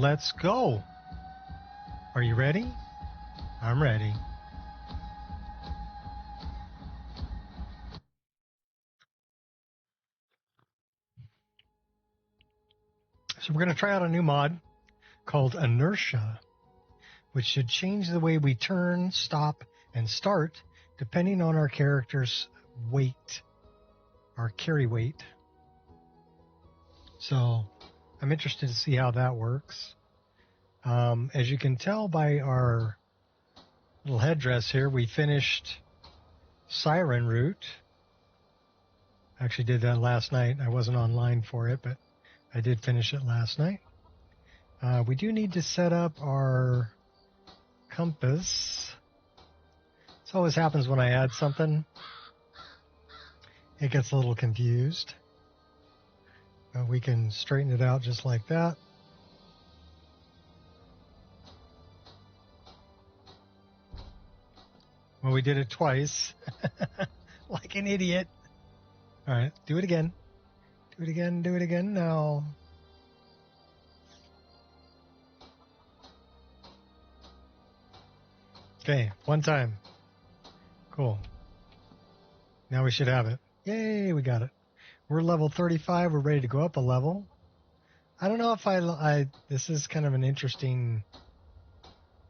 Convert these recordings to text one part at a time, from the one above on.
let's go. Are you ready? I'm ready. So we're going to try out a new mod called Inertia, which should change the way we turn, stop, and start depending on our character's weight, our carry weight. So I'm interested to see how that works. As you can tell by our little headdress here, we finished Siren Route. I actually did that last night. I wasn't online for it, but I did finish it last night. We do need to set up our compass. This always happens when I add something. It gets a little confused. But we can straighten it out just like that. Well, we did it twice. Like an idiot. All right, do it again. Do it again, do it again now. Okay, one time. Cool. Now we should have it. Yay, we got it. We're level 35. We're ready to go up a level. I don't know if this is kind of an interesting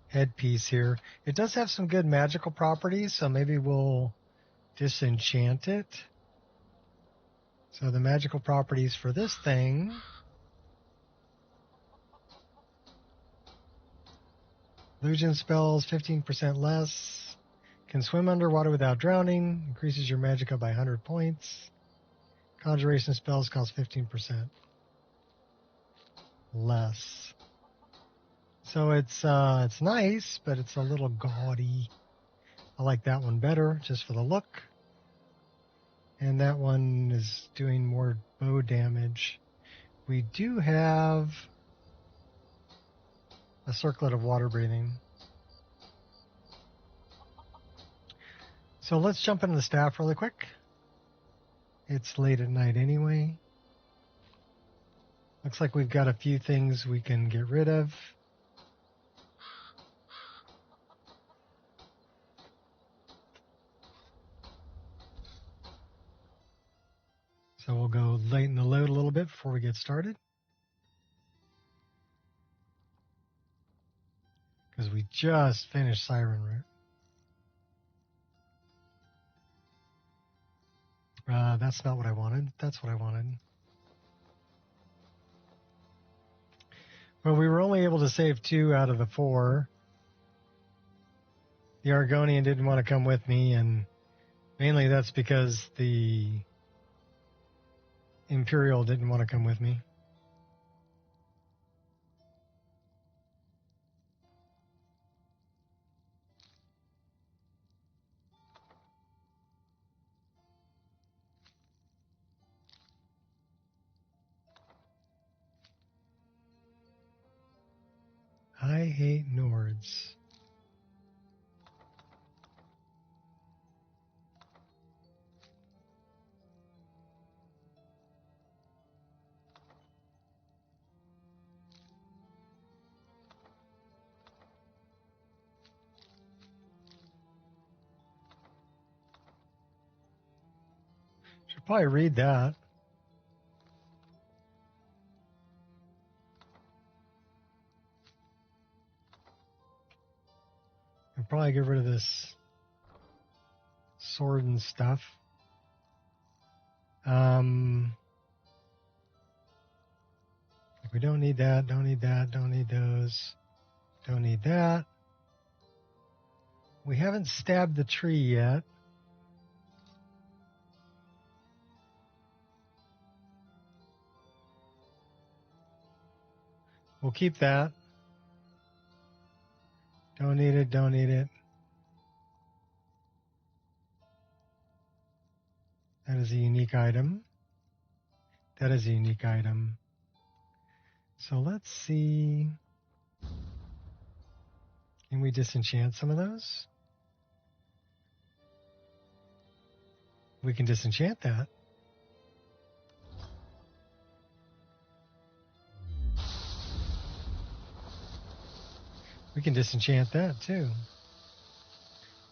headpiece here. It does have some good magical properties, so maybe we'll disenchant it. So the magical properties for this thing. Illusion spells 15% less. Can swim underwater without drowning. Increases your magicka by 100 points. Conjuration spells cost 15% less. So it's nice, but it's a little gaudy. I like that one better, just for the look. And that one is doing more bow damage. We do have a circlet of water breathing. So let's jump into the staff really quick. It's late at night anyway. Looks like we've got a few things we can get rid of. So we'll go lighten the load a little bit before we get started. Because we just finished Siren Route. That's not what I wanted. That's what I wanted. Well, we were only able to save 2 out of the 4. The Argonian didn't want to come with me, and mainly that's because the Imperial didn't want to come with me. I hate Nords. Should probably read that. And probably get rid of this sword and stuff. We don't need that, don't need that, don't need those, don't need that. We haven't stabbed the tree yet. We'll keep that. Don't need it, don't need it. That is a unique item. That is a unique item. So let's see. Can we disenchant some of those? We can disenchant that. We can disenchant that too.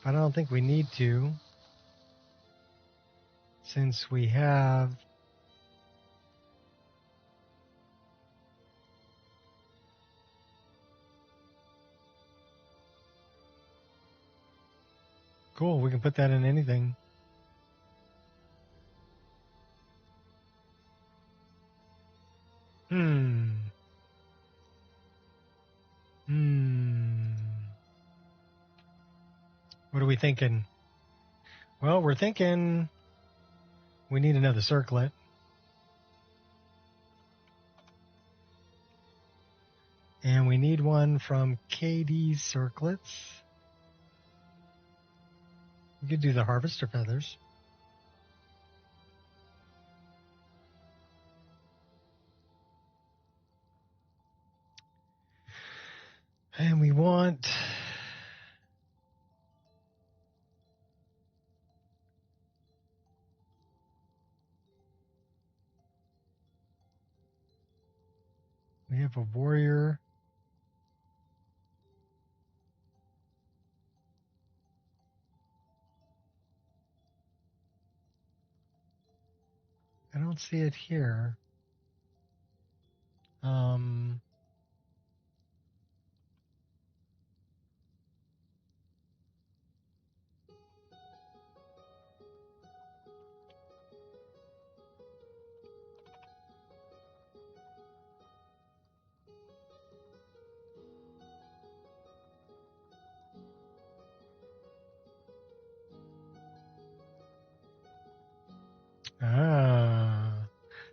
But I don't think we need to, since we have cool, we can put that in anything. What are we thinking? Well, we're thinking we need another circlet. And we need one from KD Circlets. We could do the harvester feathers. And we want we have a warrior. I don't see it here.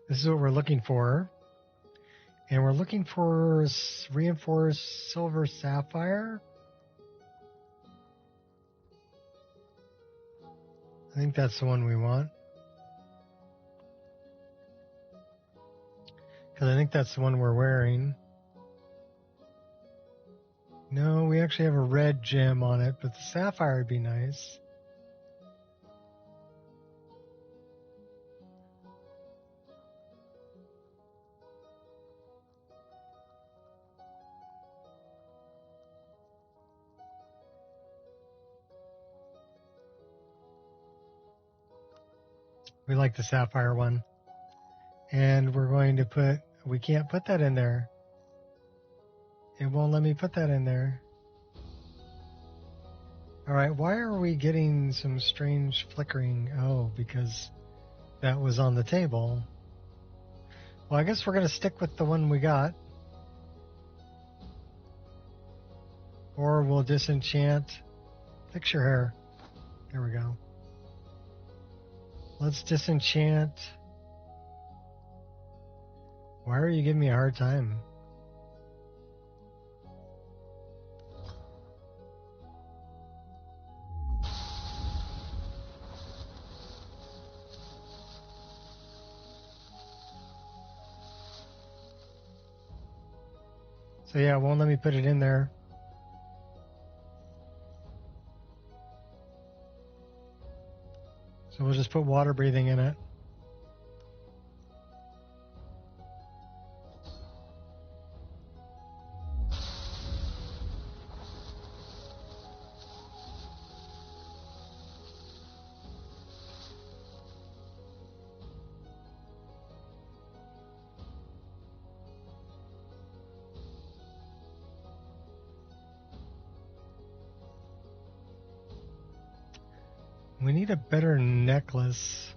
This is what we're looking for. And we're looking for reinforced silver sapphire. I think that's the one we want. Because I think that's the one we're wearing. No, we actually have a red gem on it, but the sapphire would be nice. We like the sapphire one. And we're going to put, we can't put that in there. It won't let me put that in there. All right, why are we getting some strange flickering? Oh, because that was on the table. Well, I guess we're going to stick with the one we got. Or we'll disenchant. Fix your hair. There we go. Let's disenchant. Why are you giving me a hard time? So yeah, it won't let me put it in there. So we'll just put water breathing in it. We need a better necklace.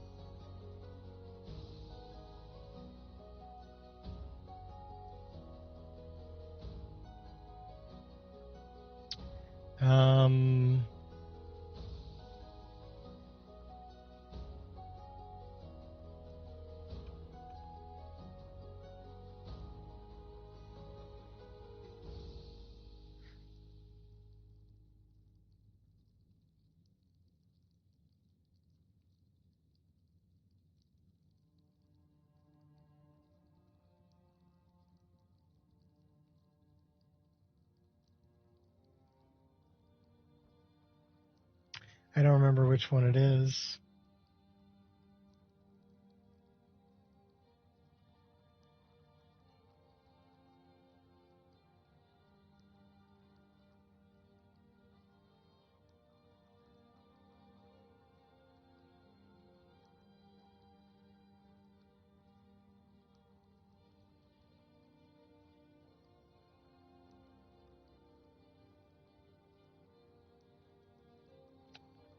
I don't remember which one it is.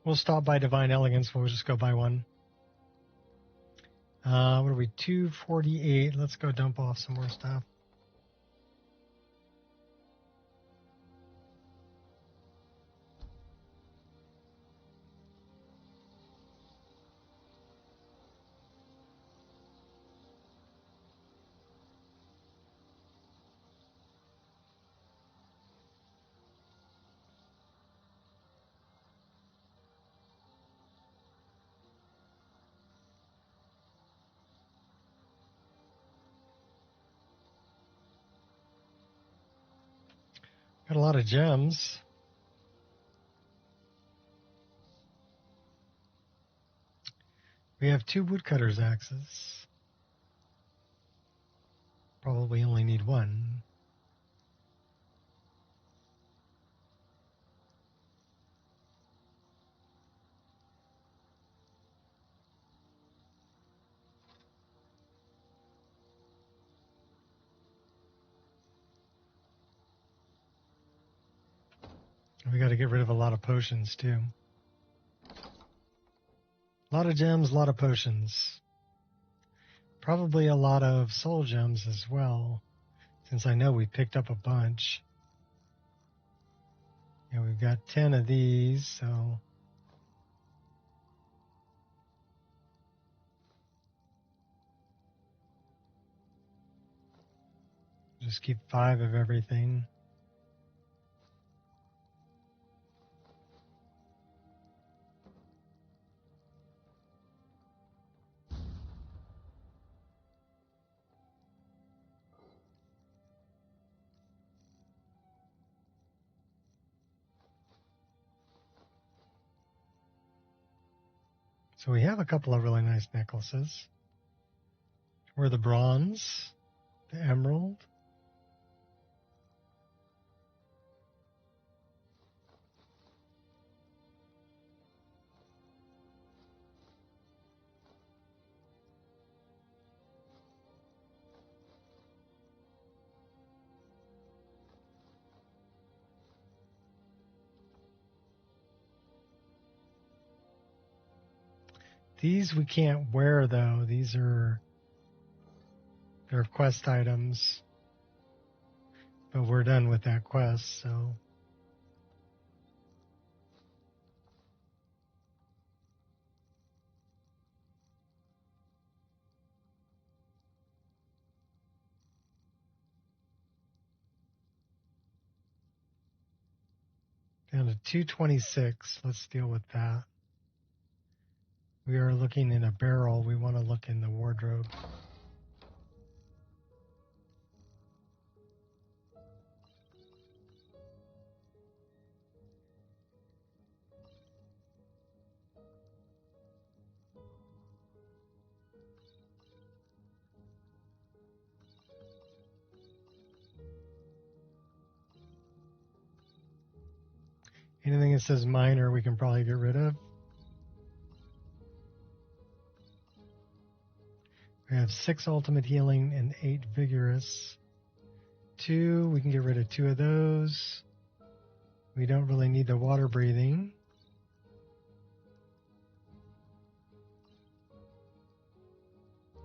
We'll stop by Divine Elegance. We'll just go buy one. What are we? 248. Let's go dump off some more stuff. Got a lot of gems. We have 2 woodcutter's axes. Probably only need 1. We got to get rid of a lot of potions too. A lot of gems, a lot of potions. Probably a lot of soul gems as well, since I know we picked up a bunch. Yeah, we've got 10 of these, so just keep 5 of everything. So we have a couple of really nice necklaces. We're the bronze, the emerald. These we can't wear though. They're quest items. But we're done with that quest, so down to 226. Let's deal with that. We are looking in a barrel. We want to look in the wardrobe. Anything that says minor, we can probably get rid of. We have 6 ultimate healing and 8 vigorous. 2, we can get rid of 2 of those. We don't really need the water breathing.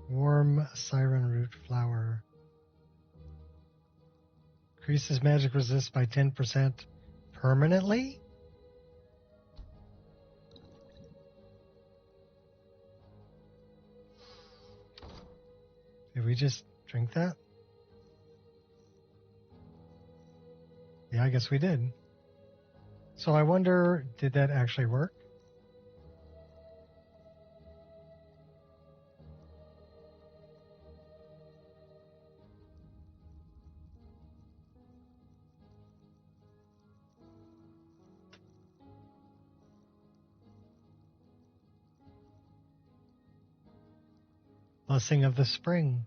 Warm siren root flower. Increases magic resist by 10% permanently? Did we just drink that? Yeah, I guess we did. So I wonder, did that actually work? Blessing of the spring.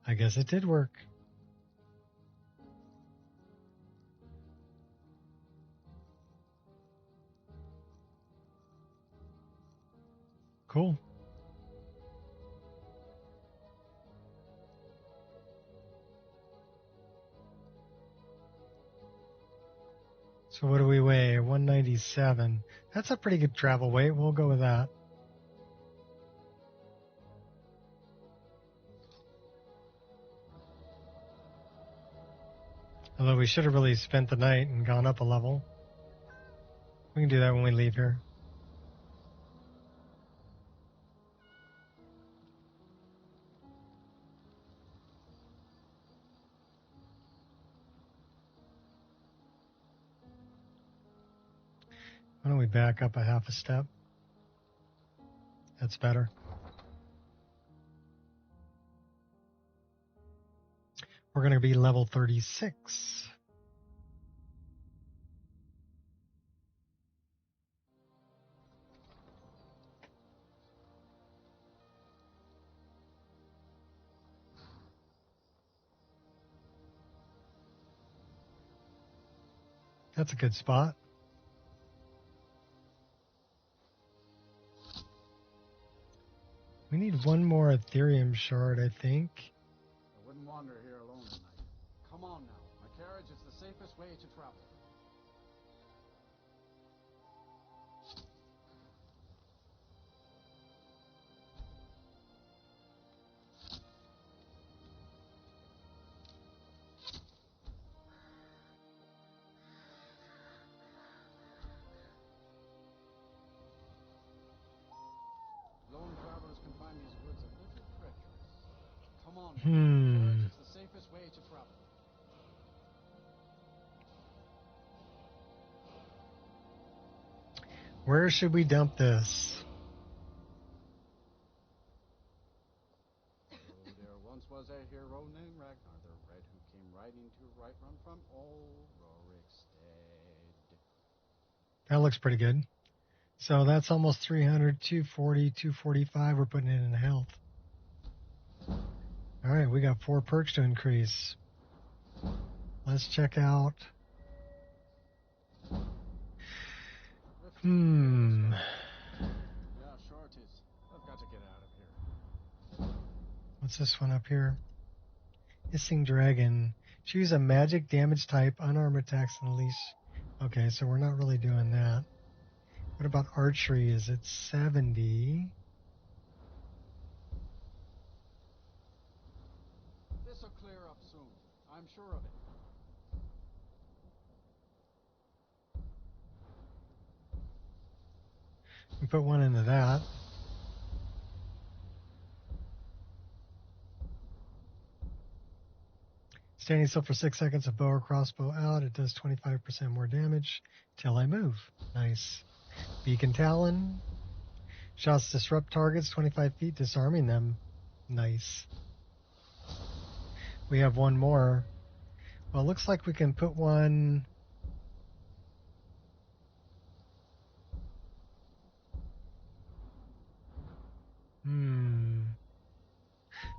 I guess it did work. Cool. So what do we weigh? 197. That's a pretty good travel weight. We'll go with that. Although we should have really spent the night and gone up a level. We can do that when we leave here. Why don't we back up a half a step? That's better. We're going to be level 36. That's a good spot. We need one more Ethereum shard, I think. I wouldn't wander here alone tonight. Come on now. My carriage is the safest way to travel. Lone travelers can find these woods a little treacherous. Come on now. My carriage is the safest way to travel. Where should we dump this? Oh, there once was a hero named Ragnar the Red who came riding to Run from old Rorikstead. That looks pretty good. So that's almost 300, 240, 245. We're putting it in health. All right, we got 4 perks to increase. Let's check out. Yeah, sure it is. I've got to get out of here. What's this one up here? Hissing Dragon. Choose a magic damage type, unarmed attacks, and unleash. Okay, so we're not really doing that. What about archery? Is it 70? This'll clear up soon. I'm sure of it. We put one into that. Standing still for 6 seconds, a bow or crossbow out. It does 25% more damage till I move. Nice. Beacon Talon. Shots disrupt targets 25 feet, disarming them. Nice. We have one more. Well, it looks like we can put one.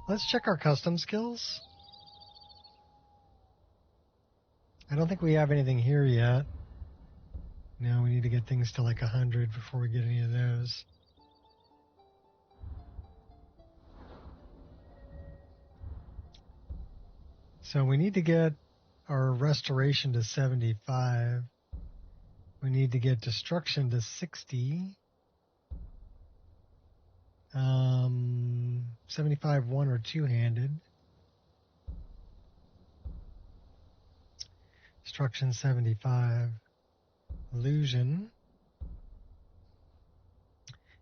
Let's check our custom skills. I don't think we have anything here yet. No, we need to get things to like 100 before we get any of those. So we need to get our restoration to 75. We need to get destruction to 60. 75 one or two-handed. Destruction 75. Illusion.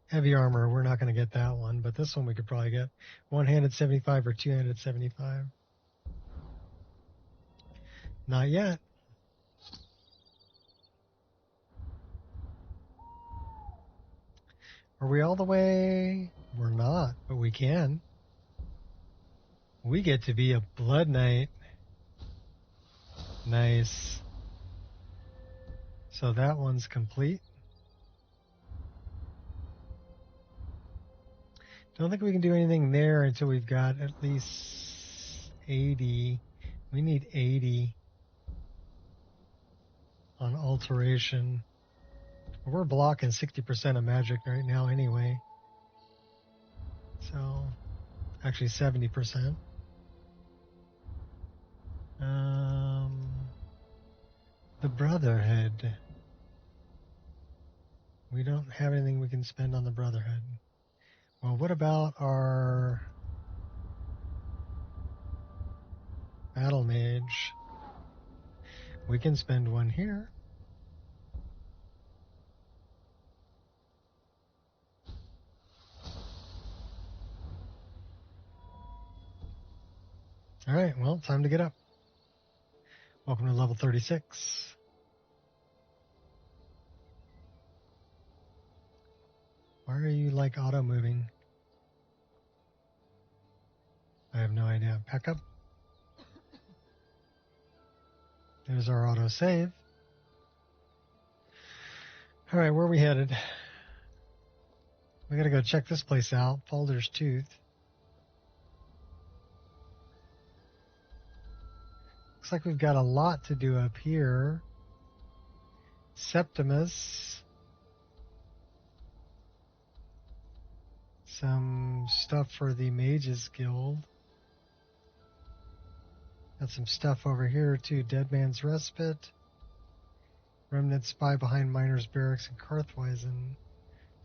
Heavy armor, we're not going to get that one, but this one we could probably get. One-handed 75 or two-handed 75. Not yet. Are we all the way? We're not, but we can. We get to be a Blood Knight. Nice. So that one's complete. Don't think we can do anything there until we've got at least 80. We need 80 on alteration. We're blocking 60% of magic right now anyway. So, actually 70%. The Brotherhood. We don't have anything we can spend on the Brotherhood. Well, what about our Battle Mage? We can spend one here. All right, well, time to get up. Welcome to level 36. Why are you like auto moving? I have no idea. Pack up. There's our auto save. All right, where are we headed? We gotta go check this place out. Falder's Tooth. Looks like we've got a lot to do up here. Septimus. Some stuff for the Mages Guild. Got some stuff over here too. Dead Man's Respite. Remnant Spy behind Miners' Barracks in Karthweisen.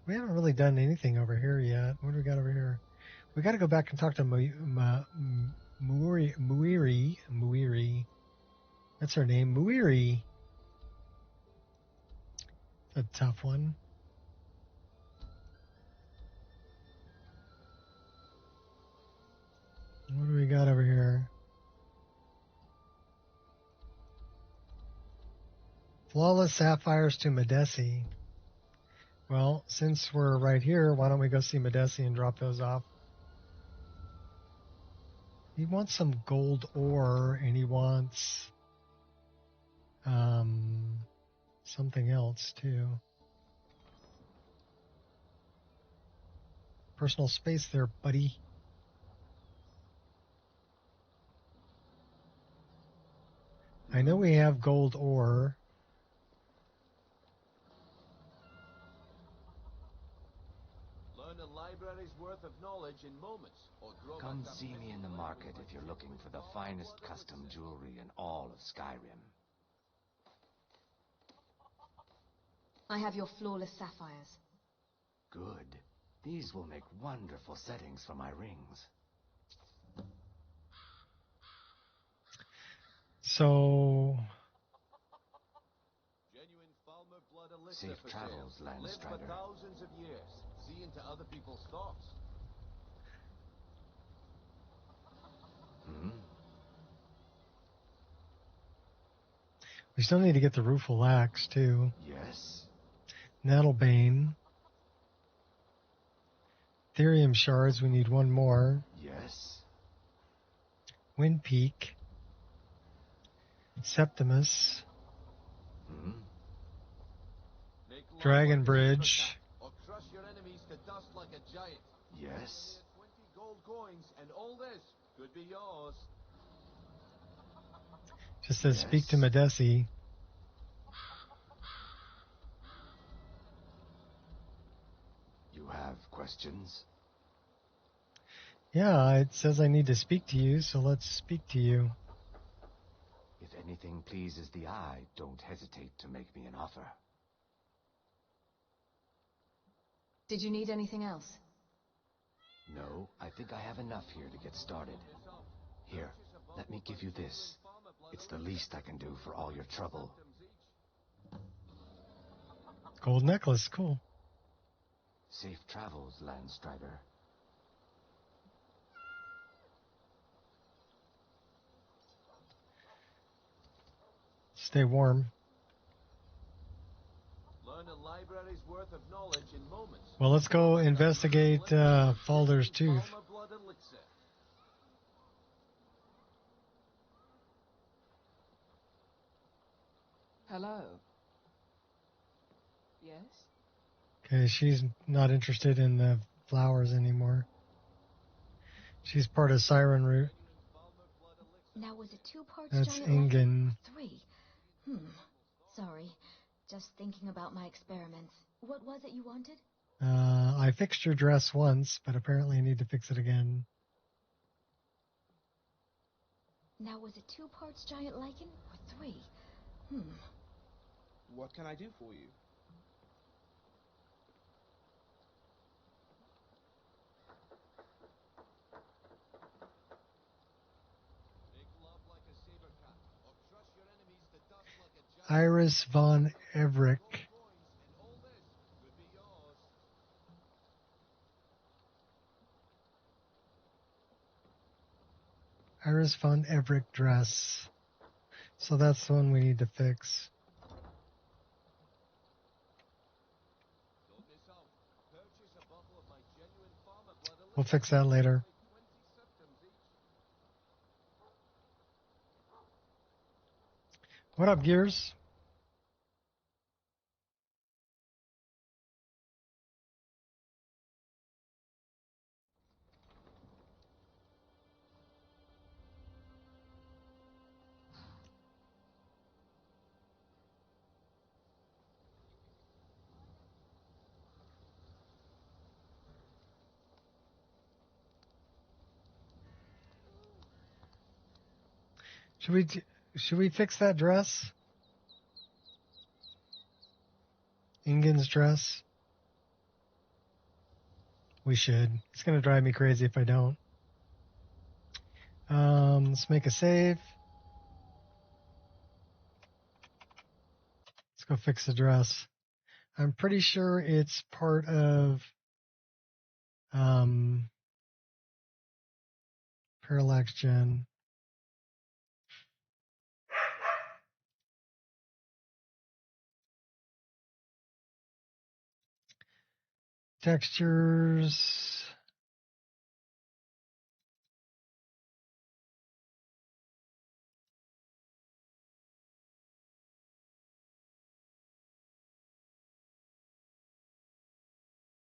We haven't really done anything over here yet. What do we got over here? We got to go back and talk to Muiri. That's her name, Muiri. It's a tough one. What do we got over here? Flawless Sapphires to Medesi. Well, since we're right here, why don't we go see Medesi and drop those off? He wants some gold ore, and he wants something else too. Personal space there, buddy. I know we have gold ore. Learn a library's worth of knowledge in moments, or grow. Come see me in the market if you're looking for the finest custom jewelry in all of Skyrim. I have your flawless sapphires. Good. These will make wonderful settings for my rings. So... Genuine Falmer blood elixir Safe for travels, sale. Live for Landstrider. thousands of years. See into other people's thoughts. Hmm? We still need to get the Rueful Axe, too. Yes? Nettlebane. Therium Shards, we need one more. Yes? Wind Peak. Septimus. Hmm? Make love Dragon like a Bridge. super cat, or crush your enemies to dust like a giant. Yes? 20 gold coins, and all this could be yours. Just says speak to Yes. Medesi. You have questions? Yeah, it says I need to speak to you, so let's speak to you. If anything pleases the eye, don't hesitate to make me an offer. Did you need anything else? No, I think I have enough here to get started. Here, let me give you this. It's the least I can do for all your trouble. Gold necklace, cool. Safe travels, Landstrider. Stay warm. Learn a library's worth of knowledge in moments. Well, let's go investigate Falder's Tooth. Falmer blood elixir. Hello. Yes? Okay, she's not interested in the flowers anymore. She's part of Siren Root. Now, was it 2 parts That's giant lichen Ingen. or 3? Sorry. Just thinking about my experiments. What was it you wanted? I fixed your dress once, but apparently I need to fix it again. Now, was it 2 parts giant lichen or 3? What can I do for you? Make love like a saber cat, or crush your enemies to dust like a giant. Iris von Everick. Gold coins, and all this could be yours. Iris von Everick dress. So that's the one we need to fix. Don't miss out. Purchase a bottle of my genuine farmer blood. We'll fix that later. Only 20 septums each. What up, Gears? Should we fix that dress? Ingen's dress? We should. It's going to drive me crazy if I don't. Let's make a save. Let's go fix the dress. I'm pretty sure it's part of Parallax Gen. Textures.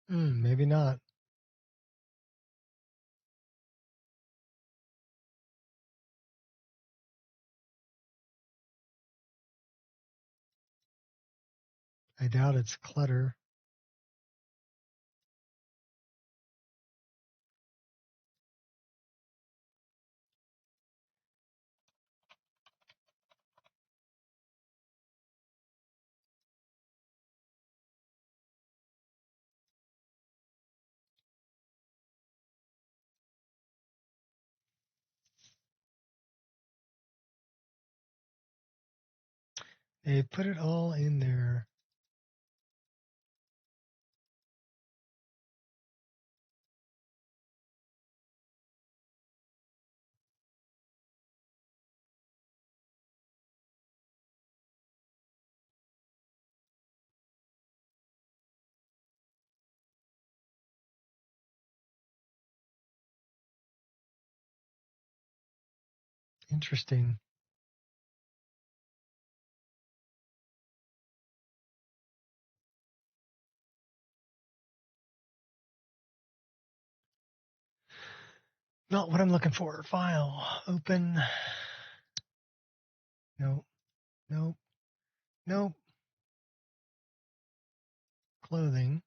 Maybe not. I doubt it's clutter. They put it all in there. Interesting. Not what I'm looking for. File. Open. Nope. Nope. Nope. Clothing.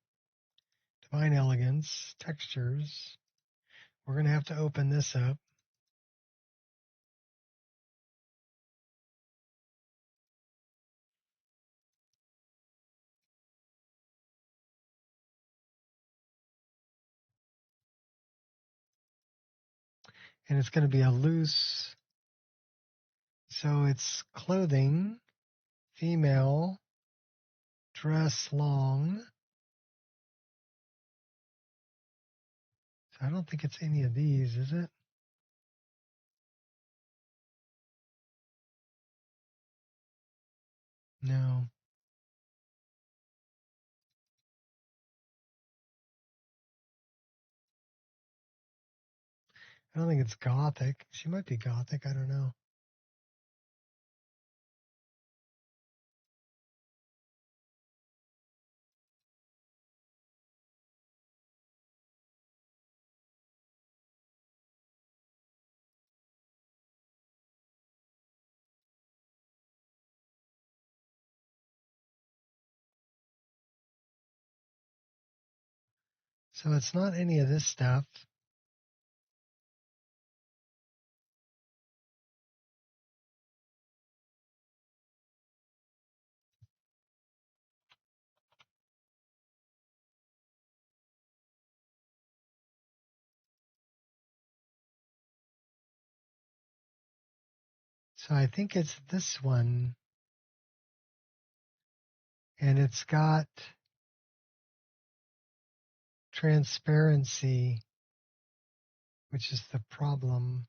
Divine Elegance. Textures. We're going to have to open this up. And it's going to be a loose. So it's clothing. Female. Dress long. So I don't think it's any of these, is it? No. I don't think it's Gothic. She might be Gothic. I don't know. So it's not any of this stuff. So I think it's this one. And it's got transparency, which is the problem.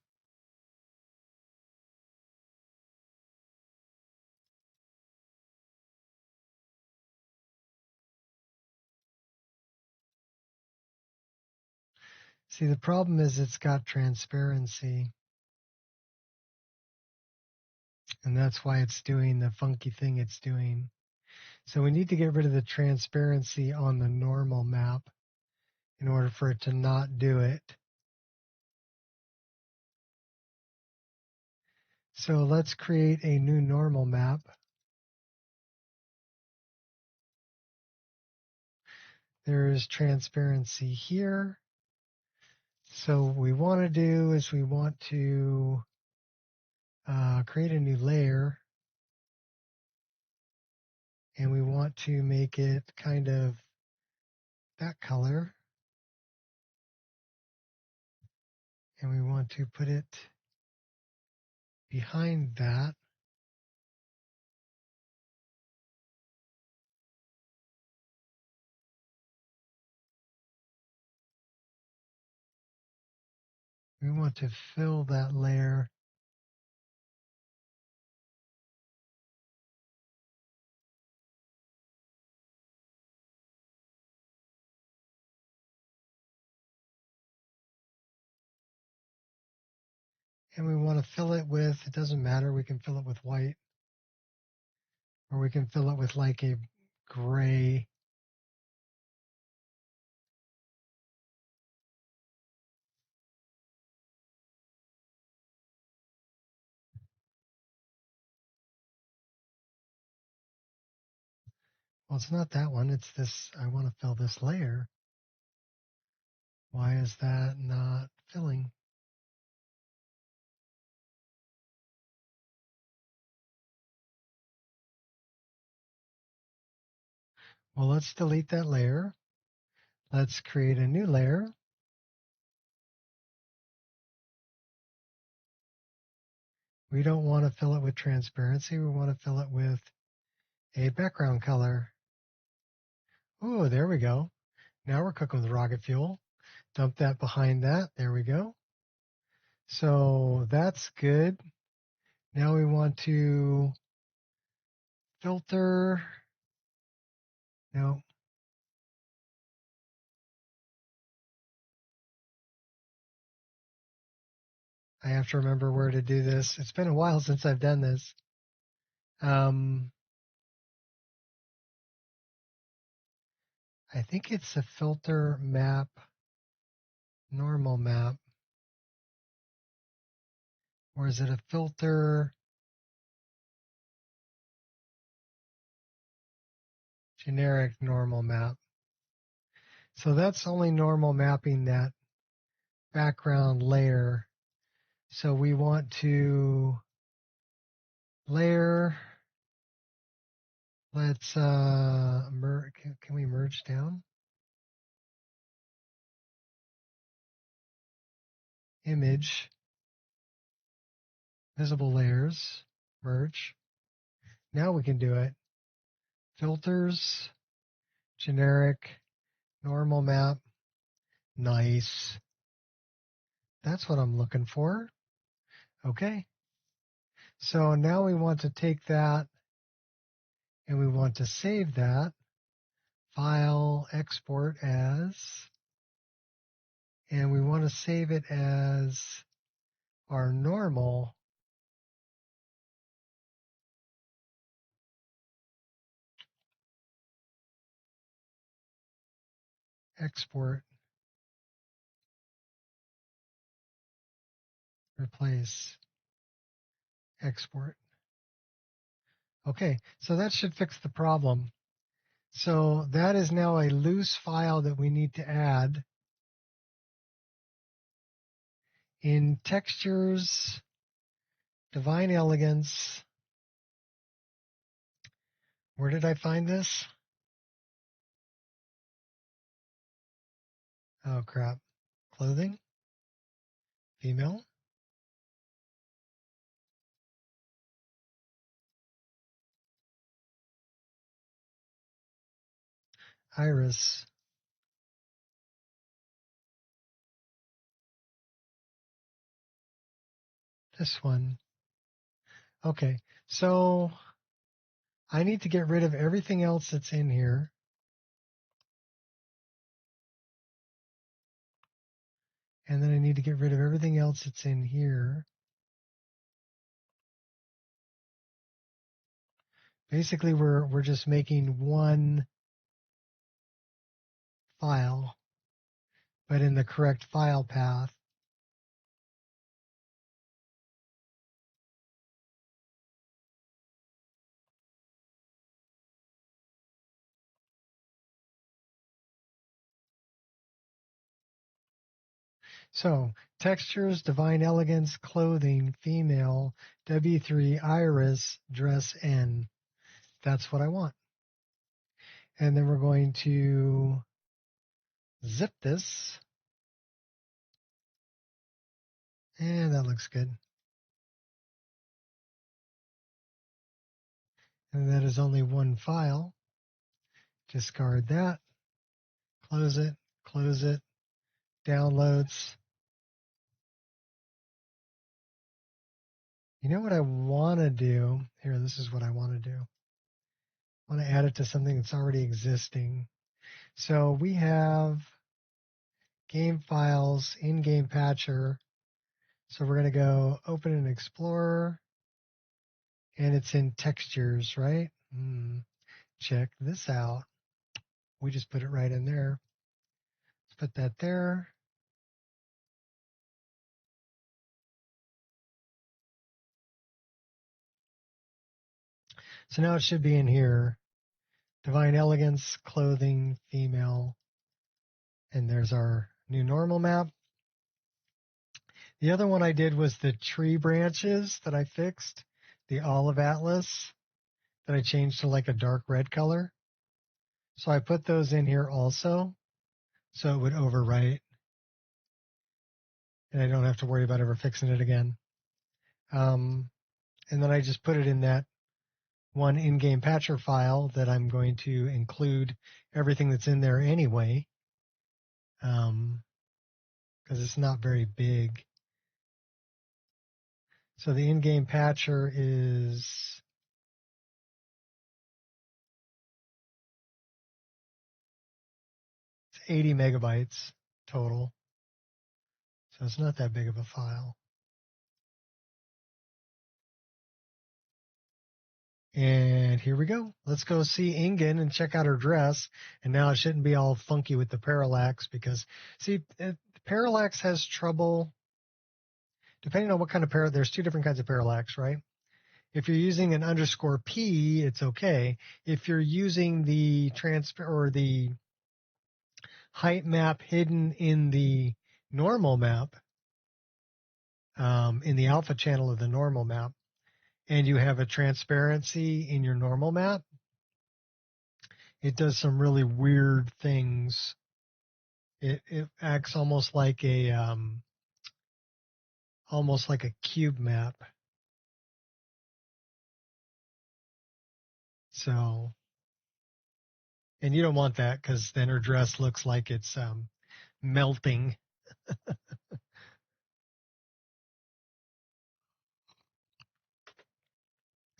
See, the problem is it's got transparency, and that's why it's doing the funky thing it's doing. So we need to get rid of the transparency on the normal map in order for it to not do it. So let's create a new normal map. There is transparency here. So what we want to do is we want to create a new layer, and we want to make it kind of that color, and we want to put it behind that. We want to fill that layer. And we want to fill it with, it doesn't matter, we can fill it with white, or we can fill it with like a gray. Well, it's not that one, it's this, I want to fill this layer. Why is that not filling? Well, let's delete that layer. Let's create a new layer. We don't want to fill it with transparency. We want to fill it with a background color. Oh, there we go. Now we're cooking with rocket fuel. Dump that behind that. There we go. So that's good. Now we want to filter. No. I have to remember where to do this. It's been a while since I've done this. I think it's a filter map, normal map. Or is it a filter generic normal map? So that's only normal mapping that background layer. So we want to layer. Let's can we merge down? Image, visible layers, merge. Now we can do it. Filters, generic, normal map. Nice. That's what I'm looking for. Okay. So now we want to take that and we want to save that. File, export as, and we want to save it as our normal. Export, replace, export. Okay, so that should fix the problem. So that is now a loose file that we need to add. In textures, divine elegance. Where did I find this? Oh crap. Clothing, female. Iris. This one. Okay, so I need to get rid of everything else that's in here. And then I need to get rid of everything else that's in here. Basically, we're just making one file, but in the correct file path. So, textures, divine elegance, clothing, female, W3, iris, dress N. That's what I want. And then we're going to zip this. And that looks good. And that is only one file. Discard that. Close it, downloads. You know what I want to do? Here, this is what I want to do. I want to add it to something that's already existing. So we have game files, in-game patcher. So we're going to go open an Explorer, and it's in textures, right? Check this out. We just put it right in there. Let's put that there. So now it should be in here. Divine elegance, clothing, female, and there's our new normal map. The other one I did was the tree branches that I fixed, the olive atlas that I changed to like a dark red color. So I put those in here also, so it would overwrite, and I don't have to worry about ever fixing it again. And then I just put it in that one in-game patcher file that I'm going to include everything that's in there anyway, because it's not very big. So the in-game patcher is 80 megabytes total. So it's not that big of a file. And here we go. Let's go see Ingen and check out her dress. And now it shouldn't be all funky with the parallax because, see, parallax has trouble, depending on what kind of parallax. There's two different kinds of parallax, right? If you're using an underscore P, it's okay. If you're using the the height map hidden in the normal map, in the alpha channel of the normal map, and you have a transparency in your normal map, it does some really weird things. It acts almost like a cube map. So, and you don't want that because then her dress looks like it's melting.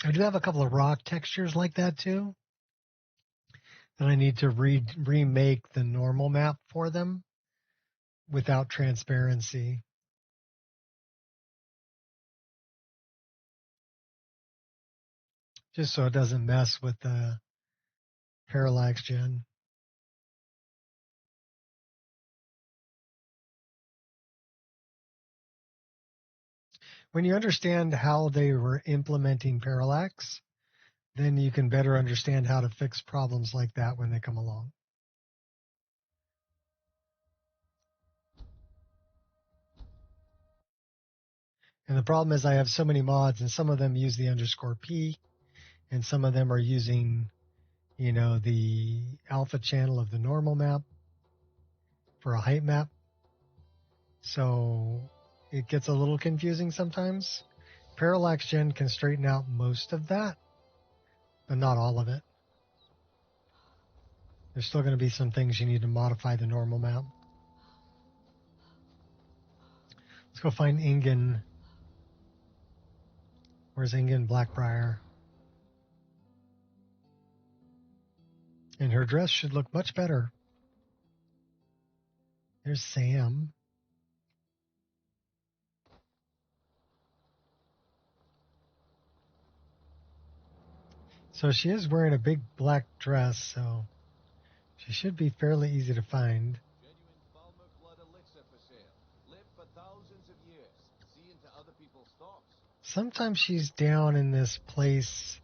I do have a couple of rock textures like that too. And I need to remake the normal map for them without transparency. Just so it doesn't mess with the parallax gen. When you understand how they were implementing parallax, then you can better understand how to fix problems like that when they come along. And the problem is I have so many mods, and some of them use the underscore P, and some of them are using, the alpha channel of the normal map for a height map. So it gets a little confusing sometimes. Parallax Gen can straighten out most of that, but not all of it. There's still going to be some things you need to modify the normal map. Let's go find Ingen. Where's Ingen Blackbriar? And her dress should look much better. There's Sam. So she is wearing a big black dress, so she should be fairly easy to find. Genuine Falmer blood elixir for sale. Live for thousands of years. See into other people's thoughts. Sometimes she's down in this place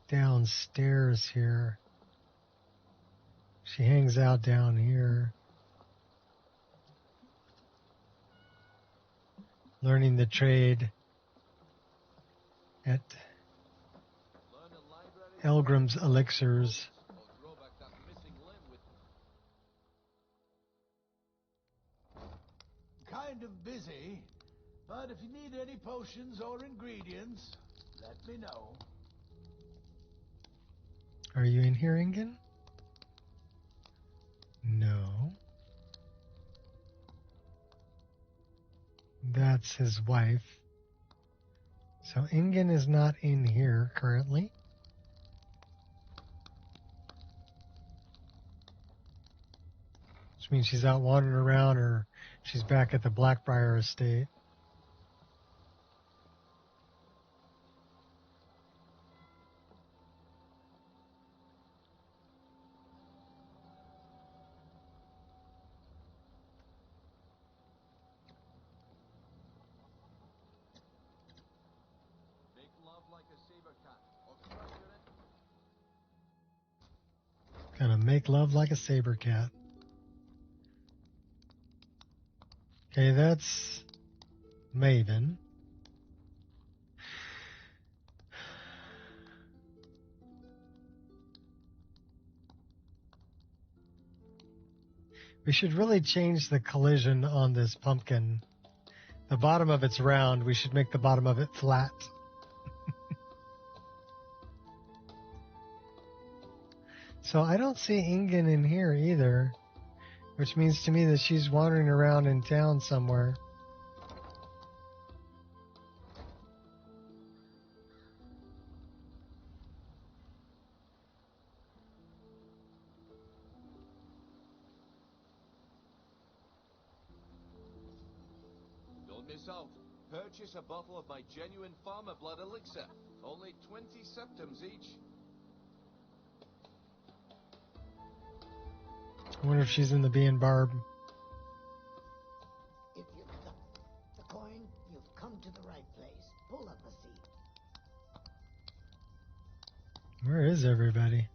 downstairs here. She hangs out down here. Learning the trade at Learn a library. Elgrim's Elixirs. Or grow back that missing limb with Kind of busy, but if you need any potions or ingredients, let me know. Are you in here, Ingen? No. That's his wife. So Ingen is not in here currently. Which means she's out wandering around, or she's back at the Blackbriar estate. make love like a saber cat. Or crush your it. Gonna make love like a saber cat. Okay, that's Maven. We should really change the collision on this pumpkin. The bottom of it's round. We should make the bottom of it flat. So I don't see Ingen in here either, which means to me that she's wandering around in town somewhere. Don't miss out. Purchase a bottle of my genuine farmer blood elixir. Only 20 septims each. I wonder if she's in the Bee and Barb. If you've got the coin, you've come to the right place. Pull up a seat. Where is everybody?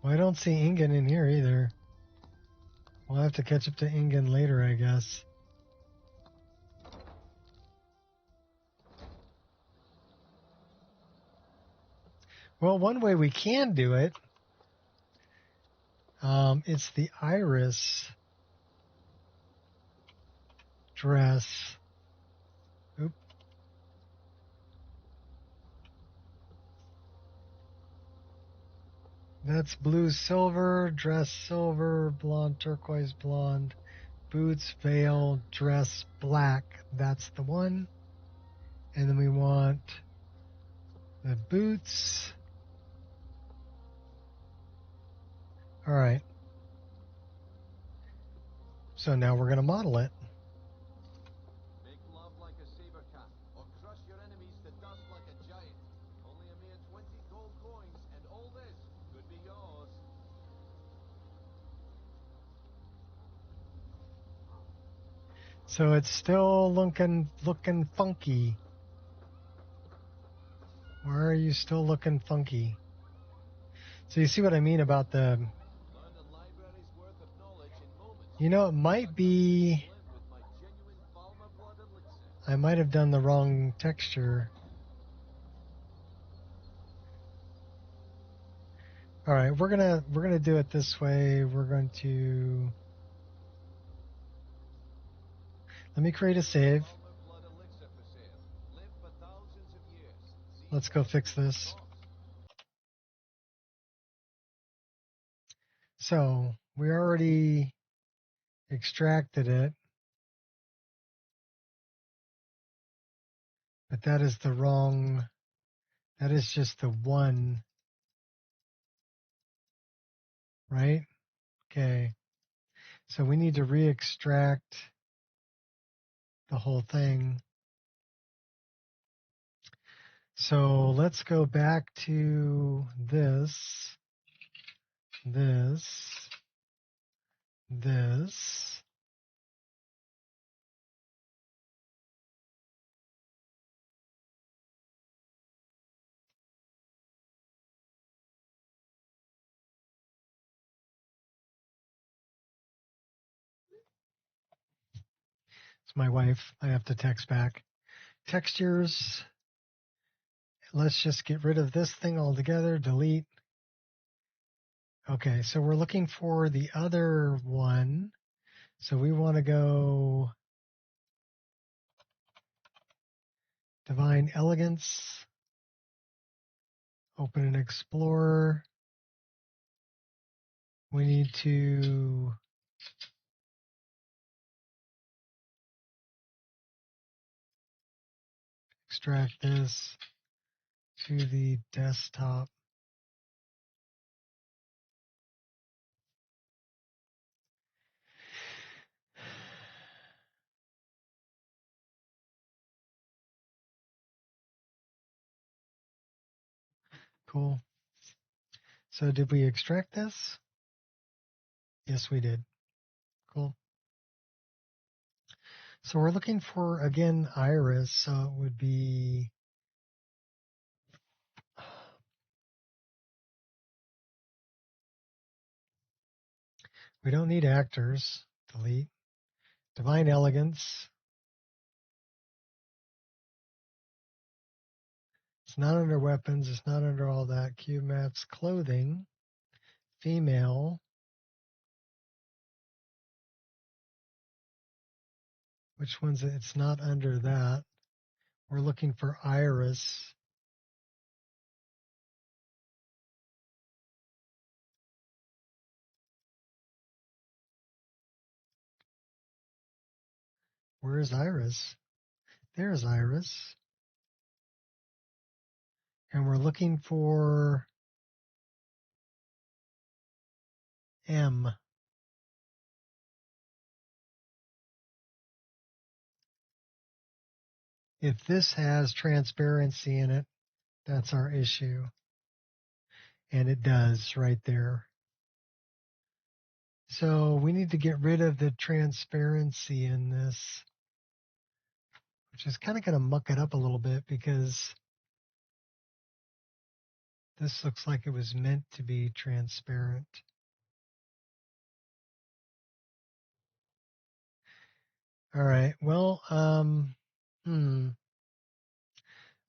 Well, I don't see Ingen in here either. We'll have to catch up to Ingen later, I guess. Well, one way we can do it, it's the Iris dress. Oop. That's blue silver, dress silver, blonde turquoise blonde, boots, veil, dress black. That's the one. And then we want the boots. All right. So now we're going to model it. Make love like a saber cat. Or crush your enemies to dust like a giant. Only a mere 20 gold coins, and all this could be yours. So it's still looking funky. Why are you still looking funky? So you see what I mean about the... Learn a library's worth of knowledge in moments. You know, it might be... Live with my genuine Falmer blood elixir. I might have done the wrong texture. All right, we're gonna do it this way. We're going to... Let me create a save. Falmer blood elixir for sale. Live for thousands of years. See let's go fix this. So we already extracted it, but that is the wrong, that is just the one, right? Okay. So we need to re-extract the whole thing. So let's go back to this. It's my wife. I have to text back. Textures. Let's just get rid of this thing altogether. Delete. Okay, so we're looking for the other one. So we want to go Divine Elegance. Open an Explorer. We need to extract this to the desktop. Cool. So did we extract this? Yes, we did. Cool. So we're looking for, again, Iris. So it would be, we don't need actors. Delete. Divine Elegance. It's not under weapons. It's not under all that. Cube mats, clothing, female. Which one's it? It's not under that. We're looking for Iris. Where is Iris? There's Iris. And we're looking for M. If this has transparency in it, that's our issue. And it does right there. So we need to get rid of the transparency in this, which is kind of going to muck it up a little bit because this looks like it was meant to be transparent. All right, well,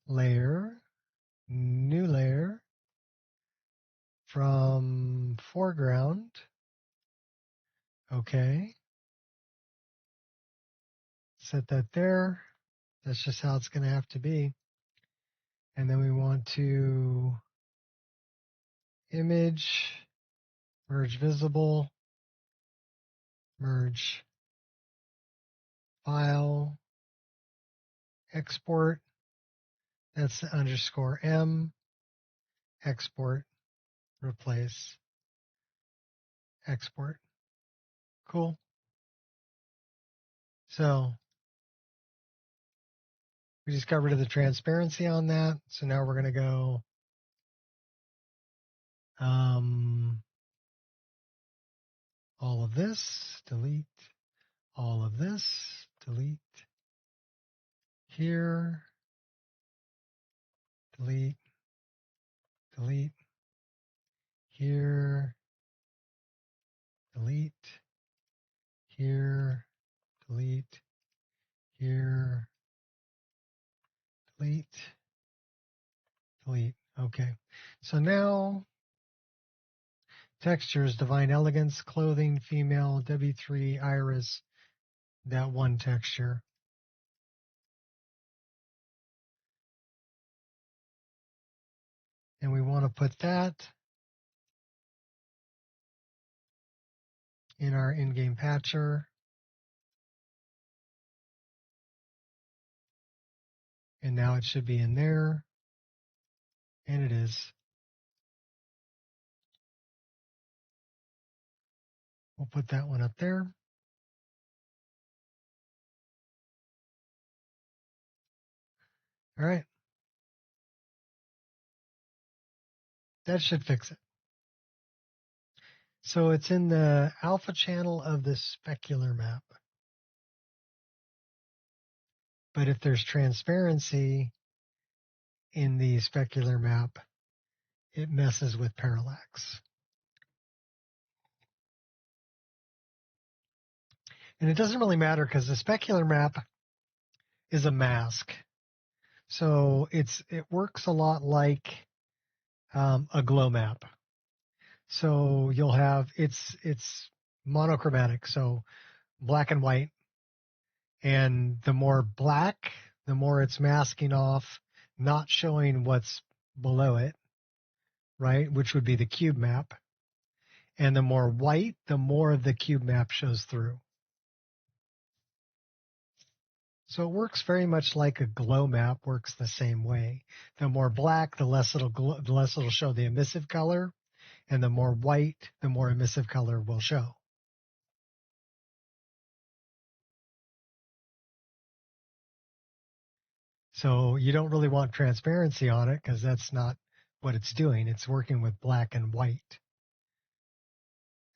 layer, new layer from foreground. Okay. Set that there. That's just how it's going to have to be. And then we want to image, merge visible, merge file, export. That's the _M, export, replace, export. Cool. So we just got rid of the transparency on that. So now we're going to go all of this, delete, all of this, delete, here, delete, delete, here, delete, here, delete, here, delete, delete. Okay. So now textures, Divine Elegance, clothing, female, W3, iris, that one texture. And we want to put that in our in-game patcher. And now it should be in there. And it is. We'll put that one up there. All right. That should fix it. So it's in the alpha channel of the specular map. But if there's transparency in the specular map, it messes with parallax. And it doesn't really matter because the specular map is a mask. So it works a lot like a glow map. So you'll have it's monochromatic, so black and white. And the more black, the more it's masking off, not showing what's below it, right? Which would be the cube map. And the more white, the more of the cube map shows through. So it works very much like a glow map works the same way. The more black, the less it'll show the emissive color, and the more white, the more emissive color will show. So you don't really want transparency on it because that's not what it's doing. It's working with black and white.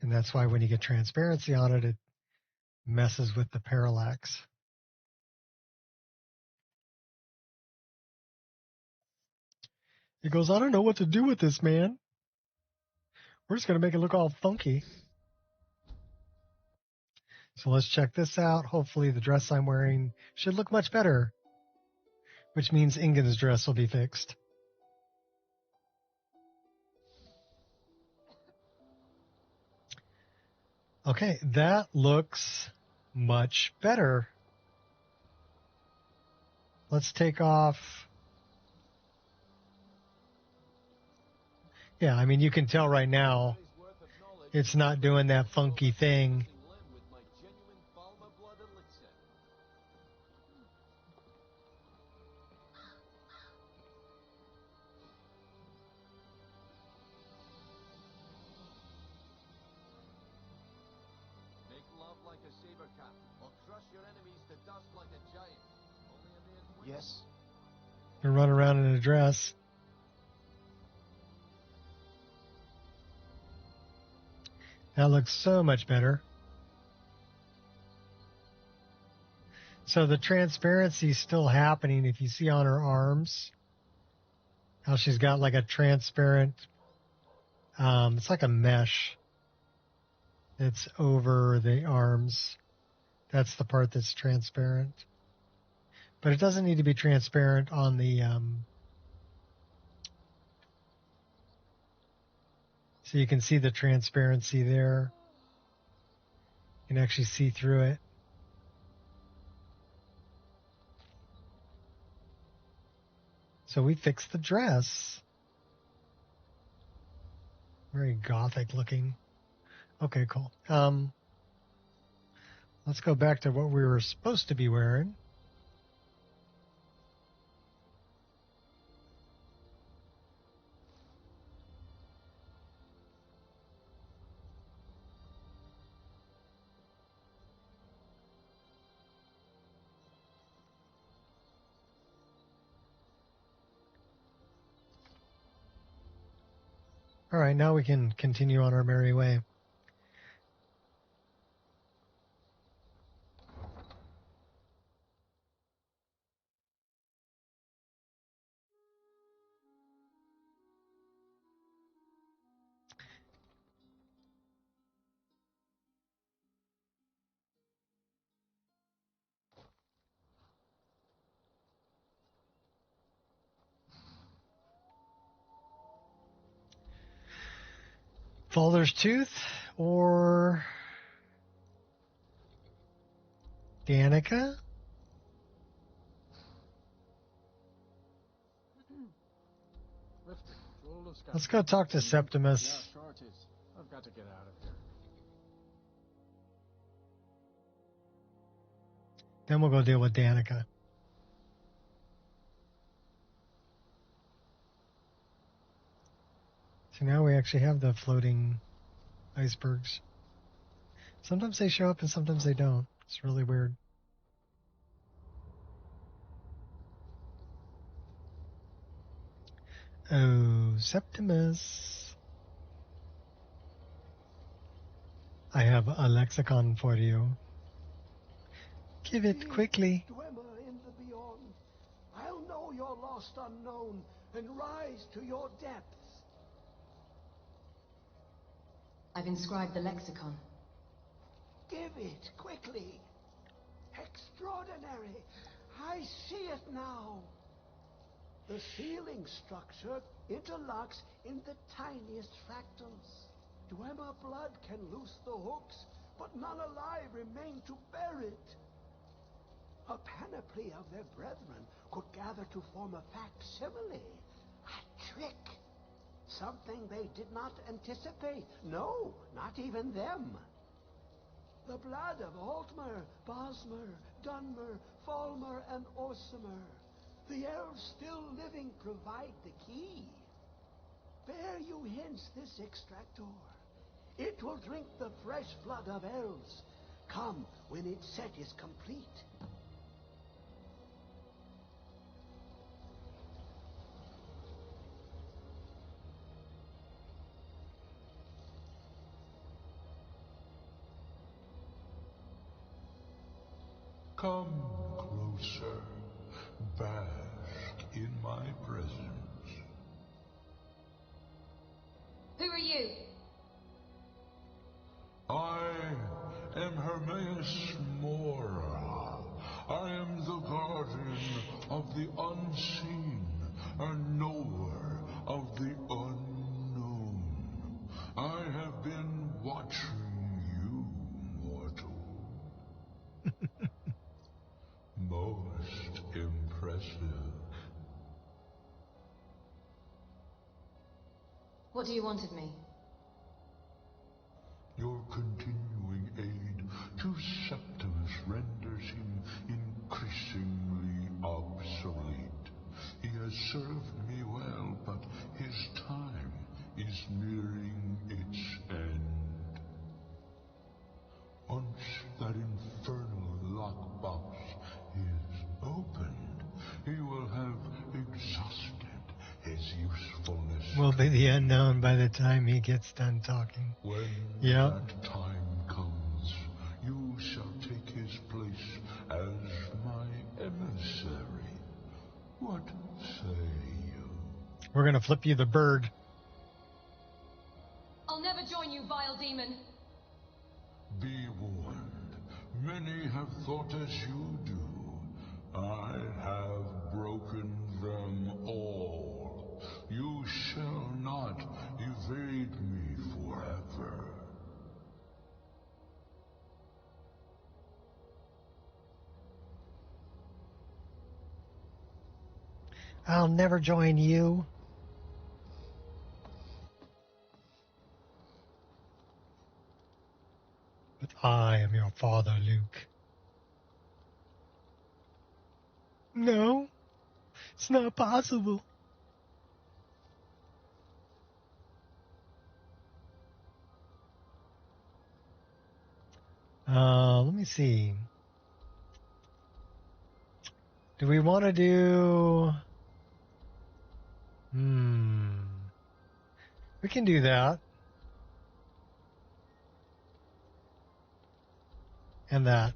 And that's why when you get transparency on it, it messes with the parallax. It goes, I don't know what to do with this, man. We're just going to make it look all funky. So let's check this out. Hopefully the dress I'm wearing should look much better, which means Ingen's dress will be fixed. Okay, that looks much better. Let's take off. Yeah, I mean, you can tell right now it's not doing that funky thing. Yes. And run around in a dress. That looks so much better. So the transparency is still happening. If you see on her arms, how she's got like a transparent, it's like a mesh that's over the arms. That's the part that's transparent. But it doesn't need to be transparent on the, so you can see the transparency there. You can actually see through it. So we fixed the dress. Very gothic looking. Okay, cool. Let's go back to what we were supposed to be wearing. All right, now we can continue on our merry way. Falder's Tooth or Danica? Lift the controls Sky. Let's go talk to Septimus. Yeah, sure it is. I've got to get out of here. Then we'll go deal with Danica. So now we actually have the floating icebergs. Sometimes they show up and sometimes they don't. It's really weird. Oh, Septimus. I have a lexicon for you. Give it quickly. Dwemer in the beyond, I'll know your lost unknown and rise to your depths. I've inscribed the lexicon. Give it quickly. Extraordinary. I see it now. The ceiling structure interlocks in the tiniest fractals. Dwemer blood can loose the hooks, but none alive remain to bear it. A panoply of their brethren could gather to form a facsimile. A trick. Something they did not anticipate. No, not even them. The blood of Altmer, Bosmer, Dunmer, Falmer, and Orsimer. The elves still living provide the key. Bear you hence this extractor. It will drink the fresh blood of elves. Come when its set is complete. Come closer, bask in my presence. Who are you? I am Hermaeus Mora. I am the guardian of the unseen, a knower of the unknown. I have been watching you, mortal. Most impressive. What do you want of me? Your continuing aid to Septimus renders him increasingly obsolete. He has served me well, but his time is nearing its end. Once that infernal lockbox is opened, he will have exhausted his usefulness. Will be the unknown by the time he gets done talking. When Yep. that time comes, you shall take his place as my emissary. What say you? We're going to flip you the bird. I'll never join you, vile demon. Be warned, many have thought as you do. I have broken them all. You shall not evade me forever. I'll never join you. But I am your father, Luke. No, it's not possible. Let me see. Do we want to do... We can do that. And that.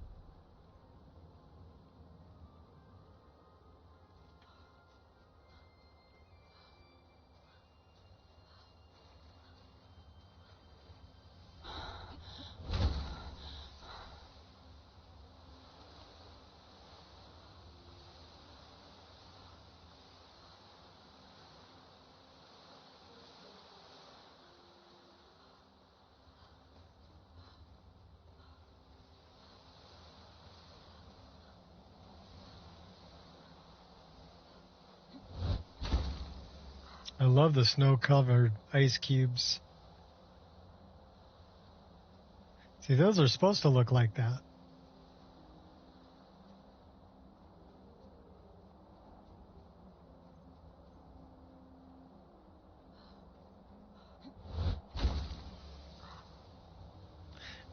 I love the snow-covered ice cubes. See, those are supposed to look like that.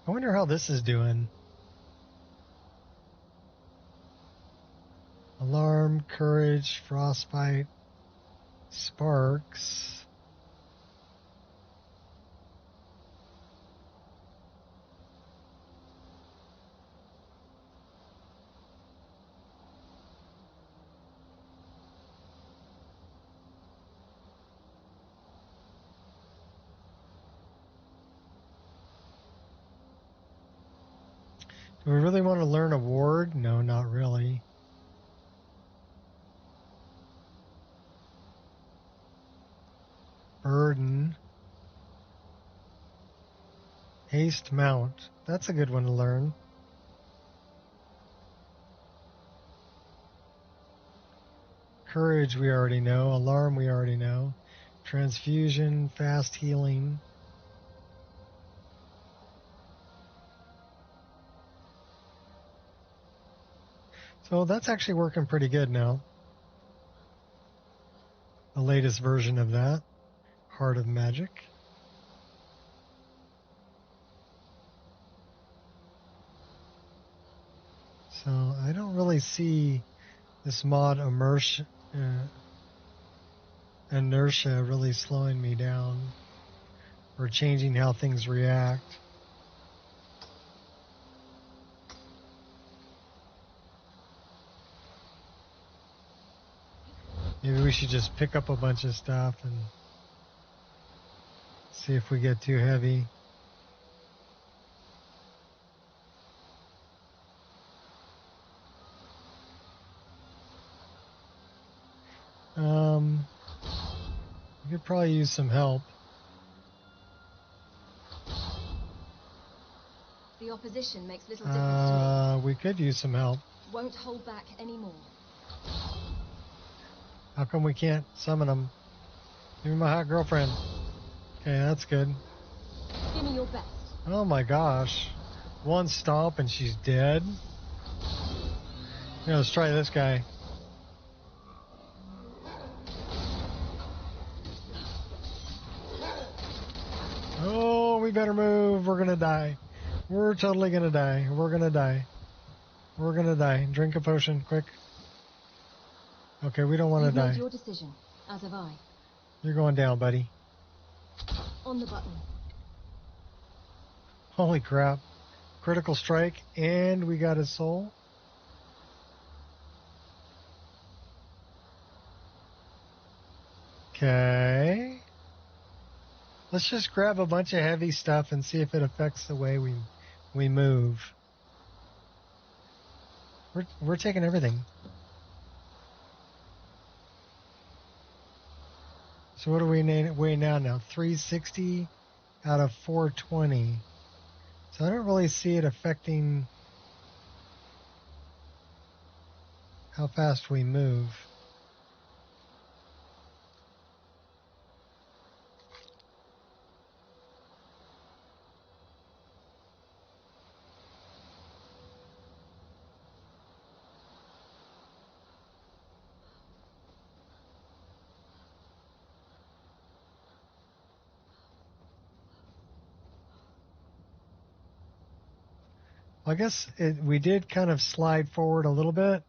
I wonder how this is doing. Alarm, courage, frostbite, sparks. Do we really want to learn a ward? No, not really. Burden. Haste mount. That's a good one to learn. Courage we already know. Alarm we already know. Transfusion, fast healing. So that's actually working pretty good now. The latest version of that. Heart of Magic. So I don't really see this mod Inertia really slowing me down or changing how things react. Maybe we should just pick up a bunch of stuff and see if we get too heavy. We could probably use some help. The opposition makes little difference to We could use some help. me. Won't hold back anymore. How come we can't summon them? Give me my hot girlfriend. Okay, that's good. Give me your best. Oh my gosh. One stomp and she's dead. Yeah, let's try this guy. Oh, we better move. We're gonna die. We're totally gonna die. We're gonna die. We're gonna die. Drink a potion, quick. Okay, we don't want to You've die. made your decision, as have I. You're going down, buddy. On the button. Holy crap. Critical strike, and we got his soul. Okay. Let's just grab a bunch of heavy stuff and see if it affects the way we move. We're taking everything. So what do we weigh now? 360 out of 420. So I don't really see it affecting how fast we move. I guess we did kind of slide forward a little bit.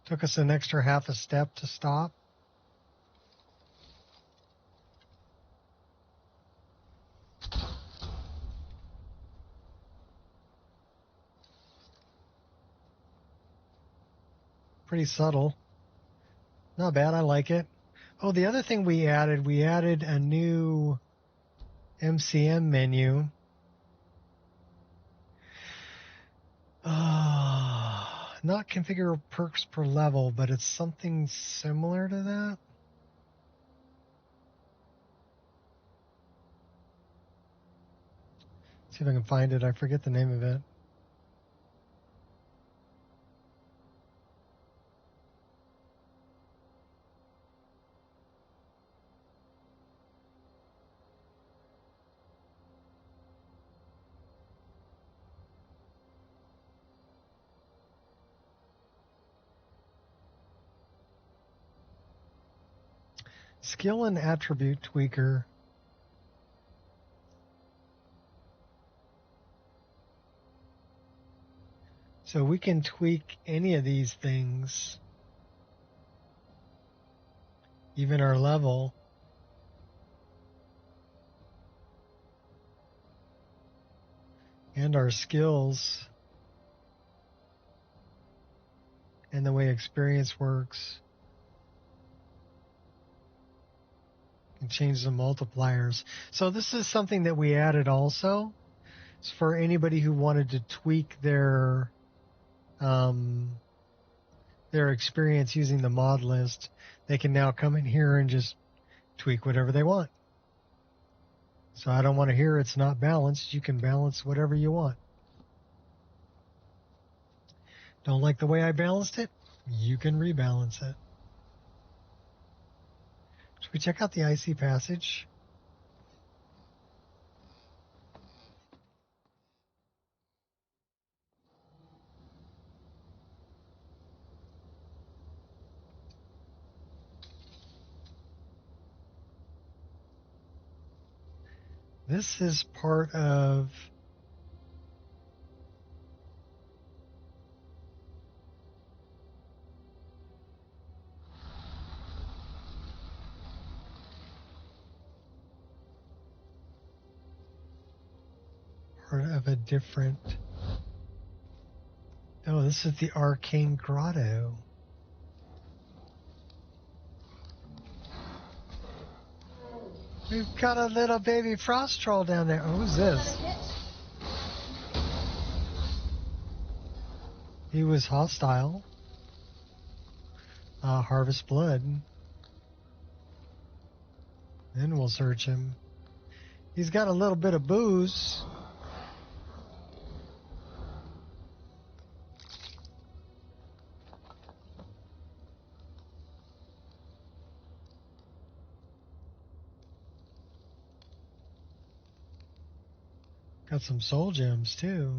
Took us an extra half a step to stop. Pretty subtle. Not bad, I like it. Oh, the other thing we added a new MCM menu. Not configure perks per level, but it's something similar to that. See if I can find it. I forget the name of it. Skill and attribute tweaker. So we can tweak any of these things, even our level. And our skills. And the way experience works. And change the multipliers. So this is something that we added also. It's for anybody who wanted to tweak their experience using the mod list. They can now come in here and just tweak whatever they want. So I don't want to hear it's not balanced. You can balance whatever you want. Don't like the way I balanced it? You can rebalance it. Should we check out the icy passage? This is part of a different. Oh, this is the Arcane Grotto. We've got a little baby frost troll down there. Oh, who's this? He was hostile. Harvest blood. Then we'll search him. He's got a little bit of booze. Got some soul gems too.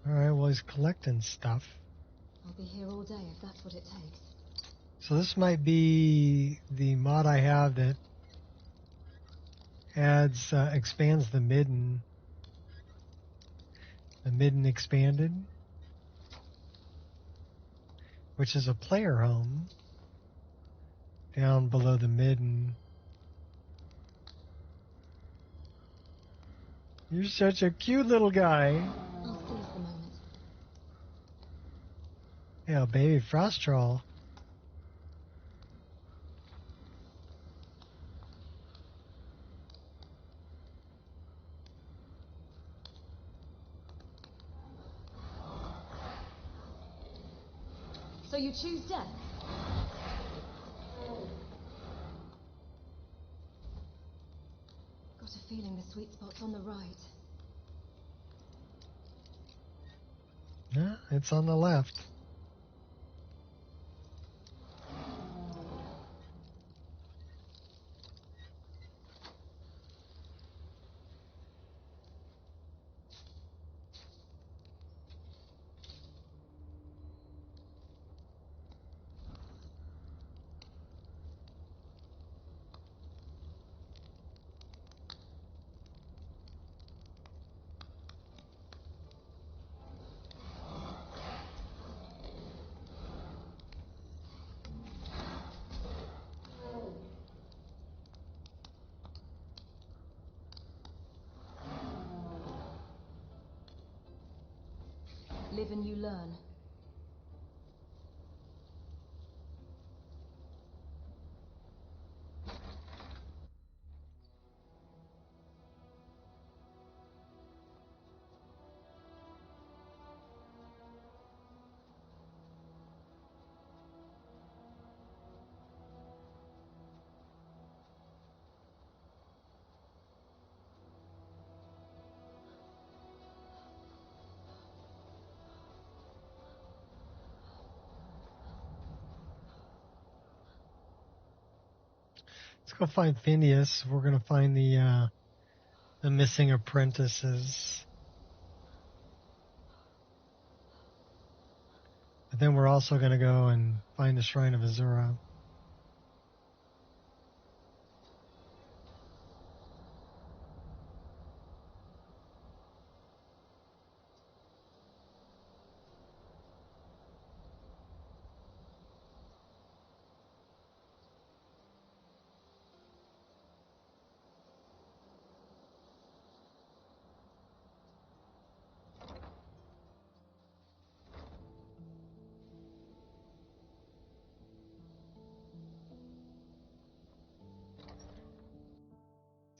Alright, well he's collecting stuff. I'll be here all day if that's what it takes. So this might be the mod I have that expands the midden. The midden expanded. Which is a player home. Down below the midden. You're such a cute little guy. I'll seize the moment. Yeah, baby frost troll. So you choose death? Got a feeling the sweet spot's on the right. Yeah, it's on the left. Live and you learn. Let's go find Phineas. We're gonna find the missing apprentices. But then we're also gonna go and find the Shrine of Azura.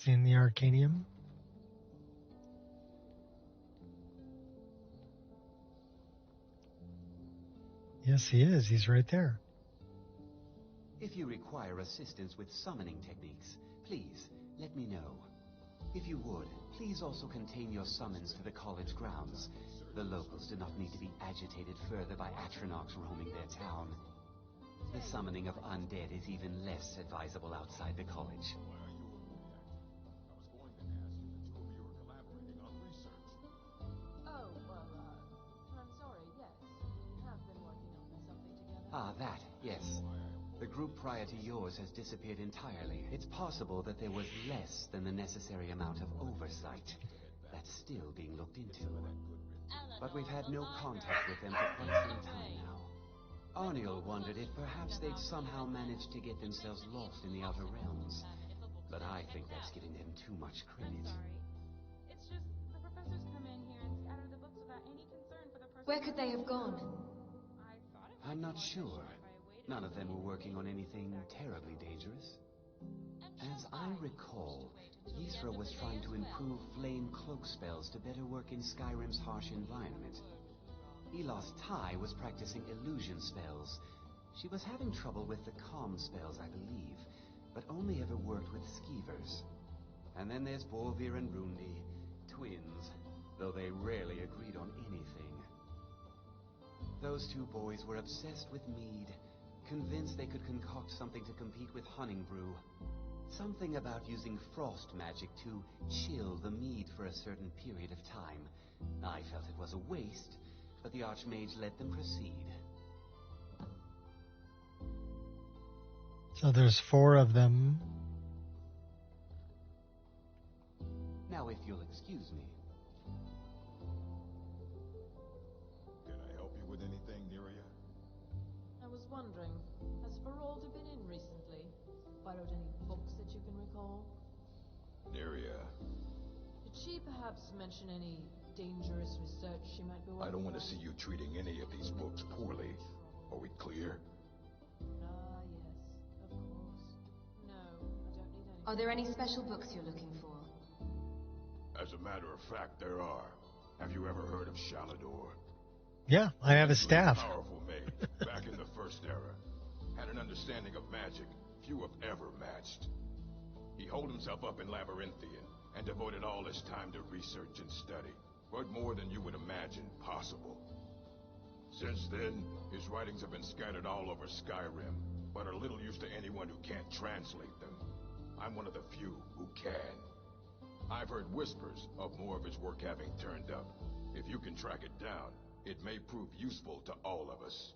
In the Arcanium. Yes, he is. He's right there. If you require assistance with summoning techniques, please let me know. If you would, please also contain your summons to the college grounds. The locals do not need to be agitated further by Atronachs roaming their town. The summoning of undead is even less advisable outside the college. Ah, that, yes. The group prior to yours has disappeared entirely. It's possible that there was less than the necessary amount of oversight. That's still being looked into. But we've had no contact with them for quite some time now. Arniel wondered if perhaps they'd somehow managed to get themselves lost in the Outer Realms. But I think that's giving them too much credit. It's just the professors come in here and scatter the books without any concern for the person. Where could they have gone? I'm not sure. None of them were working on anything terribly dangerous. As I recall, Ysra was trying to improve flame cloak spells to better work in Skyrim's harsh environment. Elos Tai was practicing illusion spells. She was having trouble with the calm spells, I believe, but only ever worked with skeevers. And then there's Borvir and Rundi, twins, though they rarely agreed on anything. Those two boys were obsessed with mead, convinced they could concoct something to compete with Honningbrew. Something about using frost magic to chill the mead for a certain period of time. I felt it was a waste, but the Archmage let them proceed. So there's 4 of them. Now if you'll excuse me. With anything, Neria? I was wondering, has Ferolda been in recently? Borrowed any books that you can recall? Neria. Did she perhaps mention any dangerous research she might be working on? I don't want to see you treating any of these books poorly. Are we clear? Ah, yes, of course. No, I don't need any. Are there any special books you're looking for? As a matter of fact, there are. Have you ever heard of Shalador? Yeah, I have his staff. Powerful mage, back in the First Era. Had an understanding of magic few have ever matched. He holed himself up in Labyrinthian and devoted all his time to research and study. But more than you would imagine possible. Since then, his writings have been scattered all over Skyrim, but are little use to anyone who can't translate them. I'm one of the few who can. I've heard whispers of more of his work having turned up. If you can track it down, it may prove useful to all of us.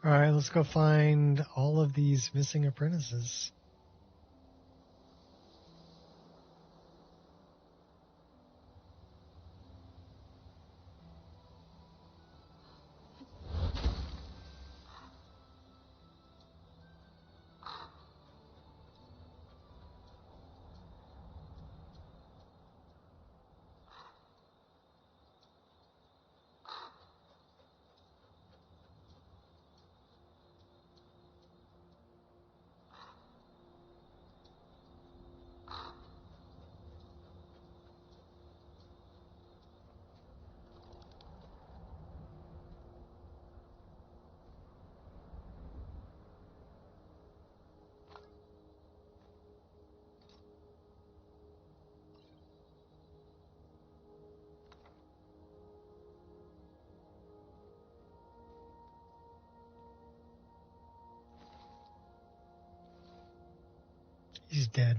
All right, let's go find all of these missing apprentices. dead.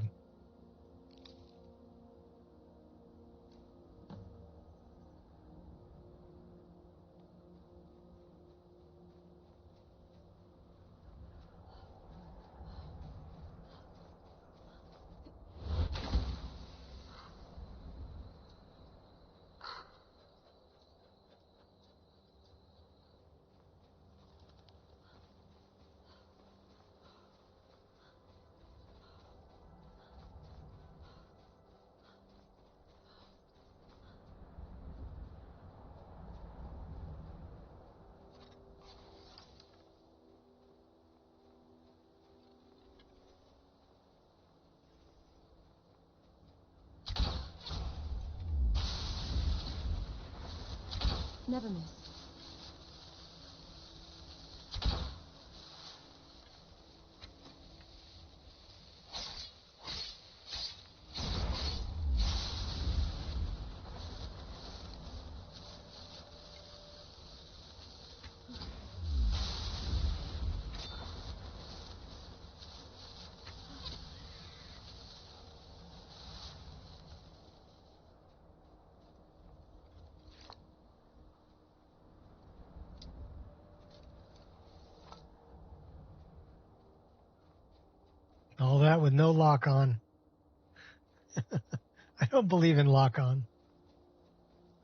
Never miss. All that with no lock on. I don't believe in lock on.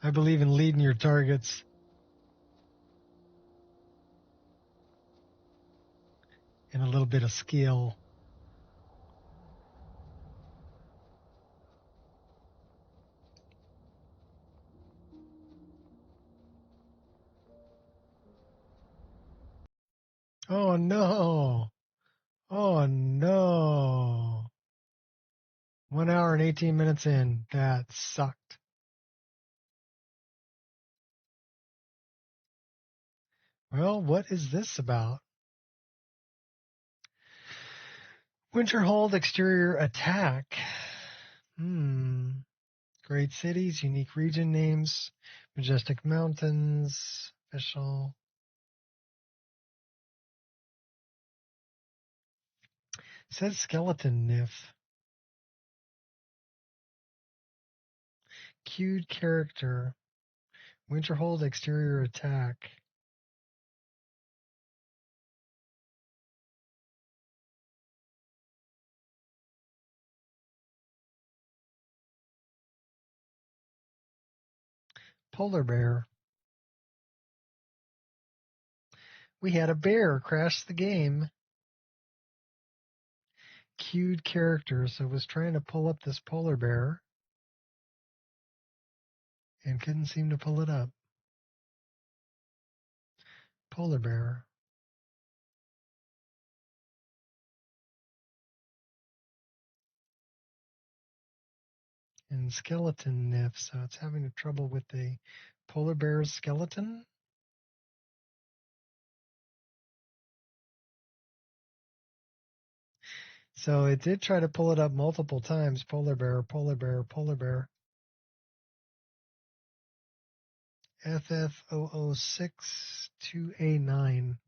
I believe in leading your targets. And a little bit of skill. Oh no. Oh no. 1 hour and 18 minutes in. That sucked. Well, what is this about? Winterhold exterior attack. Great cities, unique region names, majestic mountains, official. Says skeleton nymph. Cued character. Winterhold exterior attack. Polar bear. We had a bear crash the game. Cued character. So I was trying to pull up this polar bear and couldn't seem to pull it up. Polar bear. And skeleton nymph. So it's having trouble with the polar bear's skeleton. So it did try to pull it up multiple times. Polar bear, polar bear, polar bear. FF0062A9.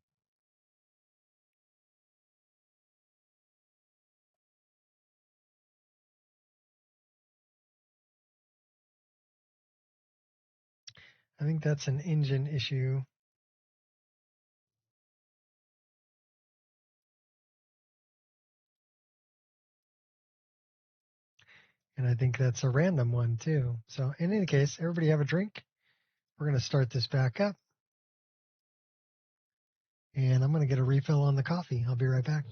I think that's an engine issue. And I think that's a random one too. So in any case, everybody have a drink. We're going to start this back up. And I'm going to get a refill on the coffee. I'll be right back.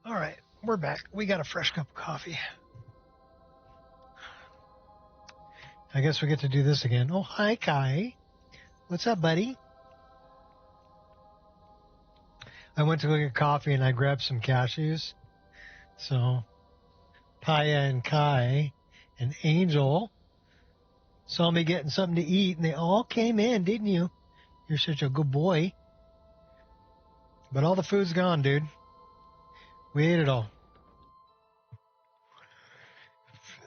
All right, we're back. We got a fresh cup of coffee. I guess we get to do this again. Oh, hi, Kai. What's up, buddy? I went to go get coffee and I grabbed some cashews. So, Paya and Kai and Angel saw me getting something to eat and they all came in, didn't you? You're such a good boy. But all the food's gone, dude. We ate it all.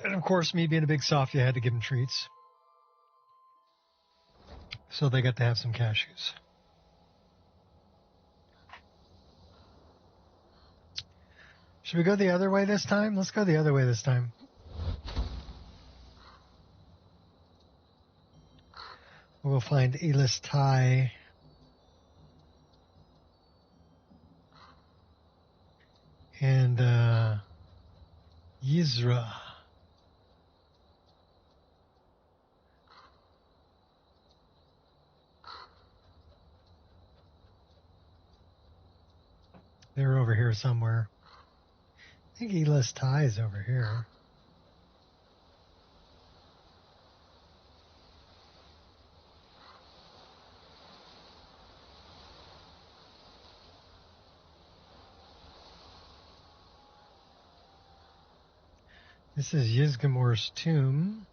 And of course, me being a big softy, I had to give them treats. So they got to have some cashews. Should we go the other way this time? Let's go the other way this time. We'll find Elis Tai. And Yizra. They're over here somewhere. I think Elis Tai is over here. This is Yizgamor's tomb.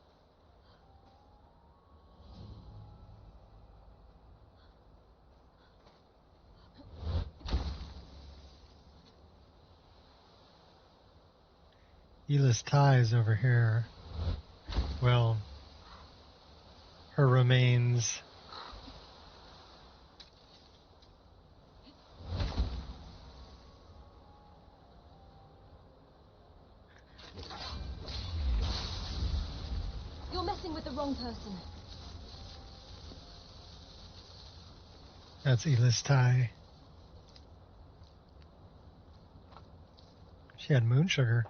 Elis Tai is over here. Well, her remains. You're messing with the wrong person. That's Elis Tai. She had moon sugar.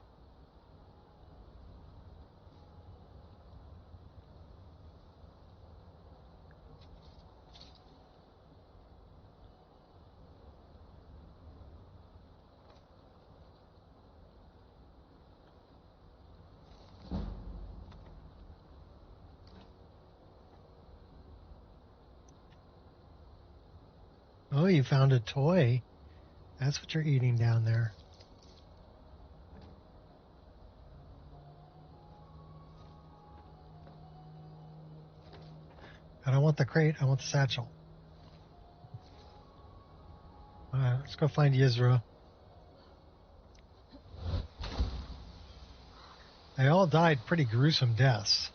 Oh, you found a toy. That's what you're eating down there. I don't want the crate. I want the satchel. All right, let's go find Yizra. They all died pretty gruesome deaths.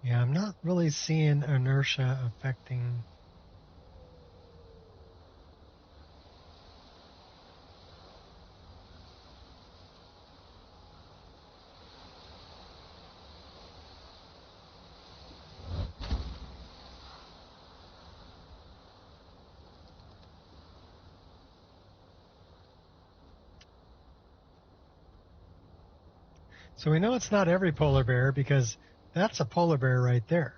Yeah, I'm not really seeing inertia affecting. So we know it's not every polar bear because that's a polar bear right there.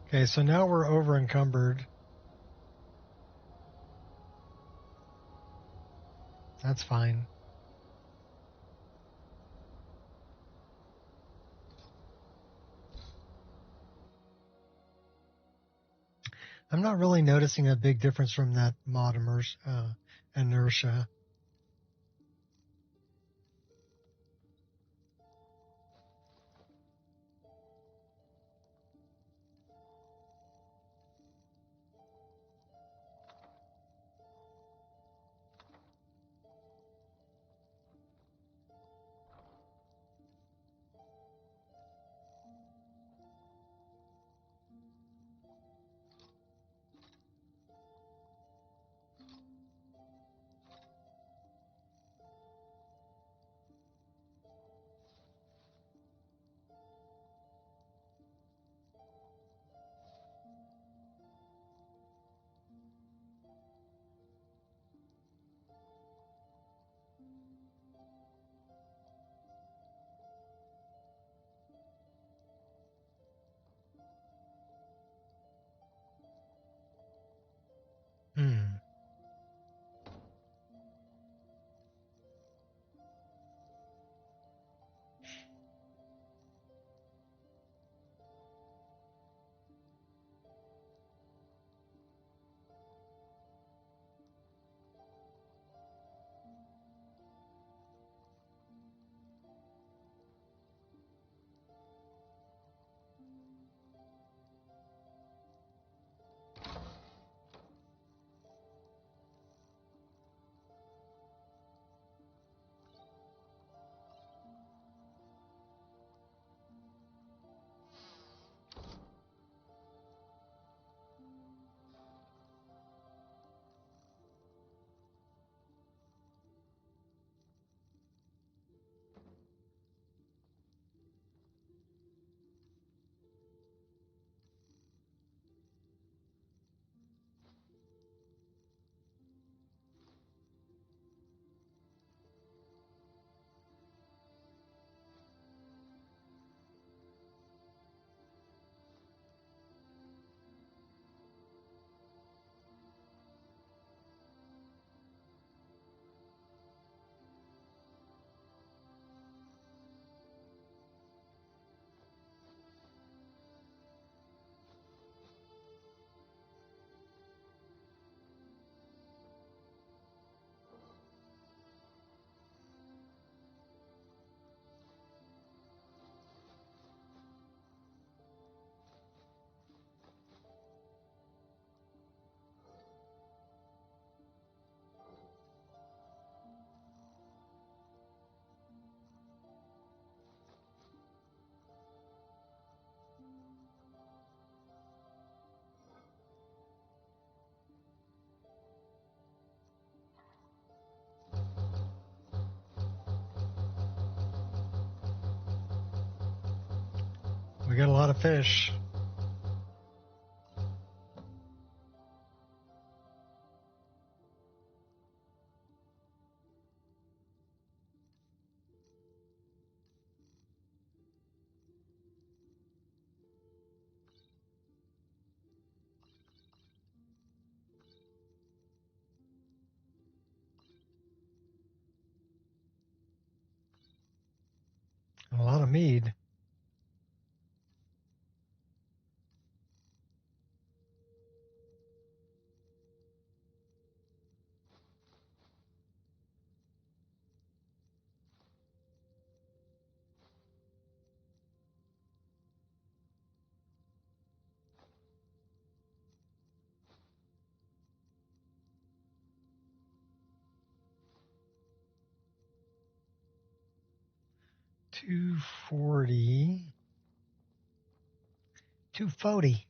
Okay, so now we're over encumbered. That's fine. I'm not really noticing a big difference from that mod inertia. We got a lot of fish. A lot of mead. $240. $240.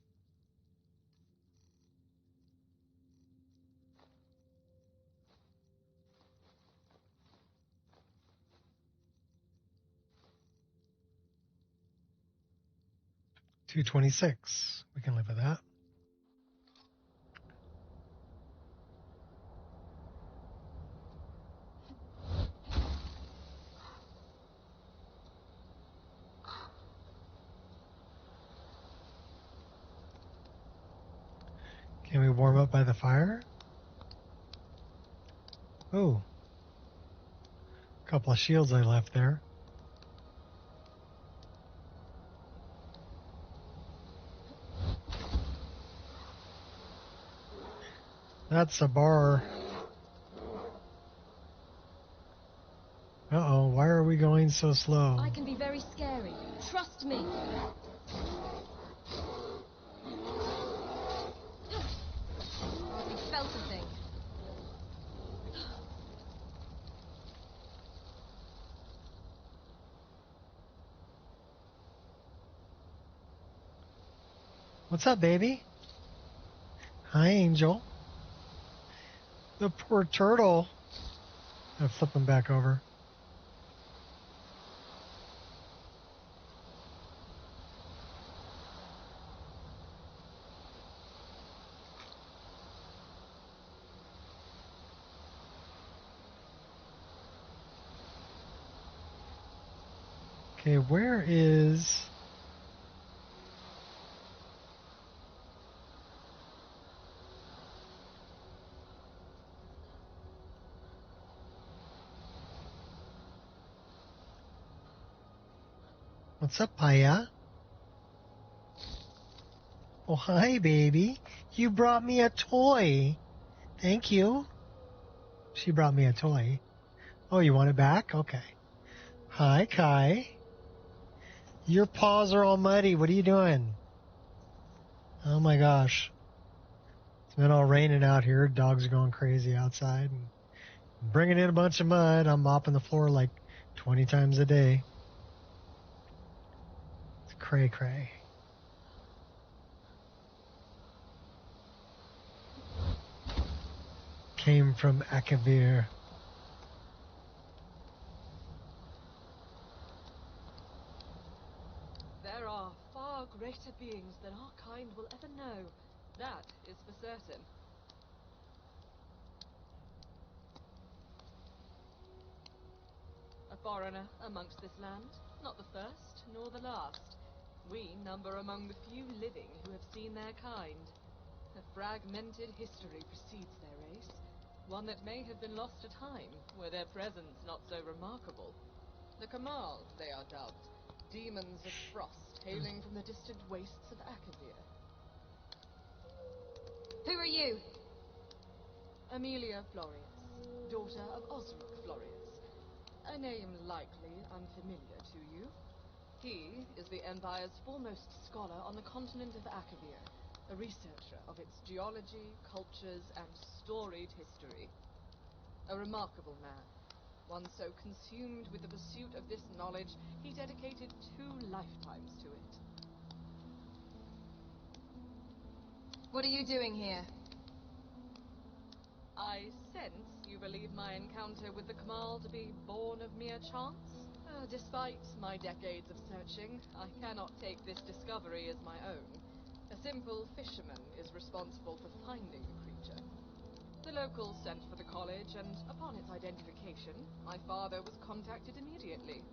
$226. We can live with that. Can we warm up by the fire? Oh. A couple of shields I left there. That's a bar. Uh-oh, why are we going so slow? I can be very scary. Trust me. We felt a thing. What's up, baby? Hi, Angel. The poor turtle. I'll flip him back over. Okay, where is... What's up, Paya? Oh, hi, baby. You brought me a toy. Thank you. She brought me a toy. Oh, you want it back? Okay. Hi, Kai. Your paws are all muddy. What are you doing? Oh, my gosh. It's been all raining out here. Dogs are going crazy outside. And bringing in a bunch of mud. I'm mopping the floor like 20 times a day. It's cray-cray. Came from Akavir. There are far greater beings than our kind will ever know. That is for certain. A foreigner amongst this land, not the first nor the last. We number among the few living who have seen their kind. A fragmented history precedes their race, one that may have been lost to time, were their presence not so remarkable. The Kamal, they are dubbed, demons of frost, hailing from the distant wastes of Akavir. Who are you? Amelia Florius, daughter of Osric Florius. A name likely unfamiliar to you. He is the Empire's foremost scholar on the continent of Akavir, a researcher of its geology, cultures, and storied history. A remarkable man, one so consumed with the pursuit of this knowledge, he dedicated 2 lifetimes to it. What are you doing here? I sense you believe my encounter with the Kamal to be born of mere chance? A Despite my decades of searching, I cannot take this discovery as my own. A simple fisherman is responsible for finding the creature. The locals sent for the college, and upon its identification, my father was contacted immediately.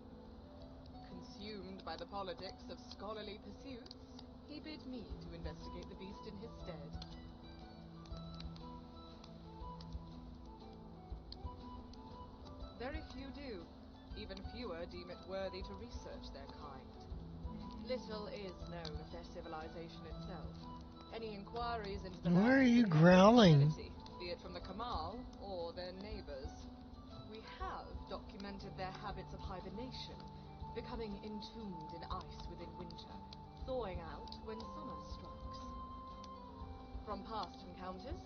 Consumed by the politics of scholarly pursuits, he bid me to investigate the beast in his stead. Very few do. Even fewer deem it worthy to research their kind. Little is known of their civilization itself. Any inquiries into the Why land are you have growling? credibility, be it from the Kamal or their neighbors. We have documented their habits of hibernation, becoming entombed in ice within winter, thawing out when summer strikes. From past encounters,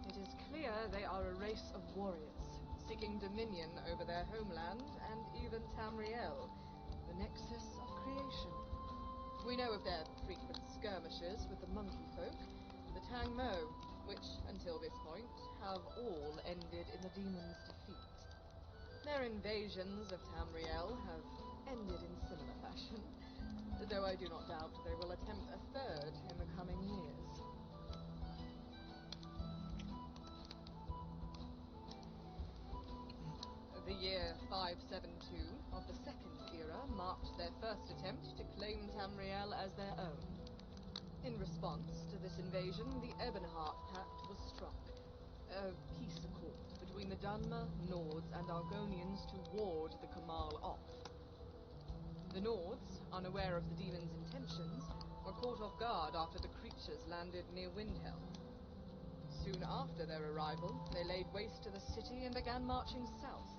it is clear they are a race of warriors, seeking dominion over their homeland and even Tamriel, the nexus of creation. We know of their frequent skirmishes with the monkey folk, the Tang Mo, which, until this point, have all ended in the demon's defeat. Their invasions of Tamriel have ended in similar fashion, though I do not doubt they will attempt a third in the coming years. The year 572 of the Second Era marked their first attempt to claim Tamriel as their own. In response to this invasion, the Ebonheart Pact was struck, a peace accord between the Dunmer, Nords, and Argonians to ward the Kamal off. The Nords, unaware of the demon's intentions, were caught off guard after the creatures landed near Windhelm. Soon after their arrival, they laid waste to the city and began marching south.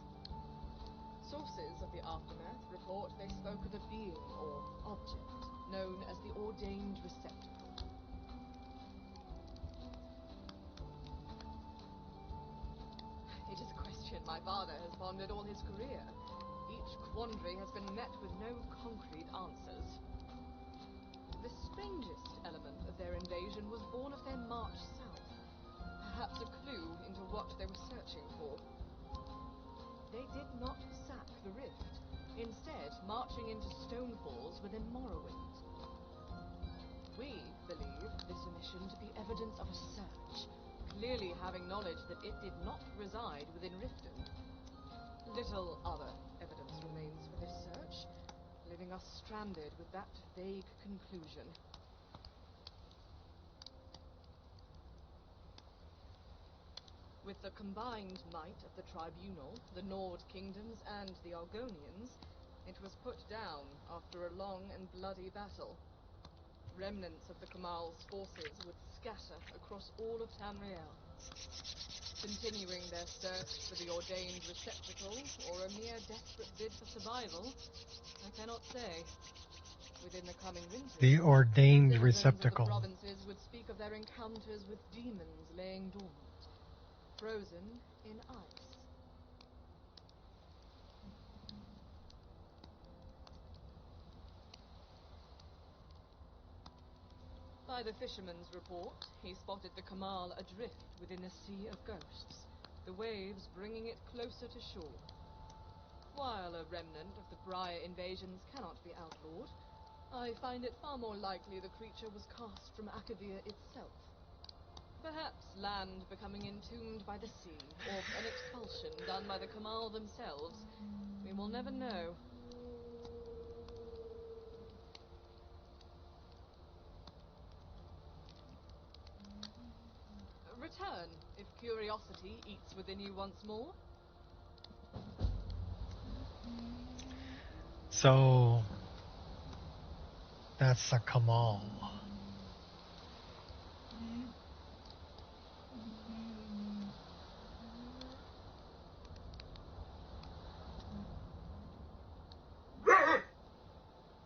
Sources of the aftermath report they spoke of a being or object known as the Ordained Receptacle. It is a question my father has pondered all his career. Each quandary has been met with no concrete answers. The strangest element of their invasion was born of their march south, perhaps a clue into what they were searching for. They did not sack the rift, instead marching into Stonefalls within Morrowind. We believe this omission to be evidence of a search, clearly having knowledge that it did not reside within Riften. Little other evidence remains for this search, leaving us stranded with that vague conclusion. With the combined might of the Tribunal, the Nord Kingdoms, and the Argonians, it was put down after a long and bloody battle. Remnants of the Kamal's forces would scatter across all of Tamriel. Continuing their search for the Ordained Receptacle, or a mere desperate bid for survival, I cannot say. Within the coming winter, The Ordained citizens Receptacle. of the provinces would speak of their encounters with demons laying dormant, frozen in ice. By the fisherman's report, he spotted the Kamal adrift within a sea of ghosts, the waves bringing it closer to shore. While a remnant of the prior invasions cannot be outlawed, I find it far more likely the creature was cast from Akavir itself. Perhaps land becoming entombed by the sea, or an expulsion done by the Kamal themselves. We will never know. Return, if curiosity eats within you once more. So, that's a Kamal.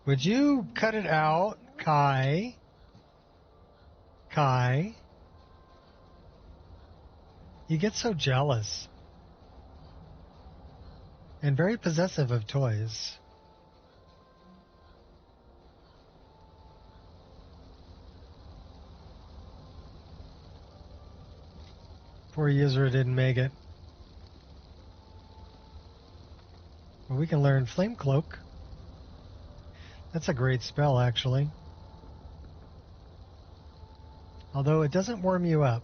Would you cut it out, Kai? Kai? You get so jealous. And very possessive of toys. Poor user didn't make it. Well, we can learn Flame Cloak. That's a great spell, actually. Although it doesn't warm you up.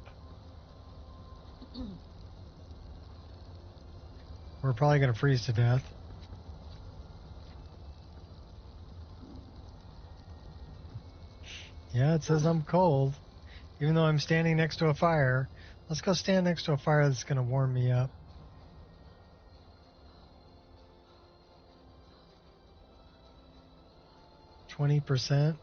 We're probably going to freeze to death. Yeah, it says I'm cold. Even though I'm standing next to a fire. Let's go stand next to a fire that's going to warm me up. %.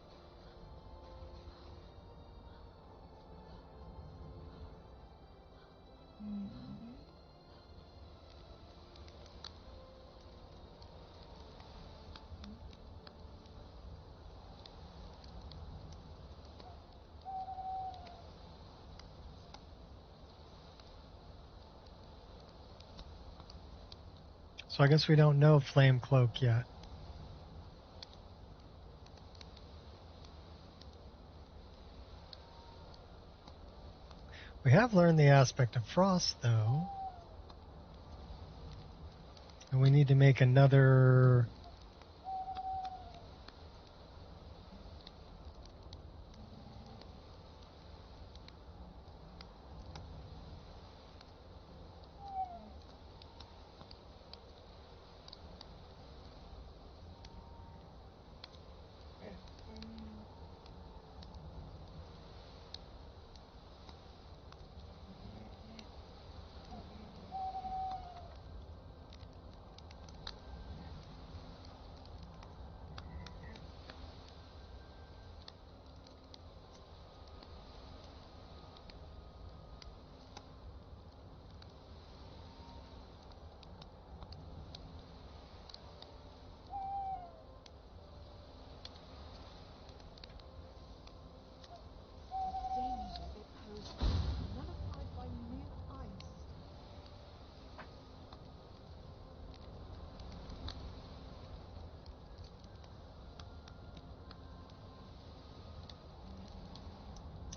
So I guess we don't know Flame Cloak yet. We have learned the aspect of Frost, though. And we need to make another...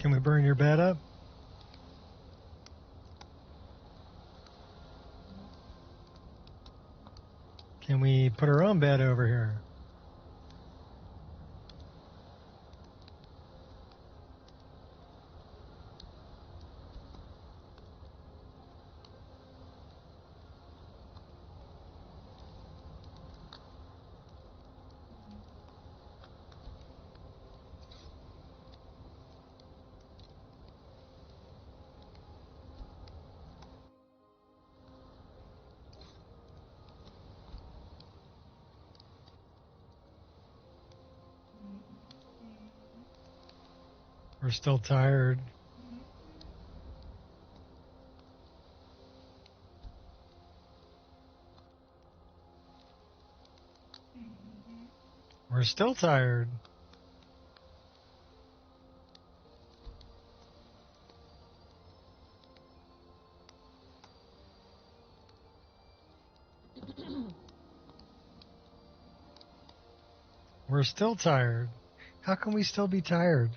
Can we burn your bed up? Can we put our own bed over here? We're still tired. We're still tired. We're still tired. How can we still be tired?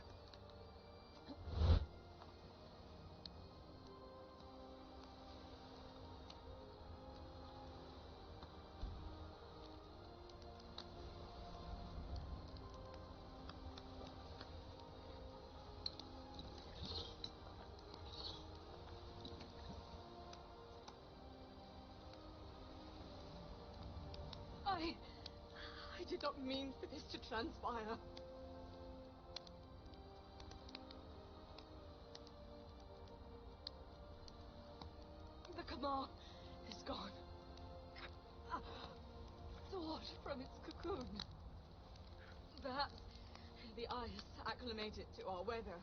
I did not mean for this to transpire. The Kamal is gone. Thawed from its cocoon. Perhaps the ice acclimated to our weather,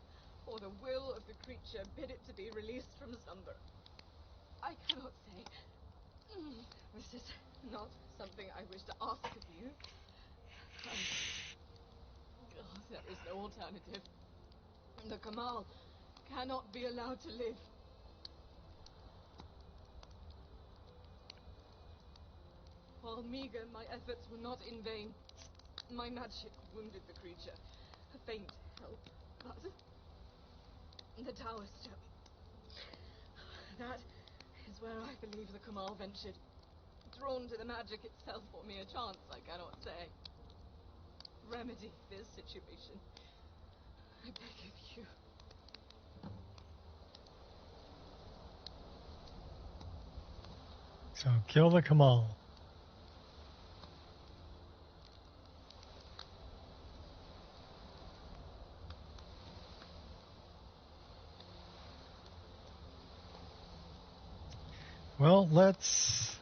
or the will of the creature bid it to be released from slumber. I cannot say. This is not something I wish to ask of you. There is no alternative. The Kamal cannot be allowed to live. While meager, my efforts were not in vain. My magic wounded the creature. A faint help, but... The Tower Stone. That is where I believe the Kamal ventured. Drawn to the magic itself or mere chance, I cannot say. remedy this situation. I beg of you. So kill the Kamal. Well, let's...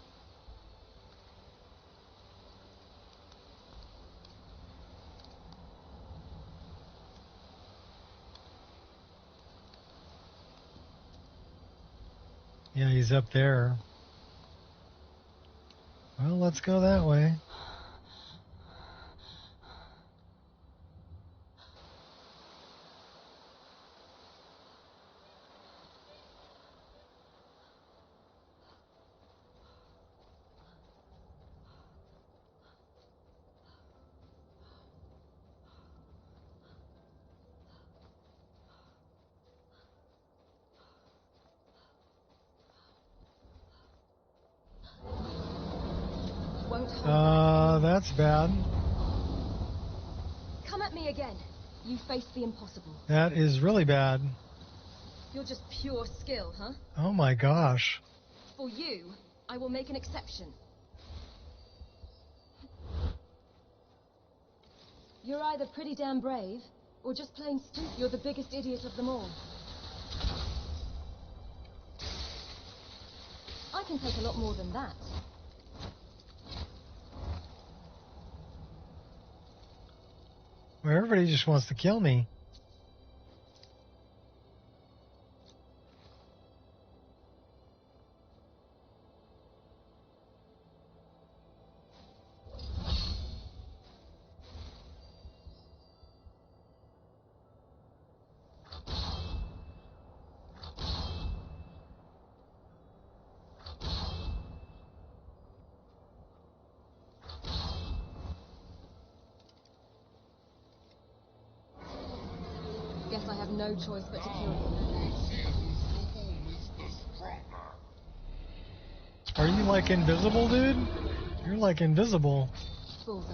Yeah, he's up there. Well, let's go that way. That's bad. Come at me again. You face the impossible. That is really bad. You're just pure skill, huh? Oh my gosh. For you, I will make an exception. You're either pretty damn brave, or just plain stupid. You're the biggest idiot of them all. I can take a lot more than that. Well, everybody just wants to kill me. Guess I have no choice but to kill you. Are you like invisible, dude? You're like invisible. Bullseye.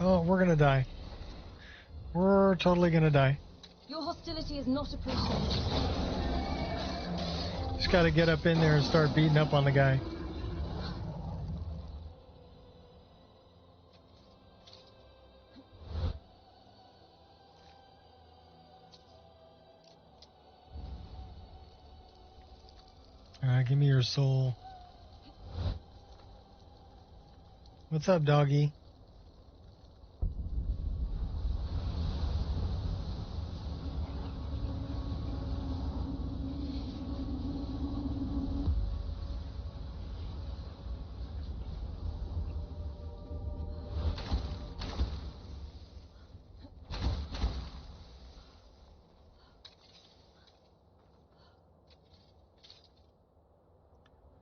Oh, we're gonna die. We're totally gonna die. Your hostility is not appreciated. Just gotta get up in there and start beating up on the guy. Alright, give me your soul. What's up, doggy?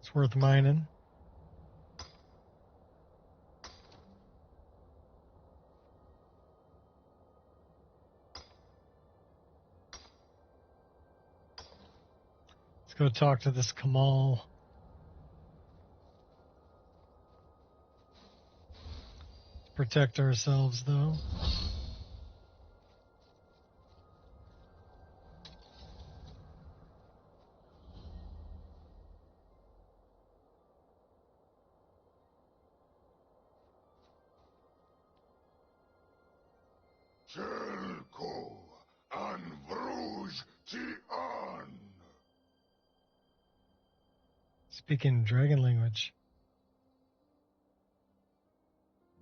It's worth mining. Let's go talk to this Kamal. Protect ourselves, though. Chelko an Vruj Tian. Speaking dragon language.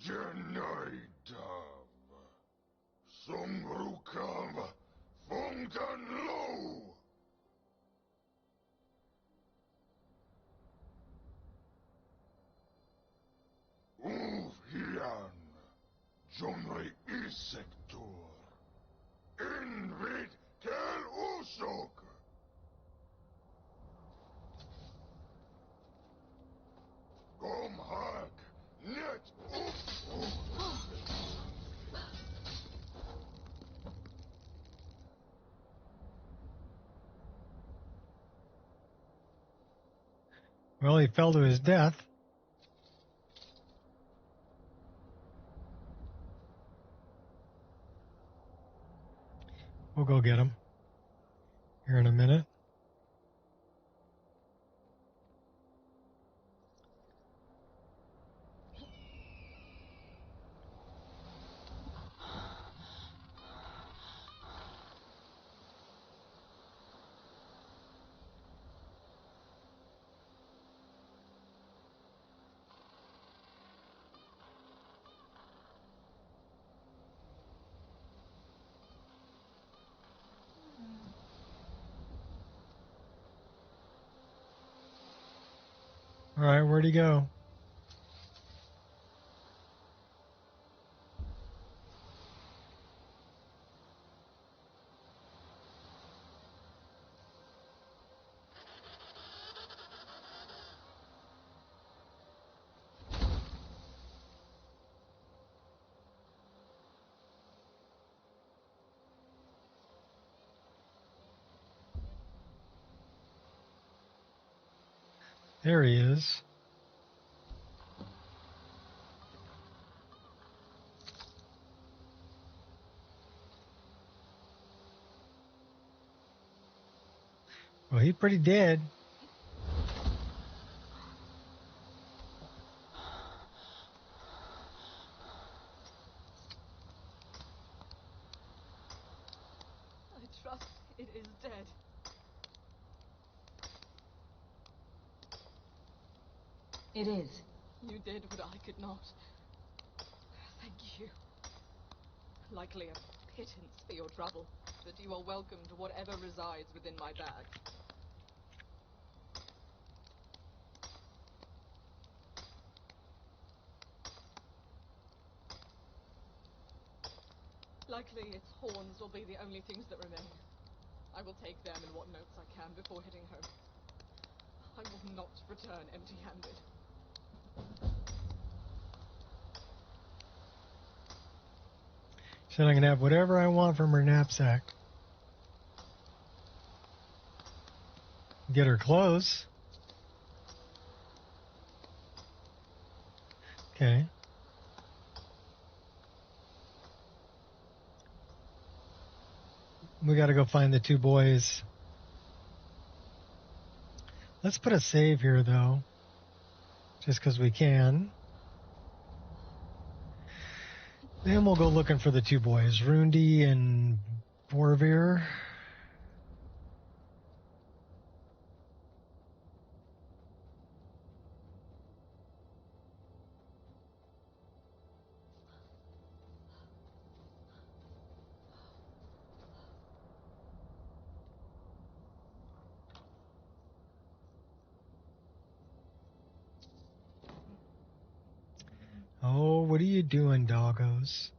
Genaidav. Songrukav Fongan Lo. Uvhian. Jonre Isektor. Invid Kel Usok. Gomhag. Net Well, he fell to his death. We'll go get him here in a minute. All right, where'd he go? There he is. Well, he's pretty dead. I trust it is dead. It is. You did what I could not. Thank you. Likely a pittance for your trouble, but you are welcome to whatever resides within my bag. Likely its horns will be the only things that remain. I will take them and what notes I can before heading home. I will not return empty-handed. Said I can have whatever I want from her knapsack. Get her clothes. Okay. We got to go find the two boys. Let's put a save here, though. Just because we can. Then we'll go looking for the two boys, Rundi and Borvir. Oh, what are you doing, doggos?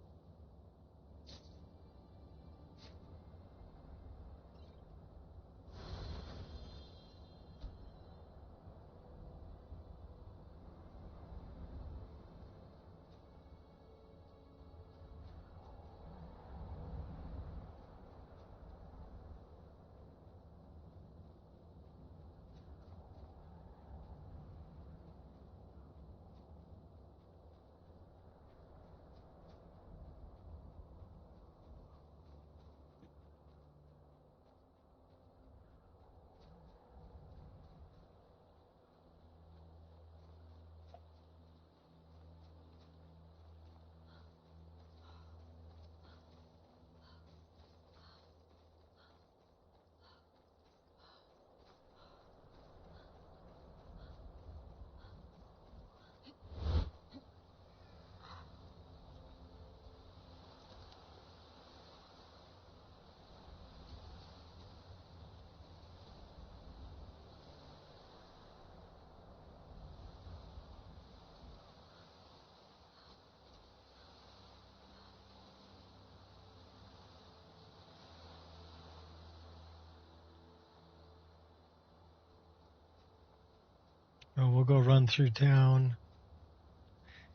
Oh, we'll go run through town,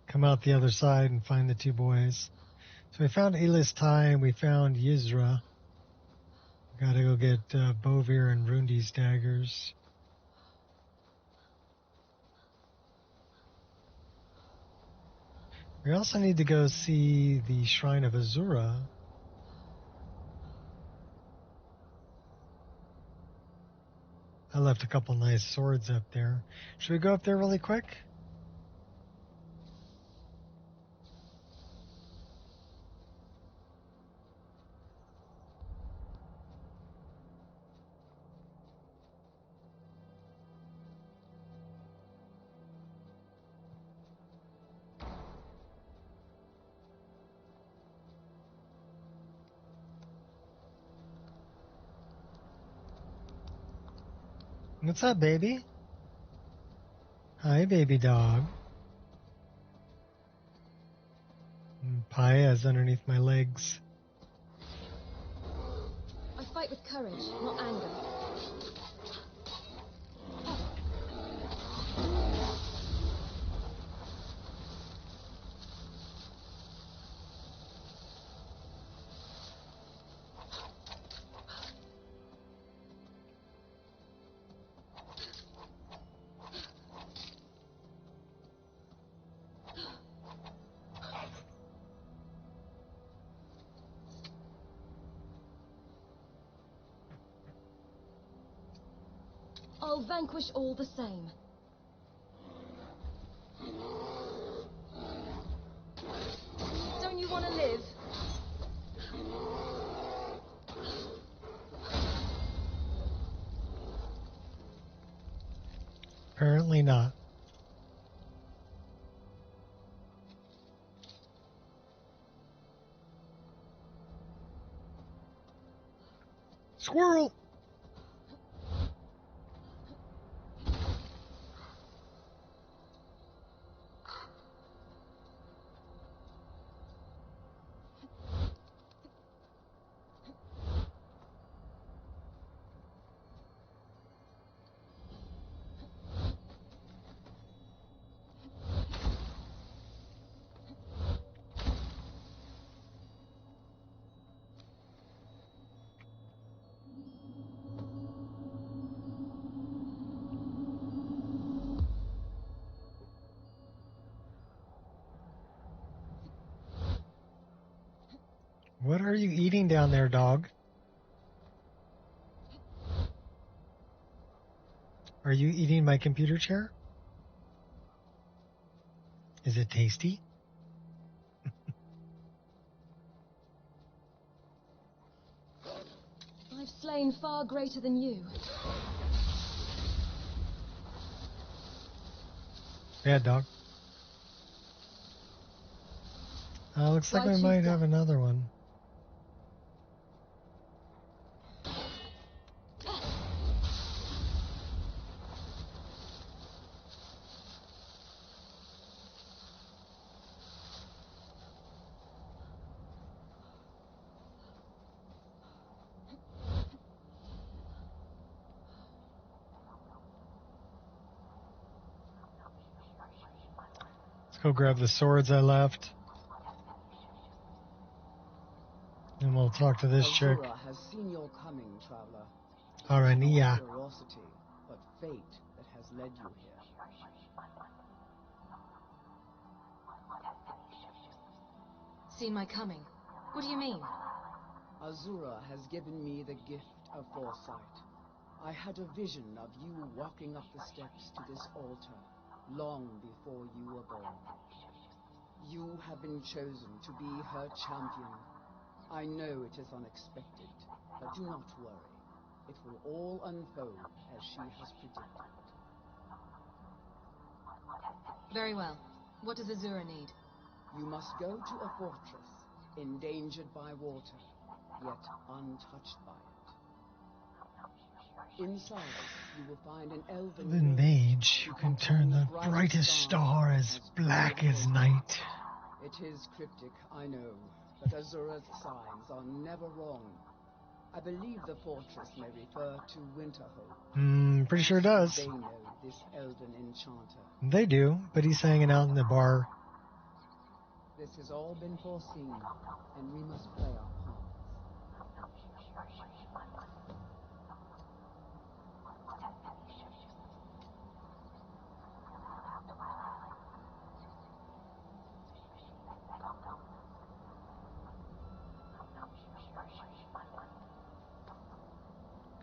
come out the other side, and find the two boys. So we found Elis Tai and we found Yizra. Got to go get Bovir and Rundi's daggers. We also need to go see the Shrine of Azura. I left a couple nice swords up there. Should we go up there really quick? What's up, baby? Hi, baby dog. Paya's underneath my legs. I fight with courage, not anger. I'll vanquish all the same. Don't you want to live? Apparently not. Squirrel! What are you eating down there, dog? Are you eating my computer chair? Is it tasty? I've slain far greater than you. Bad dog. Looks like we might have another one. Let's go grab the swords I left. And we'll talk to this chick. Azura has seen your coming, traveler. Arania. Curiosity, but fate that has led you here. Seen my coming? What do you mean? Azura has given me the gift of foresight. I had a vision of you walking up the steps to this altar, long before you were born. You have been chosen to be her champion. I know it is unexpected, but do not worry. It will all unfold as she has predicted. Very well. What does Azura need? You must go to a fortress, endangered by water, yet untouched by it. Inside, you will find an elven mage who can turn the brightest star as black as night. It is cryptic, I know, but Azura's signs are never wrong. I believe the fortress may refer to Winterhold. Pretty sure it does. They know this elven enchanter. They do, but he's hanging out in the bar. This has all been foreseen, and we must play our parts.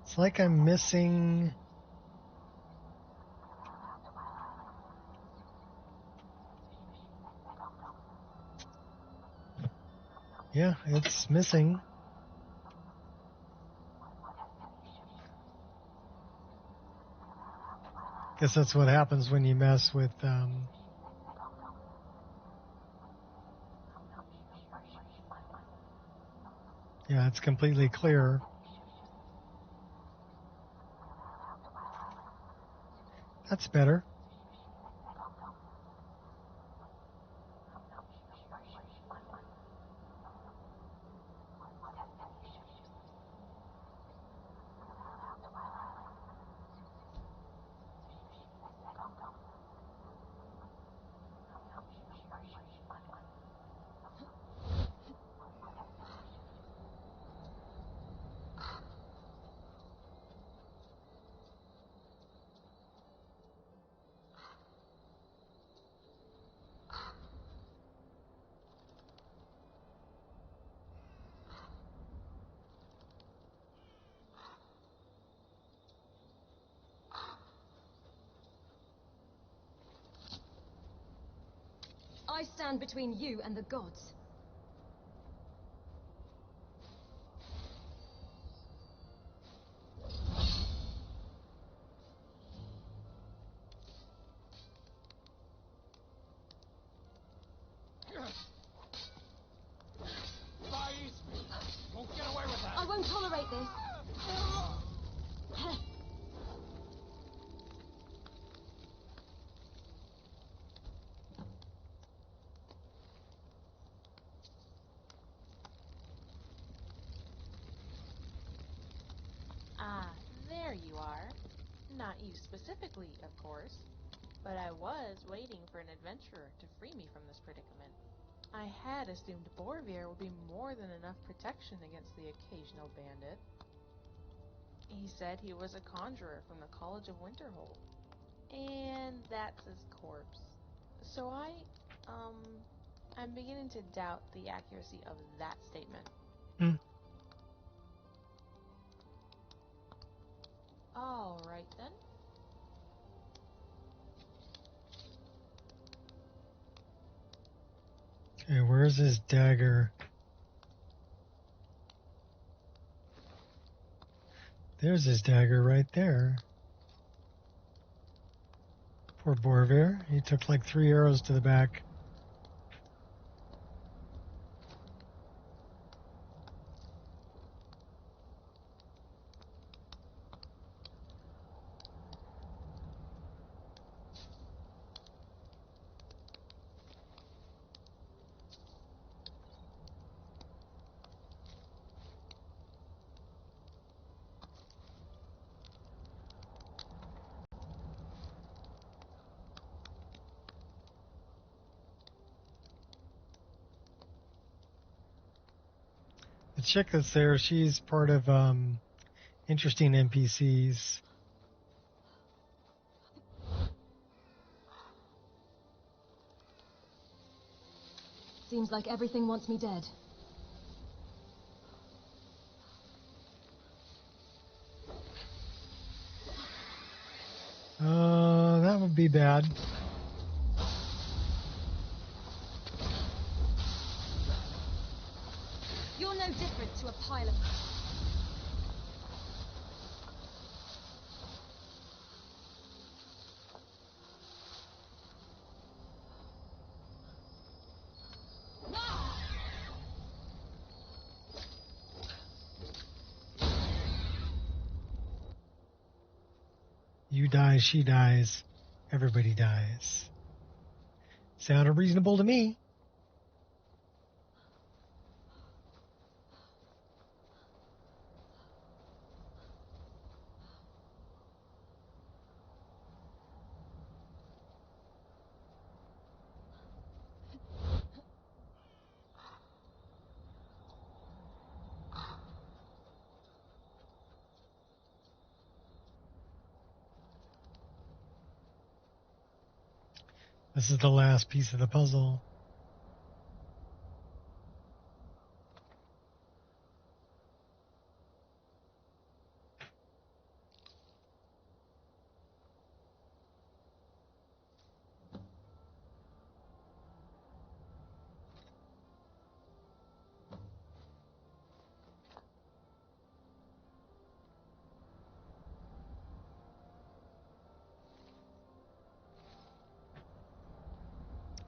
It's like I'm missing Yeah, it's missing. Guess that's what happens when you mess with yeah, it's completely clear. That's better. I stand between you and the gods. Won't get away with that. I won't tolerate this. Ah, there you are. Not you specifically, of course, but I was waiting for an adventurer to free me from this predicament. I had assumed Borvir would be more than enough protection against the occasional bandit. He said he was a conjurer from the College of Winterhold. And that's his corpse. So I'm beginning to doubt the accuracy of that statement. All right then. Okay, where's his dagger? There's his dagger right there. Poor Borvir. He took like 3 arrows to the back. The chick that's there, she's part of interesting NPCs. Seems like everything wants me dead. That would be bad. You're no different to a pile of... You die, she dies, everybody dies. Sounded reasonable to me. This is the last piece of the puzzle.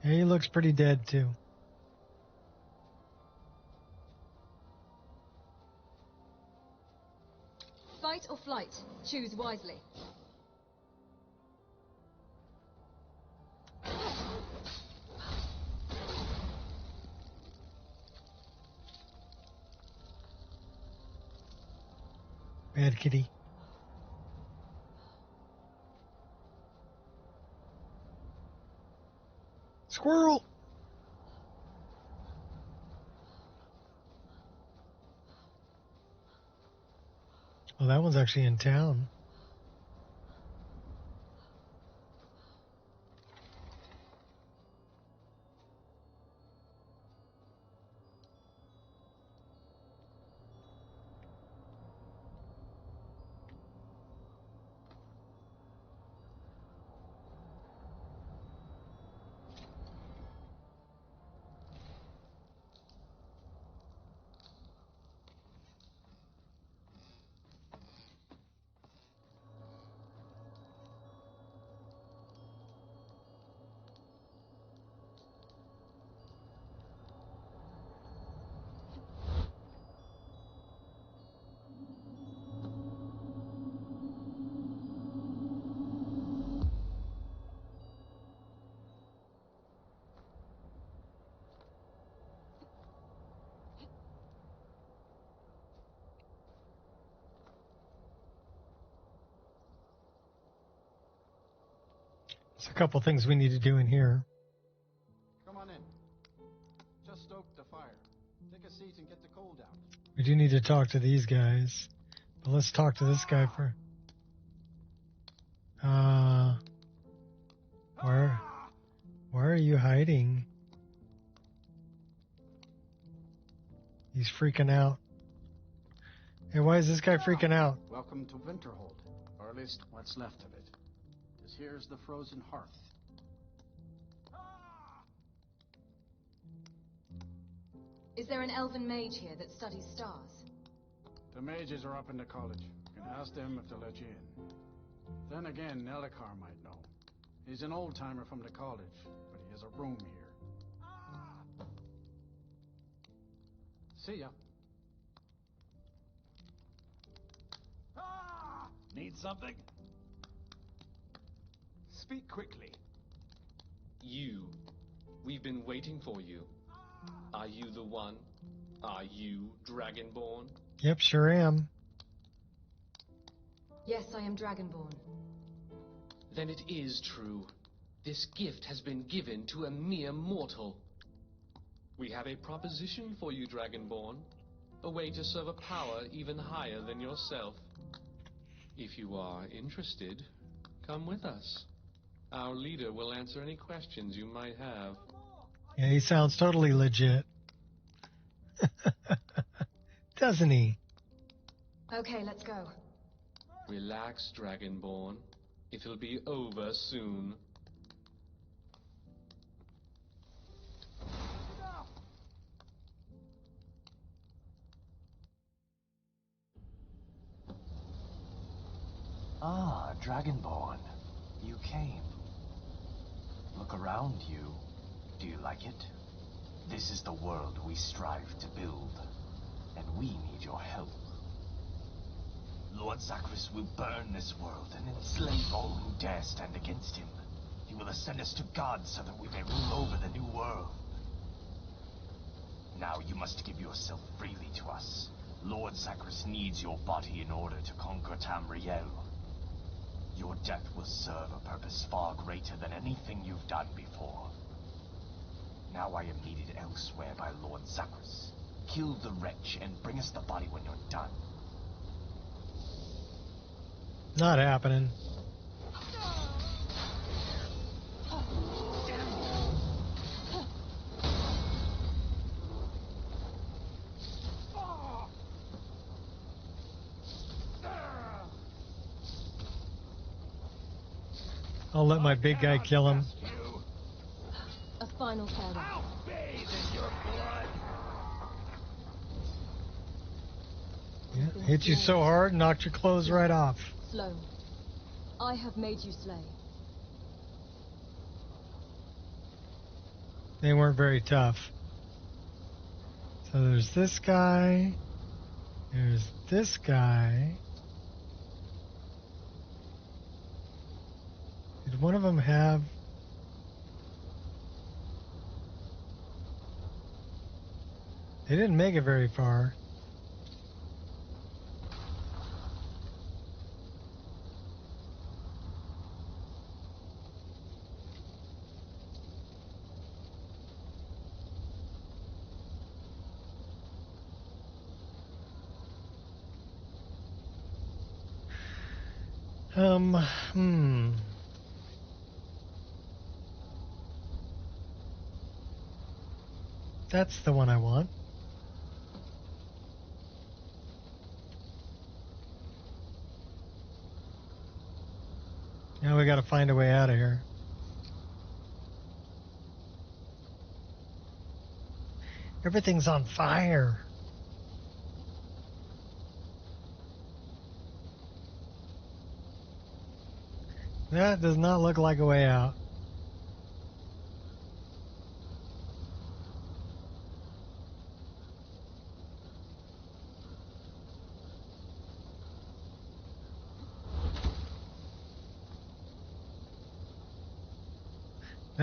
Yeah, he looks pretty dead too. Fight or flight? Choose wisely. Bad kitty. Squirrel! Oh, that one's actually in town. There's a couple things we need to do in here. Come on in. Just stoke the fire. Take a seat and get the cold out. We do need to talk to these guys. But let's talk to this guy for... Where are you hiding? He's freaking out. Hey, why is this guy freaking out? Welcome to Winterhold, or at least what's left of it. This here's the frozen hearth. Is there an elven mage here that studies stars? The mages are up in the college. You can ask them if they'll let you in. Then again, Nelikar might know. He's an old-timer from the college, but he has a room here. See ya. Need something? Speak quickly. You. We've been waiting for you. Are you the one? Are you Dragonborn? Yep, sure am. Yes, I am Dragonborn. Then it is true. This gift has been given to a mere mortal. We have a proposition for you, Dragonborn. A way to serve a power even higher than yourself. If you are interested, come with us. Our leader will answer any questions you might have. Yeah, he sounds totally legit. Doesn't he? Okay, let's go. Relax, Dragonborn. It'll be over soon. Ah, Dragonborn. You came. Look around you. Do you like it? This is the world we strive to build, and we need your help. Lord Zachris will burn this world and enslave all who dare stand against him. He will ascend us to God so that we may rule over the new world. Now you must give yourself freely to us. Lord Zachris needs your body in order to conquer Tamriel. Your death will serve a purpose far greater than anything you've done before. Now I am needed elsewhere by Lord Zachris. Kill the wretch and bring us the body when you're done. Not happening. I'll let my big guy kill him. A final farewell. I'll bathe in your blood. Yeah, hit you so hard, knocked your clothes right off. Sloan, I have made you slave. They weren't very tough. So there's this guy. There's this guy. Did one of them have... They didn't make it very far. That's the one I want. Now we gotta find a way out of here. Everything's on fire. That does not look like a way out.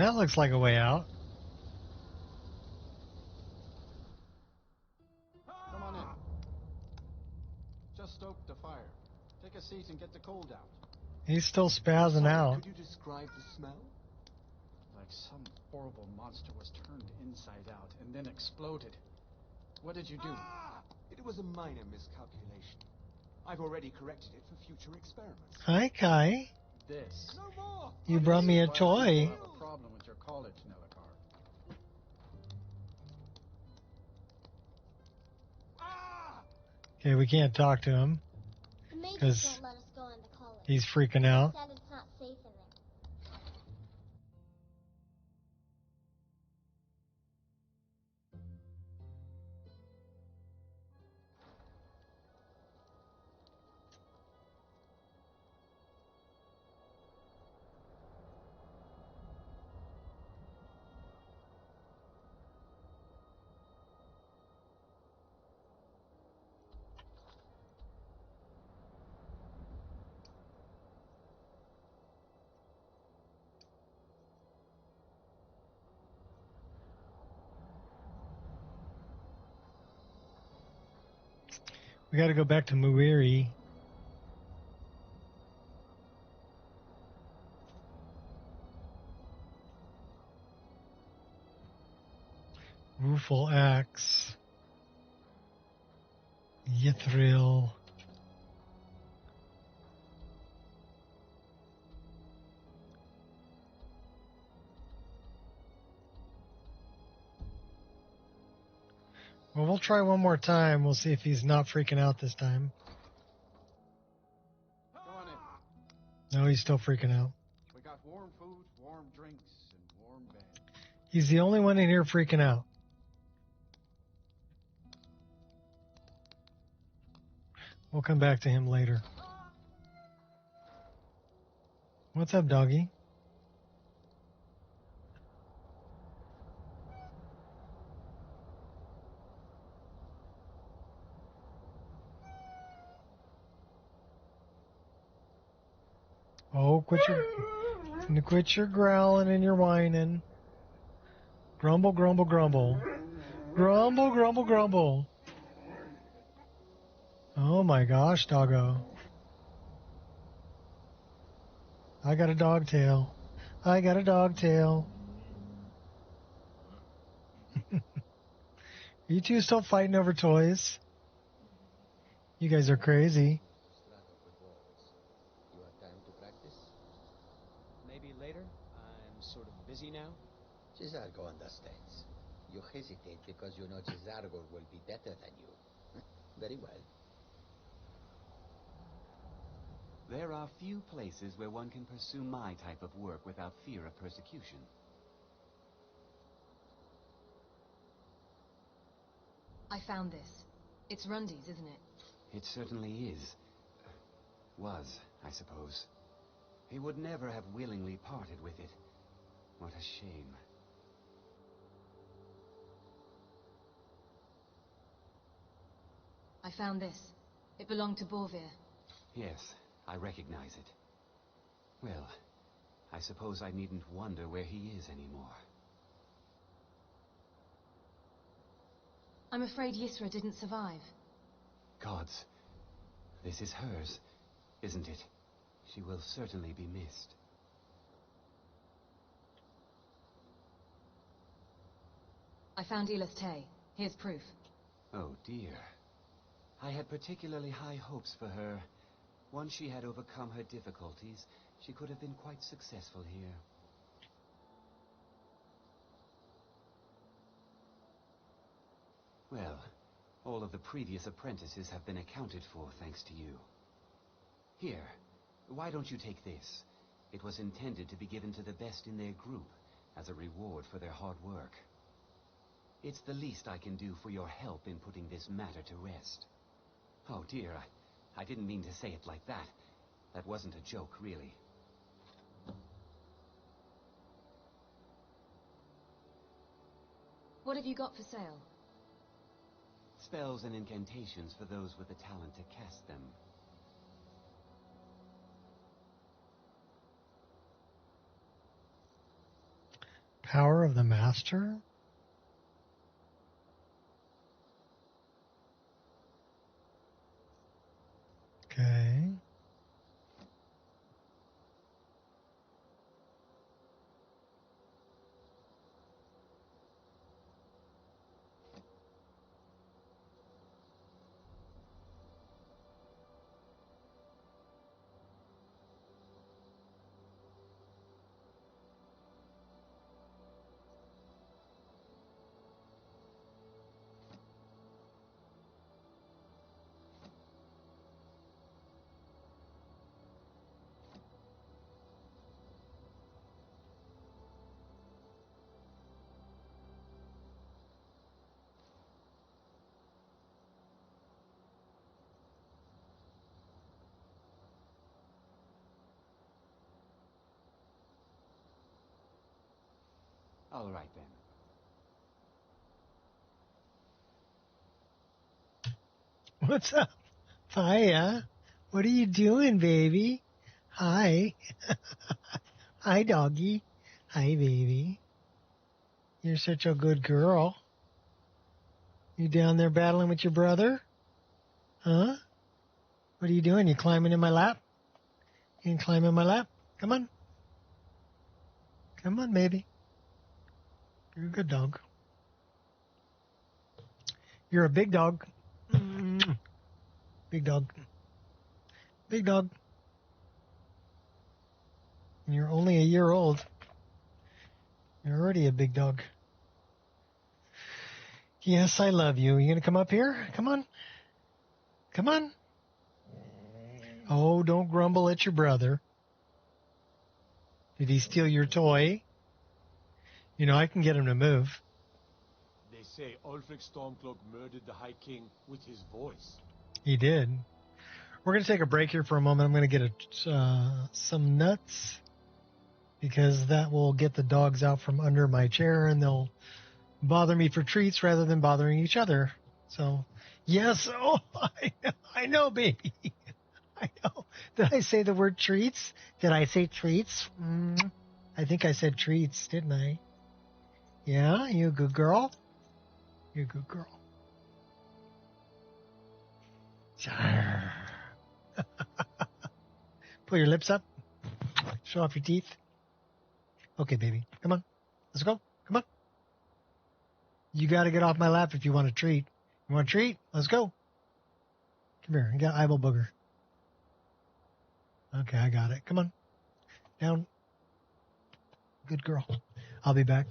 That looks like a way out. Come on in. Just stoke the fire. Take a seat and get the cold out. He's still spazzing out. Could you describe the smell? Like some horrible monster was turned inside out and then exploded. What did you do? It was a minor miscalculation. I've already corrected it for future experiments. Hi, Kai. This. No more! You brought me a Why toy. you have a problem with your college, Nellikar. Okay, we can't talk to him The mages because won't let us go into college. he's freaking out. They said it's not safe in there. We got to go back to Muiri. Rueful Axe. Yithril. Well, we'll try one more time. We'll see if he's not freaking out this time. Go on in. No, he's still freaking out. We got warm food, warm drinks, and warm beds. He's the only one in here freaking out. We'll come back to him later. What's up, doggy? Oh, quit your growling and your whining. Grumble, grumble, grumble. Grumble, grumble, grumble. Oh my gosh, doggo. I got a dog tail. I got a dog tail. You two still fighting over toys? You guys are crazy. You have time to practice? Maybe later. I'm sort of busy now. Cesargo understands. You hesitate because you know Cesargo will be better than you. Very well. There are few places where one can pursue my type of work without fear of persecution. I found this. It's Rundy's, isn't it? It certainly is. Was, I suppose. He would never have willingly parted with it. What a shame. I found this. It belonged to Borvir. Yes, I recognize it. Well, I suppose I needn't wonder where he is anymore. I'm afraid Yisra didn't survive. Gods, this is hers, isn't it? She will certainly be missed. I found Elith Tay. Here's proof. Oh dear. I had particularly high hopes for her. Once she had overcome her difficulties, she could have been quite successful here. Well, all of the previous apprentices have been accounted for thanks to you. Here, why don't you take this? It was intended to be given to the best in their group, as a reward for their hard work. It's the least I can do for your help in putting this matter to rest. Oh dear, I didn't mean to say it like that. That wasn't a joke, really. What have you got for sale? Spells and incantations for those with the talent to cast them. Power of the Master? Okay. All right, then. What's up? Hiya. What are you doing, baby? Hi. Hi, doggy. Hi, baby. You're such a good girl. You down there battling with your brother? Huh? What are you doing? You climbing in my lap? You can climb in my lap? Come on. Come on, baby. You're a good dog. You're a big dog. Big dog. Big dog. And you're only a year old. You're already a big dog. Yes, I love you. You gonna come up here? Come on. Come on. Oh, don't grumble at your brother. Did he steal your toy? You know, I can get him to move. They say Ulfric Stormcloak murdered the High King with his voice. He did. We're going to take a break here for a moment. I'm going to get some nuts because that will get the dogs out from under my chair and they'll bother me for treats rather than bothering each other. So, yes. Oh, I know, baby. I know. Did I say the word treats? Did I say treats? I think I said treats, didn't I? Yeah, you a good girl? You're a good girl. Pull your lips up. Show off your teeth. Okay, baby. Come on. Let's go. Come on. You got to get off my lap if you want a treat. You want a treat? Let's go. Come here. I got eyeball booger. Okay, I got it. Come on. Down. Good girl. I'll be back.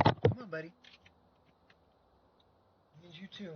Come on, buddy. I need you too.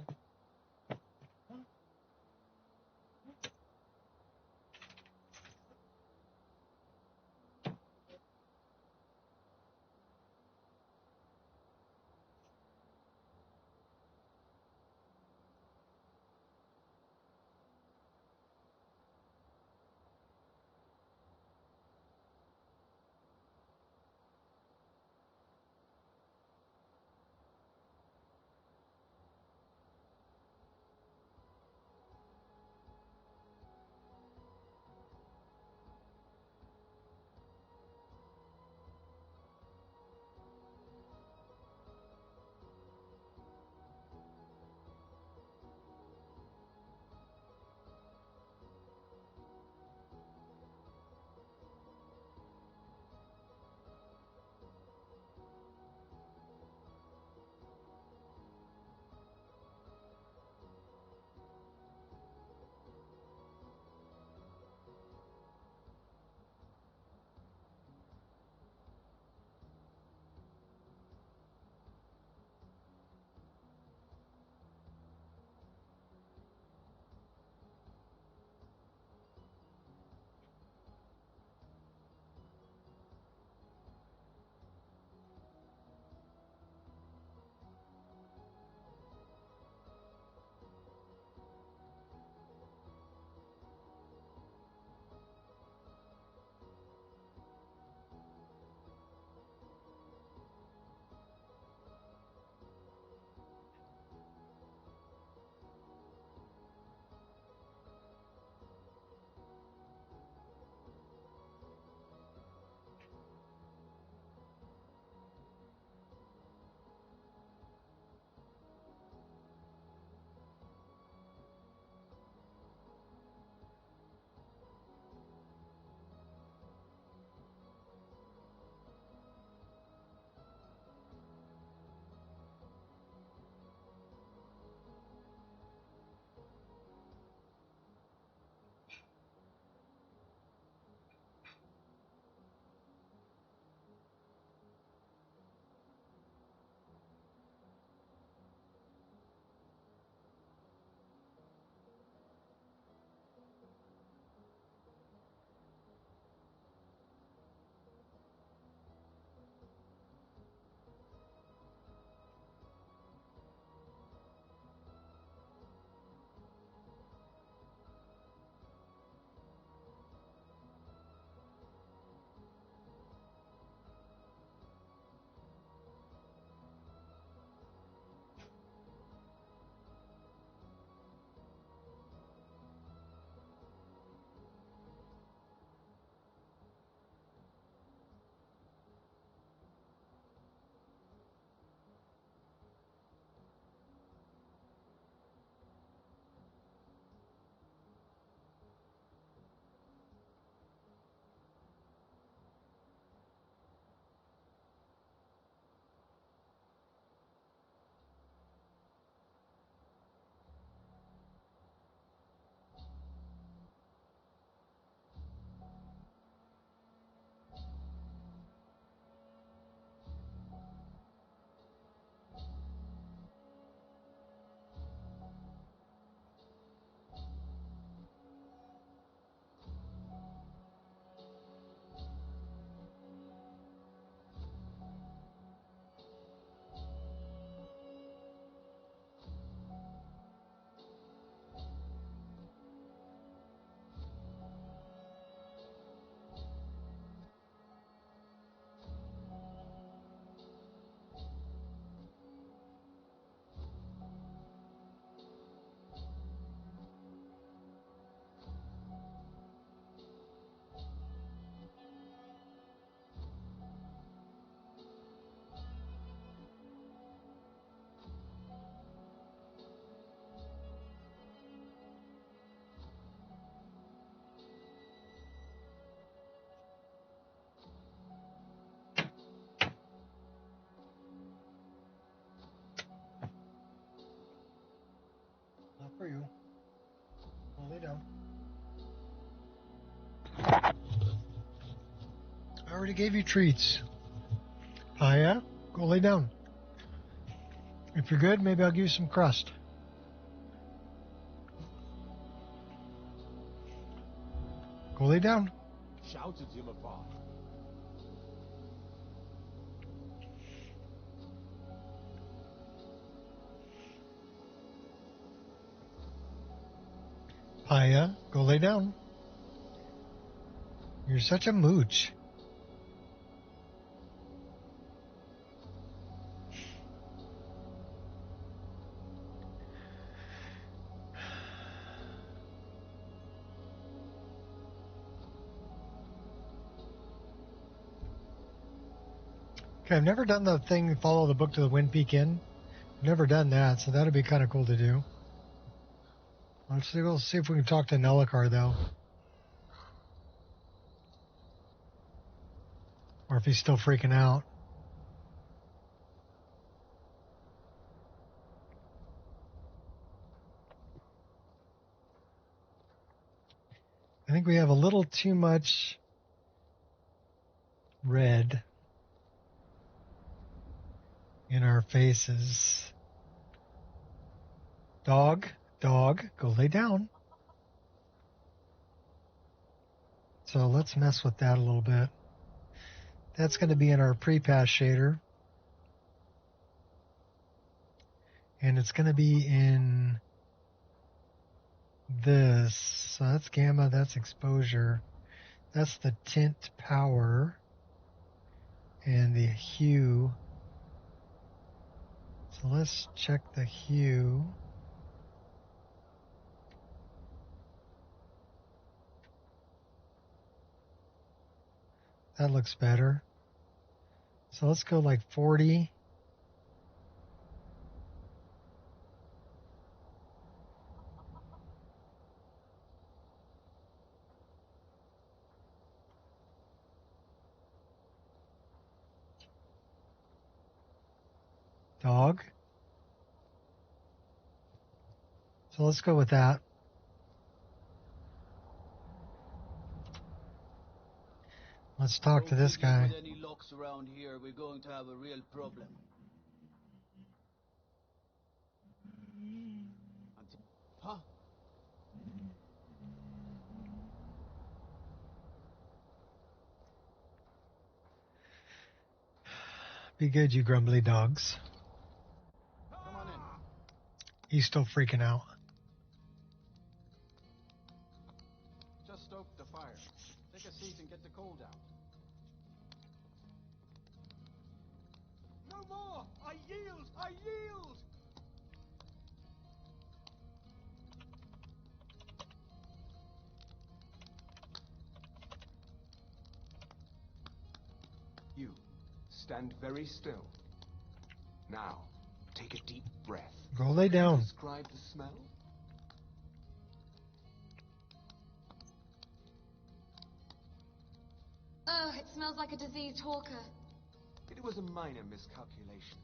already gave you treats. Oh, yeah? Go lay down. If you're good, maybe I'll give you some crust. Go lay down. Shouted him apart. Paya, go lay down. You're such a mooch. Okay, I've never done the thing, follow the book to the Wind Peak Inn. I've never done that, so that'd be kind of cool to do. We'll see if we can talk to Nellikar, though. Or if he's still freaking out. I think we have a little too much red in our faces. Dog, go lay down. So let's mess with that a little bit. That's going to be in our pre-pass shader. And it's going to be in this. So that's gamma, that's exposure. That's the tint power. And the hue. So let's check the hue. That looks better. So let's go like 40. Dog. So let's go with that. Let's talk to this guy. With any locks around here, we're going to have a real problem. Huh? Be good, you grumbly dogs. Come on in. He's still freaking out. Just stoke the fire. Take a seat and get the cold out. No more! I yield! I yield! You stand very still. Now, take a deep breath. Go lay down. Describe the smell? Oh, it smells like a diseased hawker. It was a minor miscalculation.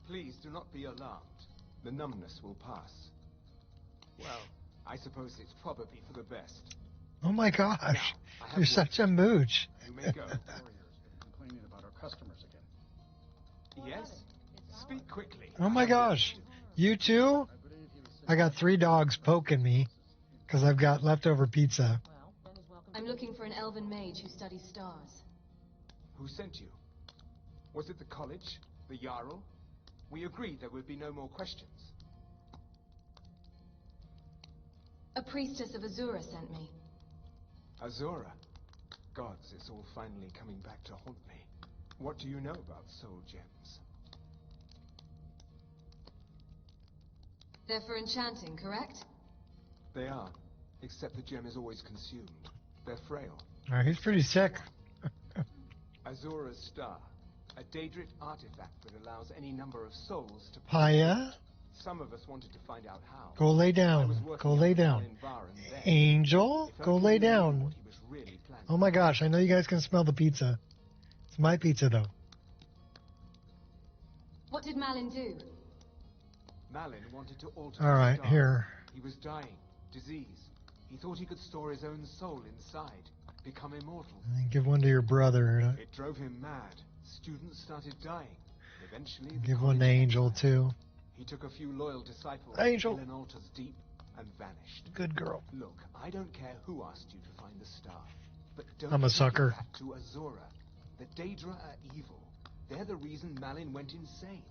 Please do not be alarmed. The numbness will pass. Well, I suppose it's probably for the best. Oh my gosh. You're such a mooch. You may go. Warrior's been complaining about our customers again. Yes? Speak quickly. Oh my gosh. You too? I got 3 dogs poking me because I've got leftover pizza. I'm looking for an elven mage who studies stars. Who sent you? Was it the college? The Jarl? We agreed there would be no more questions. A priestess of Azura sent me. Azura? Gods, it's all finally coming back to haunt me. What do you know about soul gems? They're for enchanting, correct? They are, except the gem is always consumed. They're frail. He's pretty sick. Azura's star. A Daedric artifact that allows any number of souls to Paya? Some of us wanted to find out how. Go lay down. Go lay down. Angel? Go lay down. Oh my gosh, I know you guys can smell the pizza. It's my pizza though. What did Malin do? Malin wanted to alter Alright, the stars. here. He was dying. Disease. He thought he could store his own soul inside, become immortal. And give one to your brother. It drove him mad. Students started dying. Eventually, the Give one to Angel, too. He took a few loyal disciples Angel. to Hidden Altars deep and vanished. Good girl. Look, I don't care who asked you to find the star, but don't I'm a take sucker. it back to Azura. The Daedra are evil. They're the reason Malin went insane.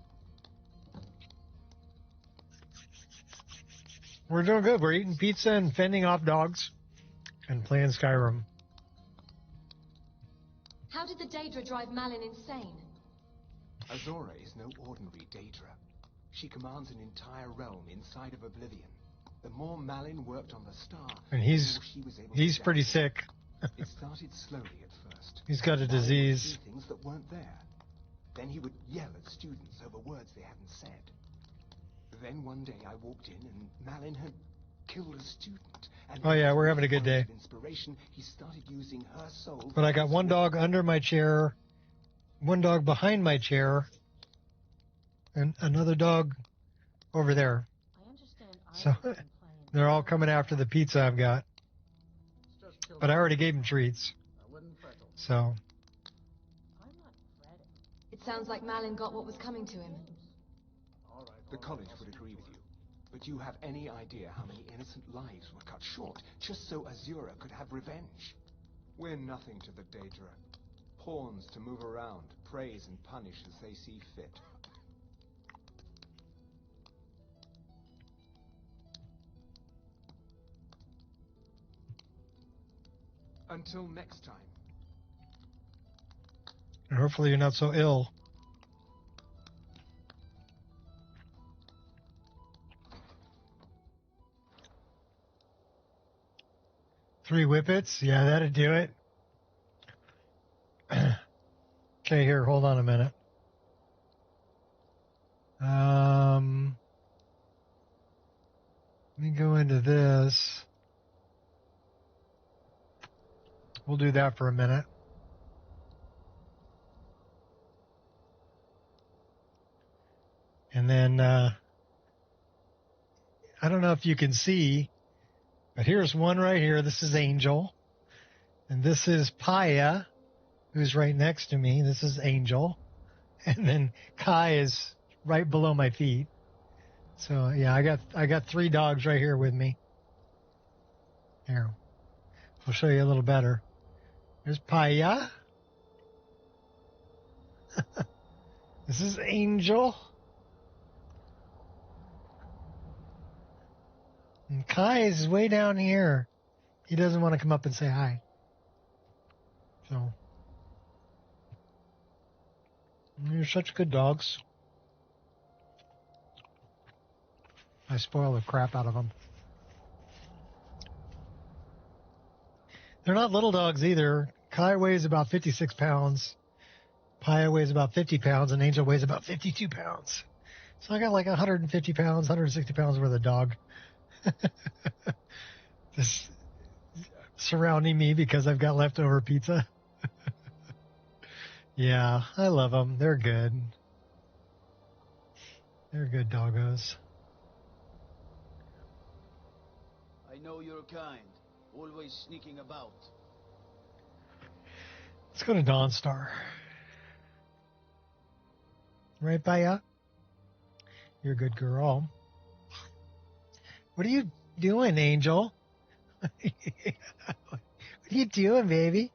We're doing good. We're eating pizza and fending off dogs and playing Skyrim. How did the Daedra drive Malin insane? Azura is no ordinary Daedra. She commands an entire realm inside of Oblivion. The more Malin worked on the star, And the he's more she was able he's to pretty gather. sick. It started slowly at first. He's got a Malin would disease. see things that weren't there. Then he would yell at students over words they hadn't said. Then one day I walked in and Malin had killed a student. And Oh, yeah, we're having a good day. Inspiration, he started using her soul. But I got one dog under my chair, one dog behind my chair, and another dog over there. So they're all coming after the pizza I've got. But I already gave them treats. So It sounds like Malin got what was coming to him. The college would agree with you. But you have any idea how many innocent lives were cut short just so Azura could have revenge? We're nothing to the Daedra. Pawns to move around, praise and punish as they see fit. Until next time. and hopefully you're not so ill. Three whippets? Yeah, that'd do it. Okay, here, hold on a minute. Let me go into this. We'll do that for a minute. And then, I don't know if you can see, but here's one right here. This is Angel. And this is Paya, who's right next to me. This is Angel. And then Kai is right below my feet. So yeah, I got three dogs right here with me. Here. I'll show you a little better. There's Paya. This is Angel. And Kai is way down here. He doesn't want to come up and say hi. So, you're such good dogs. I spoil the crap out of them. They're not little dogs either. Kai weighs about 56 pounds. Paya weighs about 50 pounds. And Angel weighs about 52 pounds. So I got like 150 pounds, 160 pounds worth of dog. Just surrounding me because I've got leftover pizza. Yeah, I love them. They're good. They're good doggos. I know you're kind, always sneaking about. Let's go to Dawnstar. Right, Paya? You're a good girl. What are you doing, Angel? What are you doing, baby?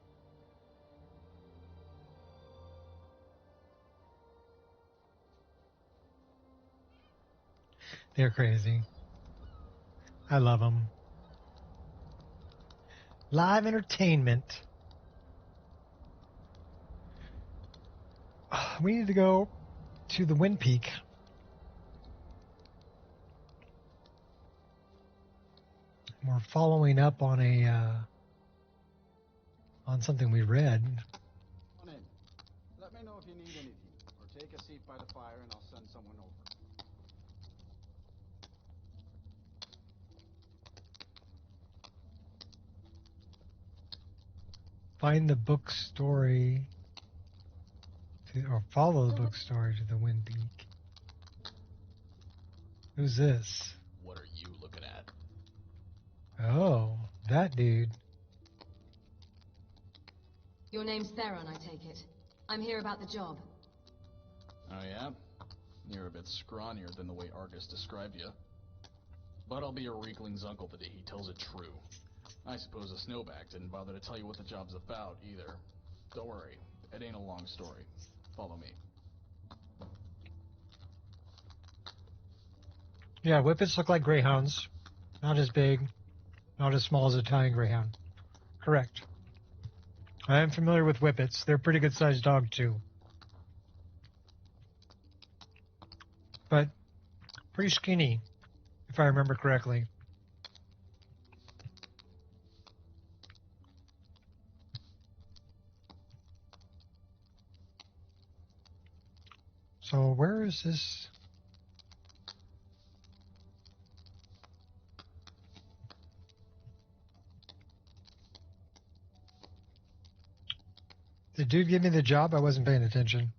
They're crazy. I love them. Live entertainment. We need to go to the Wind Peak. We're following up on on something we read. Come in. Let me know if you need anything, or take a seat by the fire and I'll send someone over. Find the book story or follow the book story to the Wind Peak. Who's this? What are you looking at? Oh, that dude. Your name's Theron, I take it. I'm here about the job. Oh yeah? You're a bit scrawnier than the way Argus described you. But I'll be your weakling's uncle the day he tells it true. I suppose a snowback didn't bother to tell you what the job's about, either. Don't worry, it ain't a long story. Follow me. Yeah, whippets look like greyhounds. Not as big, not as small as an Italian greyhound. Correct. I am familiar with whippets. They're a pretty good sized dog, too. But pretty skinny, if I remember correctly. So where is this? The dude give me the job? I wasn't paying attention.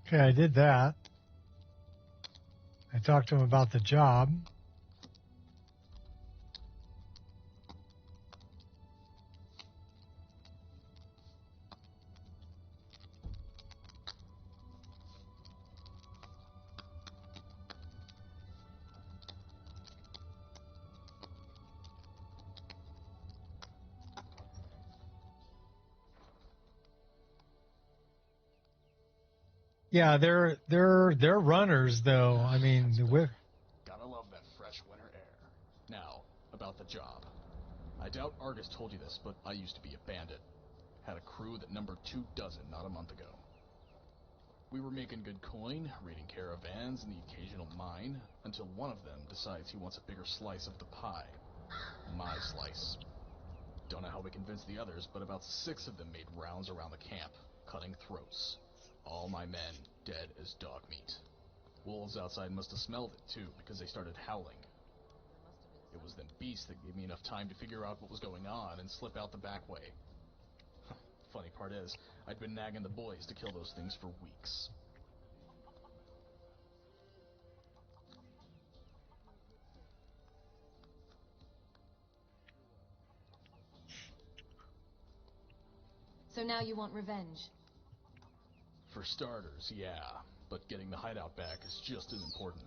Okay, I did that. I talked to him about the job. Yeah, they're runners though. I mean, the whip. Gotta love that fresh winter air. Now, about the job. I doubt Argus told you this, but I used to be a bandit. Had a crew that numbered 24 not a month ago. We were making good coin, raiding caravans and the occasional mine, until one of them decides he wants a bigger slice of the pie. My slice. Don't know how we convinced the others, but about 6 of them made rounds around the camp, cutting throats. All my men dead as dog meat. Wolves outside must have smelled it, too, because they started howling. It was them beasts that gave me enough time to figure out what was going on and slip out the back way. Funny part is, I'd been nagging the boys to kill those things for weeks. So now you want revenge? For starters, yeah, but getting the hideout back is just as important.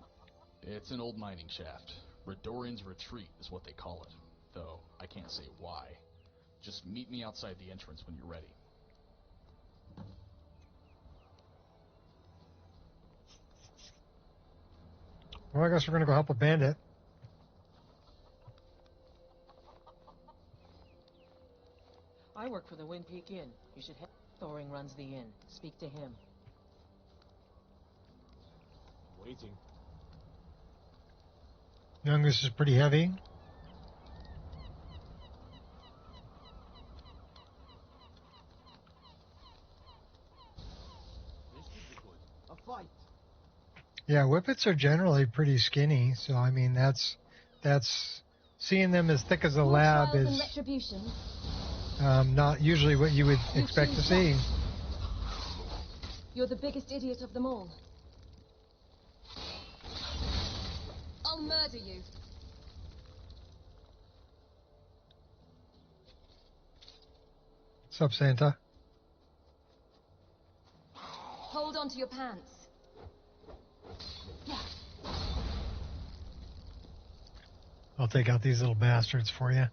It's an old mining shaft. Redorian's Retreat is what they call it, though I can't say why. Just meet me outside the entrance when you're ready. Well, I guess we're gonna go help a bandit. I work for the Wind Peak Inn. You should head. Thoring runs the inn. Speak to him. Waiting. Young, this is pretty heavy. A fight. Yeah, whippets are generally pretty skinny, so I mean that's seeing them as thick as a lab is not usually what you would expect to see. You're the biggest idiot of them all. I'll murder you. What's up, Santa? Hold on to your pants. I'll take out these little bastards for you.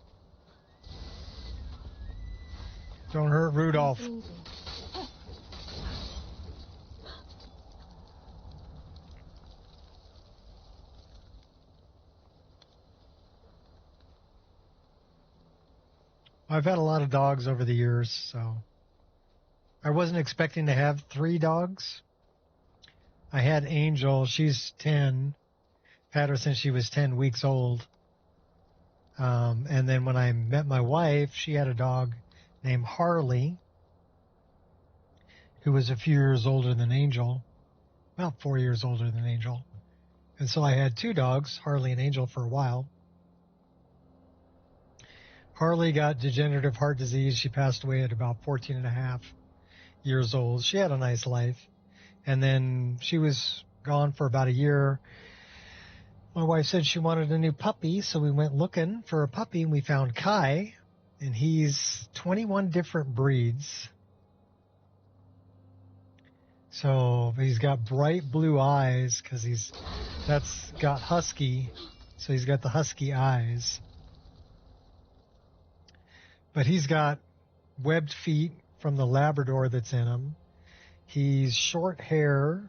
Don't hurt Rudolph. I've had a lot of dogs over the years, so I wasn't expecting to have 3 dogs. I had Angel, she's 10, Had her since she was 10 weeks old. And then when I met my wife, she had a dog named Harley, who was a few years older than Angel, about 4 years older than Angel. And so I had two dogs, Harley and Angel, for a while. Harley got degenerative heart disease. She passed away at about 14 and a half years old. She had a nice life. And then she was gone for about a year. My wife said she wanted a new puppy, so we went looking for a puppy, and we found Kai, and he's 21 different breeds. So he's got bright blue eyes because that's got husky, so he's got the husky eyes. But he's got webbed feet from the Labrador that's in him. He's short hair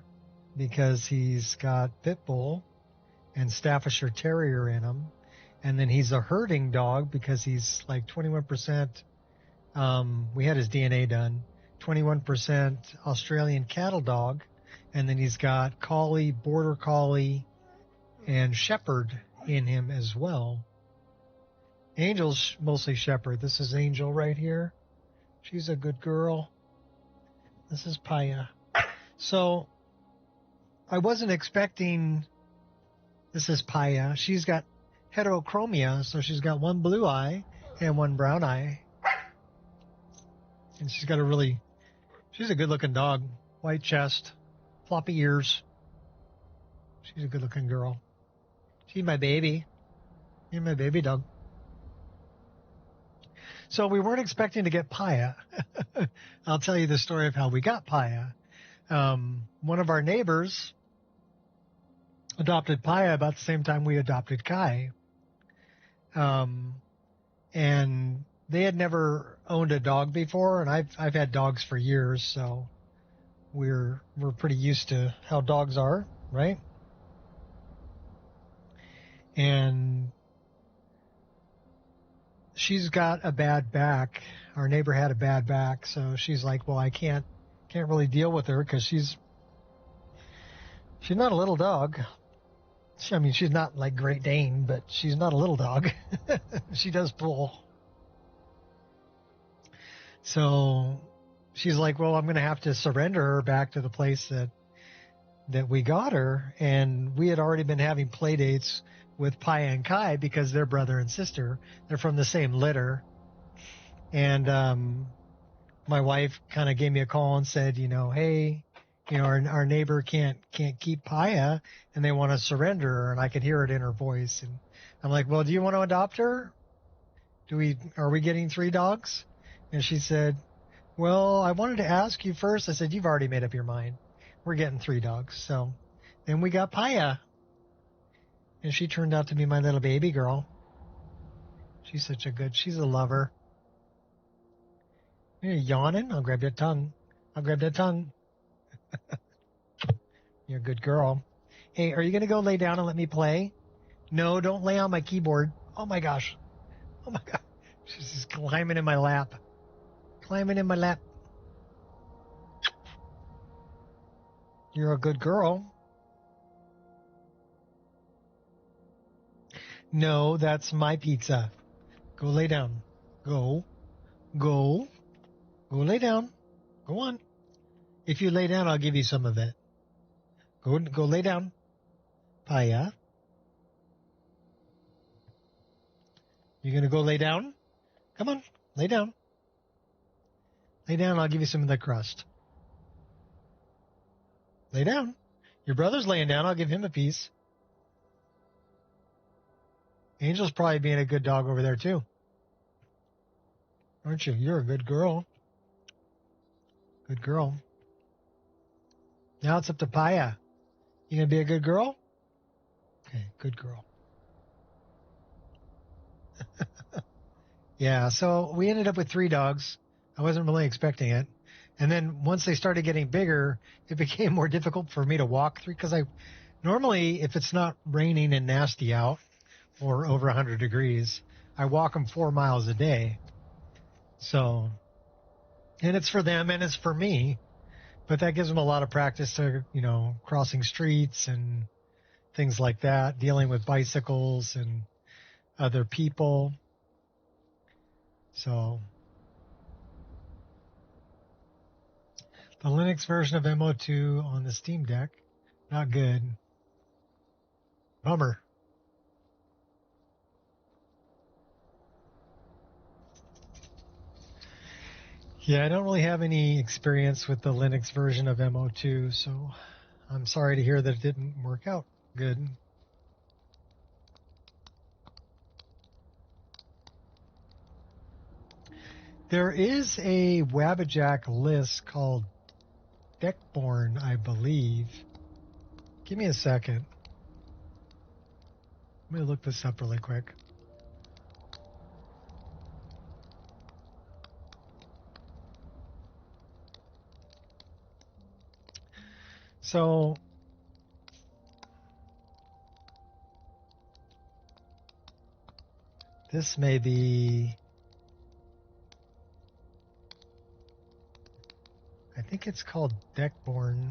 because he's got pit bull and Staffordshire Terrier in him. And then he's a herding dog because he's like 21%. We had his DNA done. 21% Australian cattle dog. And then he's got collie, border collie, and shepherd in him as well. Angel's mostly shepherd. This is Angel right here. She's a good girl. This is Paya. So I wasn't expecting... This is Paya. She's got heterochromia, so she's got one blue eye and one brown eye. And she's a good-looking dog. White chest, floppy ears. She's a good-looking girl. She's my baby. You're my baby dog. So we weren't expecting to get Paya. I'll tell you the story of how we got Paya. One of our neighbors adopted Paya about the same time we adopted Kai. And they had never owned a dog before, and I've had dogs for years, so we're pretty used to how dogs are, right? And she's got a bad back. Our neighbor had a bad back, so she's like, well, I can't really deal with her because she's not a little dog. I mean, she's not like Great Dane, but she's not a little dog. She does pull. So she's like, well, I'm going to have to surrender her back to the place that we got her. And we had already been having play dates with Paya and Kai because they're brother and sister. They're from the same litter. And my wife kind of gave me a call and said, hey, our neighbor can't keep Paya, and they want to surrender her, and I could hear it in her voice. And I'm like, well, do you want to adopt her? Are we getting 3 dogs? And she said, well, I wanted to ask you first. I said, you've already made up your mind. We're getting 3 dogs. So then we got Paya, and she turned out to be my little baby girl. She's a lover. You're yawning? I'll grab that tongue. You're a good girl. Hey, are you going to go lay down and let me play? No, don't lay on my keyboard. Oh, my gosh. She's just climbing in my lap. You're a good girl. No, that's my pizza. Go lay down. Go lay down. Go on. If you lay down, I'll give you some of it. Go lay down. Paya. You going to go lay down? Come on, lay down. Lay down, I'll give you some of the crust. Lay down. Your brother's laying down, I'll give him a piece. Angel's probably being a good dog over there, too. Aren't you? You're a good girl. Good girl. Now it's up to Paya. You going to be a good girl? Okay, good girl. Yeah, so we ended up with 3 dogs. I wasn't really expecting it. And then once they started getting bigger, it became more difficult for me to walk through because normally, if it's not raining and nasty out or over 100 degrees, I walk them 4 miles a day. So, and it's for them and it's for me, but that gives them a lot of practice to, crossing streets and things like that, dealing with bicycles and other people. So the Linux version of MO2 on the Steam Deck, not good. Bummer. Yeah, I don't really have any experience with the Linux version of MO2, so I'm sorry to hear that it didn't work out good. There is a Wabbajack list called Deckborn, I believe. Give me a second. Let me look this up really quick. So this may be, I think it's called Deckborn.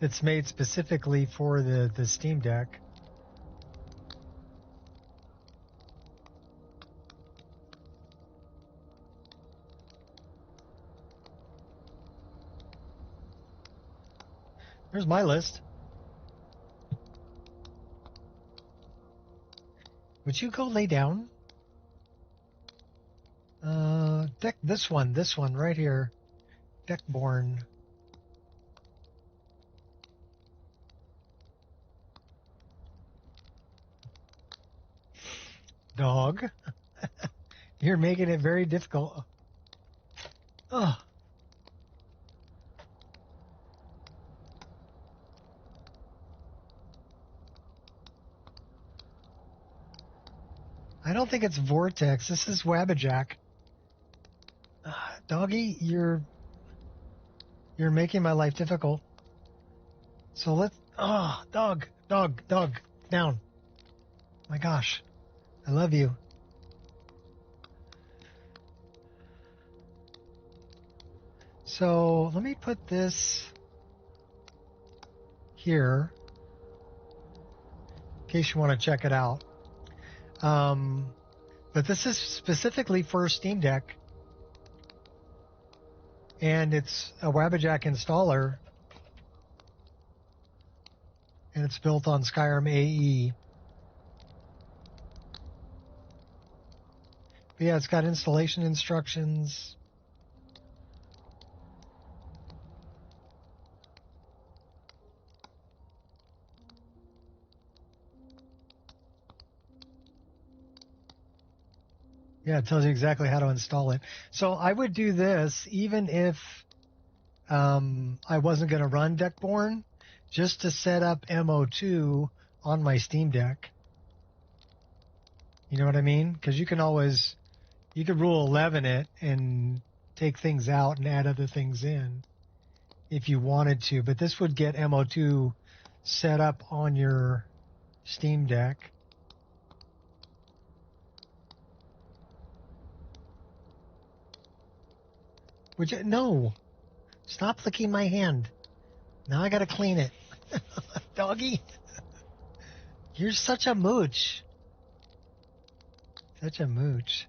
It's made specifically for the Steam Deck. There's my list. Would you go lay down? This one right here. Deckborn. Dog. You're making it very difficult. Ugh. I don't think it's Vortex. This is Wabbajack. Doggy, you're making my life difficult. So let's... Oh, dog, down. My gosh. I love you. So let me put this here in case you want to check it out. But this is specifically for Steam Deck. And it's a Wabbajack installer. And it's built on Skyrim AE. But yeah, it's got installation instructions. Yeah, it tells you exactly how to install it. So I would do this even if I wasn't going to run Deckborn, just to set up MO2 on my Steam Deck. You know what I mean? Because you could rule 11 it and take things out and add other things in if you wanted to. But this would get MO2 set up on your Steam Deck. No. Stop licking my hand. Now I gotta clean it. Doggy. You're such a mooch. Such a mooch.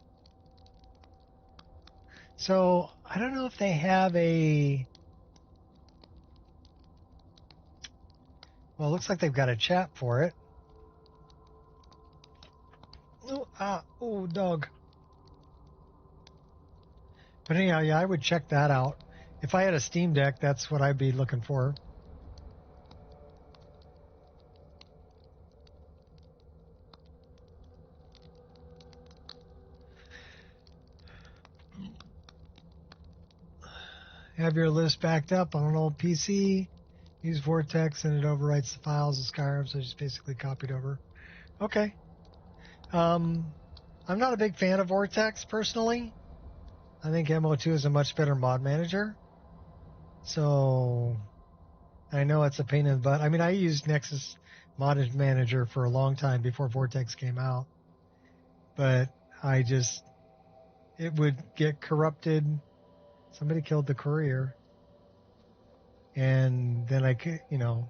So, I don't know if they have a... Well, it looks like they've got a chat for it. Oh, dog. But anyhow, yeah, I would check that out. If I had a Steam Deck, that's what I'd be looking for. Have your list backed up on an old PC. Use Vortex and it overwrites the files of Skyrim, so I just basically copied over. Okay. I'm not a big fan of Vortex, personally. I think MO2 is a much better mod manager. So, I know it's a pain in the butt. I mean, I used Nexus Mod Manager for a long time before Vortex came out. But it would get corrupted. Somebody killed the courier. And then I could, you know,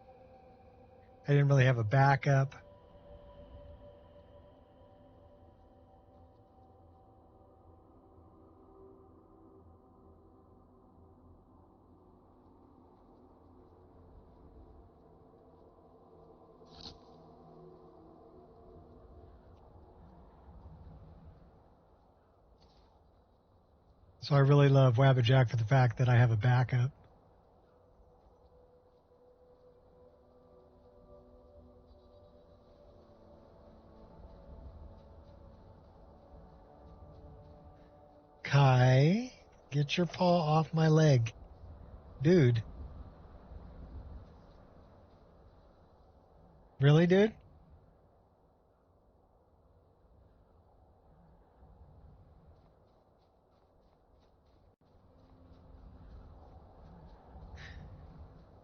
I didn't really have a backup. So I really love Wabbajack for the fact that I have a backup. Kai, get your paw off my leg. Dude. Really, dude?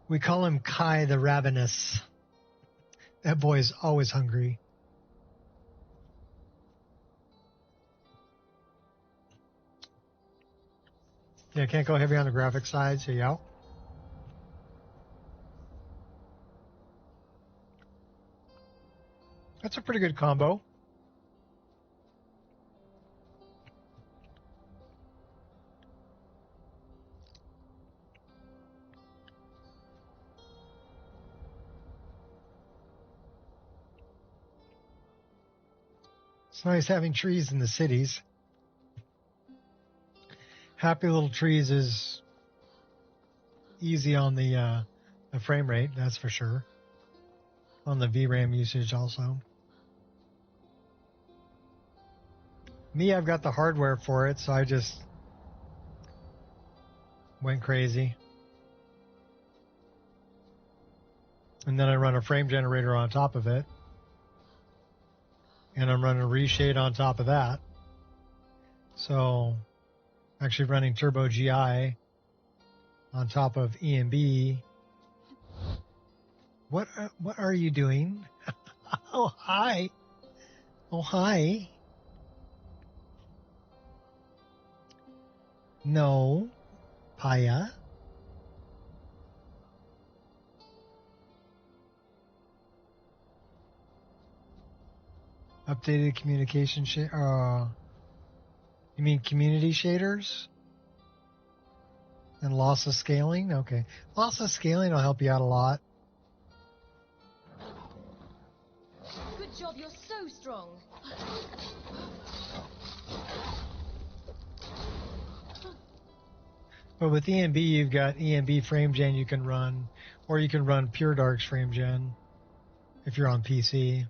We call him Kai the Ravenous. That boy's always hungry. Yeah, can't go heavy on the graphic side, so yeah. That's a pretty good combo. It's nice having trees in the cities. Happy Little Trees is easy on the frame rate, that's for sure. On the VRAM usage also. Me, I've got the hardware for it, so I just went crazy. And then I run a frame generator on top of it. And I'm running a reshade on top of that. So, actually running Turbo GI on top of EMB. What are you doing? Oh, hi. Oh, hi. No. Paya. Updated communication you mean community shaders? And loss of scaling? Okay. Loss of scaling will help you out a lot. Good job, you're so strong. But with EMB, you've got EMB frame gen you can run, or you can run Pure Dark's frame gen if you're on PC.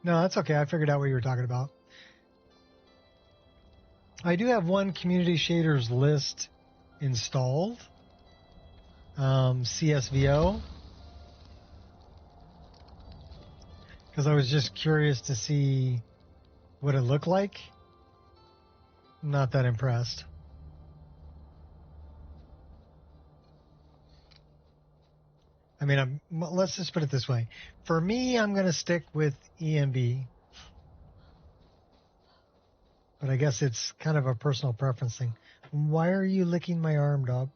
No, that's okay. I figured out what you were talking about. I do have one community shaders list installed, CSVO, because I was just curious to see what it looked like. I'm not that impressed. I mean, let's just put it this way. For me, I'm going to stick with EMB. But I guess it's kind of a personal preference thing. Why are you licking my arm, dog?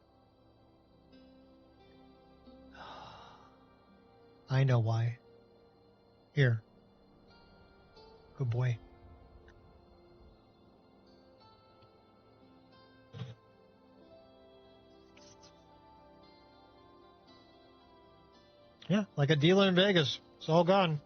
I know why. Here. Good boy. Yeah, like a dealer in Vegas. It's all gone.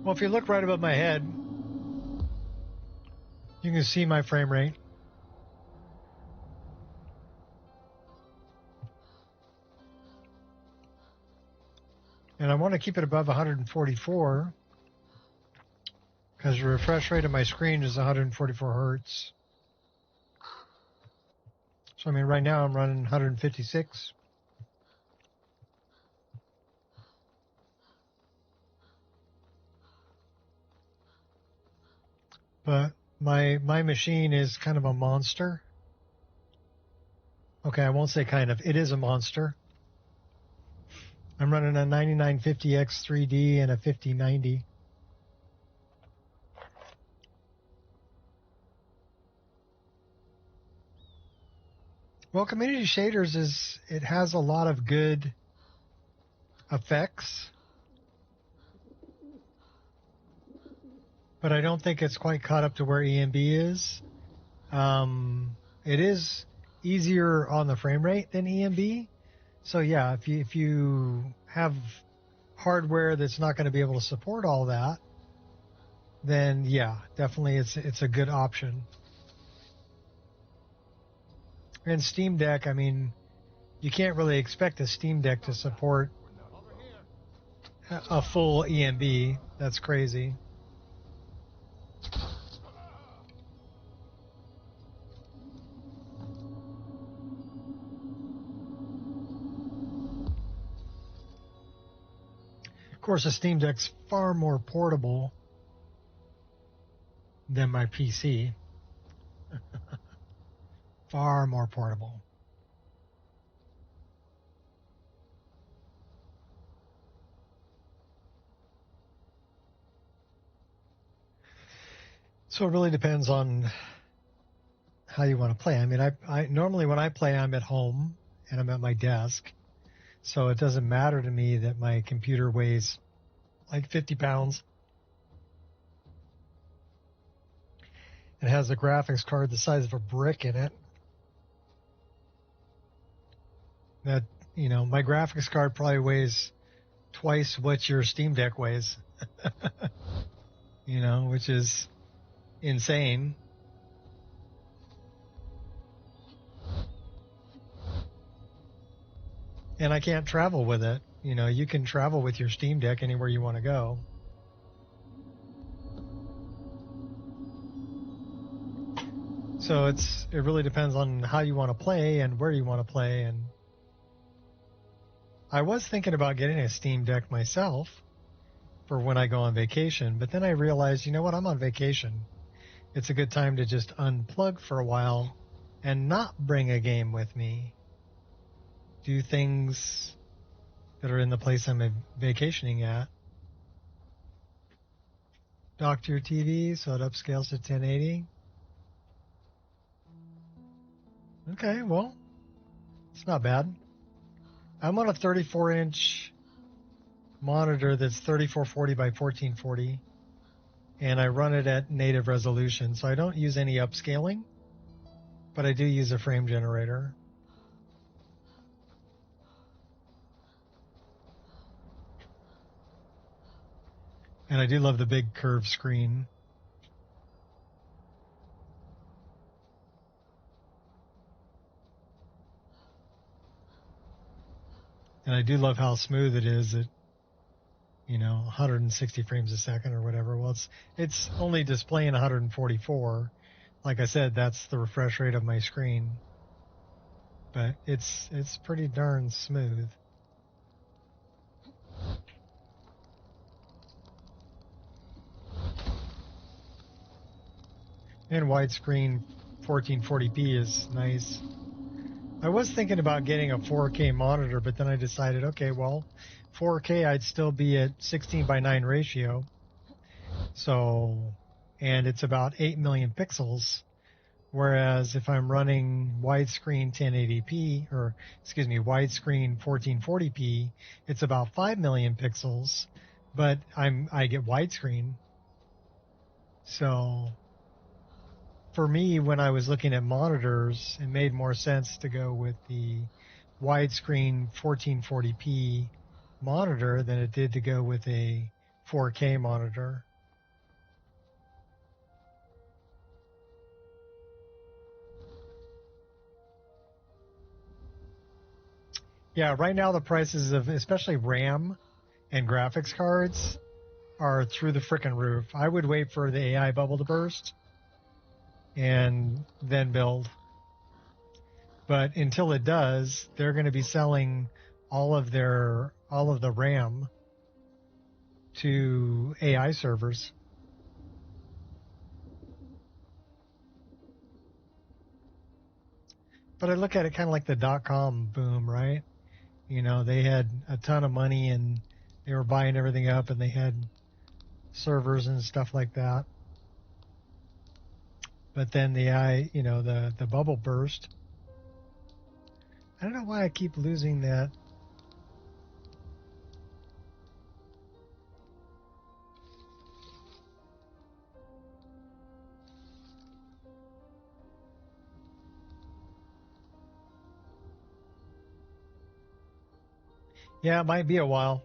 Well, if you look right above my head, you can see my frame rate. And I want to keep it above 144 because the refresh rate of my screen is 144 hertz. So, I mean, right now I'm running 156. But my machine is kind of a monster. Okay, I won't say kind of. It is a monster. I'm running a 9950X 3D and a 5090. Well, Community Shaders it has a lot of good effects, but I don't think it's quite caught up to where EMB is. It is easier on the frame rate than EMB. So yeah, if you have hardware that's not going to be able to support all that, then yeah, definitely it's a good option. And Steam Deck, I mean, you can't really expect a Steam Deck to support a full EMB. That's crazy. Of course, a Steam Deck's far more portable than my PC. Far more portable. So it really depends on how you want to play. I mean, I normally when I play, I'm at home and I'm at my desk. So it doesn't matter to me that my computer weighs like 50 pounds. It has a graphics card the size of a brick in it. That, you know, my graphics card probably weighs twice what your Steam Deck weighs. You know, which is insane. And I can't travel with it. You know, you can travel with your Steam Deck anywhere you want to go. So it really depends on how you want to play and where you want to play. And I was thinking about getting a Steam Deck myself for when I go on vacation, but then I realized, you know what, I'm on vacation. It's a good time to just unplug for a while and not bring a game with me. Do things that are in the place I'm vacationing at. Dock to your TV so it upscales to 1080. Okay, well, it's not bad. I'm on a 34-inch monitor that's 3440 by 1440, and I run it at native resolution, so I don't use any upscaling, but I do use a frame generator. And I do love the big curved screen. And I do love how smooth it is at, you know, 160 frames a second or whatever. Well, it's only displaying 144. Like I said, that's the refresh rate of my screen. But it's pretty darn smooth. And widescreen 1440p is nice. I was thinking about getting a 4K monitor, but then I decided, okay, well, 4K I'd still be at 16 by 9 ratio. So, and it's about 8 million pixels. Whereas if I'm running widescreen 1080p, or excuse me, widescreen 1440p, it's about 5 million pixels, but I get widescreen. So for me, when I was looking at monitors, it made more sense to go with the widescreen 1440p monitor than it did to go with a 4K monitor. Yeah, right now the prices of especially RAM and graphics cards are through the frickin' roof. I would wait for the AI bubble to burst and then build. But until it does, they're going to be selling all of the RAM to AI servers. But I look at it kind of like the dot-com boom, right? You know, they had a ton of money and they were buying everything up and they had servers and stuff like that. But then the bubble burst. I don't know why I keep losing that. Yeah, it might be a while.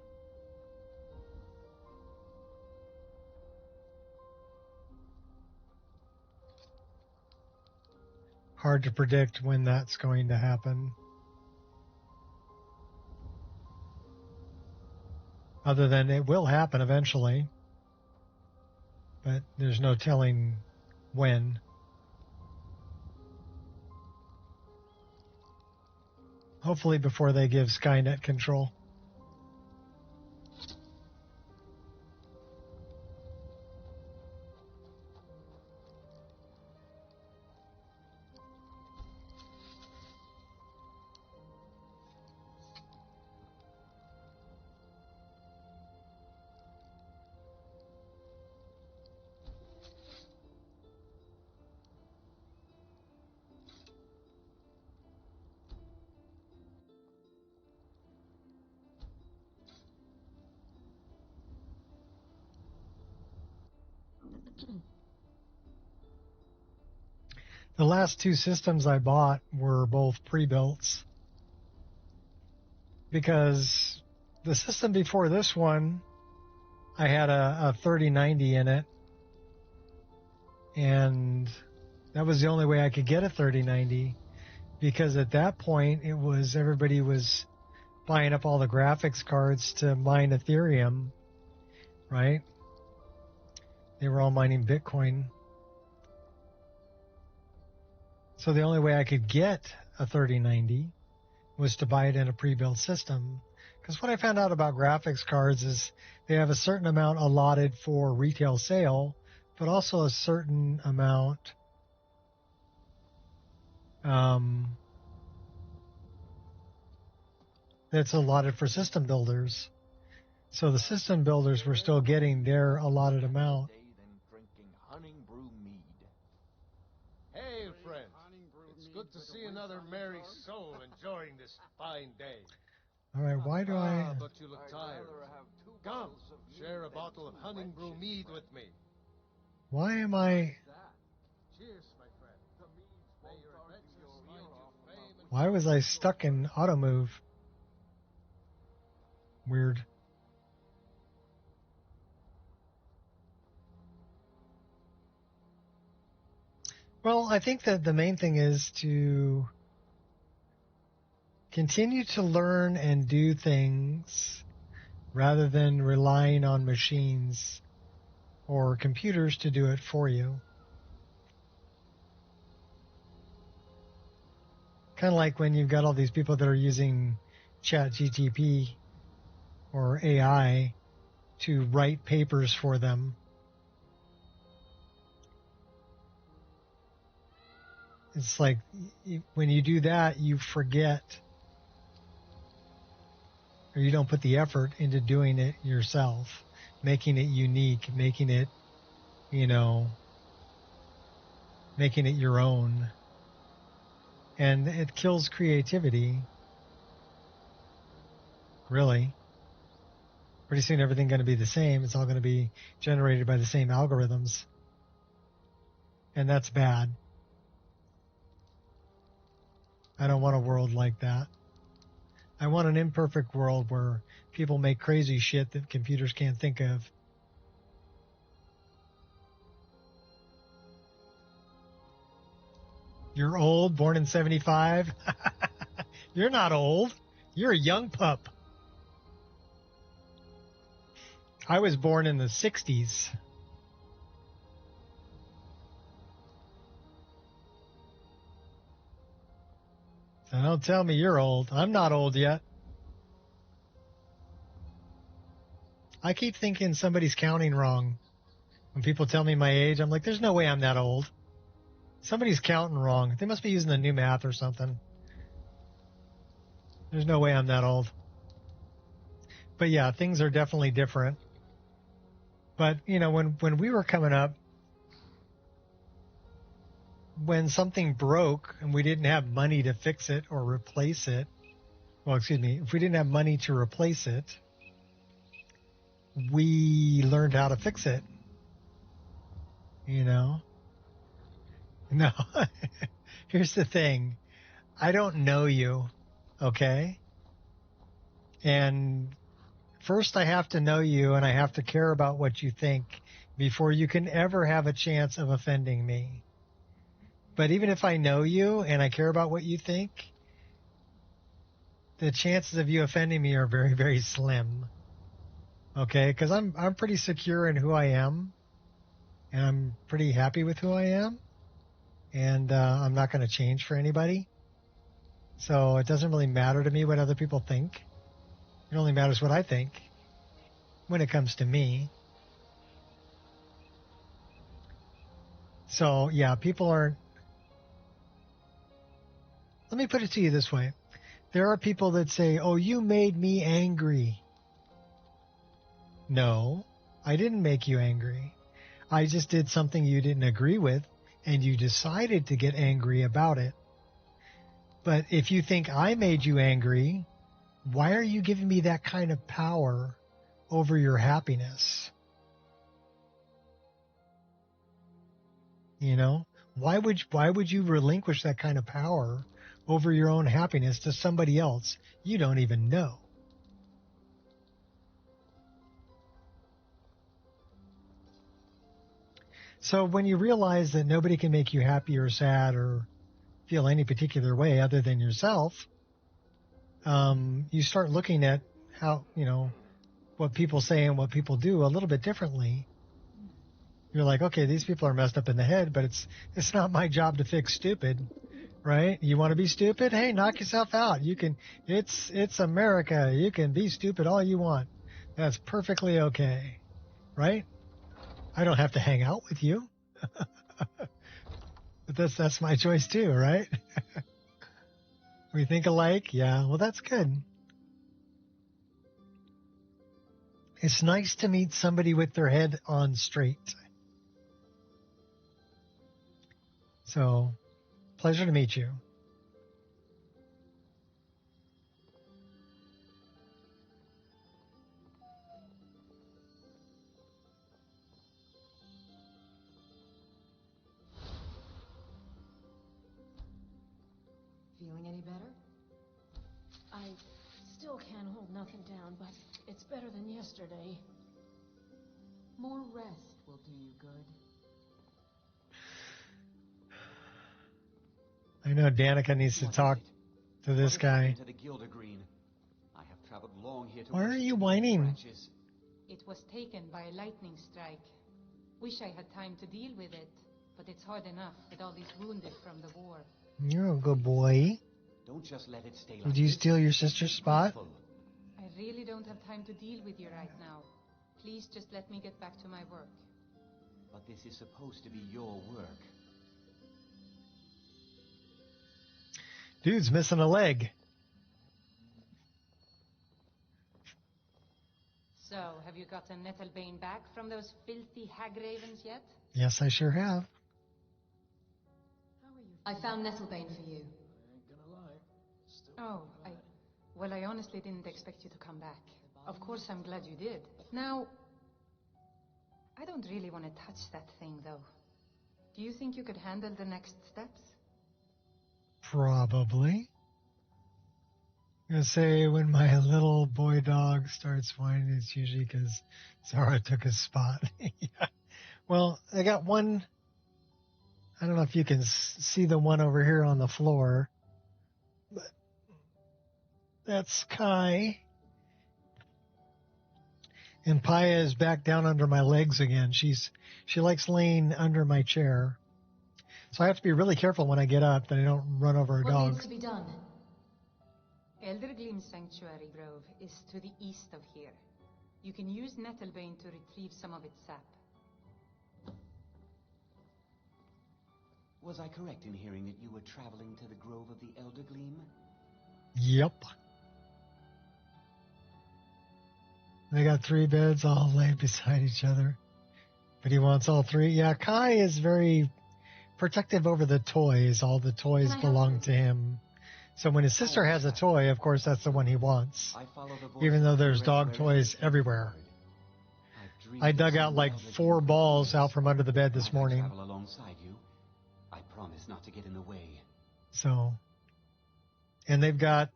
Hard to predict when that's going to happen. Other than it will happen eventually. But there's no telling when. Hopefully before they give Skynet control. The last two systems I bought were both pre-builts because the system before this one, I had a 3090 in it, and that was the only way I could get a 3090 because at that point everybody was buying up all the graphics cards to mine Ethereum, right? They were all mining Bitcoin. So the only way I could get a 3090 was to buy it in a pre-built system. Because what I found out about graphics cards is they have a certain amount allotted for retail sale, but also a certain amount that's allotted for system builders. So the system builders were still getting their allotted amount. Hail, friend. It's good to see another merry soul enjoying this fine day. All right, why do I... But you look tired. Come, share a bottle of honey brew mead with me. Why am I... Cheers, my friend. May your adventures find you fame and... Why was I stuck in auto move? Weird. Well, I think that the main thing is to continue to learn and do things rather than relying on machines or computers to do it for you. Kind of like when you've got all these people that are using ChatGPT or AI to write papers for them. It's like when you do that, you forget, or you don't put the effort into doing it yourself, making it unique, making it, making it your own. And it kills creativity. Really. Pretty soon everything's going to be the same. It's all going to be generated by the same algorithms. And that's bad. I don't want a world like that. I want an imperfect world where people make crazy shit that computers can't think of. You're old, born in 75? You're not old. You're a young pup. I was born in the 60s. So don't tell me you're old. I'm not old yet. I keep thinking somebody's counting wrong. When people tell me my age, I'm like, there's no way I'm that old. Somebody's counting wrong. They must be using the new math or something. There's no way I'm that old. But yeah, things are definitely different. But, you know, when we were coming up, when something broke and we didn't have money to fix it or replace it, well, excuse me, if we didn't have money to replace it, we learned how to fix it. You know? No. Here's the thing. I don't know you, okay? And first I have to know you and I have to care about what you think before you can ever have a chance of offending me. But even if I know you and I care about what you think, the chances of you offending me are very, very slim. Okay? Because I'm pretty secure in who I am. And I'm pretty happy with who I am. And I'm not going to change for anybody. So it doesn't really matter to me what other people think. It only matters what I think when it comes to me. So, yeah, people aren't... Let me put it to you this way. There are people that say, oh, you made me angry. No, I didn't make you angry. I just did something you didn't agree with, and you decided to get angry about it. But if you think I made you angry, why are you giving me that kind of power over your happiness? You know, why would you relinquish that kind of power over your own happiness to somebody else you don't even know? So when you realize that nobody can make you happy or sad or feel any particular way other than yourself, you start looking at how, you know, what people say and what people do a little bit differently. You're like, okay, these people are messed up in the head, but it's not my job to fix stupid, right? You want to be stupid? Hey, knock yourself out. You can, it's America. You can be stupid all you want. That's perfectly okay, right? I don't have to hang out with you. But that's my choice too, right? We think alike? Yeah, well, that's good. It's nice to meet somebody with their head on straight. So, pleasure to meet you. Feeling any better? I still can't hold nothing down, but it's better than yesterday. More rest will do you good. I know Danica needs to talk to this guy. Why are you whining? It was taken by a lightning strike. Wish I had time to deal with it, but it's hard enough with all these wounded from the war. You're a good boy. Don't just let it stay like Did you this. steal your sister's spot? I really don't have time to deal with you right now. Please just let me get back to my work. But this is supposed to be your work. Dude's missing a leg. So, have you gotten Nettlebane back from those filthy hag ravens yet? Yes, I sure have. I found Nettlebane for you. Oh, well, I honestly didn't expect you to come back. Of course, I'm glad you did. Now, I don't really want to touch that thing, though. Do you think you could handle the next steps? Probably. I'm going to say when my little boy dog starts whining, it's usually because Zara took his spot. Yeah. Well, I got one. I don't know if you can see the one over here on the floor, but that's Kai. And Paya is back down under my legs again. She likes laying under my chair. So I have to be really careful when I get up that I don't run over a What dog. needs to be done? Eldergleam Sanctuary Grove is to the east of here. You can use Nettlebane to retrieve some of its sap. Was I correct in hearing that you were traveling to the Grove of the Elder Gleam? Yep. They got 3 beds all laid beside each other. But he wants all 3. Yeah, Kai is very protective over the toys. All the toys belong to him. So when his sister has a toy, of course, that's the one he wants. Even though there's dog toys everywhere. I dug out like 4 balls out from under the bed this morning. Travel alongside you. I promise not to get in the way. So, and they've got,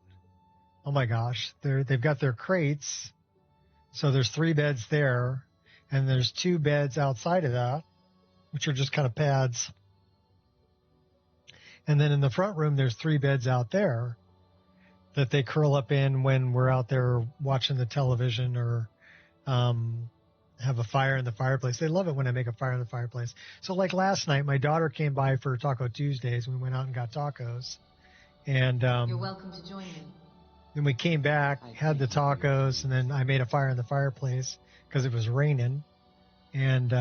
oh my gosh, they've got their crates. So there's 3 beds there, and there's 2 beds outside of that, which are just kind of pads. And then in the front room, there's 3 beds out there that they curl up in when we're out there watching the television or have a fire in the fireplace. They love it when I make a fire in the fireplace. So like last night, my daughter came by for Taco Tuesdays. We went out and got tacos. And you're welcome to join me. then we came back, had the tacos, and then I made a fire in the fireplace because it was raining. And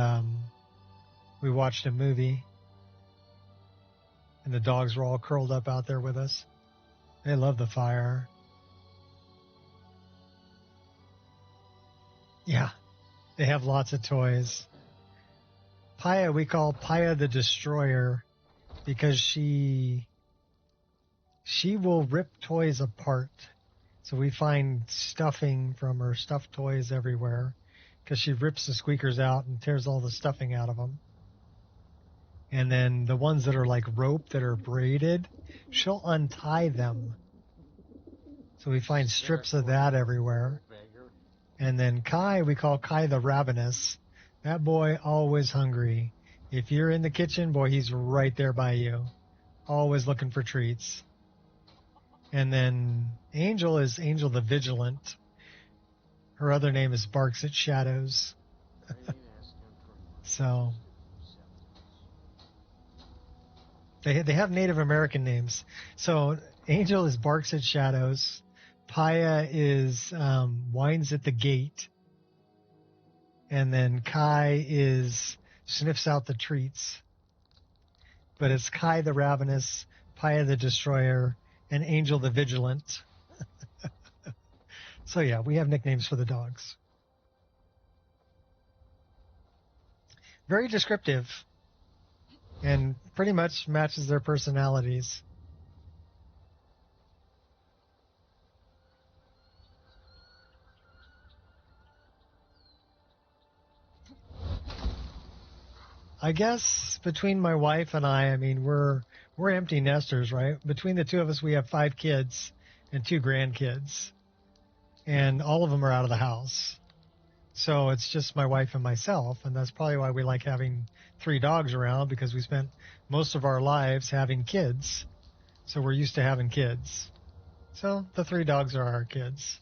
we watched a movie. And the dogs were all curled up out there with us. They love the fire. Yeah, they have lots of toys. Paya, we call Paya the Destroyer because she will rip toys apart. So we find stuffing from her stuffed toys everywhere because she rips the squeakers out and tears all the stuffing out of them. And then the ones that are like rope that are braided, she'll untie them. So we find strips of that everywhere. And then Kai, we call Kai the Ravenous. That boy always hungry. If you're in the kitchen, boy, he's right there by you. Always looking for treats. And then Angel is Angel the Vigilant. Her other name is Barks at Shadows. So they have Native American names. So Angel is Barks at Shadows. Paya is Whines at the Gate. And then Kai is Sniffs out the treats. But it's Kai the Ravenous, Paya the Destroyer, and Angel the Vigilant. So yeah, we have nicknames for the dogs. Very descriptive. And pretty much matches their personalities. I guess between my wife and I mean, we're empty nesters, right? Between the two of us, we have 5 kids and 2 grandkids. And all of them are out of the house. So it's just my wife and myself. And that's probably why we like having 3 dogs around, because we spent most of our lives having kids. So we're used to having kids. So the 3 dogs are our kids.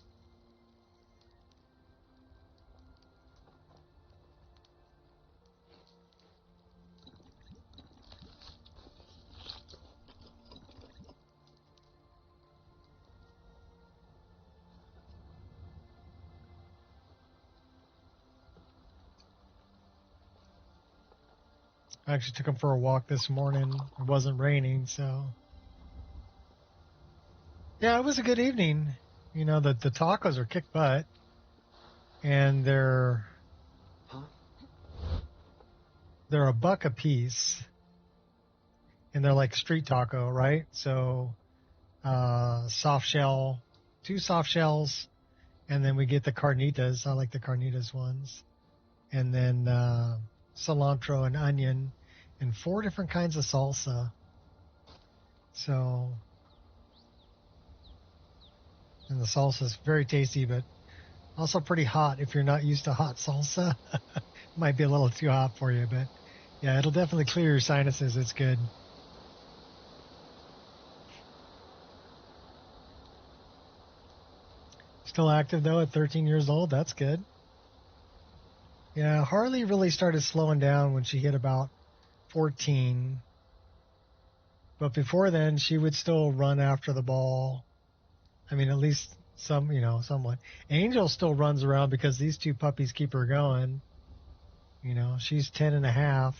I actually took him for a walk this morning. It wasn't raining, so. Yeah, it was a good evening. You know, the tacos are kick butt. And they're $1 a piece. And they're like street taco, right? So, soft shell, 2 soft shells. And then we get the carnitas. I like the carnitas ones. And then, cilantro and onion and 4 different kinds of salsa. So, and the salsa is very tasty, but also pretty hot if you're not used to hot salsa. Might be a little too hot for you, but yeah, it'll definitely clear your sinuses. It's good. Still active though at 13 years old. That's good. Yeah, Harley really started slowing down when she hit about 14. But before then, she would still run after the ball. I mean, at least somewhat. Angel still runs around because these 2 puppies keep her going. You know, she's 10 and a half.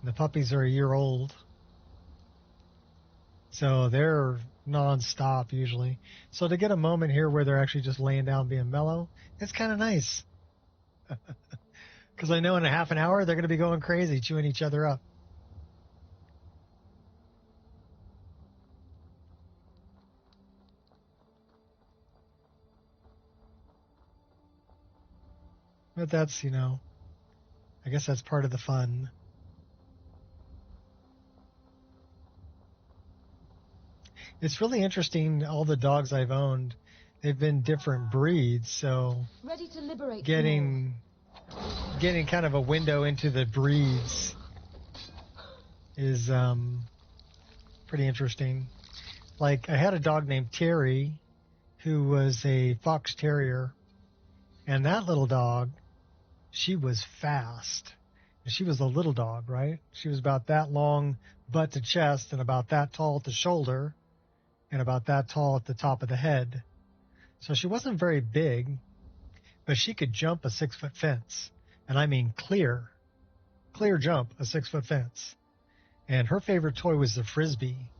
The puppies are a year old. So they're non-stop usually. So to get a moment here where they're actually just laying down being mellow, it's kind of nice. Because I know in a half an hour they're going to be going crazy, chewing each other up. But that's, I guess that's part of the fun. It's really interesting, all the dogs I've owned, they've been different breeds, so Ready to liberate getting kind of a window into the breeds is pretty interesting. Like, I had a dog named Terry who was a fox terrier, and that little dog, she was fast. And she was a little dog, right? She was about that long butt to chest and about that tall at the shoulder and about that tall at the top of the head. So she wasn't very big, but she could jump a 6-foot fence. And I mean clear jump a 6-foot fence. And her favorite toy was the Frisbee.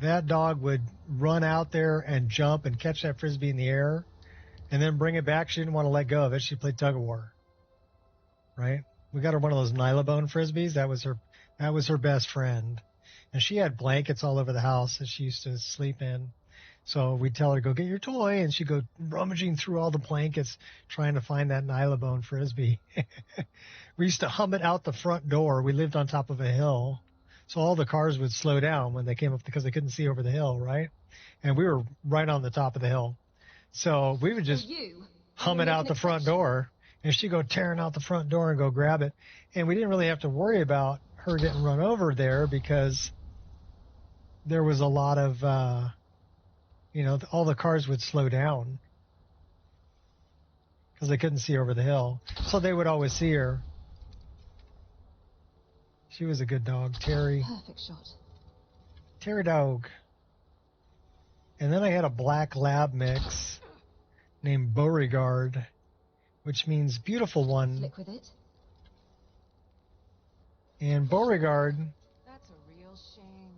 That dog would run out there and jump and catch that Frisbee in the air and then bring it back. She didn't want to let go of it. She played tug of war, right? We got her one of those nylabone Frisbees. That was her best friend. And she had blankets all over the house that she used to sleep in. So we'd tell her, go get your toy, and she'd go rummaging through all the blankets trying to find that nylabone Frisbee. We used to hum it out the front door. We lived on top of a hill, so all the cars would slow down when they came up because they couldn't see over the hill, right? And we were right on the top of the hill. So we would just hum it out the front door, and she'd go tearing out the front door and go grab it. And we didn't really have to worry about her getting run over there because there was a lot of, all the cars would slow down because they couldn't see over the hill. So they would always see her. She was a good dog, Terry. Perfect shot. Terry dog. And then I had a black lab mix named Beauregard, which means beautiful one. Flick with it. And Beauregard. That's a real shame.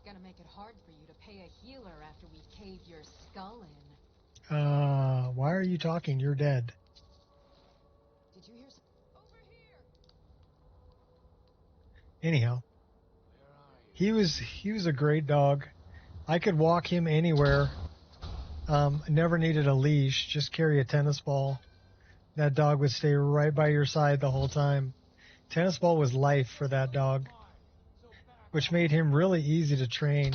Gonna make it hard for you to pay a healer after we caved your skull in. Why are you talking? You're dead. Did you hear? Anyhow, he was a great dog. I could walk him anywhere. Never needed a leash. Just carry a tennis ball. That dog would stay right by your side the whole time. Tennis ball was life for that dog, which made him really easy to train.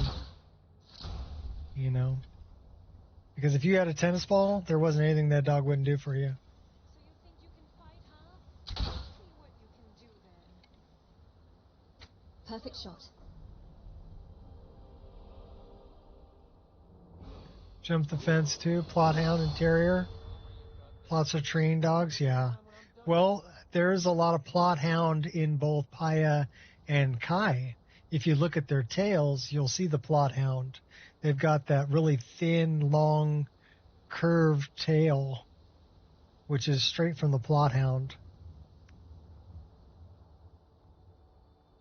Because if you had a tennis ball, there wasn't anything that dog wouldn't do for you. Perfect shot. Jump the fence too. Plot hound and terrier. Lots of trained dogs, yeah. Well, there's a lot of plot hound in both Paya and Kai. If you look at their tails, you'll see the plot hound. They've got that really thin, long, curved tail, which is straight from the plot hound.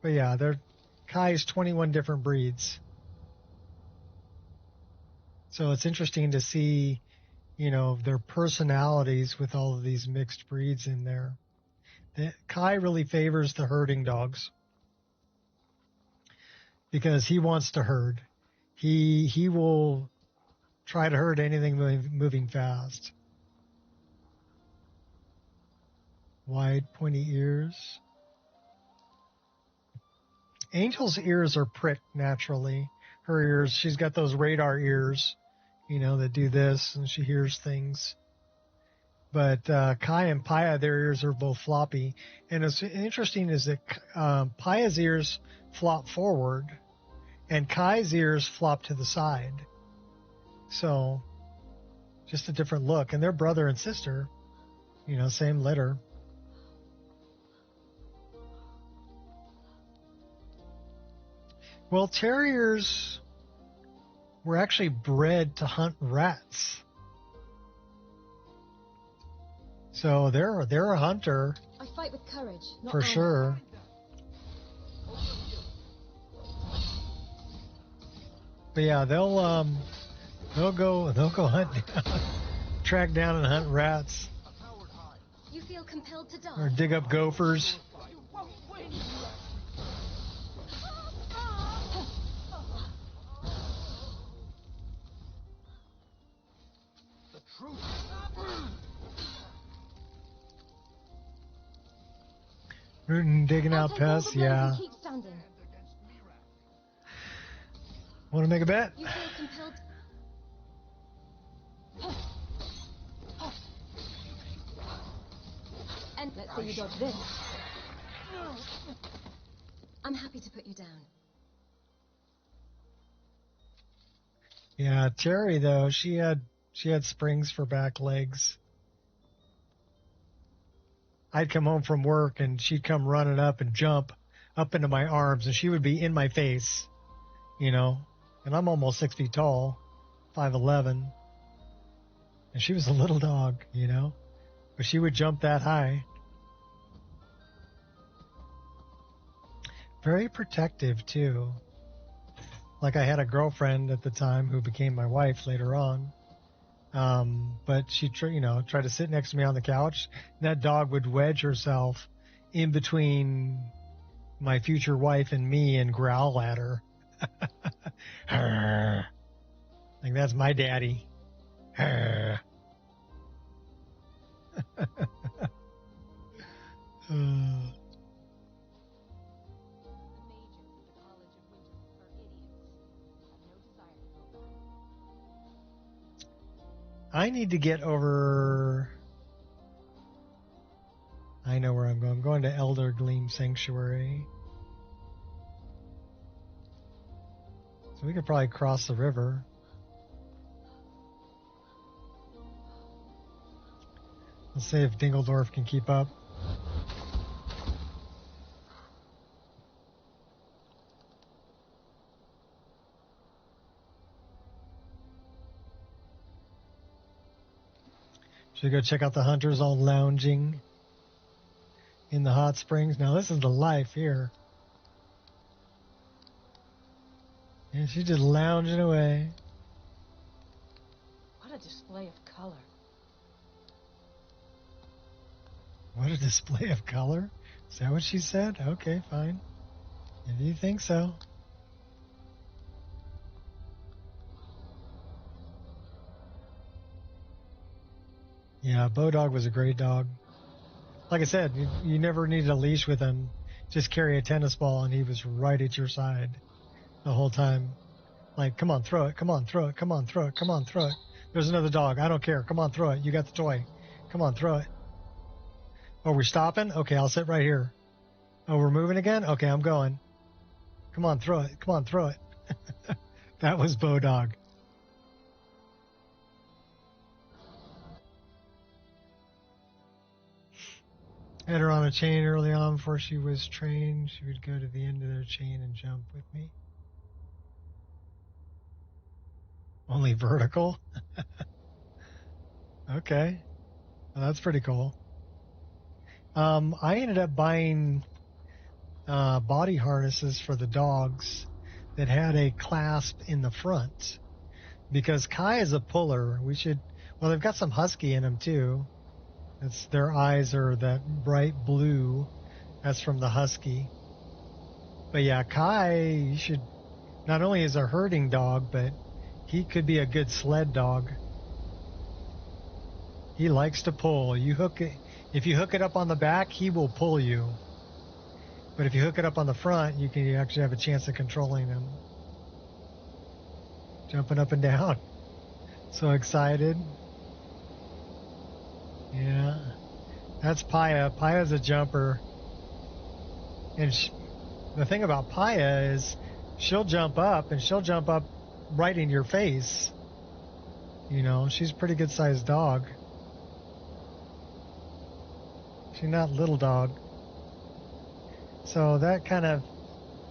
But yeah, Kai's 21 different breeds. So it's interesting to see, their personalities with all of these mixed breeds in there. Kai really favors the herding dogs because he wants to herd. He will try to herd anything moving fast. Wide, pointy ears. Angel's ears are pricked naturally. Her ears, she's got those radar ears, that do this, and she hears things. But Kai and Paya, their ears are both floppy. And what's interesting is that Paya's ears flop forward, and Kai's ears flop to the side. So, just a different look. And they're brother and sister, same litter. Well, terriers were actually bred to hunt rats. So they're a hunter. I fight with courage, not for anger. sure. But yeah, they'll go hunt down, track down and hunt rats. You feel compelled to die. Or dig up gophers. Rooting, digging out pests, yeah. Want to make a bet? You feel compelled. And let's say you dodge this. I'm happy to put you down. Yeah, Terry though, she had springs for back legs. I'd come home from work and she'd come running up and jump up into my arms and she would be in my face, you know. And I'm almost 6 feet tall, 5'11". And she was a little dog, you know. But she would jump that high. Very protective too. Like I had a girlfriend at the time who became my wife later on. But she, tried to sit next to me on the couch. And that dog would wedge herself in between my future wife and me and growl at her. Like, that's my daddy. I need to get over... I know where I'm going. I'm going to Elder Gleam Sanctuary. So we could probably cross the river. Let's see if Dingledorf can keep up. Should we go check out the hunters all lounging in the hot springs? Now this is the life here. And she's just lounging away. What a display of color. What a display of color? Is that what she said? Okay, fine. If you think so. Yeah, Bodog was a great dog. Like I said, you never needed a leash with him. Just carry a tennis ball and he was right at your side the whole time. Like, come on, throw it. Come on, throw it. Come on, throw it. Come on, throw it. There's another dog. I don't care. Come on, throw it. You got the toy. Come on, throw it. Oh, we're stopping? Okay, I'll sit right here. Oh, we're moving again? Okay, I'm going. Come on, throw it. Come on, throw it. That was Bodog. Had her on a chain early on before she was trained. She would go to the end of their chain and jump with me. Only vertical? Okay. Well, that's pretty cool. I ended up buying body harnesses for the dogs that had a clasp in the front. Because Kai is a puller. Well, they've got some husky in them too. Their eyes are that bright blue. That's from the husky. But yeah, Kai, not only is a herding dog, but he could be a good sled dog. He likes to pull. If you hook it up on the back, he will pull you. But if you hook it up on the front, you can actually have a chance of controlling him. Jumping up and down. So excited. Yeah. That's Paya. Paya's a jumper. And the thing about Paya is she'll jump up, and she'll jump up right in your face. You know, she's a pretty good sized dog. She's not a little dog. So that kind of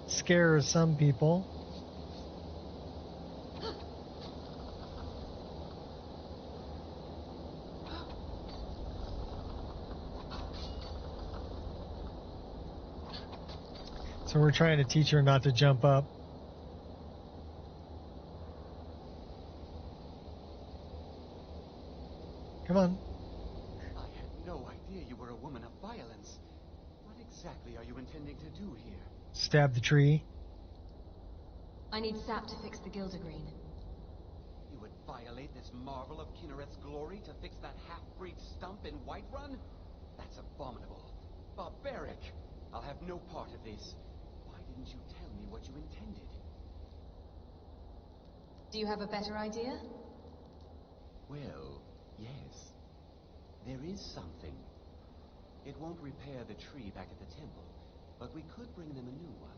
scares some people. So we're trying to teach her not to jump up. Come on. I had no idea you were a woman of violence. What exactly are you intending to do here? Stab the tree. I need sap to fix the Gildergreen. You would violate this marvel of Kinneret's glory to fix that half-breed stump in Whiterun? That's abominable. Barbaric! I'll have no part of this. Why didn't you tell me what you intended? Do you have a better idea? Well, yes. There is something. It won't repair the tree back at the temple, but we could bring them a new one.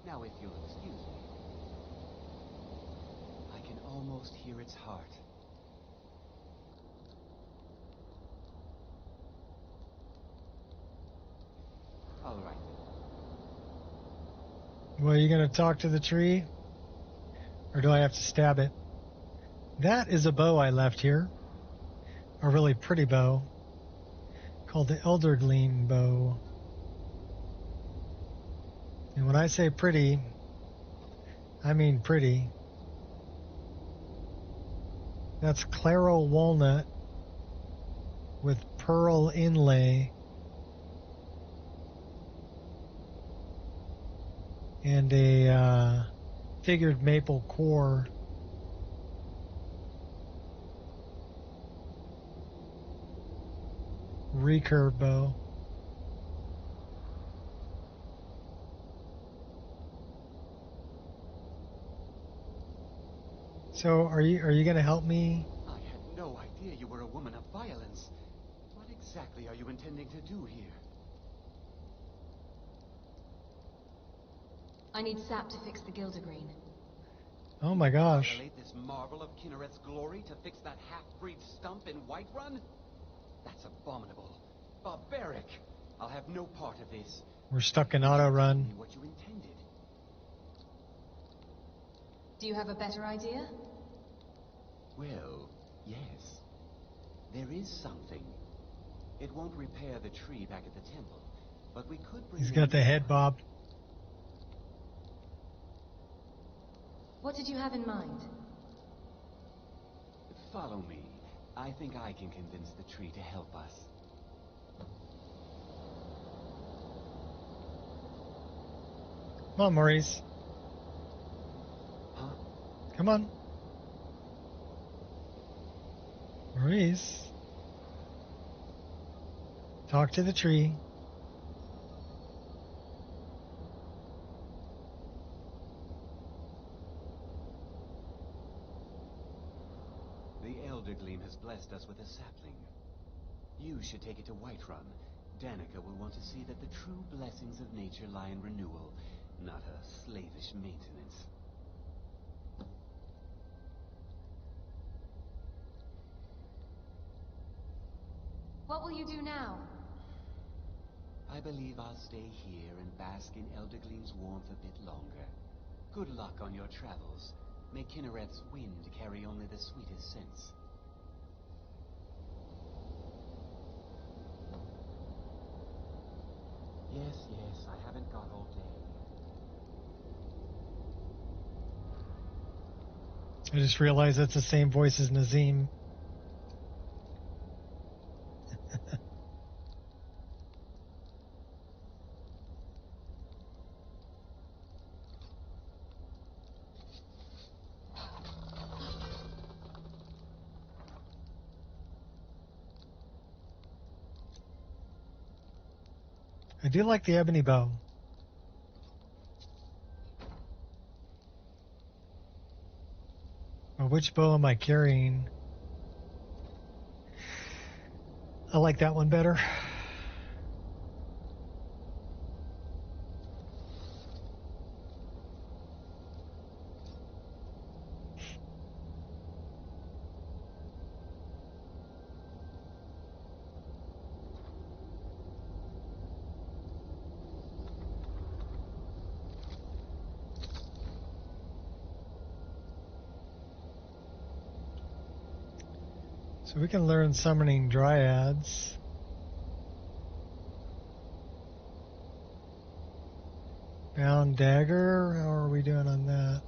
Now, if you'll excuse me, I can almost hear its heart. All right. Well, are you going to talk to the tree? Or do I have to stab it? That is a bow I left here. A really pretty bow. Called the Eldergleam bow. And when I say pretty, I mean pretty. That's Claro walnut with pearl inlay and a figured maple core. Recurve bow. So are you going to help me? I had no idea you were a woman of violence. What exactly are you intending to do here? I need sap to fix the Gildergreen. Oh my gosh. Violate this marvel of Kinneret's glory to fix that half-breed stump in Whiterun? That's abominable. Barbaric! I'll have no part of this. We're stuck in auto run. Tell me what you intended. Do you have a better idea? Well, yes. There is something. It won't repair the tree back at the temple, but we could bring... He's got the head bob. What did you have in mind? Follow me. I think I can convince the tree to help us. Come on, Maurice. Huh? Come on. Maurice. Talk to the tree. The Eldergleam has blessed us with a sapling. You should take it to Whiterun. Danica will want to see that the true blessings of nature lie in renewal, not her slavish maintenance. What will you do now? I believe I'll stay here and bask in Eldergleam's warmth a bit longer. Good luck on your travels. May Kinneret's wind carry only the sweetest scents. Yes, I haven't got all day. I just realized that's the same voice as Nazim. I do like the ebony bow. Well, which bow am I carrying? I like that one better. So we can learn summoning dryads. Bound dagger? How are we doing on that?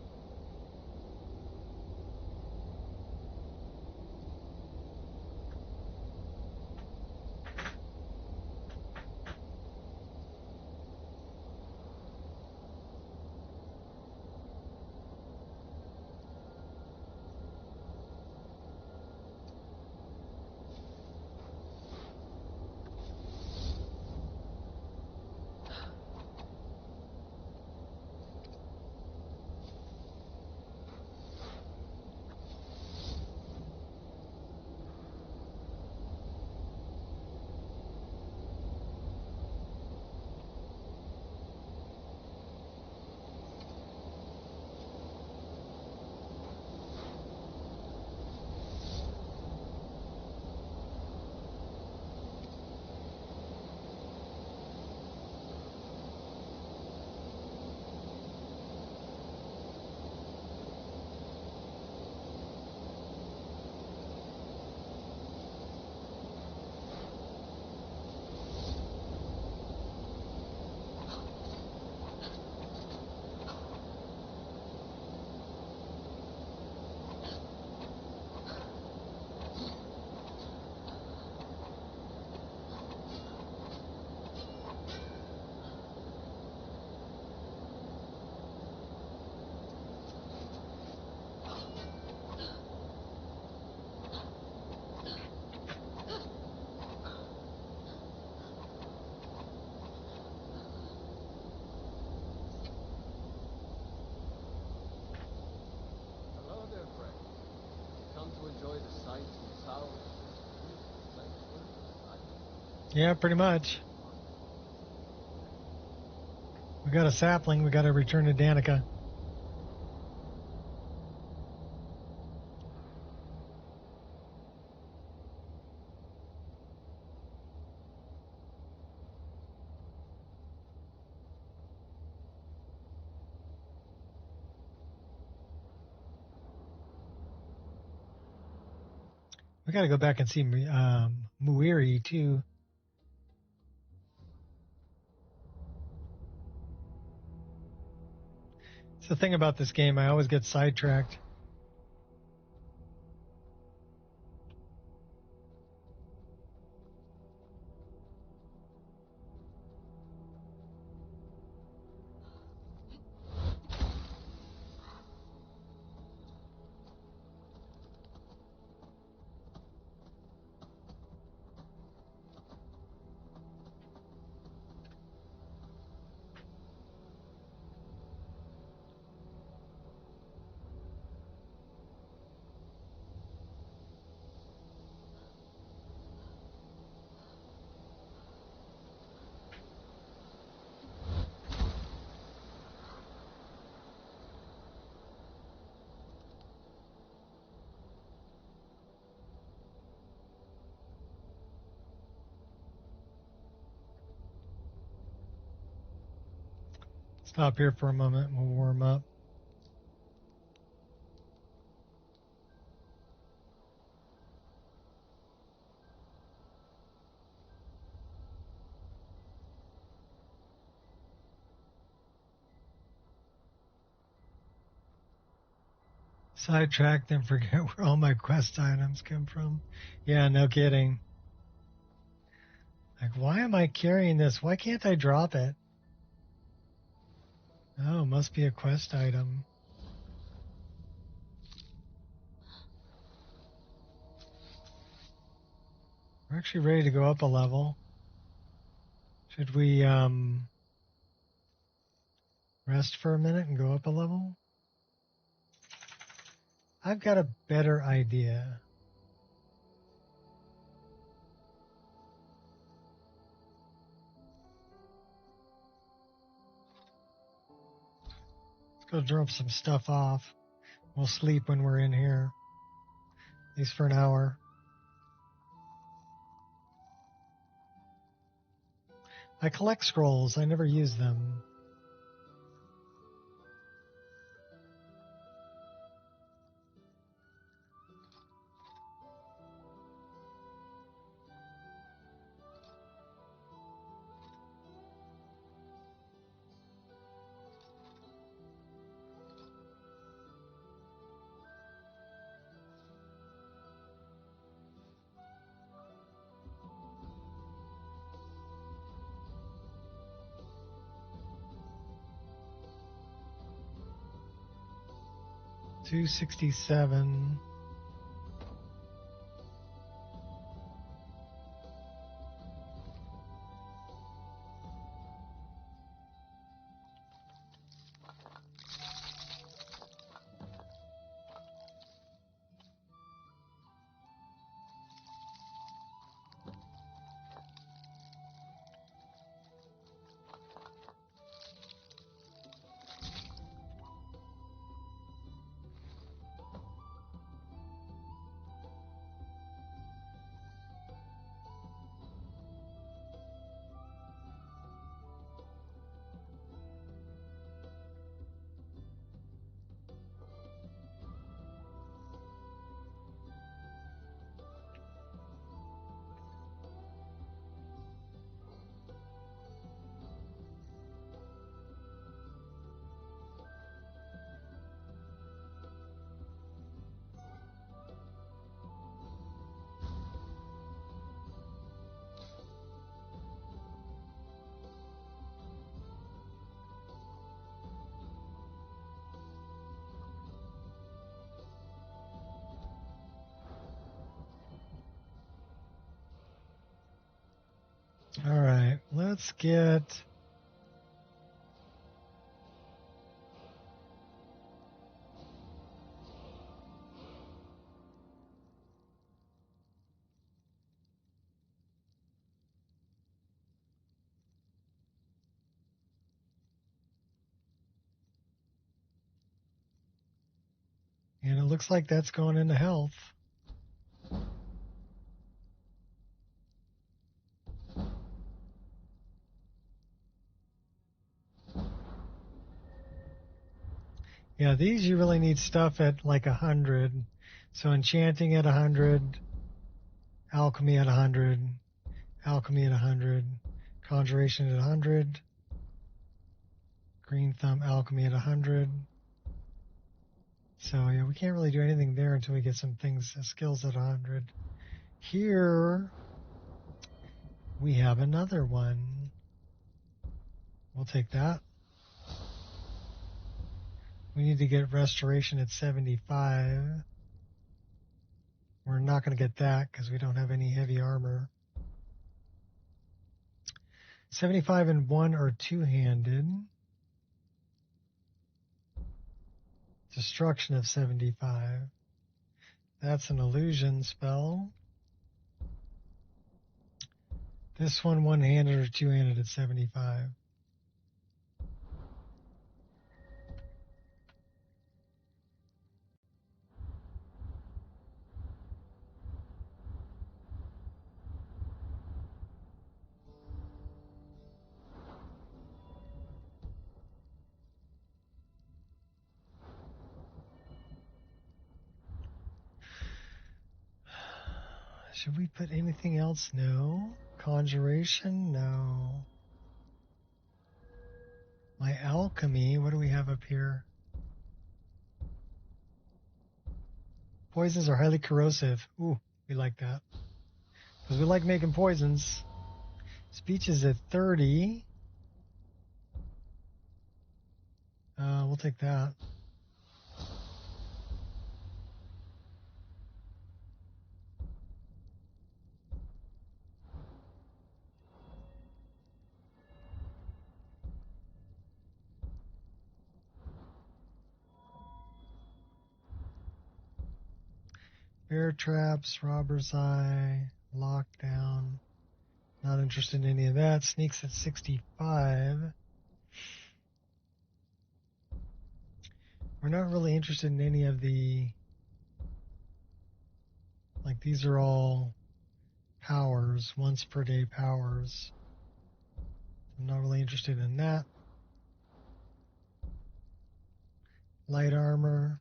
Hello there, friend. Come to enjoy the sights and sounds. Yeah, pretty much. We got a sapling. We got to return to Danica. We got to go back and see Muiri too. It's the thing about this game. I always get sidetracked. Stop here for a moment. We'll warm up. Sidetracked and forget where all my quest items come from. Yeah, no kidding. Like, why am I carrying this? Why can't I drop it? Oh, must be a quest item. We're actually ready to go up a level. Should we rest for a minute and go up a level? I've got a better idea. Let's go drop some stuff off. We'll sleep when we're in here. At least for an hour. I collect scrolls. I never use them. 267. All right, let's get... And it looks like that's going into health. Yeah, these you really need stuff at like 100. So enchanting at 100, alchemy at 100, alchemy at 100, conjuration at 100, green thumb alchemy at 100. So yeah, we can't really do anything there until we get some things, skills at 100. Here, we have another one. We'll take that. We need to get restoration at 75. We're not going to get that because we don't have any heavy armor. 75 and 1 are two-handed. Destruction of 75. That's an illusion spell. This one, one-handed or two-handed at 75. Should we put anything else? No. Conjuration? No. My alchemy, what do we have up here? Poisons are highly corrosive. Ooh, we like that. Because we like making poisons. Speech is at 30. We'll take that. Bear traps, robber's eye, lockdown. Not interested in any of that. Sneaks at 65. We're not really interested in any of the... Like, these are all powers, once per day powers. I'm not really interested in that. Light armor.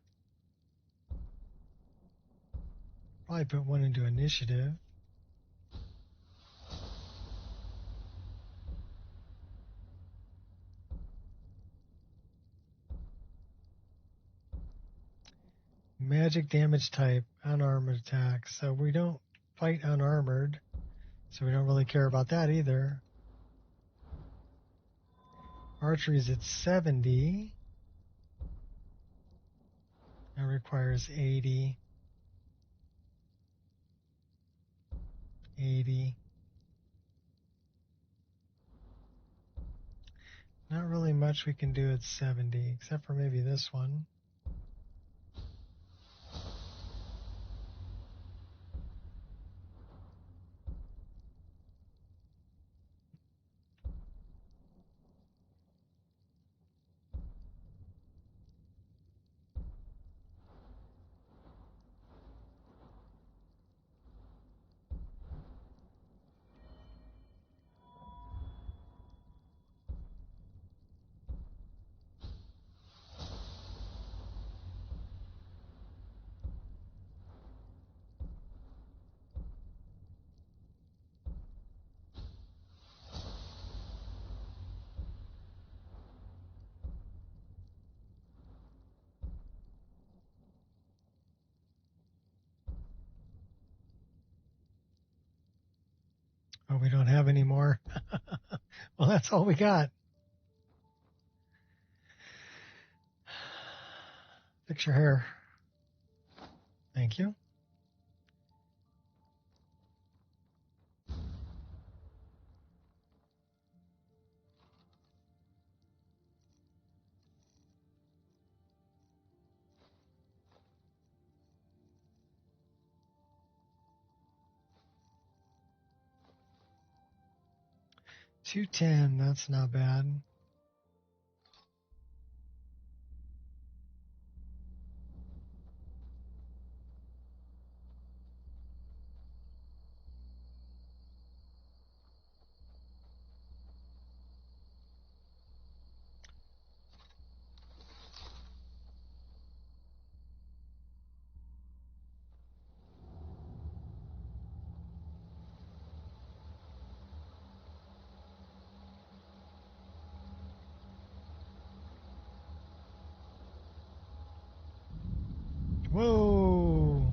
Probably put one into initiative. Magic damage type, unarmored attack. So we don't fight unarmored. So we don't really care about that either. Archery is at 70. Now requires 80. 80. Not really much we can do at 70, except for maybe this one. Oh, we don't have any more. Well, that's all we got. Fix your hair. Thank you. $210, that's not bad. Whoa!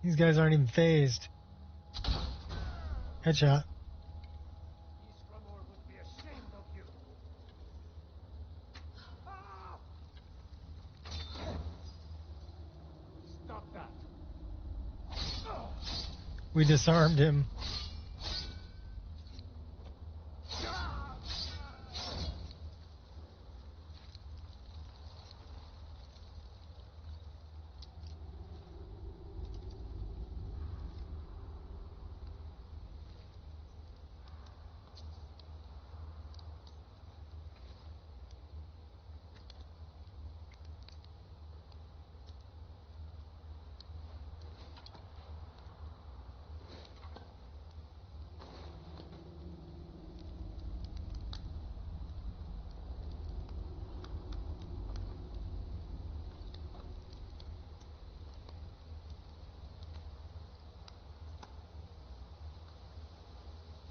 These guys aren't even phased. Headshot. Stop that. We disarmed him.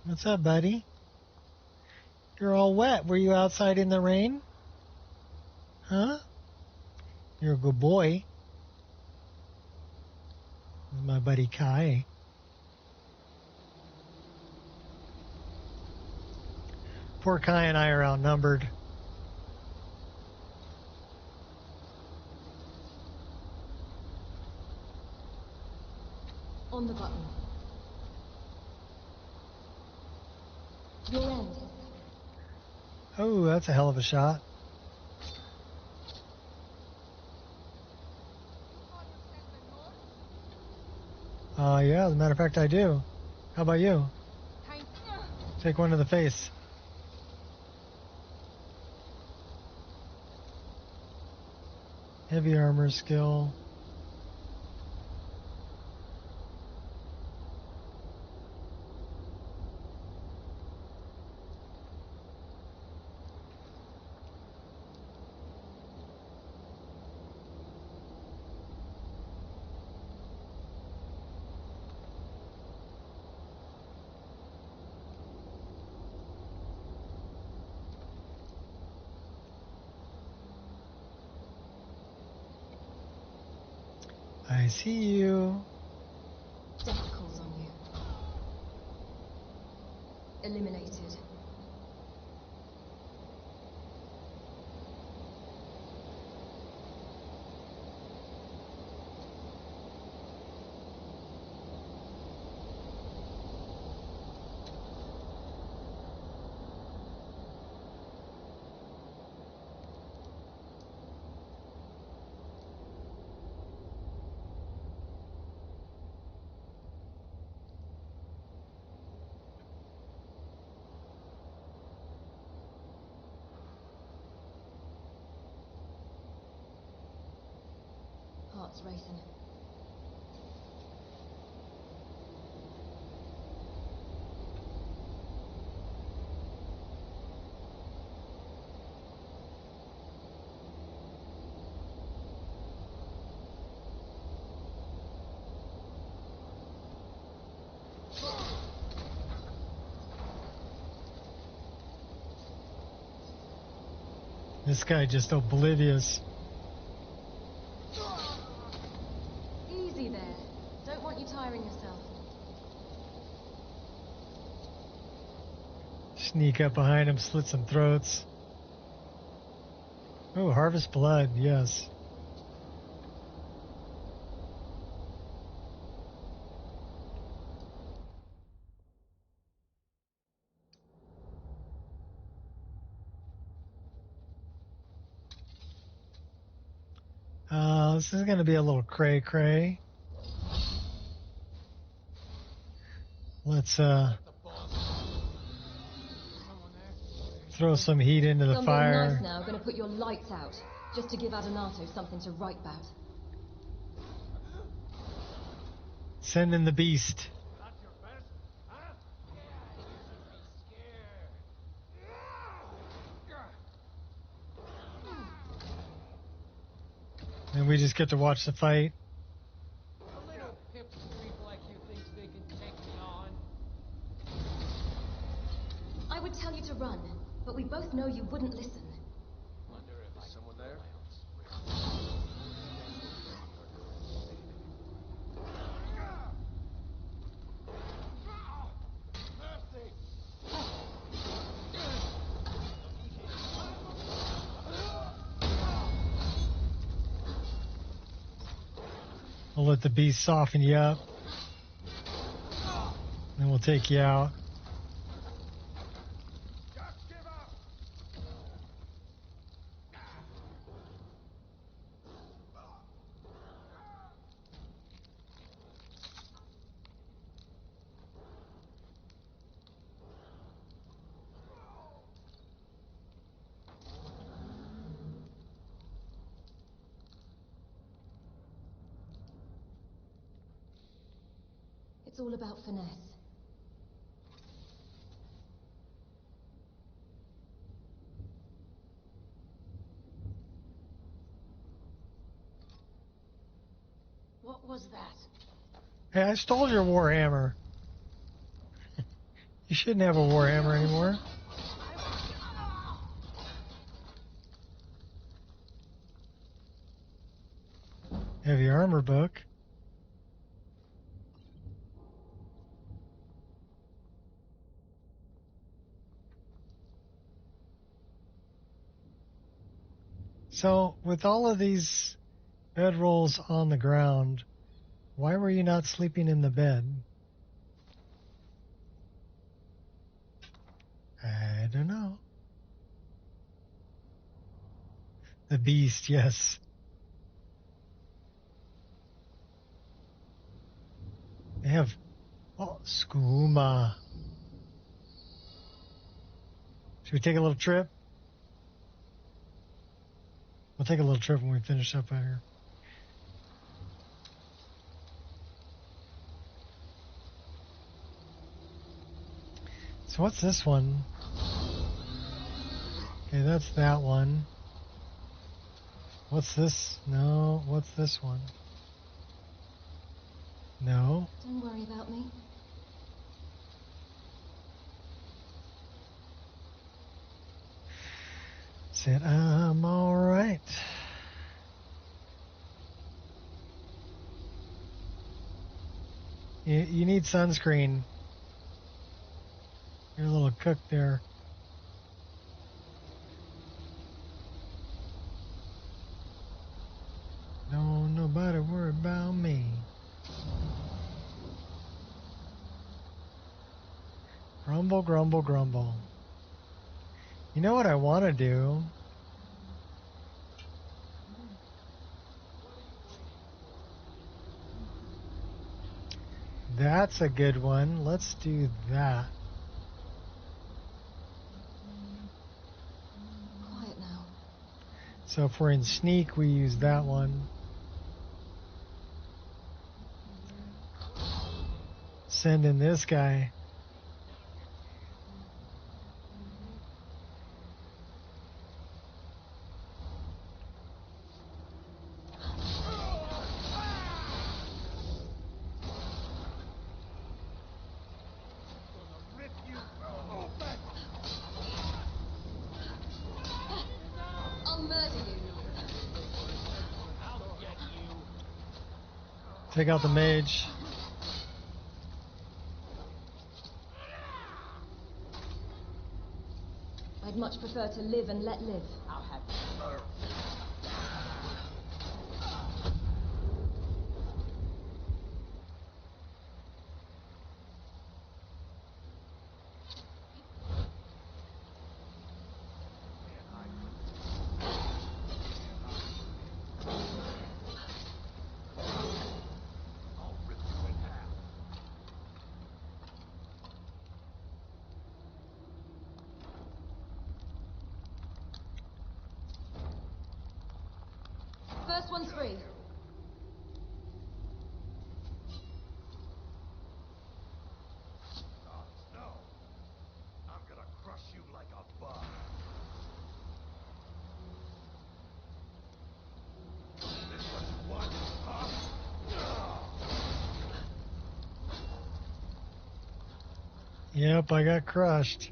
What's up, buddy? You're all wet. Were you outside in the rain? Huh? You're a good boy. This is my buddy Kai. Poor Kai and I are outnumbered. On the button. Your end. Oh, that's a hell of a shot. Yeah, as a matter of fact, I do. How about you? Take one to the face. Heavy armor skill. I see you. Death calls on you. Eliminated. heart's racing. This guy just oblivious. Easy there. Don't want you tiring yourself. Sneak up behind him, slit some throats. Oh, harvest blood, yes. This is going to be a little cray-cray. Let's throw some heat into the Something fire. nice now. Gonna put your lights out, just to give Adonato something to write about. Send in the beast. And we just get to watch the fight. A little pipsqueak like you thinks they can take me on. I would tell you to run, but we both know you wouldn't listen. Wonder if there's someone there? We'll let the beast soften you up. Then we'll take you out. It's all about finesse. What was that? Hey, I stole your warhammer. You shouldn't have a warhammer anymore. Heavy armor book. So, with all of these bedrolls on the ground, why were you not sleeping in the bed? I don't know. The beast, yes. They have skooma. Should we take a little trip? We'll take a little trip when we finish up out here. So what's this one? Okay, that's that one. What's this? No, what's this one? No. Don't worry about me. Said I'm alright. You need sunscreen. You're a little cook there. Don't nobody worry about me. Grumble, grumble, grumble. You know what I want to do? That's a good one. Let's do that. Quiet now. So if we're in sneak, we use that one. send in this guy. I'll murder you. Take out the mage. I'd much prefer to live and let live. I'll have First one's free. No. I'm gonna crush you like a bug. This what you want, huh? Yep, I got crushed.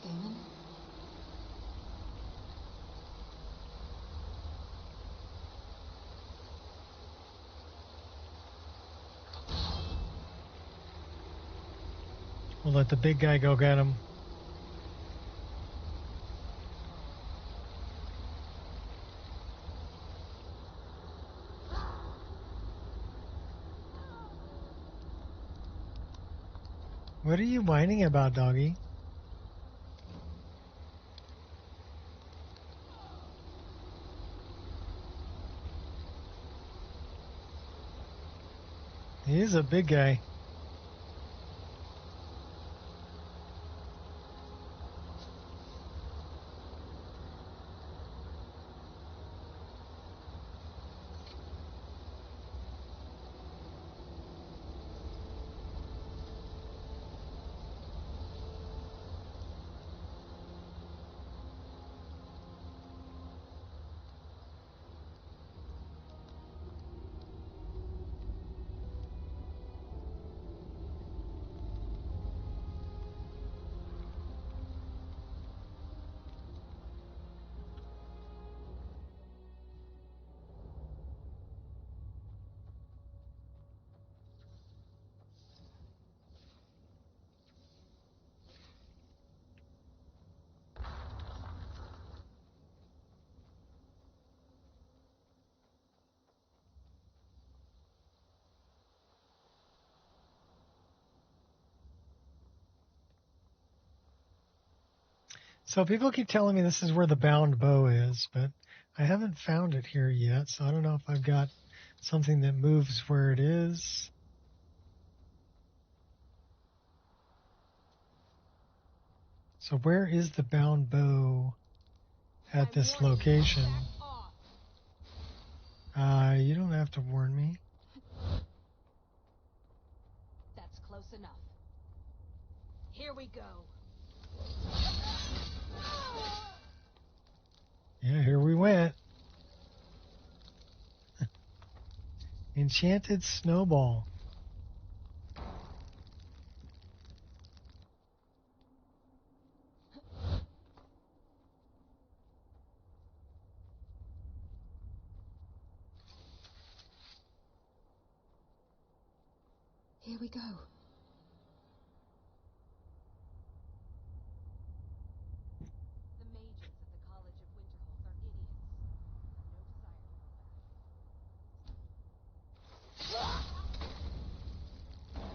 Scaling. We'll let the big guy go get him. What are you whining about, doggy? He is a big guy. So people keep telling me this is where the bound bow is, but I haven't found it here yet, so I don't know if I've got something that moves where it is. So where is the bound bow at this location? You don't have to warn me. That's close enough. Here we go. Yeah, here we went. Enchanted snowball. Here we go. The mages at the College of Winterhold are idiots. No desire to go back.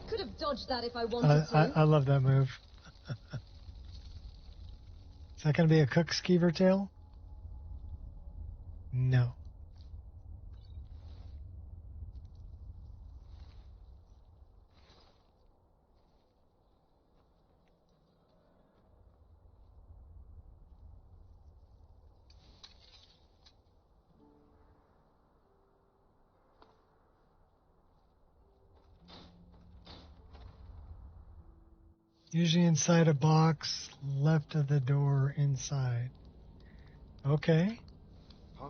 Could have dodged that if I wanted to. I love that move. Is that going to be a cook skeever tail? No. Usually inside a box, left of the door, inside. Okay. Huh?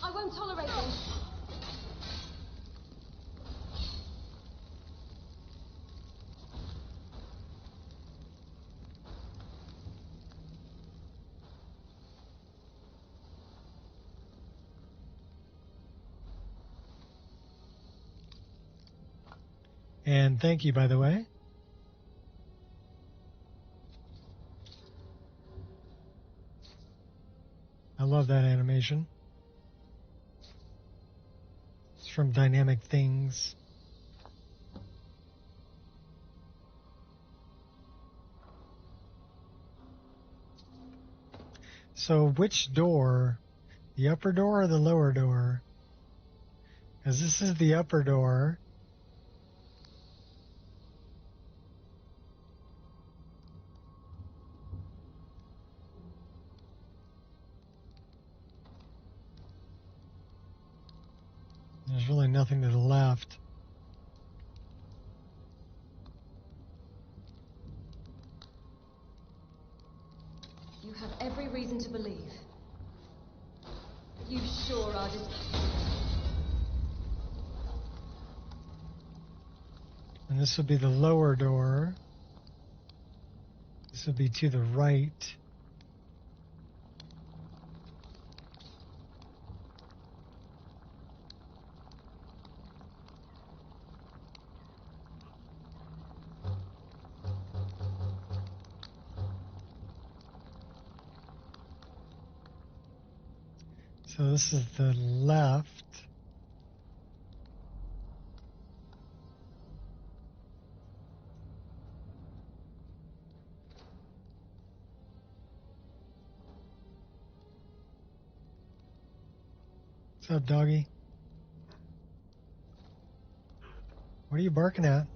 I won't tolerate this. And thank you, by the way. I love that animation. It's from Dynamic Things. So which door? The upper door or the lower door? Because this is the upper door. There's really nothing to the left. You have every reason to believe. You sure are just... And this would be the lower door. This would be to the right. So this is the left. What's up, doggy? What are you barking at?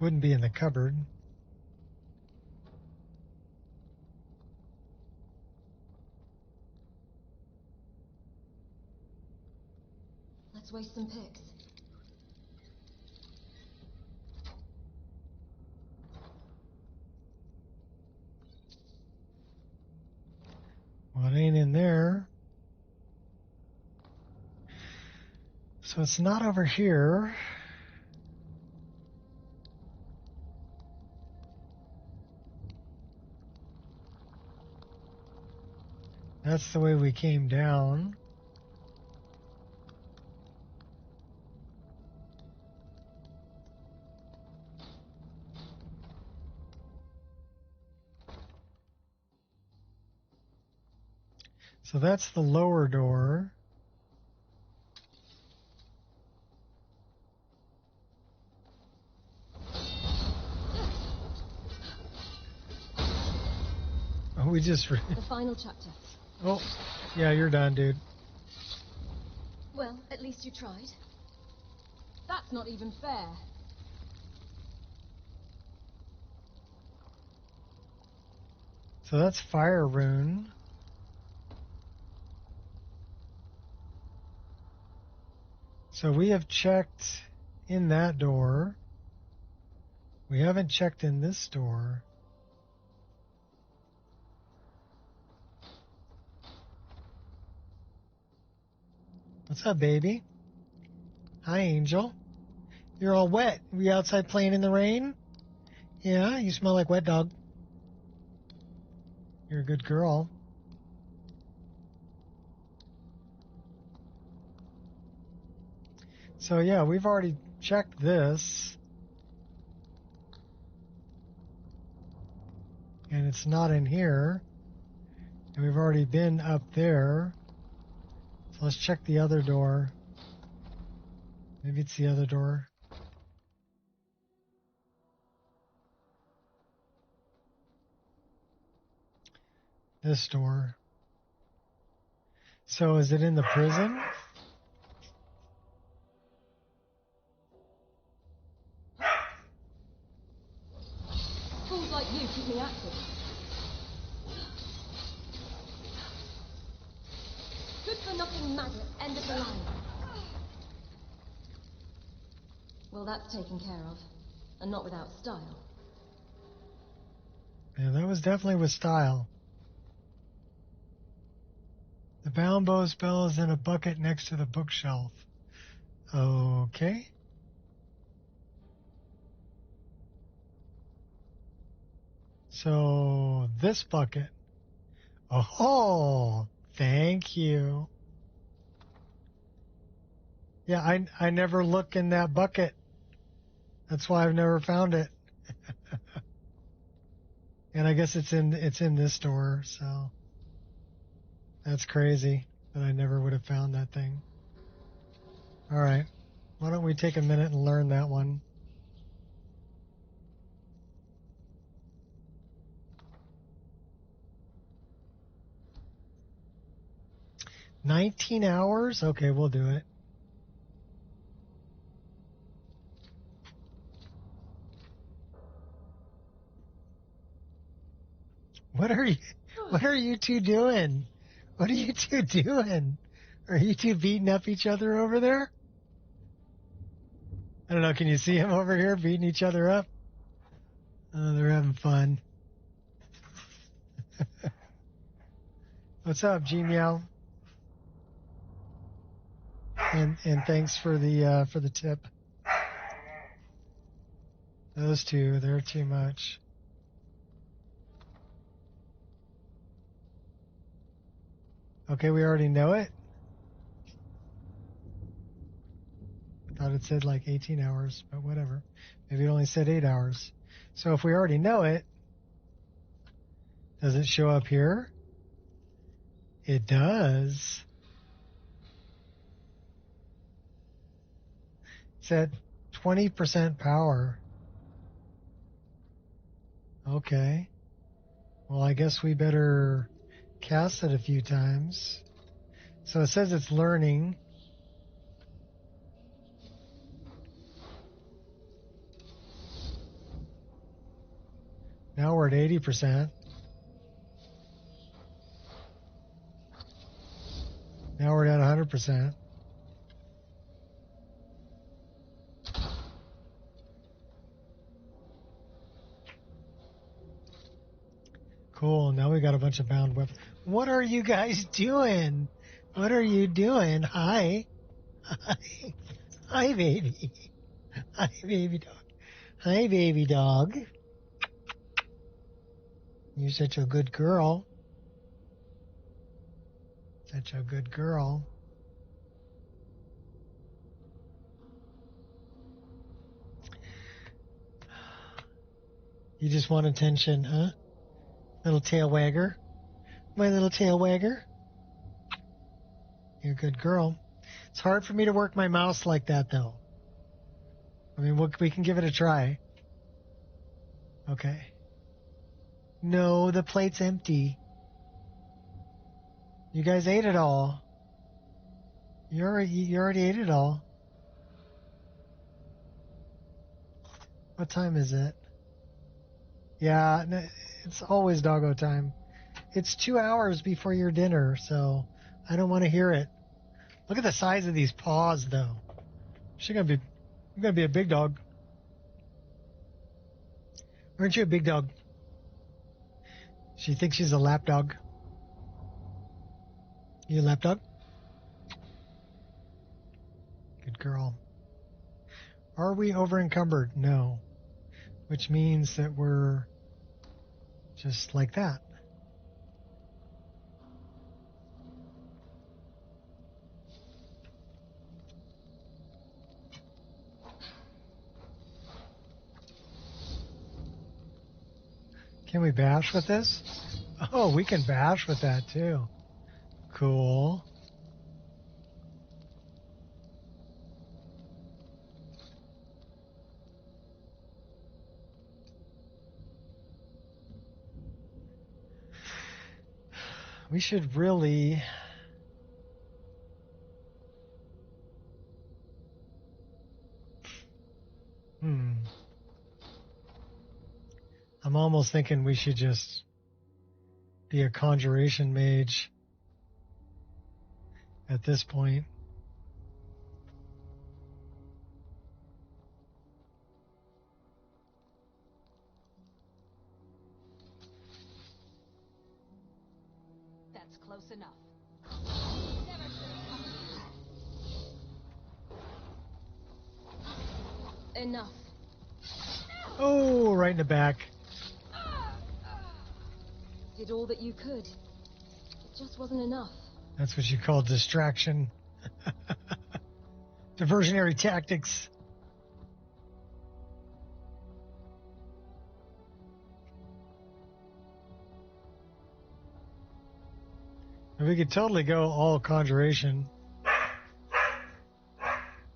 Wouldn't be in the cupboard. Let's waste some picks. Well, it ain't in there. So it's not over here. That's the way we came down. So that's the lower door. We just... The final chapter. Oh, yeah, you're done, dude. Well, at least you tried. That's not even fair. So that's fire rune. So we have checked in that door. We haven't checked in this door. What's up, baby? Hi, Angel. You're all wet. Were you outside playing in the rain? Yeah, you smell like wet dog. You're a good girl. So yeah, we've already checked this. And it's not in here. And we've already been up there. So let's check the other door. Maybe it's the other door. This door. So is it in the prison? Fools like you keep me active. Good for nothing maggot, end of the line. Well, that's taken care of. And not without style. Yeah, that was definitely with style. The bound bow spell is in a bucket next to the bookshelf. Okay. So this bucket. Oh, thank you. Yeah, I never look in that bucket. That's why I've never found it. And I guess it's in this door, so that's crazy that I never would have found that thing. All right. Why don't we take a minute and learn that one? $19 hours? Okay, we'll do it. What are you two doing? What are you two doing? Are you two beating up each other over there? I don't know. Can you see them over here beating each other up? Oh, they're having fun. What's up, G-Meow? And thanks for the tip. Those two, they're too much. Okay, we already know it. Thought it said like 18 hours, but whatever. Maybe it only said 8 hours. So if we already know it, does it show up here? It does. It's at 20% power. Okay. Well, I guess we better cast it a few times. So it says it's learning. Now we're at 80%. Now we're at 100%. Cool. Now we got a bunch of bound weapons. What are you guys doing? What are you doing? Hi. Hi. Hi, baby. Hi, baby dog. Hi, baby dog. You're such a good girl. Such a good girl. You just want attention, huh? Little tail wagger. My little tail wagger. You're a good girl. It's hard for me to work my mouse like that, though. I mean, we can give it a try. Okay. No, the plate's empty. You guys ate it all. You already ate it all. What time is it? Yeah, it's always doggo time. It's 2 hours before your dinner, so I don't want to hear it. Look at the size of these paws, though. You're gonna be a big dog. Aren't you a big dog? She thinks she's a lap dog. You a lap dog? Good girl. Are we over encumbered? No. Which means that we're just like that. Can we bash with this? Oh, we can bash with that too. Cool. We should really... I'm almost thinking we should just be a conjuration mage at this point. That's close enough. Enough. Oh, right in the back. Did all that you could. It just wasn't enough. That's what you call distraction. Diversionary tactics. We could totally go all conjuration.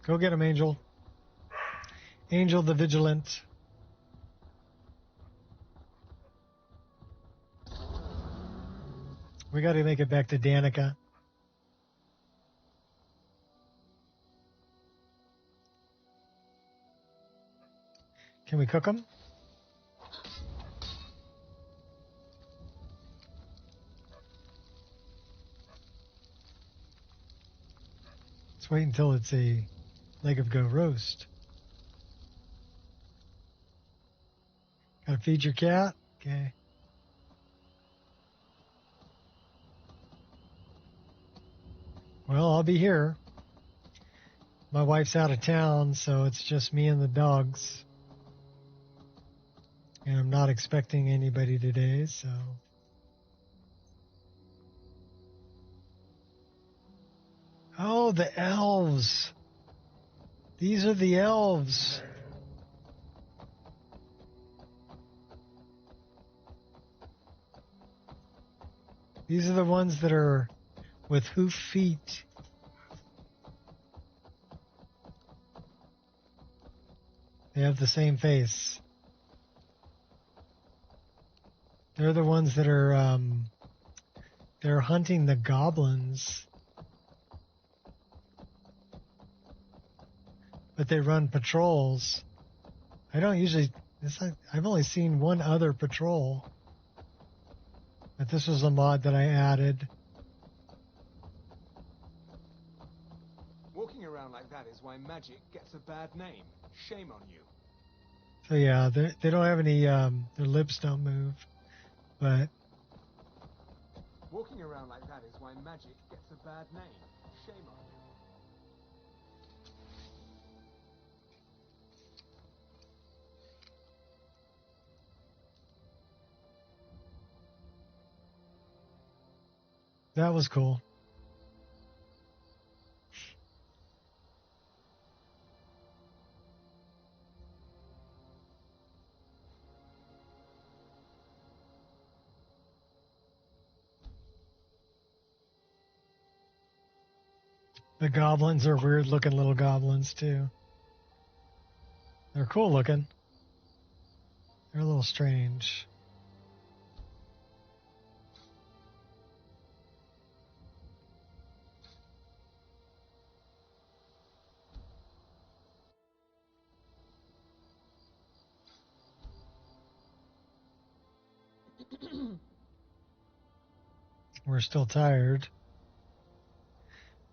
Go get him, Angel. Angel the Vigilant. We got to make it back to Danica. Can we cook them? Let's wait until it's a leg of goat roast. Gotta feed your cat? Okay. Well, I'll be here. My wife's out of town, so it's just me and the dogs. And I'm not expecting anybody today, so... Oh, the elves. These are the elves. These are the ones that are with hoof feet. They have the same face. They're the ones that are, they're hunting the goblins. But they run patrols. I don't usually, I've only seen one other patrol. But this was a mod that I added. Walking around like that is why magic gets a bad name. Shame on you. So yeah, they don't have any, their lips don't move. But... Walking around like that is why magic gets a bad name. Shame on you. That was cool. The goblins are weird looking little goblins too. They're cool looking. They're a little strange. We're still tired.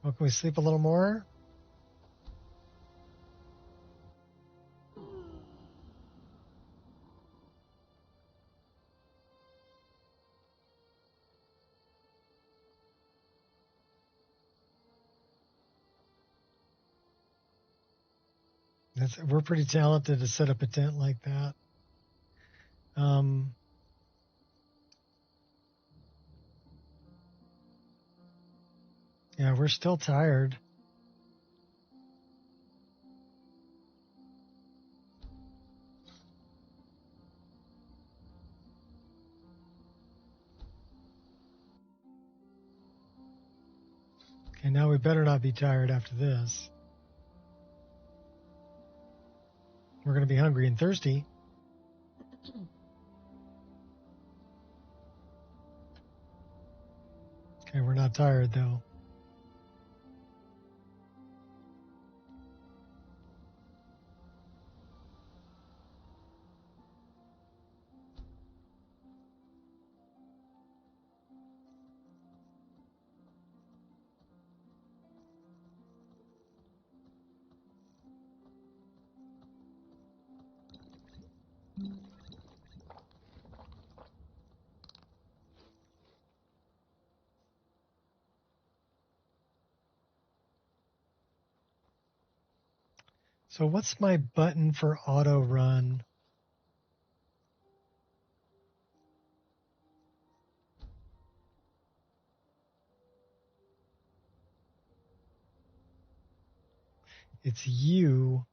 Well, can we sleep a little more? We're pretty talented to set up a tent like that. Yeah, we're still tired. Okay, now we better not be tired after this. We're going to be hungry and thirsty. Okay, we're not tired though. So what's my button for auto run? It's U.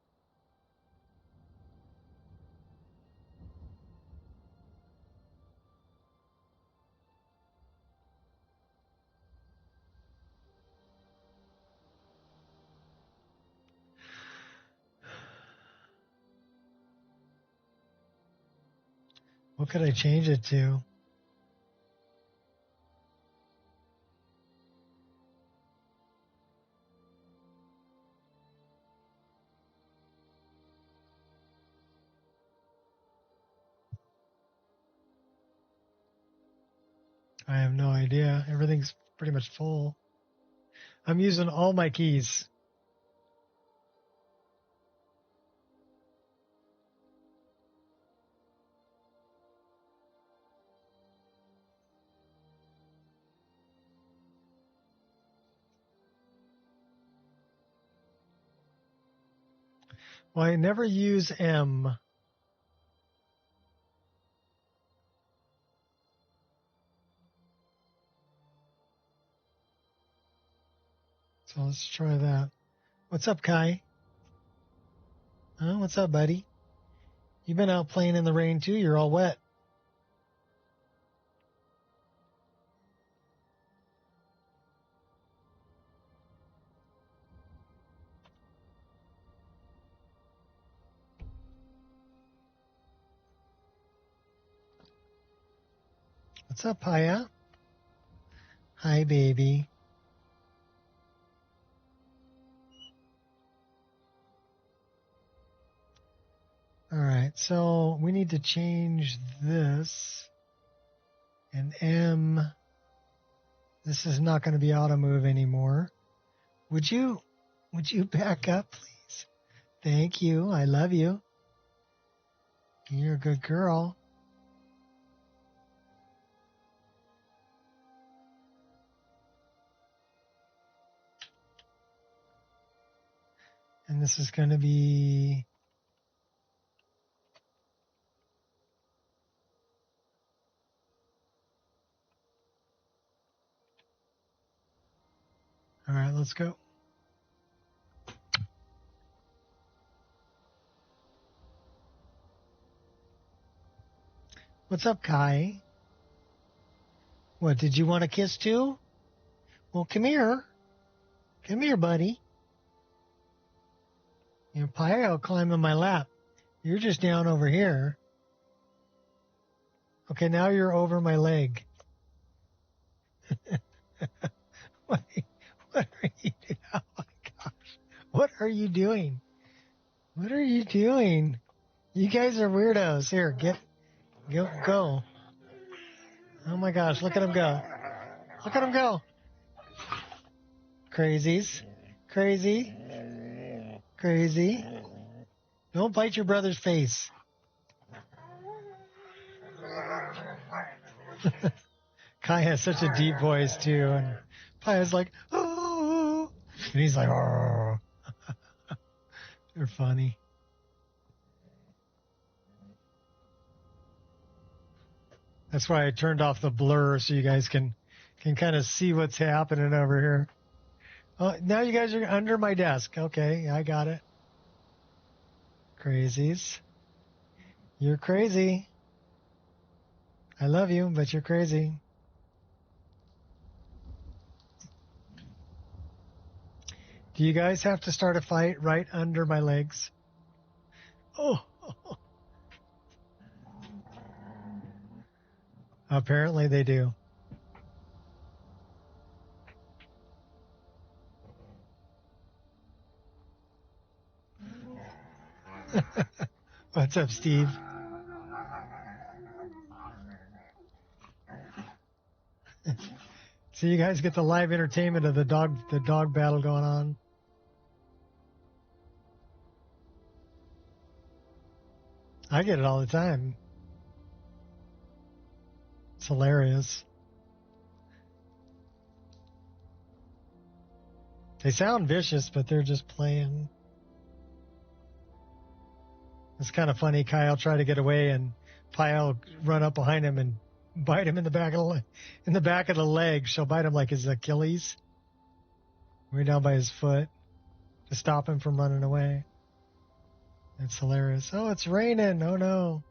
What could I change it to? I have no idea. Everything's pretty much full. I'm using all my keys. Well, I never use M. So let's try that. What's up, Kai? Huh? What's up, buddy? You've been out playing in the rain too. You're all wet. What's up, Paya? Hi, baby. All right, so we need to change this. And M, this is not going to be auto move anymore. Would you back up, please? Thank you. I love you. You're a good girl. And this is going to be... All right, let's go. What's up, Kai? What, did you want a kiss too? Well, come here. Come here, buddy. You know, Paya will climb in my lap. You're just down over here. Okay, now you're over my leg. what are you doing? Oh my gosh. What are you doing? What are you doing? You guys are weirdos. Here, go. Oh my gosh, look at him go. Look at him go. Crazies. Crazy. Crazy. Don't bite your brother's face. Kai has such a deep voice, too. And Kaya's like, oh. And he's like, oh. They're funny. That's why I turned off the blur so you guys can kind of see what's happening over here. Oh, now you guys are under my desk. Okay, I got it. Crazies. You're crazy. I love you, but you're crazy. Do you guys have to start a fight right under my legs? Oh. Apparently they do. What's up, Steve? So you guys get the live entertainment of the dog battle going on. I get it all the time. It's hilarious. They sound vicious, but they're just playing. It's kind of funny. Kyle tried to get away, and Pyle run up behind him and bite him in the back of the leg. She'll bite him like his Achilles, way down by his foot, to stop him from running away. It's hilarious. Oh, it's raining. Oh no.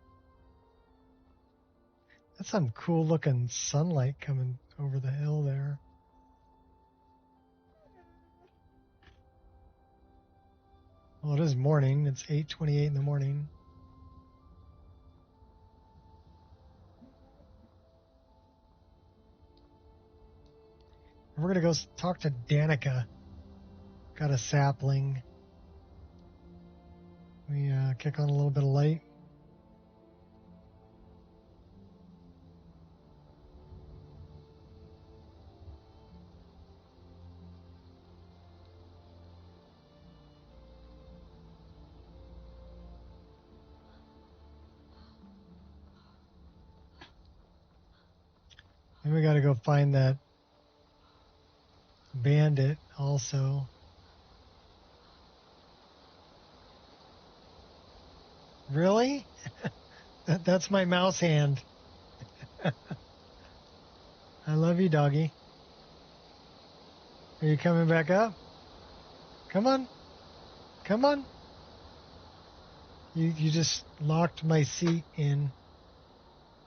That's some cool looking sunlight coming over the hill there. Well, it is morning. It's 8:28 in the morning. We're going to go talk to Danica. Got a sapling. We kick on a little bit of light. And we got to go find that bandit also. Really? That's my mouse hand. I love you, doggy. Are you coming back up? Come on. Come on. You just locked my seat in.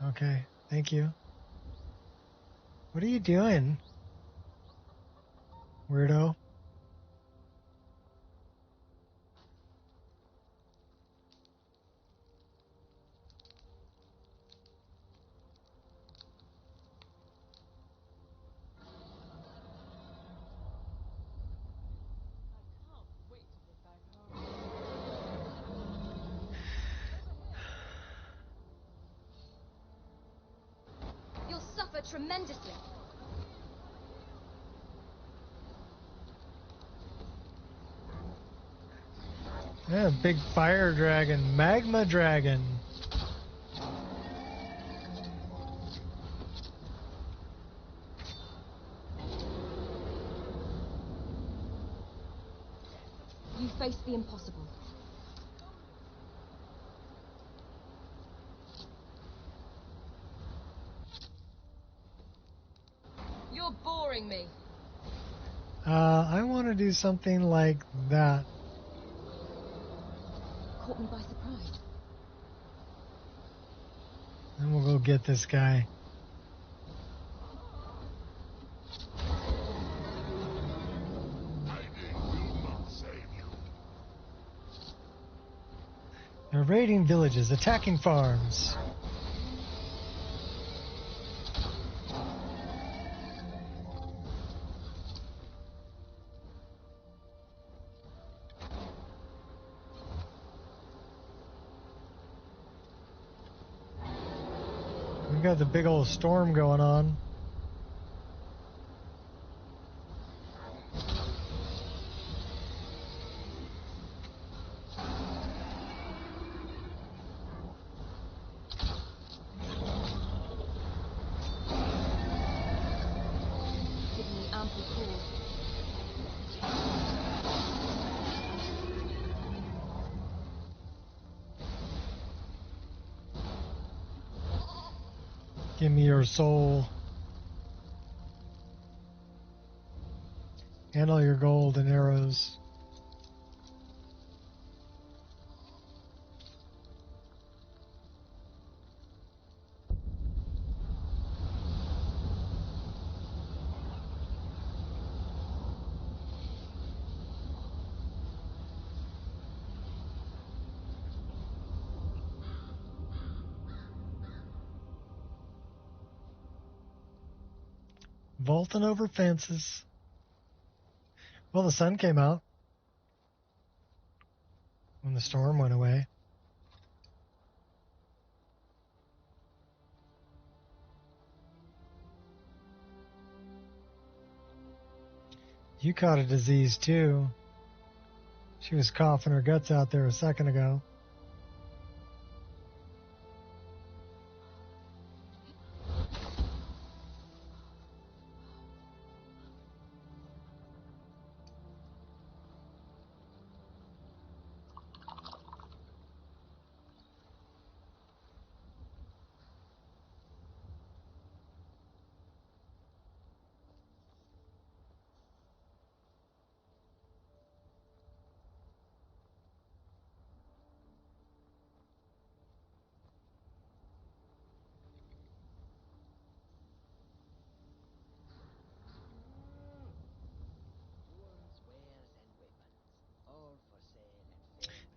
Okay. Thank you. What are you doing? Weirdo. You'll suffer tremendously. Yeah, big fire dragon, magma dragon. You face the impossible. You're boring me. I want to do something like that. Caught me by surprise. Then we'll go get this guy. They're raiding villages, attacking farms. We got the big old storm going on. Give me your soul. And all your gold and arrows. Vaulting over fences. Well, the sun came out when the storm went away. You caught a disease too. She was coughing her guts out there a second ago.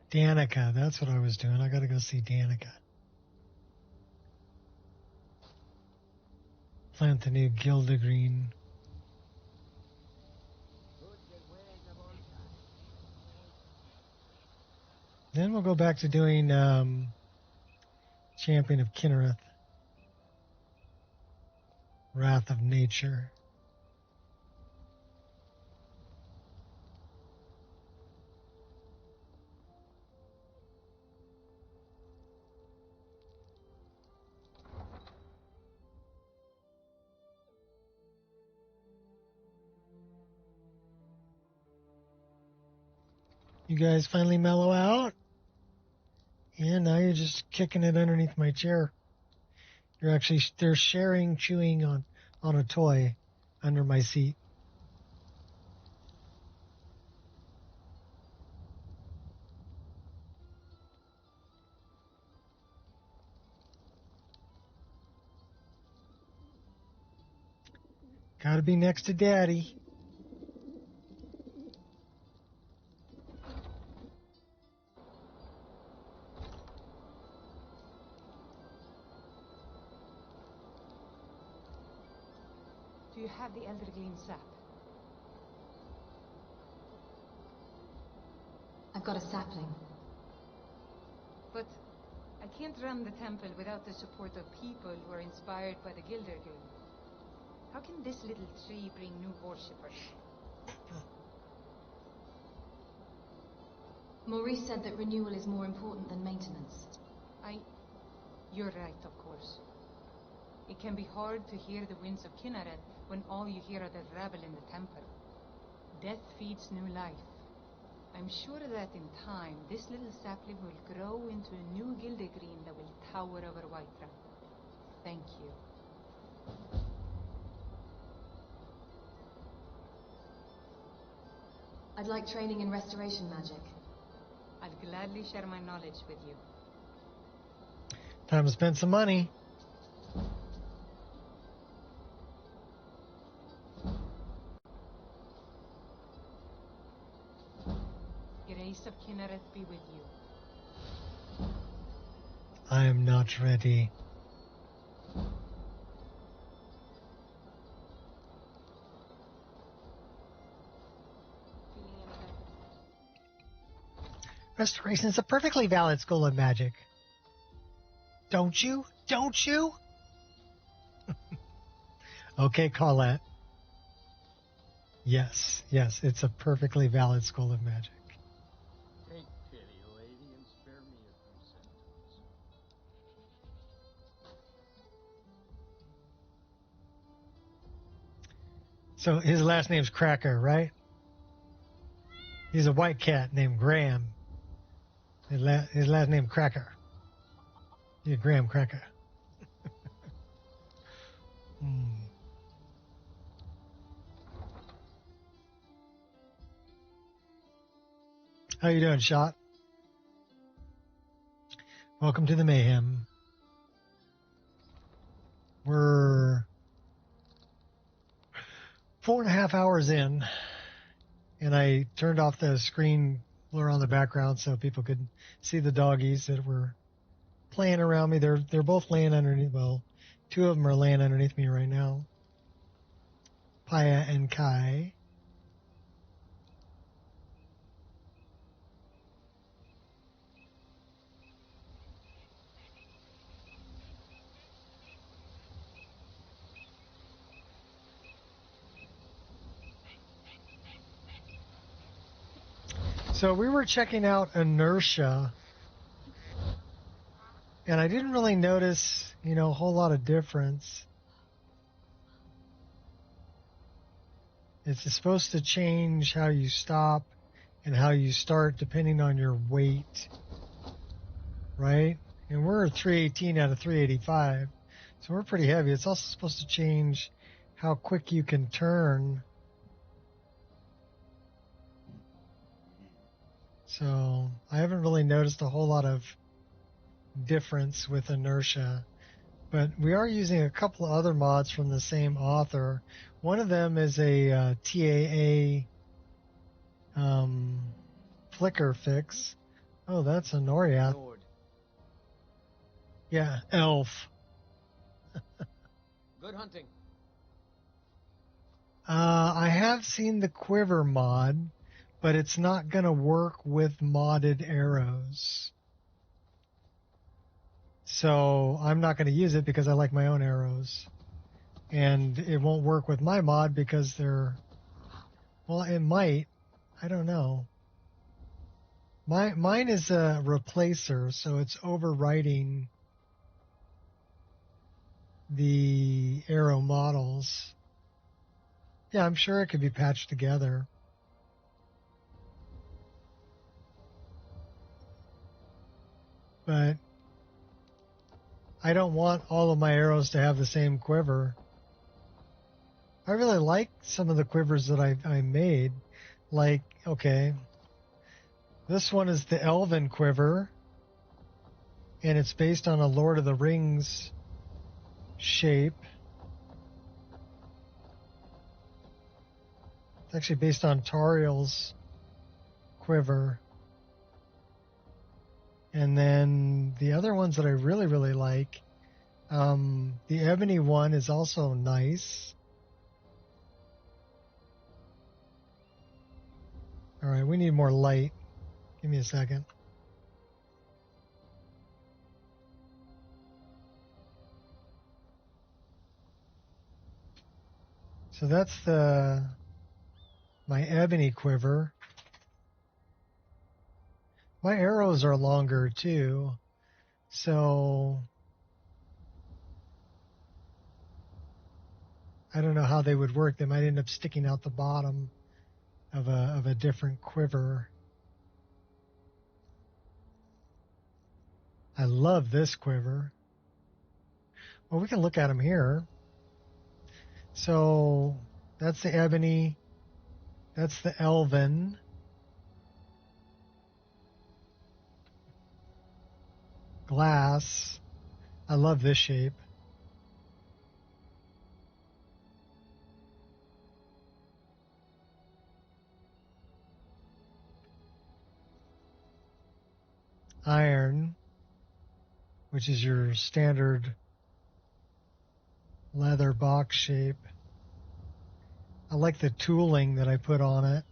Danica, that's what I was doing. I gotta go see Danica. Plant the new Gildegreen. Then we'll go back to doing Champion of Kinnereth. Wrath of Nature. You guys finally mellow out? Yeah, now you're just kicking it underneath my chair. You're actually, they're sharing, chewing on a toy under my seat. Gotta be next to Daddy. Do you have the Eldergleam sap? I've got a sapling. But I can't run the temple without the support of people who are inspired by the Gildergleam. How can this little tree bring new worshippers? Maurice said that renewal is more important than maintenance. You're right, of course. It can be hard to hear the winds of Kinneret when all you hear are the rabble in the temple. Death feeds new life. I'm sure that in time, this little sapling will grow into a new Gildegreen that will tower over Whiterun. Thank you. I'd like training in restoration magic. I'll gladly share my knowledge with you. Time to spend some money. Grace of Kinneret be with you. I am not ready. Restoration is a perfectly valid school of magic. Don't you? Don't you? Okay, Colette. Yes, it's a perfectly valid school of magic. Take pity, lady, and spare me a few sentences. So his last name's Cracker, right? He's a white cat named Graham. His last name Cracker. He's Graham Cracker. How you doing, Shot? Welcome to the mayhem. We're 4.5 hours in, and I turned off the screen blur on the background so people could see the doggies that were playing around me. They're both laying underneath. Well, two of them are laying underneath me right now. Paya and Kai. So we were checking out Inertia, and I didn't really notice, a whole lot of difference. It's supposed to change how you stop and how you start depending on your weight, right? And we're 318 out of 385, so we're pretty heavy. It's also supposed to change how quick you can turn. So I haven't really noticed a whole lot of difference with Inertia, but we are using a couple of other mods from the same author. One of them is a TAA flicker fix. Oh, that's a Noriath. Yeah, elf. Good hunting. I have seen the quiver mod, but it's not going to work with modded arrows. So I'm not going to use it because I like my own arrows. And it won't work with my mod because they're... Well, it might. I don't know. Mine is a replacer, so it's overwriting the arrow models. Yeah, I'm sure it could be patched together. But I don't want all of my arrows to have the same quiver. I really like some of the quivers that I made. Like, okay, this one is the Elven quiver, and it's based on a Lord of the Rings shape. It's actually based on Tariel's quiver. And then the other ones that I really, really like, the Ebony one is also nice. All right, we need more light. Give me a second. So that's my Ebony quiver. My arrows are longer too, so I don't know how they would work. They might end up sticking out the bottom of a different quiver. I love this quiver. Well, we can look at them here. So that's the Ebony. That's the Elven. Glass. I love this shape. Iron, which is your standard leather box shape. I like the tooling that I put on it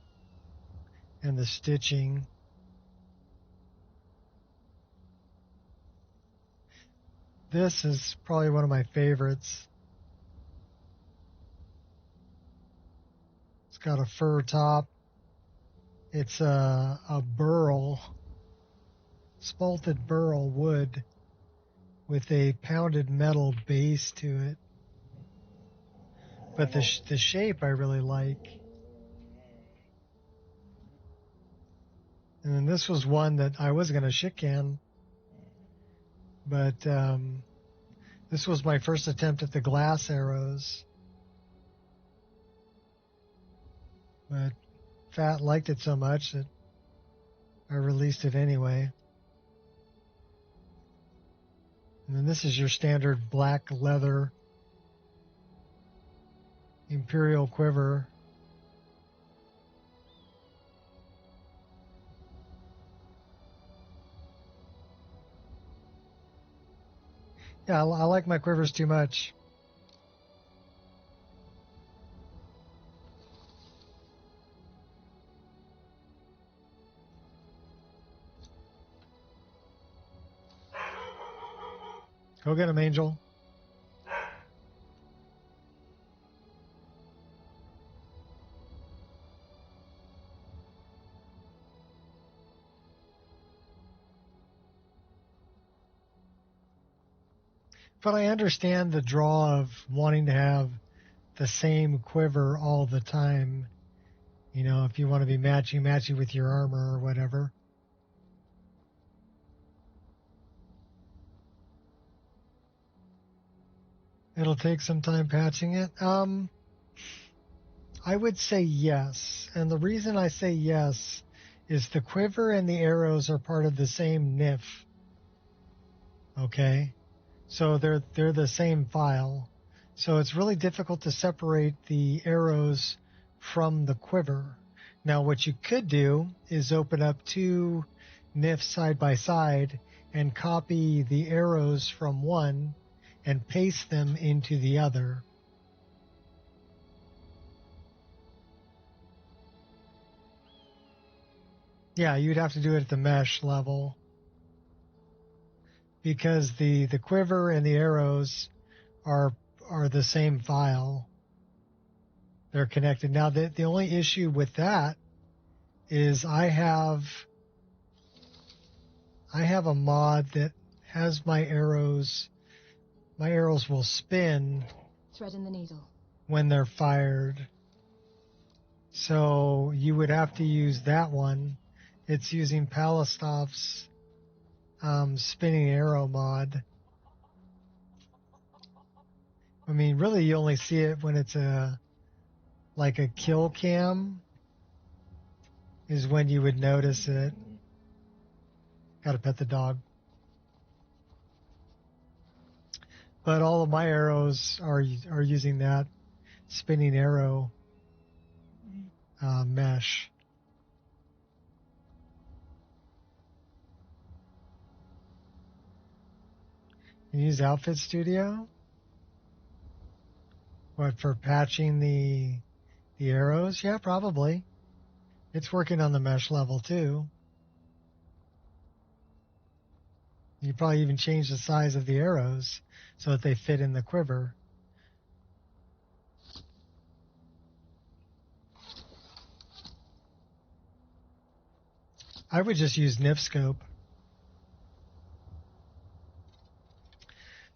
and the stitching. This is probably one of my favorites. It's got a fur top. It's a burl, spalted burl wood with a pounded metal base to it. But the shape I really like. And then this was one that I was going to shit can, but this was my first attempt at the glass arrows. But Fat liked it so much that I released it anyway. And then this is your standard black leather Imperial quiver. Yeah, I like my quivers too much. Go get him, Angel. But I understand the draw of wanting to have the same quiver all the time. You know, if you want to be matchy with your armor or whatever. It'll take some time patching it. I would say yes. And the reason I say yes is the quiver and the arrows are part of the same NIF. Okay? So they're the same file. So it's really difficult to separate the arrows from the quiver. Now what you could do is open up two NIFs side by side and copy the arrows from one and paste them into the other. Yeah, you'd have to do it at the mesh level because the quiver and the arrows are the same file. They're connected. Now the only issue with that is I have a mod that has my arrows will spin Thread in the needle when they're fired. So you would have to use that one. It's using Palistof's spinning arrow mod. I mean, really, you only see it when it's like a kill cam is when you would notice it. Gotta pet the dog. But all of my arrows are using that spinning arrow mesh. You use Outfit Studio? What, for patching the arrows? Yeah, probably. It's working on the mesh level too. You probably even change the size of the arrows so that they fit in the quiver. I would just use NIF scope.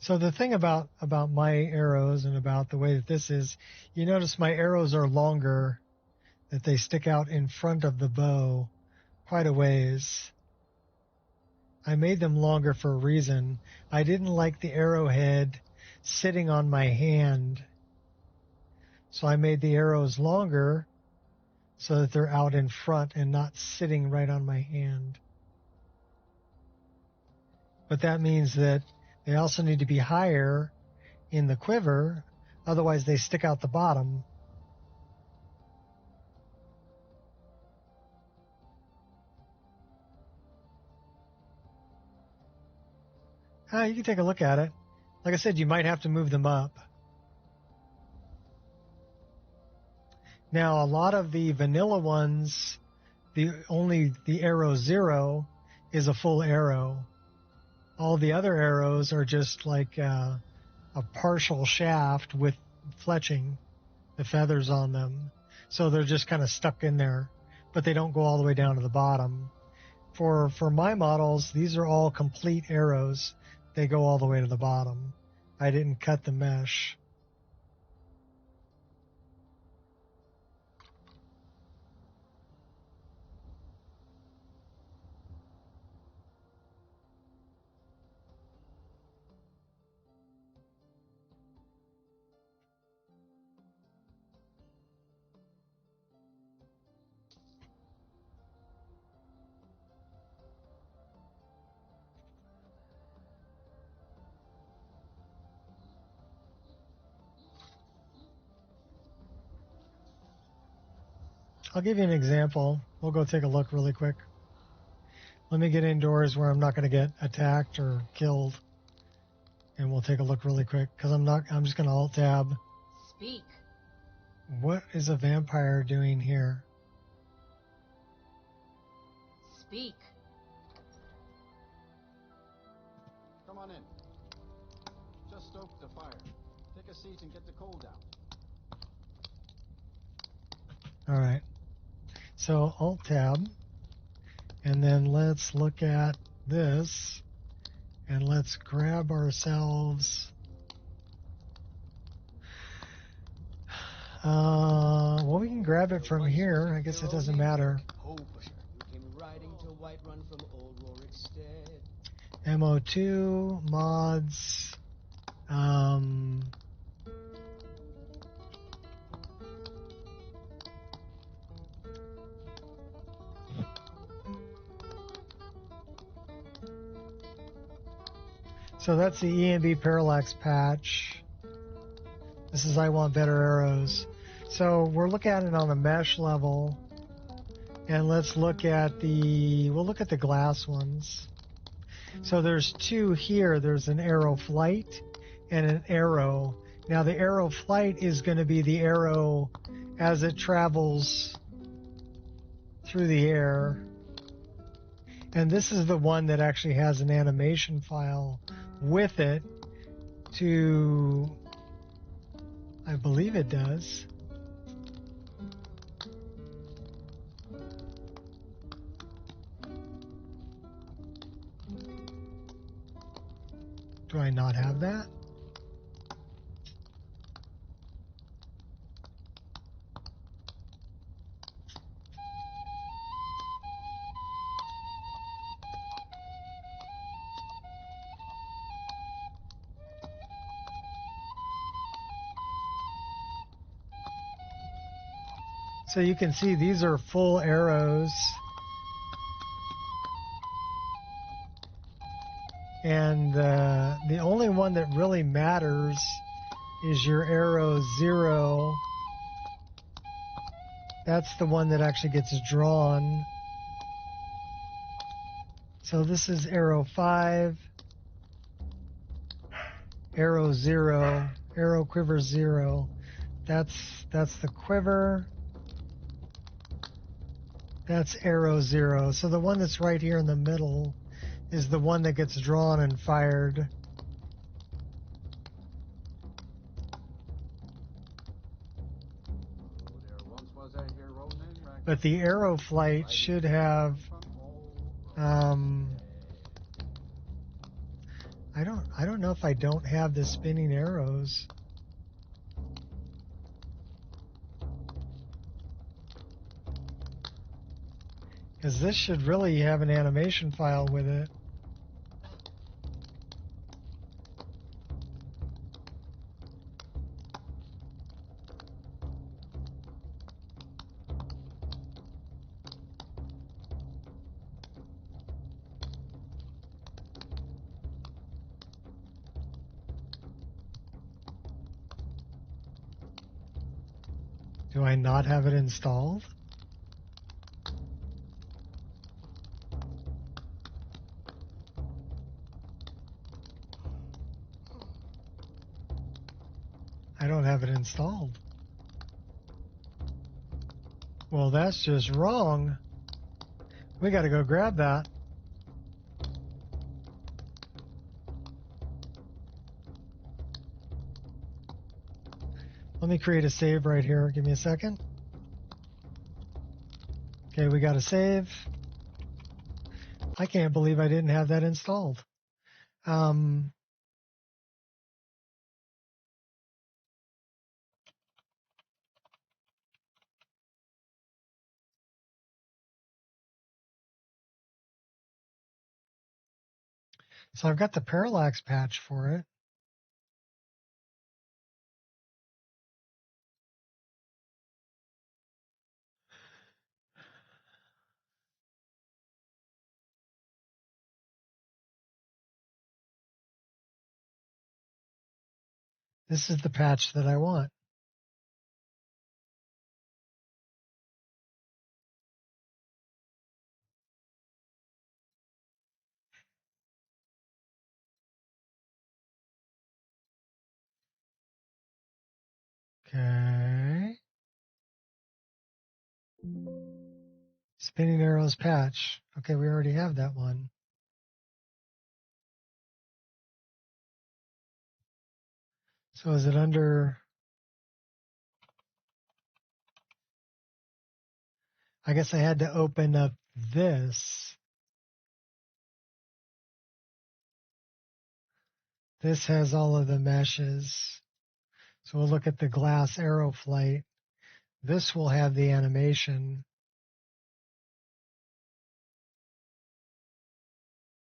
So the thing about my arrows and about the way that this is, you notice my arrows are longer, that they stick out in front of the bow quite a ways. I made them longer for a reason. I didn't like the arrowhead sitting on my hand. So I made the arrows longer so that they're out in front and not sitting right on my hand. But that means that they also need to be higher in the quiver, otherwise they stick out the bottom. You can take a look at it. Like I said, you might have to move them up. Now, a lot of the vanilla ones, only the arrow 0 is a full arrow. All the other arrows are just like a partial shaft with fletching, the feathers on them. So they're just kind of stuck in there, but they don't go all the way down to the bottom. For my models, these are all complete arrows. They go all the way to the bottom. I didn't cut the mesh. I'll give you an example. We'll go take a look really quick. Let me get indoors where I'm not going to get attacked or killed. And we'll take a look really quick because I'm just going to alt tab. Speak. What is a vampire doing here? Speak. Come on in. Just stoke the fire. Take a seat and get the coal down. All right. So alt tab. And then let's look at this. And let's grab ourselves. Well, we can grab it from here. I guess it doesn't matter. MO2, mods, so that's the EMB parallax patch. This is I want better arrows. So we're looking at it on a mesh level. And let's look at we'll look at the glass ones. So there's two here. There's an arrow flight and an arrow. Now the arrow flight is going to be the arrow as it travels through the air. And this is the one that actually has an animation file with it to, I believe it does. Do I not have that? So you can see these are full arrows. And the only one that really matters is your arrow 0. That's the one that actually gets drawn. So this is arrow 5, arrow 0, arrow quiver 0. That's the quiver. That's arrow 0. So the one that's right here in the middle is the one that gets drawn and fired. But the arrow flight should have, I don't know if I don't have the spinning arrows. Because this should really have an animation file with it. Do I not have it installed? I don't have it installed. Well, that's just wrong. We got to go grab that. Let me create a save right here. Give me a second. Okay, we got a save. I can't believe I didn't have that installed. So I've got the parallax patch for it. This is the patch that I want. Okay. Spinning arrows patch. Okay, we already have that one. So is it under... I guess I had to open up this. This has all of the meshes. So we'll look at the glass arrow flight. This will have the animation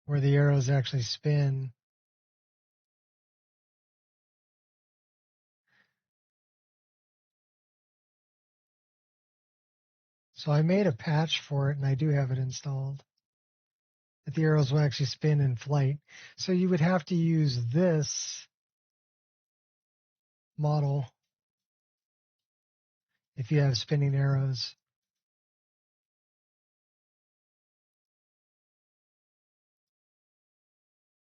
where the arrows actually spin. So I made a patch for it, and I do have it installed. That the arrows will actually spin in flight. So you would have to use this model if you have spinning arrows.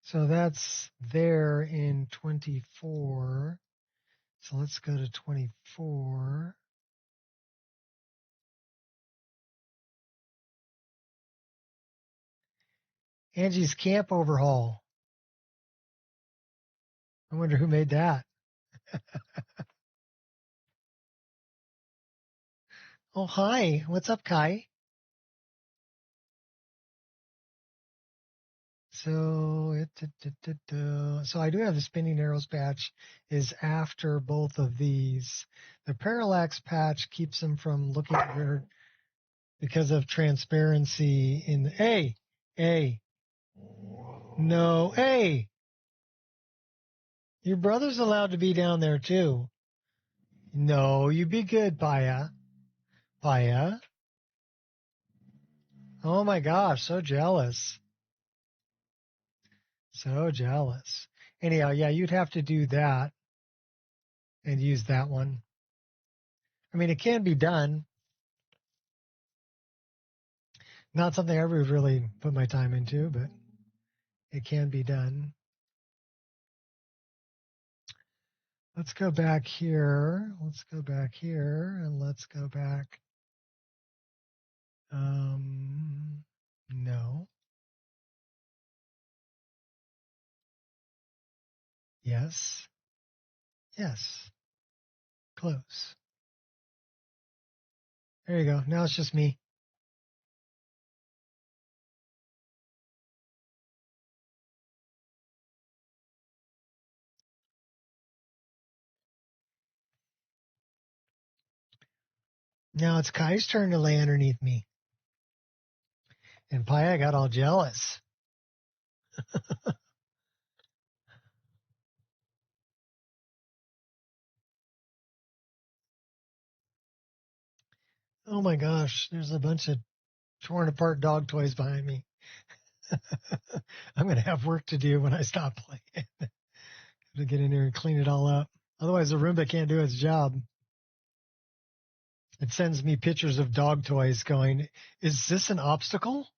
So that's there in 24. So let's go to 24. Angie's Camp Overhaul. I wonder who made that. Oh, hi. What's up, Kai? So so I do have the spinning arrows patch is after both of these. The parallax patch keeps them from looking weird because of transparency in the, hey, no, hey, your brother's allowed to be down there too. No, you be good, Paya. Oh my gosh, so jealous. So jealous. Anyhow, yeah, you'd have to do that and use that one. I mean, it can be done. Not something I would really put my time into, but it can be done. Let's go back here. Let's go back here and let's go back. No. Yes. Yes. Close. There you go. Now it's just me. Now it's Kai's turn to lay underneath me. And Paya got all jealous. Oh my gosh, there's a bunch of torn apart dog toys behind me. I'm going to have work to do when I stop playing. To get in here and clean it all up. Otherwise, the Roomba can't do its job. It sends me pictures of dog toys going, is this an obstacle?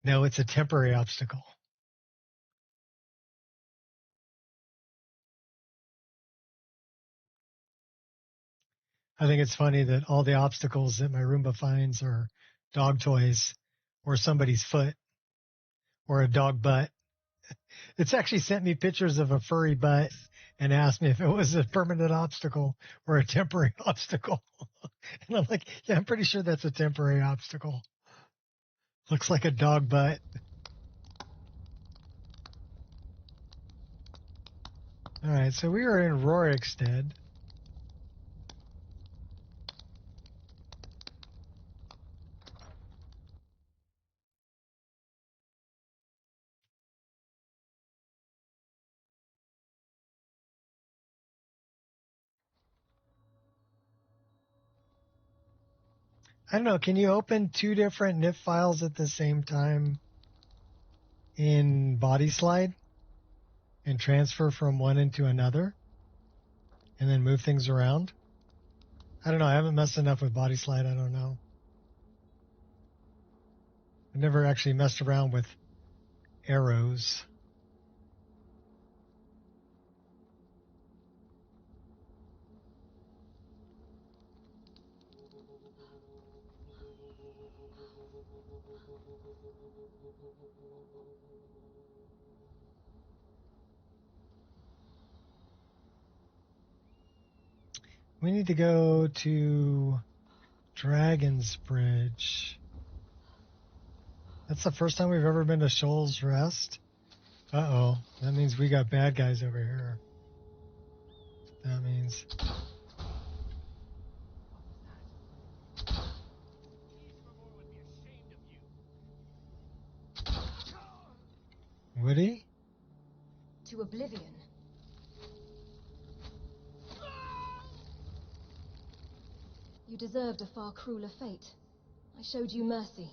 No, it's a temporary obstacle. I think it's funny that all the obstacles that my Roomba finds are dog toys or somebody's foot or a dog butt. It's actually sent me pictures of a furry butt and asked me if it was a permanent obstacle or a temporary obstacle. And I'm like, yeah, I'm pretty sure that's a temporary obstacle. Looks like a dog butt. All right, so we are in Rorikstead. I don't know. Can you open two different NIF files at the same time in Body Slide and transfer from one into another and then move things around? I don't know. I haven't messed enough with Body Slide. I don't know. I've never actually messed around with arrows. We need to go to Dragon's Bridge. That's the first time we've ever been to Shoal's Rest. Uh-oh. That means we got bad guys over here. That means... Woody? To oblivion. You deserved a far crueler fate. I showed you mercy.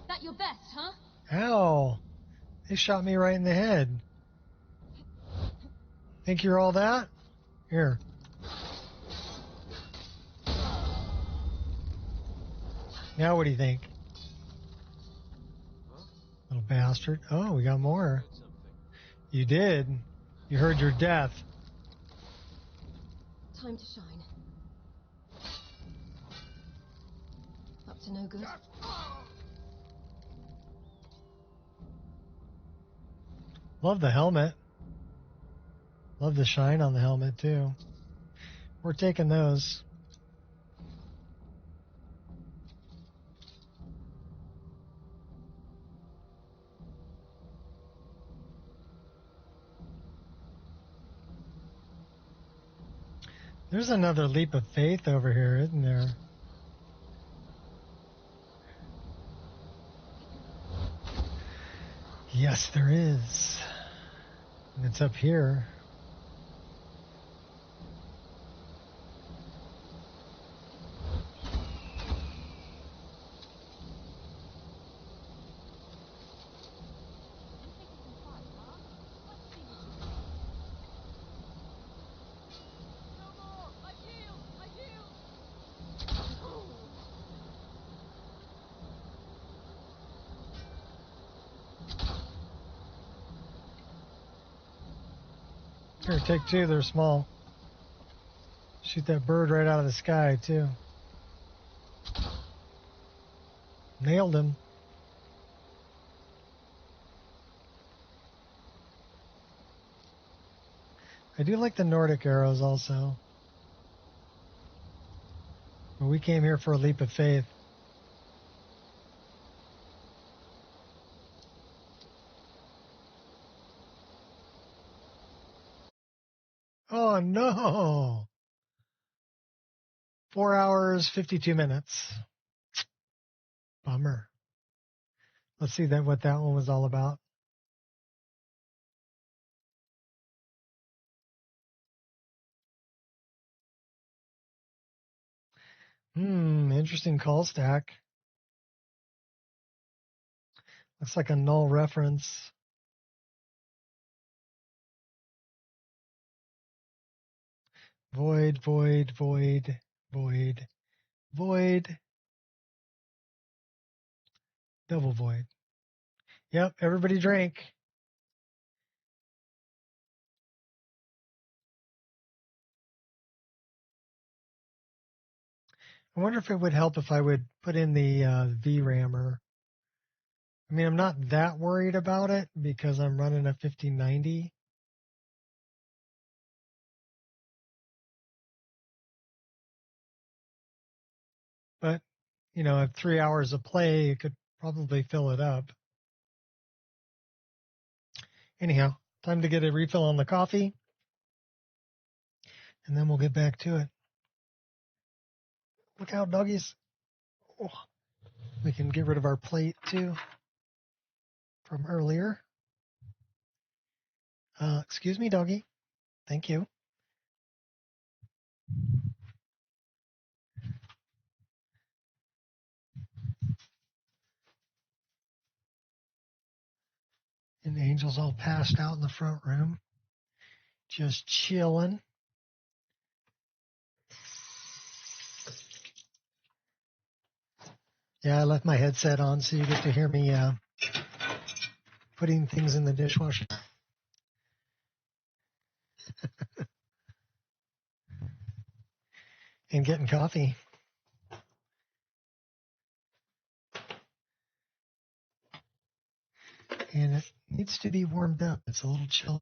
That your best, huh? Ow! They shot me right in the head. Think you're all that? Here. Now what do you think? Little bastard. Oh, we got more. You did. You heard your death. Time to shine. Up to no good. Love the helmet. Love the shine on the helmet, too. We're taking those. There's another leap of faith over here, isn't there? Yes, there is. And it's up here. Here, take two. They're small. Shoot that bird right out of the sky, too. Nailed him. I do like the Nordic arrows also. But we came here for a leap of faith. Oh, no. 4 hours, 52 minutes. Bummer. Let's see what that one was all about. Interesting call stack. Looks like a null reference. Void, void, void, void, void. Double void. Yep, everybody drank. I wonder if it would help if I would put in the VRAMer. I mean, I'm not that worried about it because I'm running a 1590. But, you know, at 3 hours of play, you could probably fill it up. Anyhow, time to get a refill on the coffee, and then we'll get back to it. Look out, doggies. Oh, we can get rid of our plate, too, from earlier. Excuse me, doggy. Thank you. And the Angel's all passed out in the front room, just chilling. Yeah, I left my headset on so you get to hear me putting things in the dishwasher. and getting coffee. And it needs to be warmed up. It's a little chilly.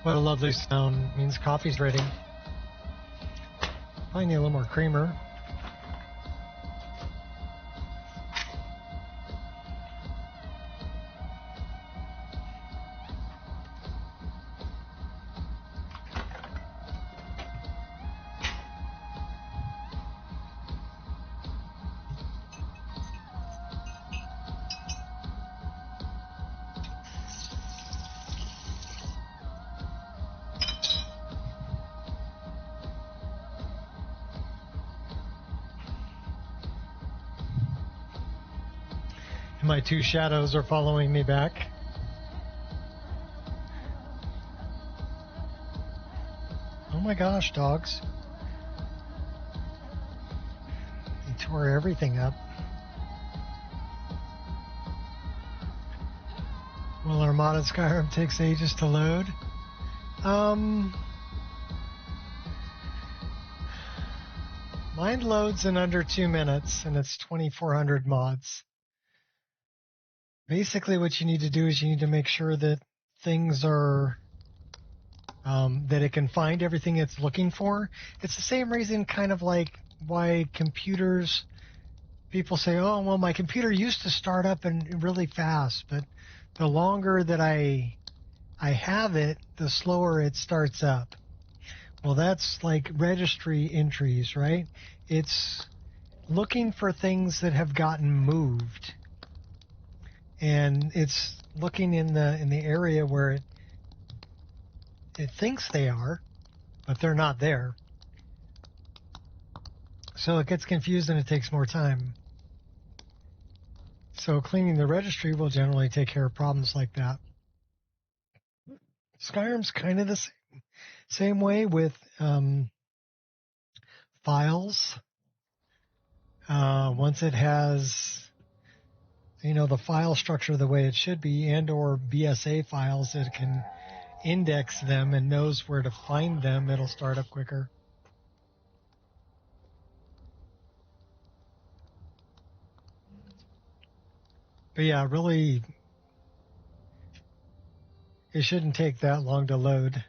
What a lovely sound. Means coffee's ready. Probably need a little more creamer. My two shadows are following me back. Oh my gosh, dogs. They tore everything up. Well, our modded Skyrim takes ages to load. Mine loads in under 2 minutes, and it's 2,400 mods. Basically, what you need to do is you need to make sure that things are, that it can find everything it's looking for. It's the same reason kind of like why computers, people say, oh, well, my computer used to start up and really fast, but the longer that I have it, the slower it starts up. Well, that's like registry entries, right? It's looking for things that have gotten moved. And it's looking in the area where it thinks they are, but they're not there. So it gets confused and it takes more time. So cleaning the registry will generally take care of problems like that. Skyrim's kind of the same way with files. Once it has, the file structure the way it should be, and or BSA files, it can index them and knows where to find them, it'll start up quicker. But yeah, really, it shouldn't take that long to load.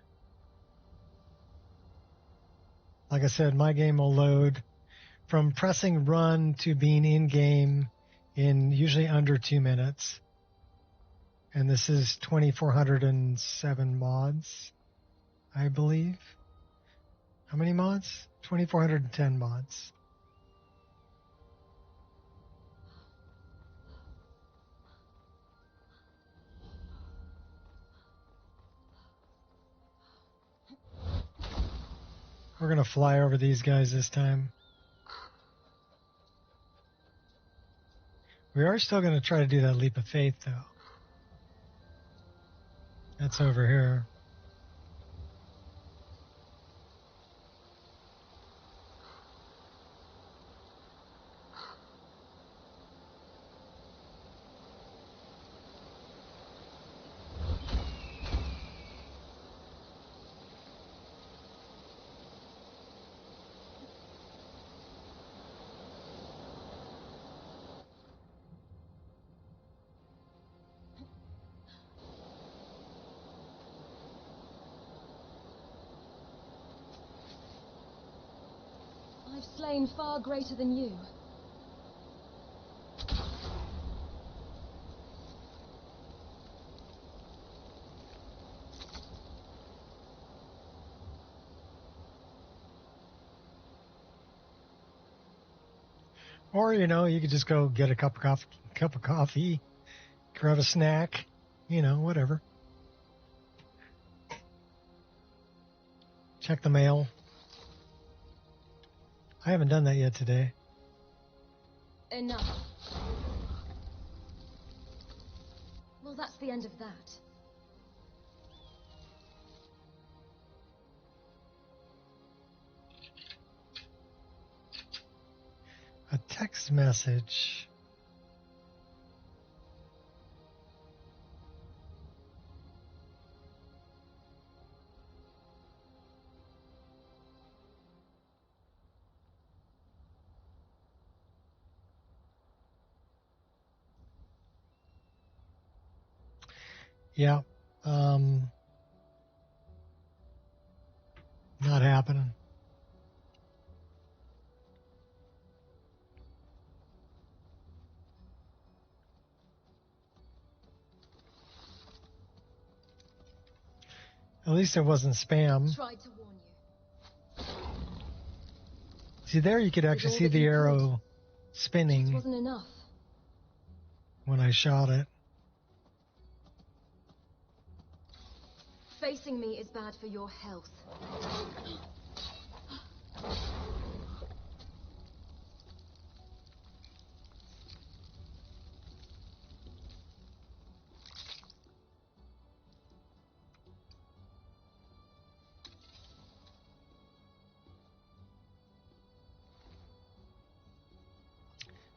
Like I said, my game will load from pressing run to being in game in usually under 2 minutes. And this is 2,407 mods, I believe. How many mods? 2,410 mods. We're going to fly over these guys this time. We are still going to try to do that leap of faith, though. That's over here. I've slain far greater than you. Or, you know, you could just go get a cup of coffee, grab a snack, you know, whatever. Check the mail. I haven't done that yet today. Enough. Well, that's the end of that. A text message. Yeah. Not happening. At least it wasn't spam. Tried to warn you. See, there you could actually see the arrow spinning. Just wasn't enough. When I shot it. Facing me is bad for your health.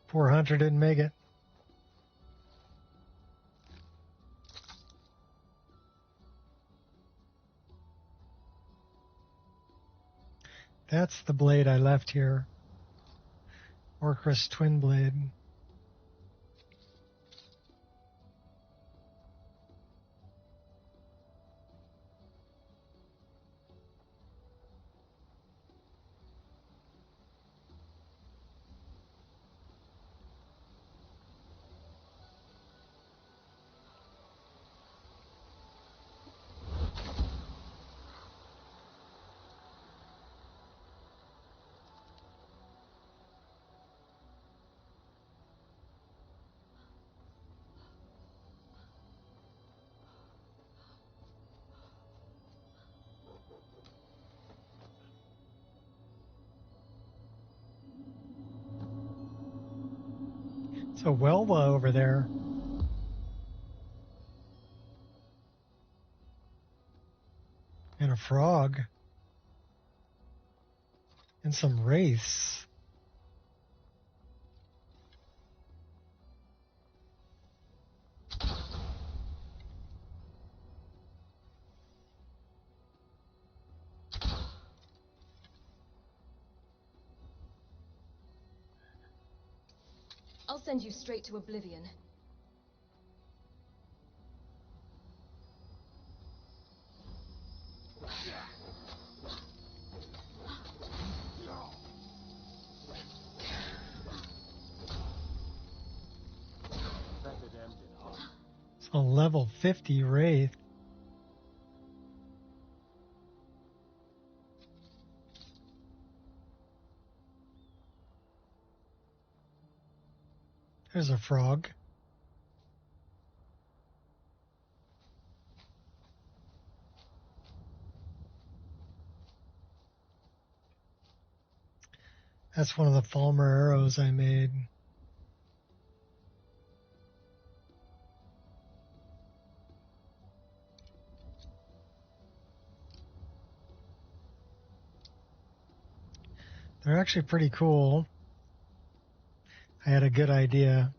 400 didn't make it. That's the blade I left here. Orchrist twin blade. It's a Welwa over there. And a frog. And some wraiths. I'll send you straight to oblivion. It's a level 50 wraith. There's a frog. That's one of the Falmer arrows I made. They're actually pretty cool. I had a good idea.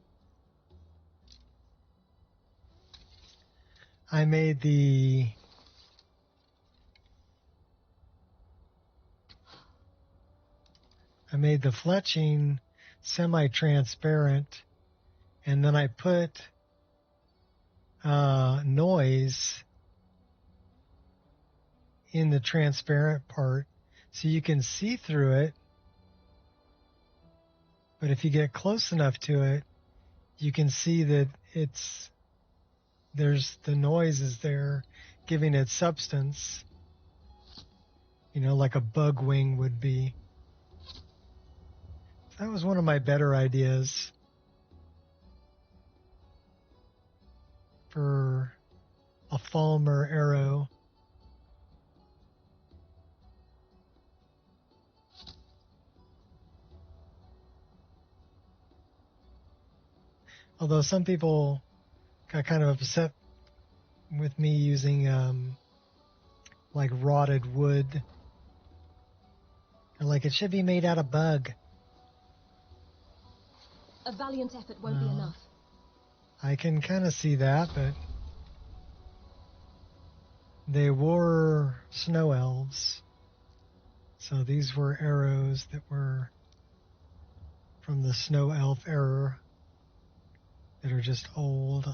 I made the fletching semi-transparent, and then I put noise in the transparent part so you can see through it, but if you get close enough to it, you can see that there's the noise is there, giving it substance, like a bug wing would be. That was one of my better ideas for a Falmer arrow. Although some people got kind of upset with me using like rotted wood. They're like, it should be made out of bug. A valiant effort won't be enough. I can kind of see that, but they were snow elves. So these were arrows that were from the snow elf era that are just old.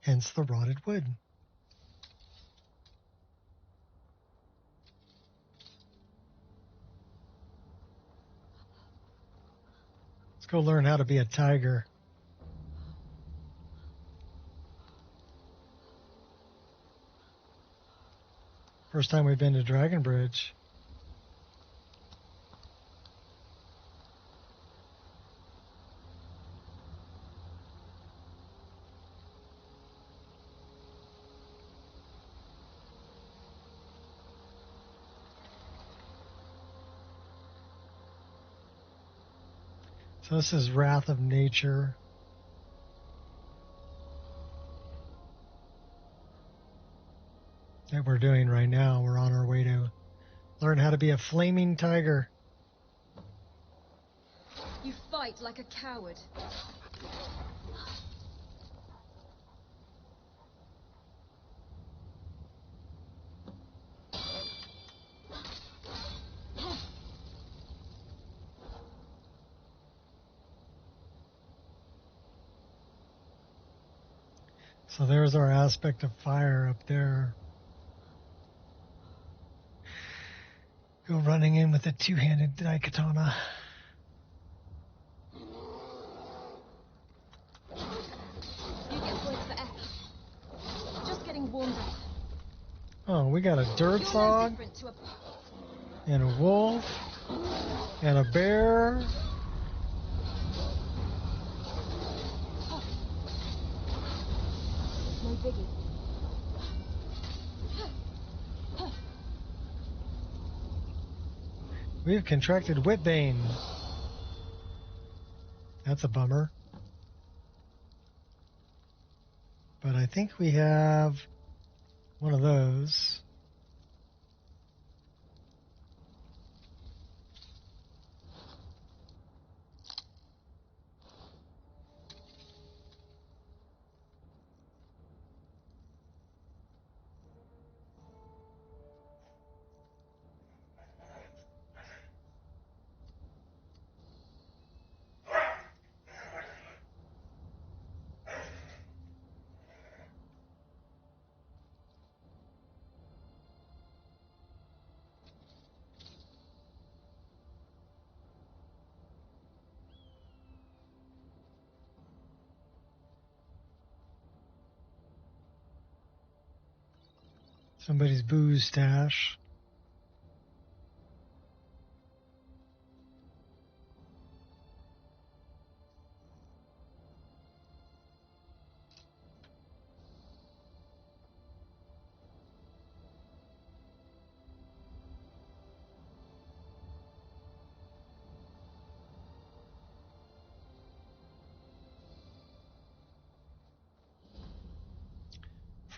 Hence the rotted wood. Let's go learn how to be a tiger. First time we've been to Dragon Bridge. So this is Wrath of Nature. That we're doing right now. We're on our way to learn how to be a flaming tiger. You fight like a coward. So there's our aspect of fire up there. Go running in with a two-handed daikatana. You get points for effort. Just getting warmed up. Oh, we got a dirt sog, and a wolf, and a bear. No biggie. We've contracted whitbane. That's a bummer. But I think we have one of those. Somebody's booze stash.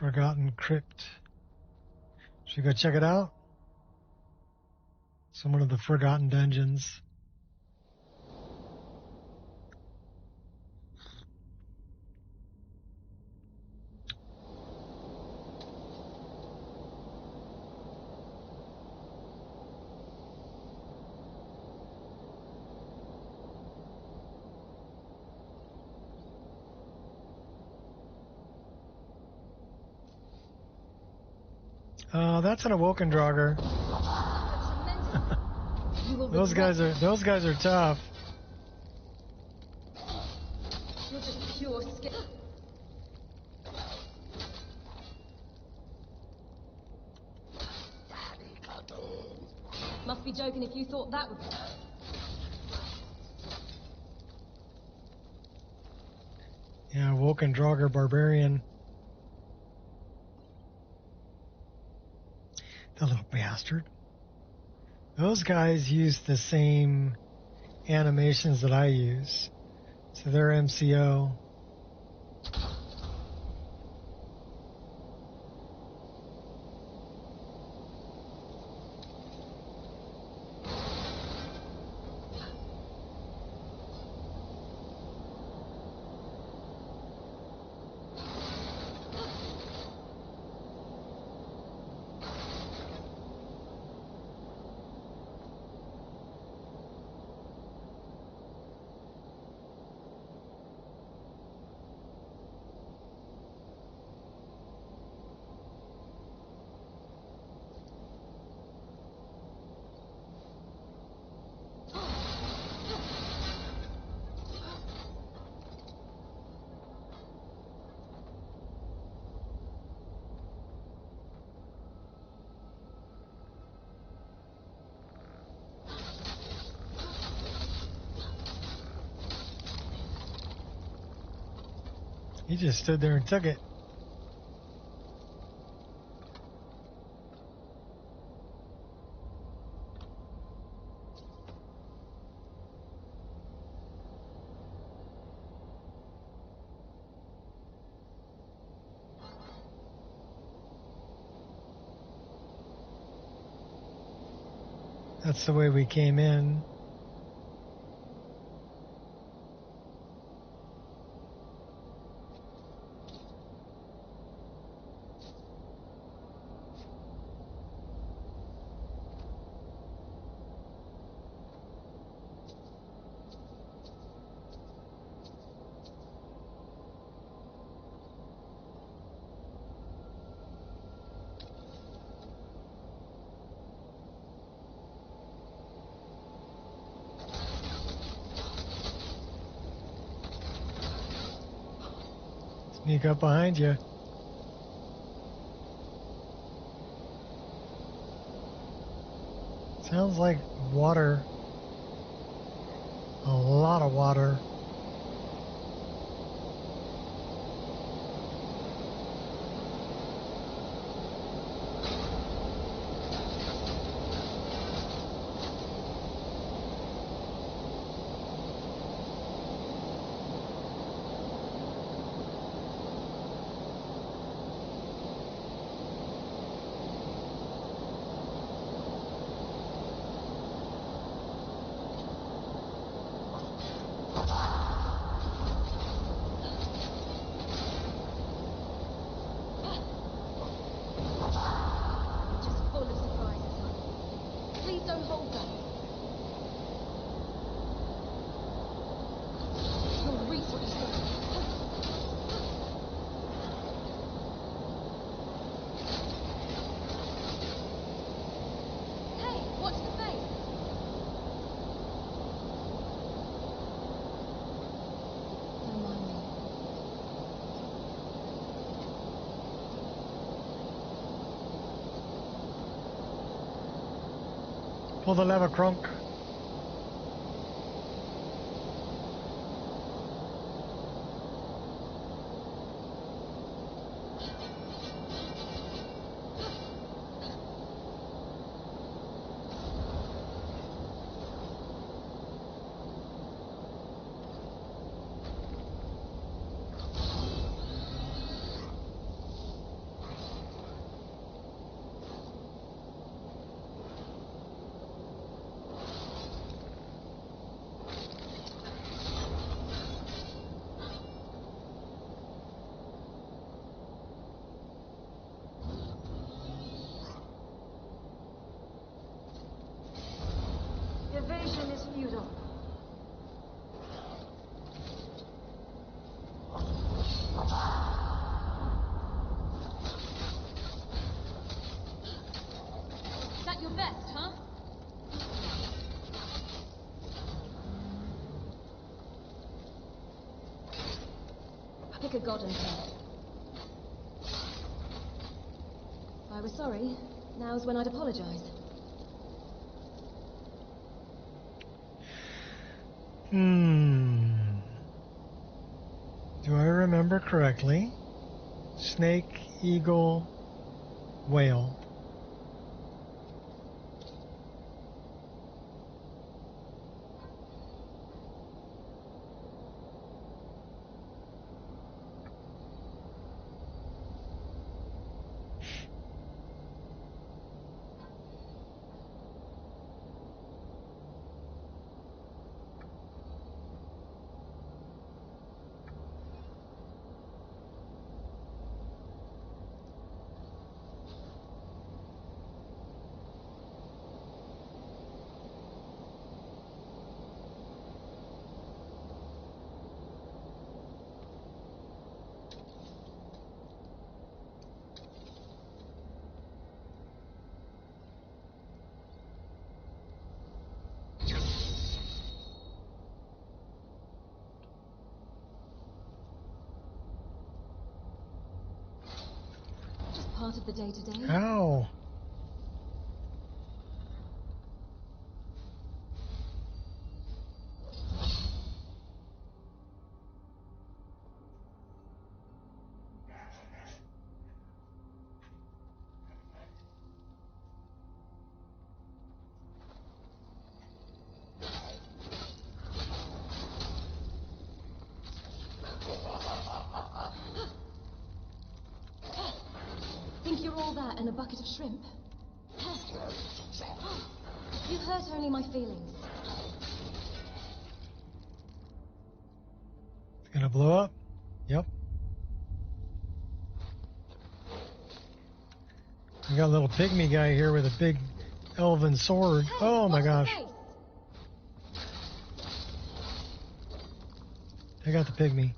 Forgotten Crypt. Should we go check it out? Some of the Forgotten Dungeons. That's an awoken Draugr. Those guys are tough. You're just pure skill. Must be joking if you thought that would be. Yeah, awoken Draugr barbarian. The little bastard. Those guys use the same animations that I use. So they're MCO. He just stood there and took it. That's the way we came in. Sneak up behind you. Sounds like water. A lot of water. Pull the lever, Crunk. is futile. Is that your best, huh? Pick a god and pray. If I was sorry, now's when I'd apologize. Do I remember correctly? Snake, eagle, whale. Part of the day-to-day. Ow. Think you're all that and a bucket of shrimp? You hurt only my feelings. It's gonna blow up? Yep. We got a little pygmy guy here with a big elven sword. Oh my gosh. I got the pygmy.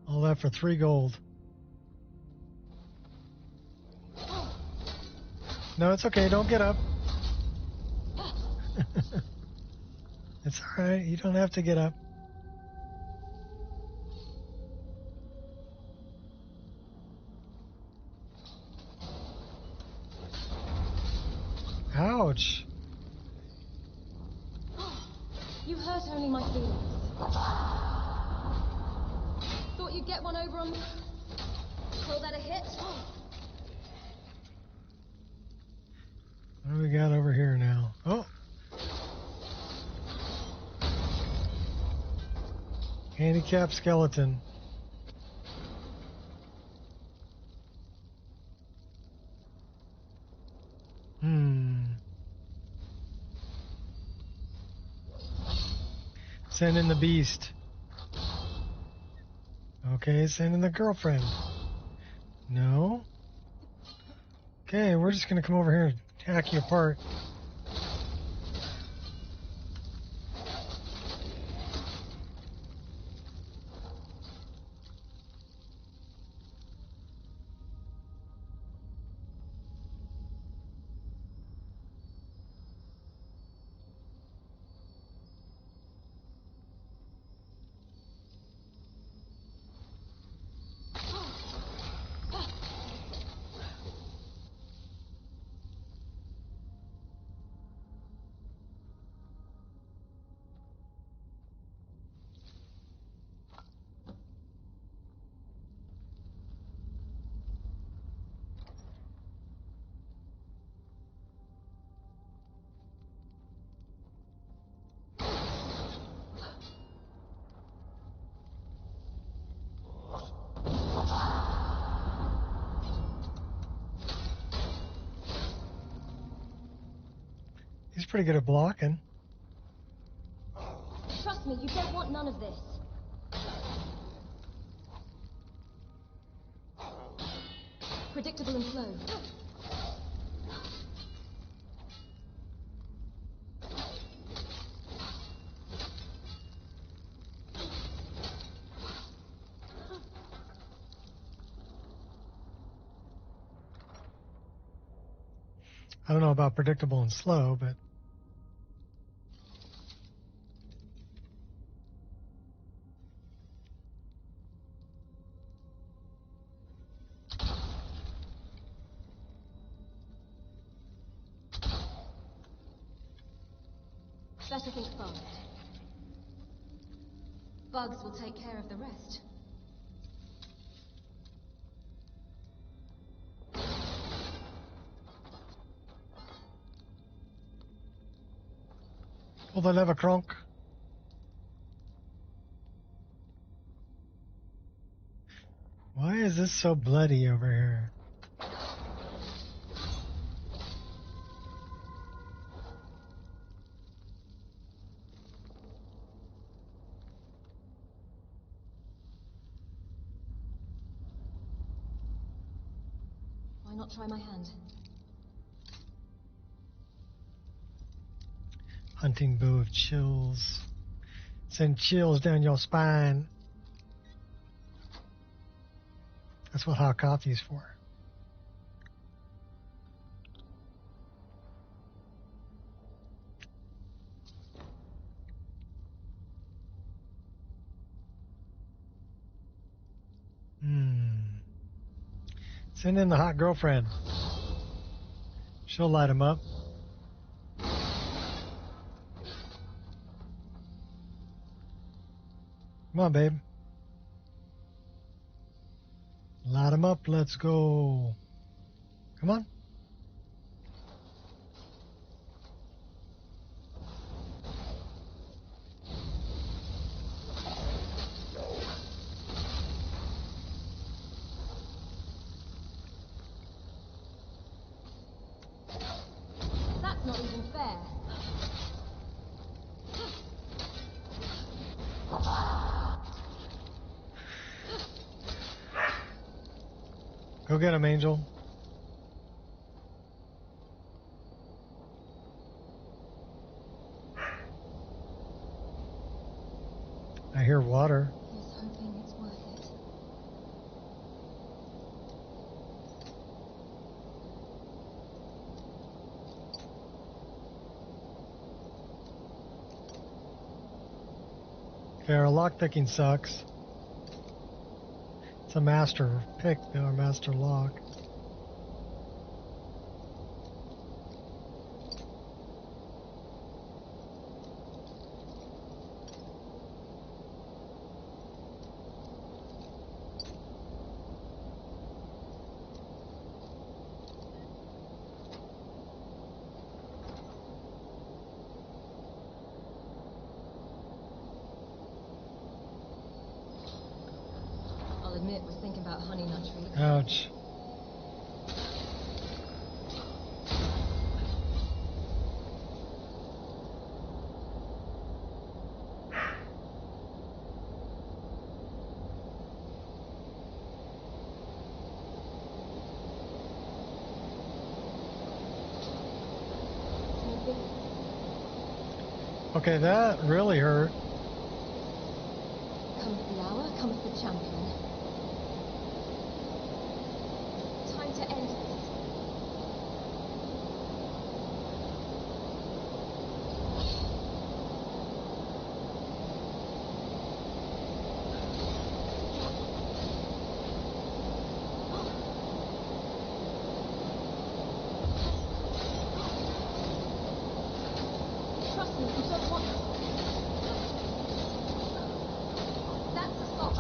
All that for 3 gold. No, it's okay. Don't get up. It's all right. You don't have to get up. Ouch. You hurt only my feelings. Thought you'd get one over on me? Call that a hit? What do we got over here now? Oh. Handicapped skeleton. Send in the beast. Okay, send in the girlfriend. No. Okay, we're just gonna come over here and hack you apart. He's pretty good at blocking. Trust me, you don't want none of this. predictable and slow. I don't know about predictable and slow, but Better think fast. Bugs will take care of the rest. pull the lever, Kronk. Why is this so bloody over here? Why not try my hand? Hunting bow of chills. Send chills down your spine. That's what hot coffee's for. Send in the hot girlfriend. She'll light him up. Come on, babe. Light him up. Let's go. Come on. That's not even fair. Go get him, Angel. I hear water. Here's hoping it's worth it. Okay, our lockpicking sucks. It's a master pick, though, a master lock. I'll admit, was thinking about honey nut treats. Ouch. Okay, that really hurt. Comes the hour, comes the champion. Time to end this. Trust me, you don't want this. That's the stop.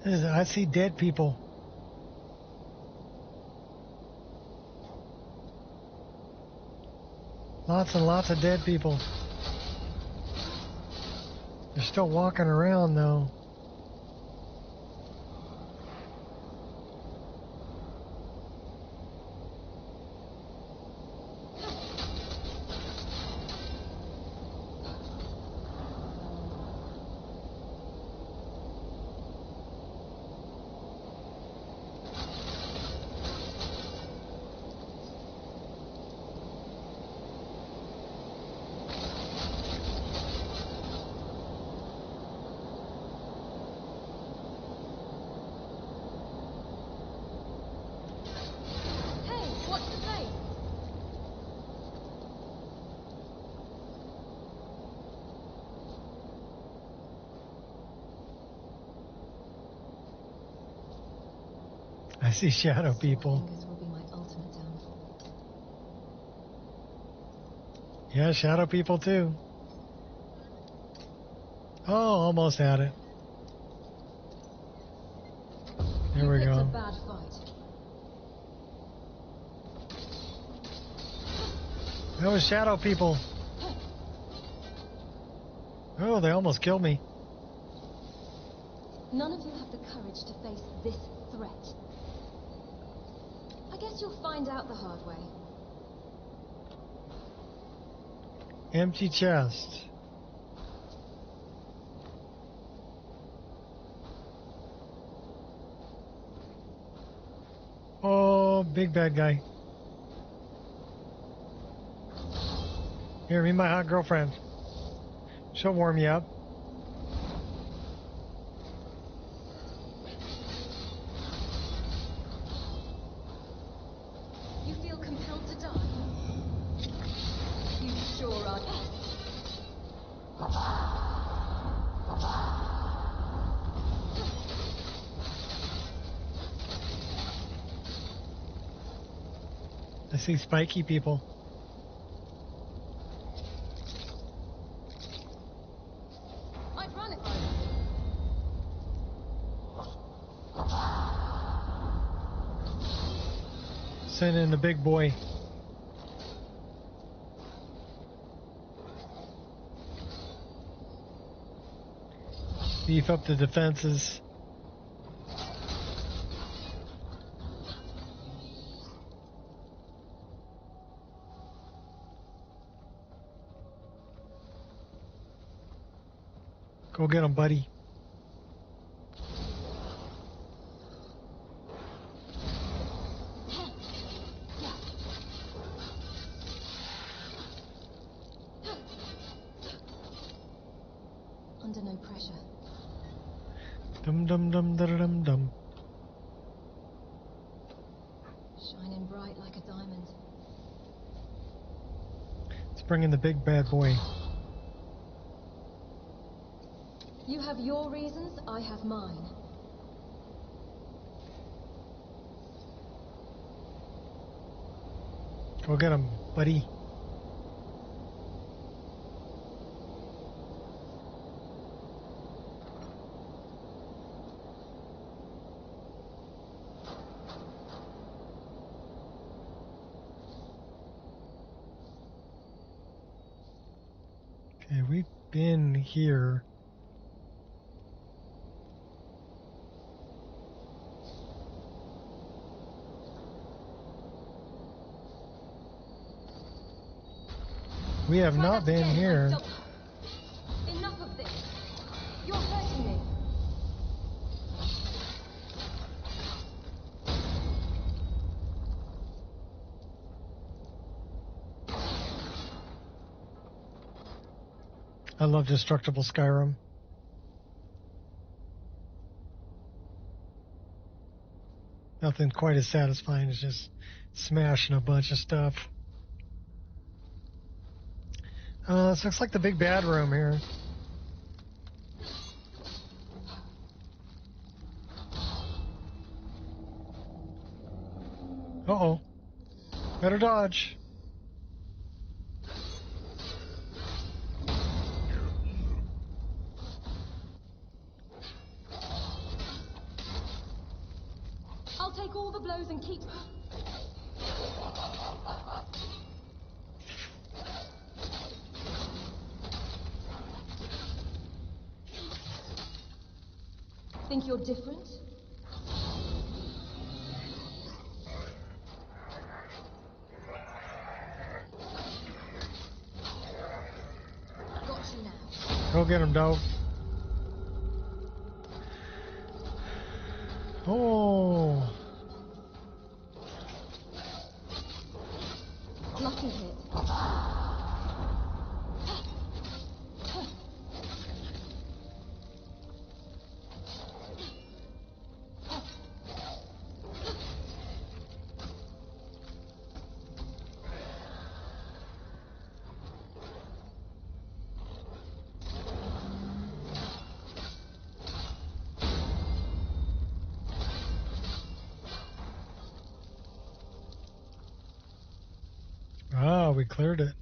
I see dead people. Lots and lots of dead people. They're still walking around though. I see shadow people. Yeah, shadow people too. Oh, almost had it. There we go. A bad fight. That was shadow people. Oh, they almost killed me. None of you have the courage to face this threat. I guess you'll find out the hard way. Empty chest. Oh, big bad guy. Here, meet my hot girlfriend. She'll warm you up. You feel compelled to die? You sure are. I see spiky people. I'd run if I was. Send in the big boy. Beef up the defenses. Go get him, buddy. Under no pressure. Dum dum dum dum dum dum. Shining bright like a diamond. Let's bring in the big bad boy. You have your reasons, I have mine. Go get him, buddy. Okay, we've been here. We have not been here. Enough of this. You're hurting me. I love destructible Skyrim. Nothing quite as satisfying as just smashing a bunch of stuff. This looks like the big bad room here. Uh-oh. Better dodge. I'll take all the blows and keep... Think you're different? Got you now. Go get him, dog. Oh. Lucky hit. Ah, we cleared it.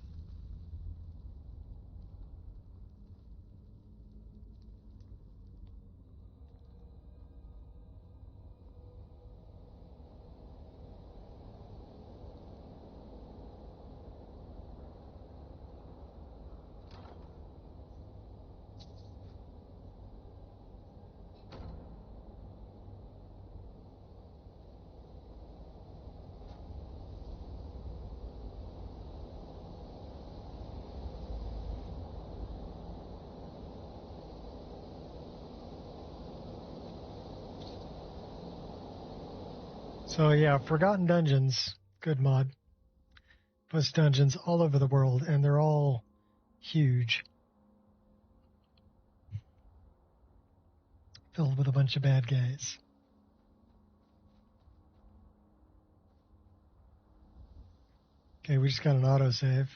So yeah, Forgotten Dungeons, good mod. Puts dungeons all over the world, and they're all huge. Filled with a bunch of bad guys. Okay, we just got an autosave.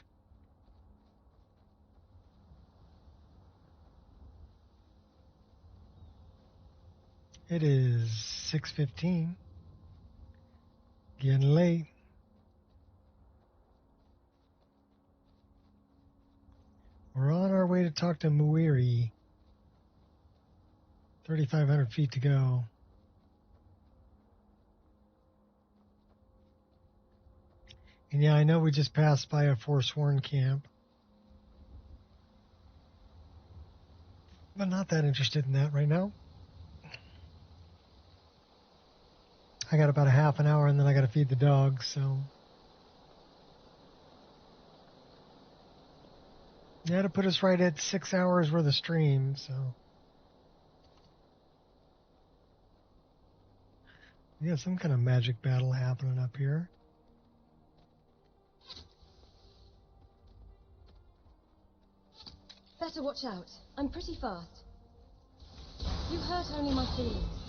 It is 6:15. Getting late. We're on our way to talk to Muiri. 3,500 feet to go. And yeah, I know we just passed by a Forsworn camp. But not that interested in that right now. I got about a half an hour and then I got to feed the dogs, so. Yeah, to put us right at 6 hours worth of stream, so. Yeah, some kind of magic battle happening up here. Better watch out. I'm pretty fast. You hurt only my feelings.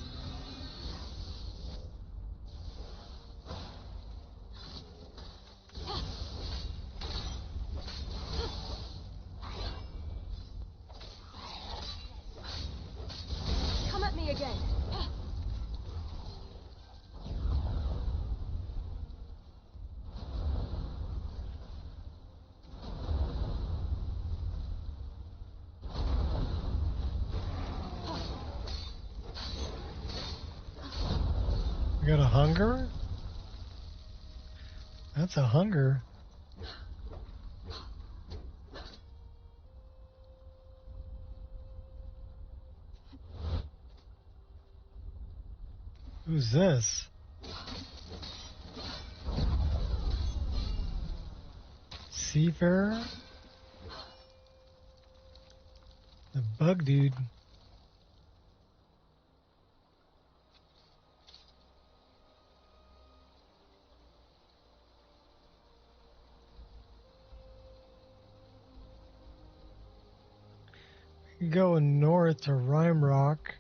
Come at me again. We got a hunger? That's a hunger. Who's this? Seafarer? The bug dude. We go north to Rime Rock.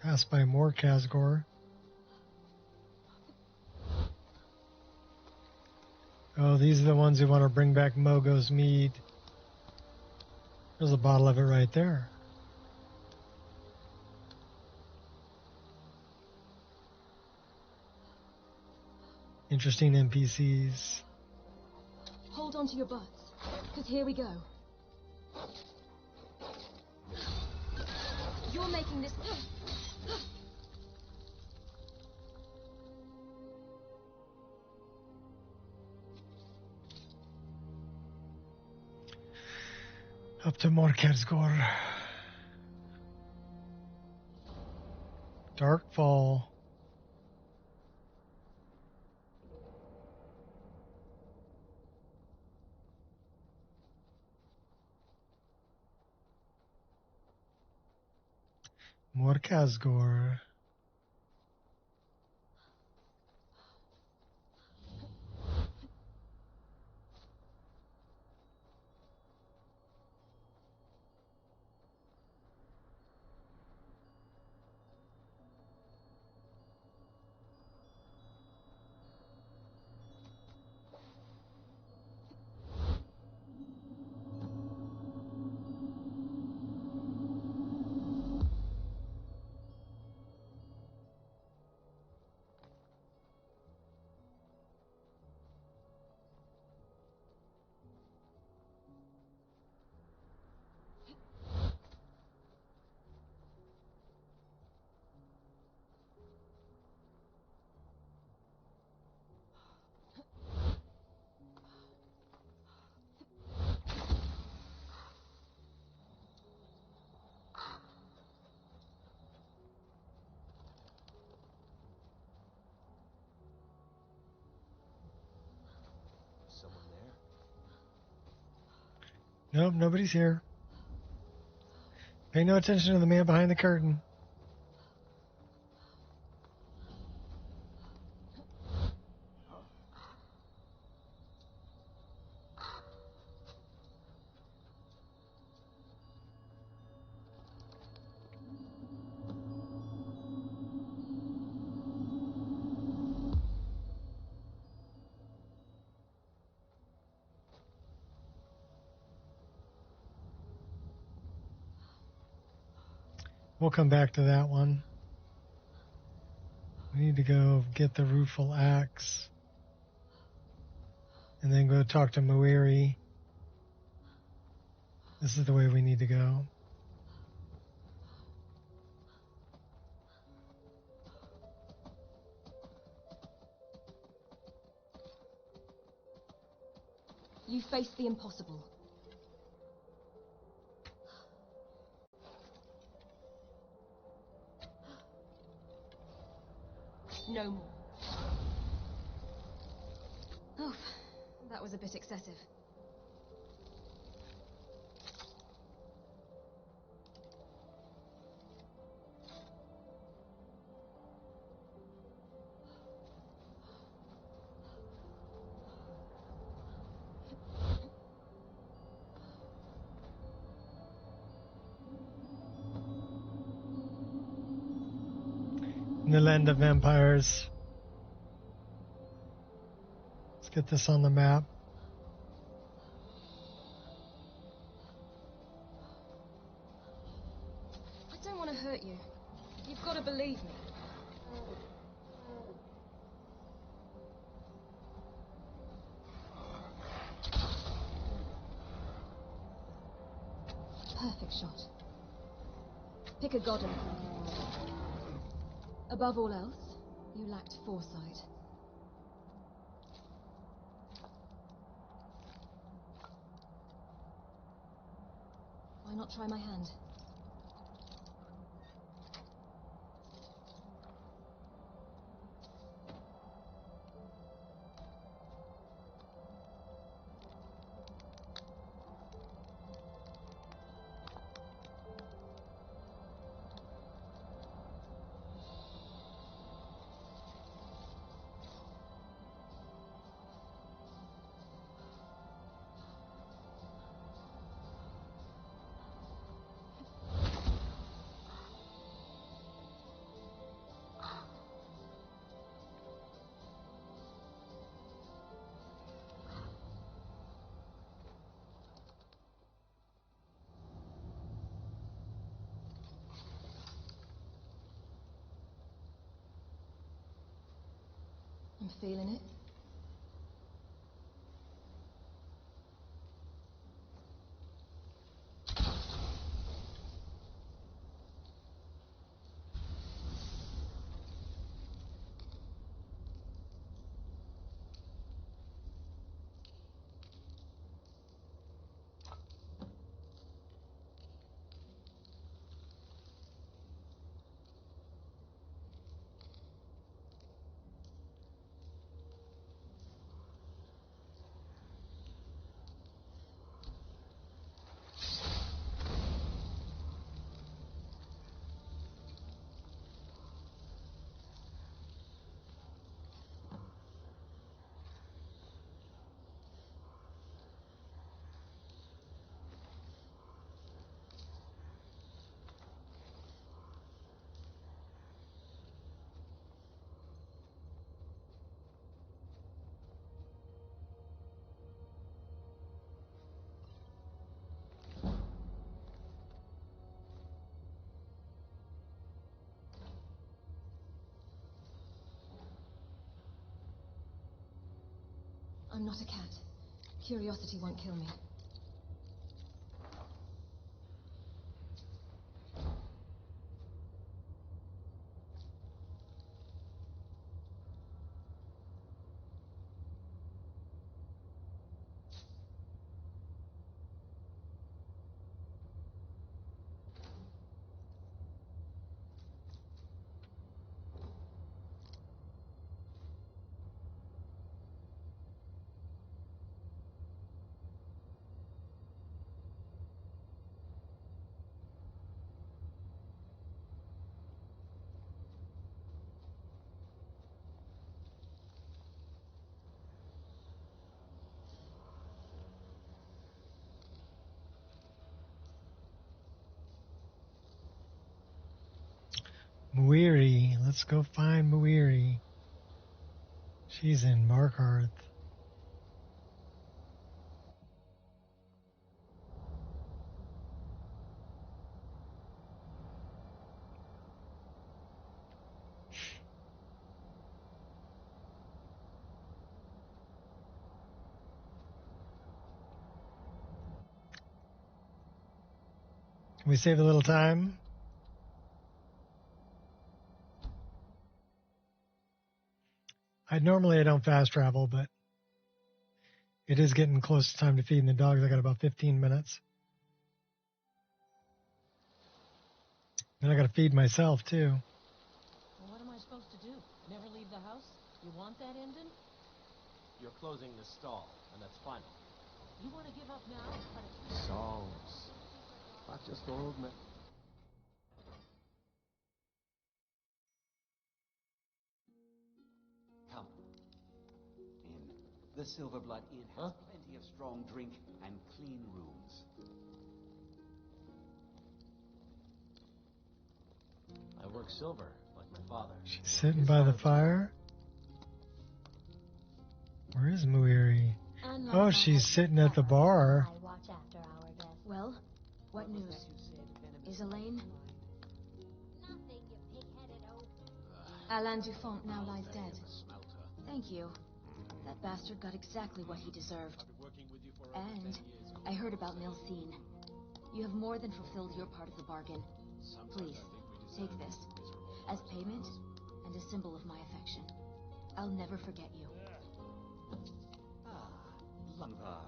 Pass by more Kazgor. Oh, these are the ones who want to bring back Mogo's mead. There's a bottle of it right there. Interesting NPCs. Hold on to your butts, because here we go. You're making this... Up to Morkersgård. Darkfall. Morkersgård. Nope, nobody's here. Pay no attention to the man behind the curtain. We'll come back to that one. We need to go get the rueful axe. And then go talk to Muiri. This is the way we need to go. You face the impossible. No more. Oh, that was a bit excessive. In the land of vampires. Let's get this on the map. I don't want to hurt you. You've got to believe me. Perfect shot. Pick a god and above all else, you lacked foresight. Why not try my hand? I'm feeling it. I'm not a cat. Curiosity won't kill me. Muiri. Let's go find Muiri. She's in Markarth. Can we save a little time? I don't fast travel, but it is getting close to time to feeding the dogs. I got about 15 minutes. Then I got to feed myself too. Well, what am I supposed to do? Never leave the house? You want that ending? You're closing the stall, and that's final. You want to give up now? Songs. Not just old men. Come. In. The Silverblood Inn has plenty of strong drink and clean rooms. I work silver, like my father. She's sitting by the fire. Where is Muiri? Oh, she's sitting at the bar. Well, what news? Is Elaine? Alain Dufont now lies dead. Thank you. That bastard got exactly what he deserved. And I heard about Nilsine. You have more than fulfilled your part of the bargain. Please, take this. As payment, and a symbol of my affection. I'll never forget you. Lumbar.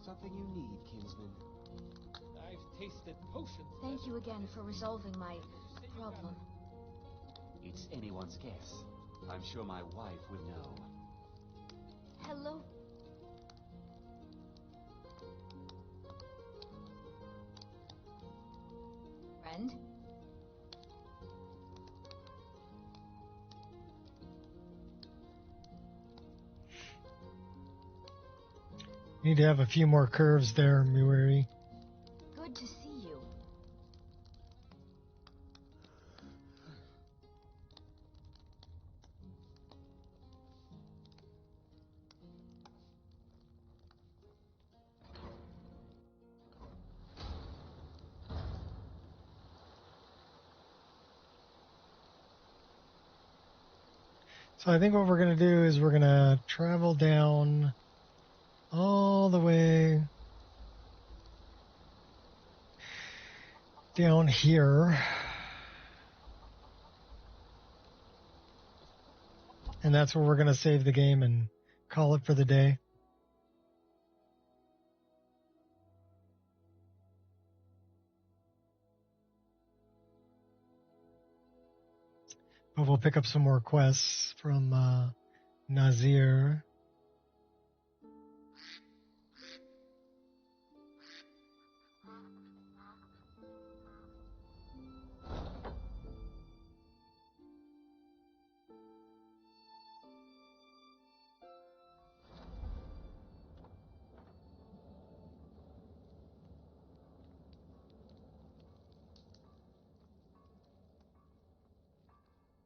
Something you need, kinsman. I've tasted potions. Thank you again for resolving my problem. It's anyone's guess. I'm sure my wife would know. Hello? Friend? Need to have a few more curves there, Muiri. Good to see you. So I think what we're going to do is we're going to travel down all the way down here. And that's where we're going to save the game and call it for the day. But we'll pick up some more quests from Nazir.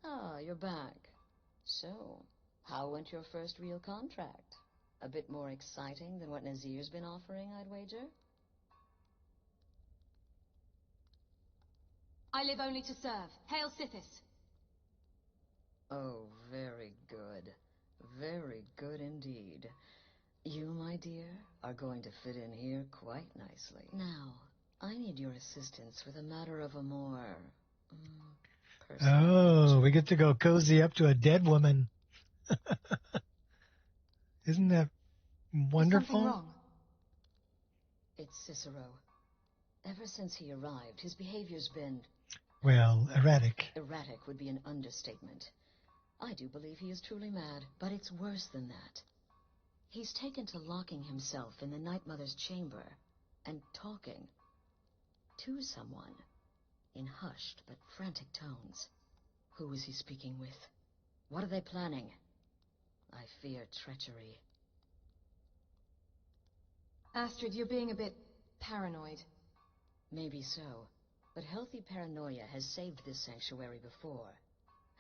Ah, you're back. So, how went your first real contract? A bit more exciting than what Nazir's been offering, I'd wager? I live only to serve. Hail Sithis! Oh, very good. Very good indeed. You, my dear, are going to fit in here quite nicely. Now, I need your assistance with a matter of a more... Oh, we get to go cozy up to a dead woman. Isn't that wonderful? Is something wrong? It's Cicero. Ever since he arrived, his behavior's been... Well, erratic. Erratic would be an understatement. I do believe he is truly mad, but it's worse than that. He's taken to locking himself in the Night Mother's chamber and talking to someone in hushed but frantic tones. Who is he speaking with? What are they planning? I fear treachery. Astrid, you're being a bit paranoid. Maybe so, but healthy paranoia has saved this sanctuary before,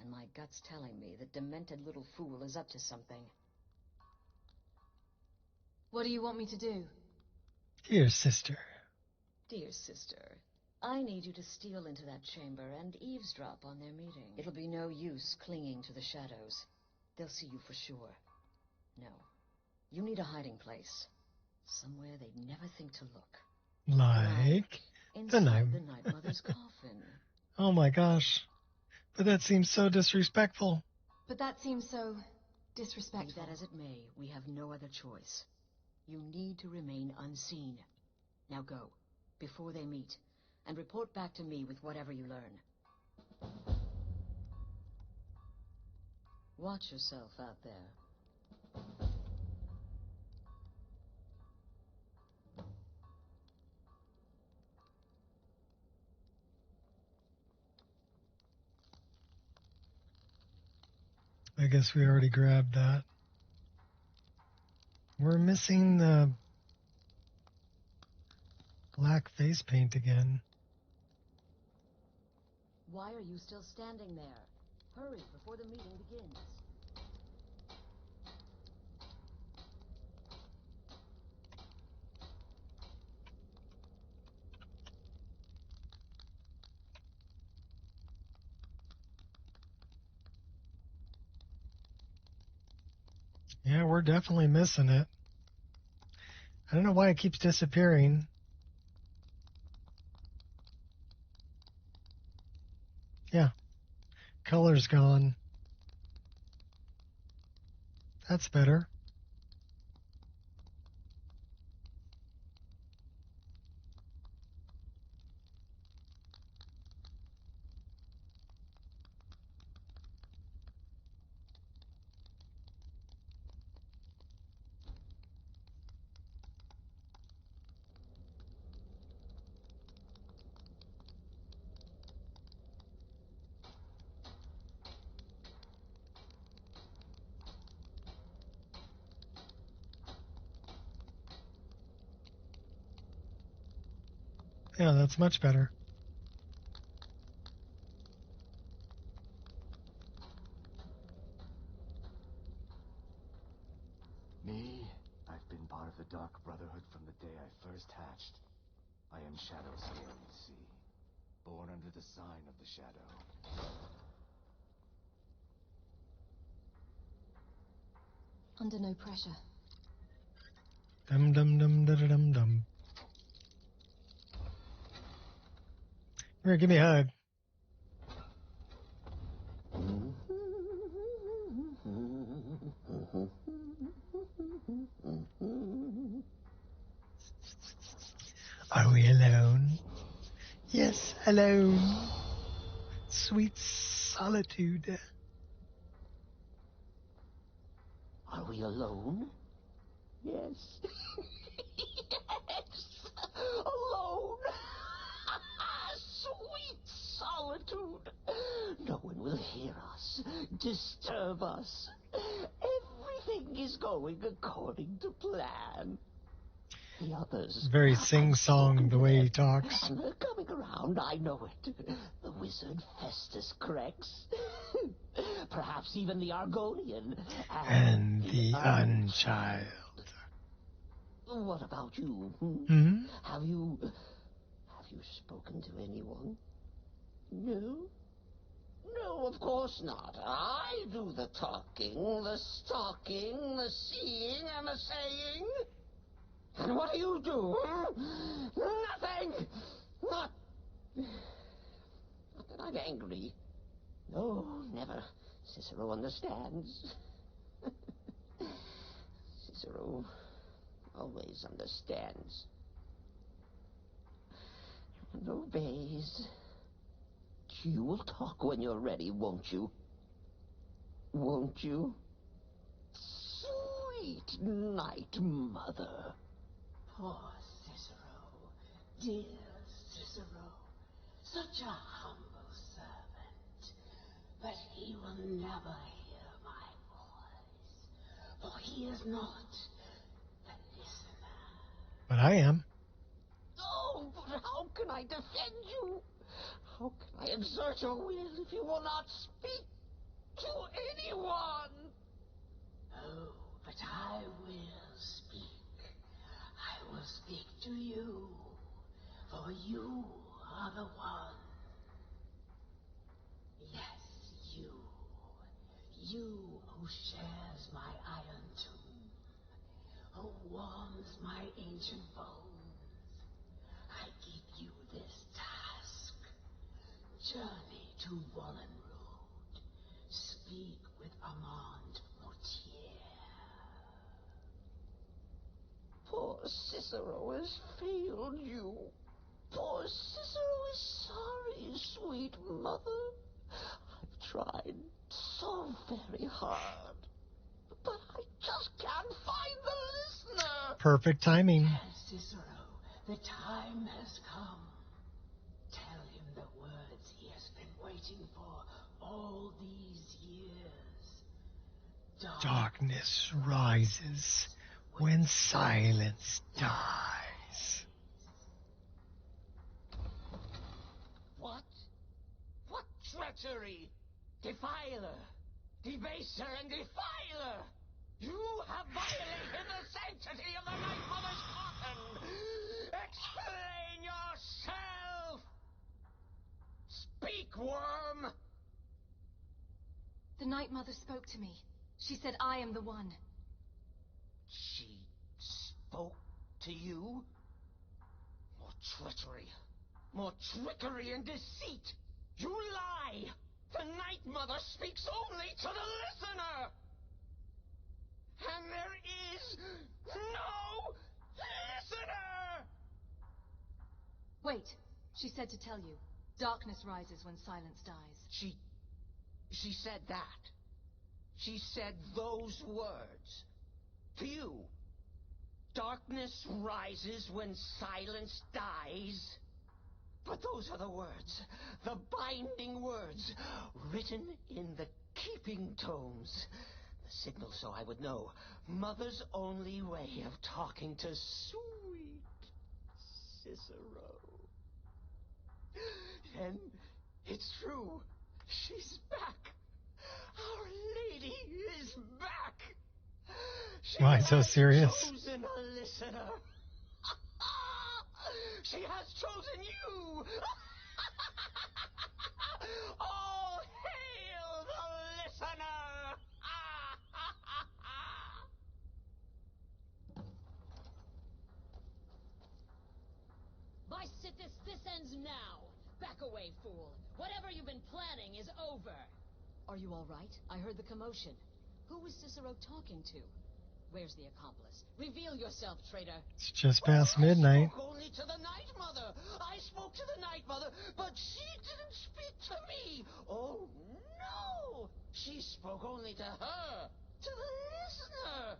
and my gut's telling me that demented little fool is up to something. What do you want me to do? Dear sister. Dear sister, I need you to steal into that chamber and eavesdrop on their meeting. It'll be no use clinging to the shadows. They'll see you for sure. No, you need a hiding place. Somewhere they'd never think to look. Like the Night Mother's coffin. Oh my gosh. But that seems so disrespectful. But that seems so disrespectful. Be that as it may, we have no other choice. You need to remain unseen. Now go, before they meet, and report back to me with whatever you learn. Watch yourself out there. I guess we already grabbed that. We're missing the black face paint again. Why are you still standing there? Hurry before the meeting begins. Yeah, we're definitely missing it. I don't know why it keeps disappearing. Yeah. Color's gone. That's better. Yeah, that's much better. Me? I've been part of the Dark Brotherhood from the day I first hatched. I am Shadow Slayer, you see. Born under the sign of the Shadow. Under no pressure. Dum dum dum da da dum dum. Here, give me a hug. Are we alone? Yes, alone. Sweet solitude. Are we alone? Yes. Yes. Alone. Sweet solitude. No one will hear us, disturb us. Everything is going according to plan. The others... Very sing-song the way he talks. And they're coming around, I know it. The wizard Festus Crex. Perhaps even the Argonian. And the Unchild. What about you? Hmm? Have you spoken to anyone? No? No, of course not. I do the talking, the stalking, the seeing, and the saying. And what do you do? Nothing! Not that I'm angry. No, never. Cicero understands. Cicero always understands. And obeys. You will talk when you're ready, won't you? Won't you? Sweet night, mother. Poor Cicero. Dear Cicero. Such a humble servant. But he will never hear my voice. For he is not the listener. But I am. Oh, but how can I defend you? How can I exert your will if you will not speak to anyone? Oh, but I will speak. I will speak to you. For you are the one. Yes, you. You who shares my iron tomb. Who warms my ancient bones. I give you this task. Journey to Wallenrood. Speak with Armand Mortier. Poor Cicero has failed you. Poor Cicero is sorry, sweet mother. I've tried so very hard. But I just can't find the listener. Perfect timing. Cicero, the time has come. Tell him the words he has been waiting for all these years. Darkness rises when silence dies. What? What treachery? Defiler, debaser, and defiler! You have violated the sanctity of the Night Mother's coffin! Explain yourself! Speak, worm! The Night Mother spoke to me. She said I am the one. She spoke to you? More treachery. More trickery and deceit. You lie! The Night Mother speaks only to the listener! And there is no listener! Wait. She said to tell you. Darkness rises when silence dies. She said that. She said those words. To you. Darkness rises when silence dies. But those are the words, the binding words, written in the keeping tomes. The signal so I would know. Mother's only way of talking to sweet Cicero. And it's true. She's back. Our Lady is back. Why so serious? She has chosen a listener. She has chosen you. All hail the listener. By Sithis, this ends now. Back away, fool. Whatever you've been planning is over. Are you all right? I heard the commotion. Who was Cicero talking to? Where's the accomplice? Reveal yourself, traitor. It's just past midnight. I spoke only to the Night Mother. I spoke to the Night Mother, but she didn't speak to me. Oh, no. She spoke only to her. To the listener.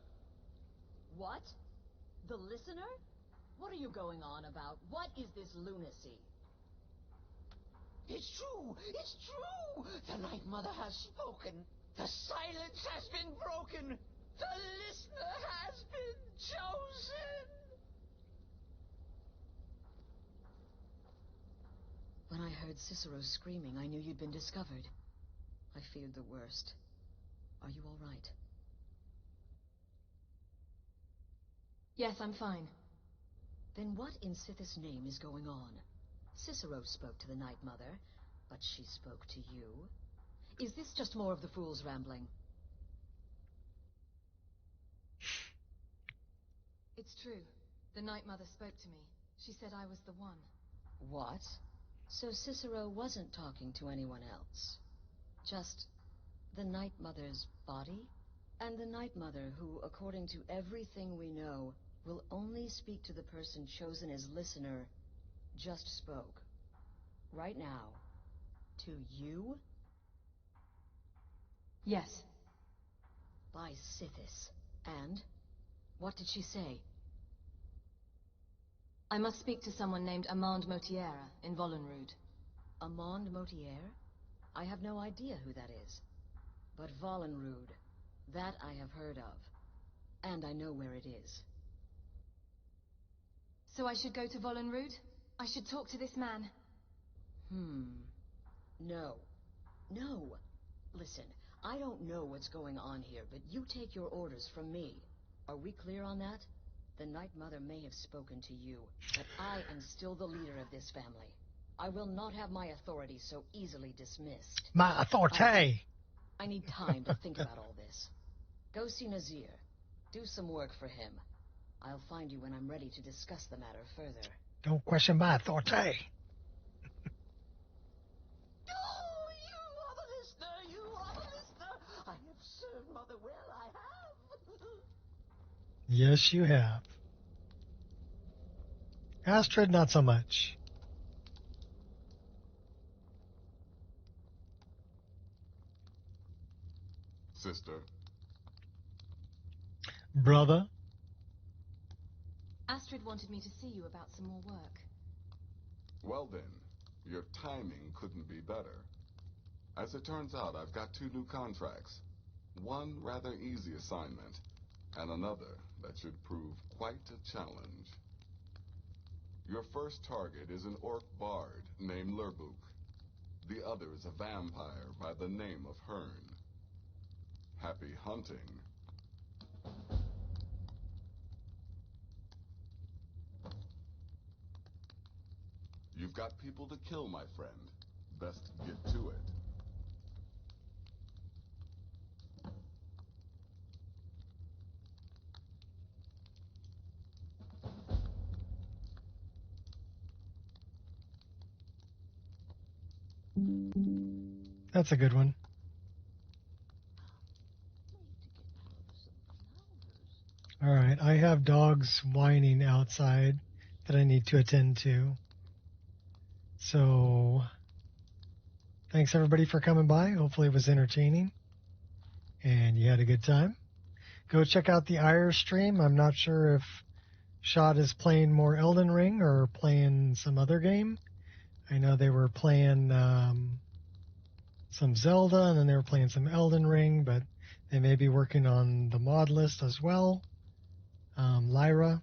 What? The listener? What are you going on about? What is this lunacy? It's true! It's true! The Night Mother has spoken! The silence has been broken! The listener has been chosen! When I heard Cicero screaming, I knew you'd been discovered. I feared the worst. Are you all right? Yes, I'm fine. Then what in Sithis' name is going on? Cicero spoke to the Night Mother, but she spoke to you. Is this just more of the fool's rambling? It's true. The Night Mother spoke to me. She said I was the one. What? So Cicero wasn't talking to anyone else? Just the Night Mother's body? And the Night Mother, who, according to everything we know, will only speak to the person chosen as listener, just spoke. Right now. To you? Yes. By Sithis. And? What did she say? I must speak to someone named Amand Motiera in Volenrud. Amand Motier? I have no idea who that is. But Volenrud, that I have heard of. And I know where it is. So I should go to Volenrud? I should talk to this man? No. No. Listen, I don't know what's going on here, but you take your orders from me. Are we clear on that? The Night Mother may have spoken to you, but I am still the leader of this family. I will not have my authority so easily dismissed. My authority! I need time to think about all this. Go see Nazir. Do some work for him. I'll find you when I'm ready to discuss the matter further. Don't question my authority. Oh, you are the listener! You are the listener! I have served Mother well, I have! Yes, you have. Astrid, not so much. Sister. Brother. Astrid wanted me to see you about some more work. Well then, your timing couldn't be better. As it turns out, I've got 2 new contracts. One rather easy assignment, and another that should prove quite a challenge. Your first target is an orc bard named Lerbuk. The other is a vampire by the name of Hearn. Happy hunting. You've got people to kill, my friend. Best get to it. That's a good one. All right, I have dogs whining outside that I need to attend to. So, thanks everybody for coming by. Hopefully it was entertaining and you had a good time. Go check out the Ire stream. I'm not sure if Shad is playing more Elden Ring or playing some other game. I know they were playing some Zelda and then they were playing some Elden Ring, but they may be working on the mod list as well. Lyra.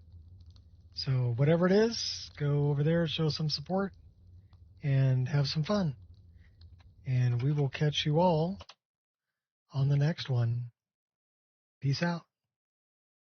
So whatever it is, go over there, show some support, and have some fun. And we will catch you all on the next one. Peace out.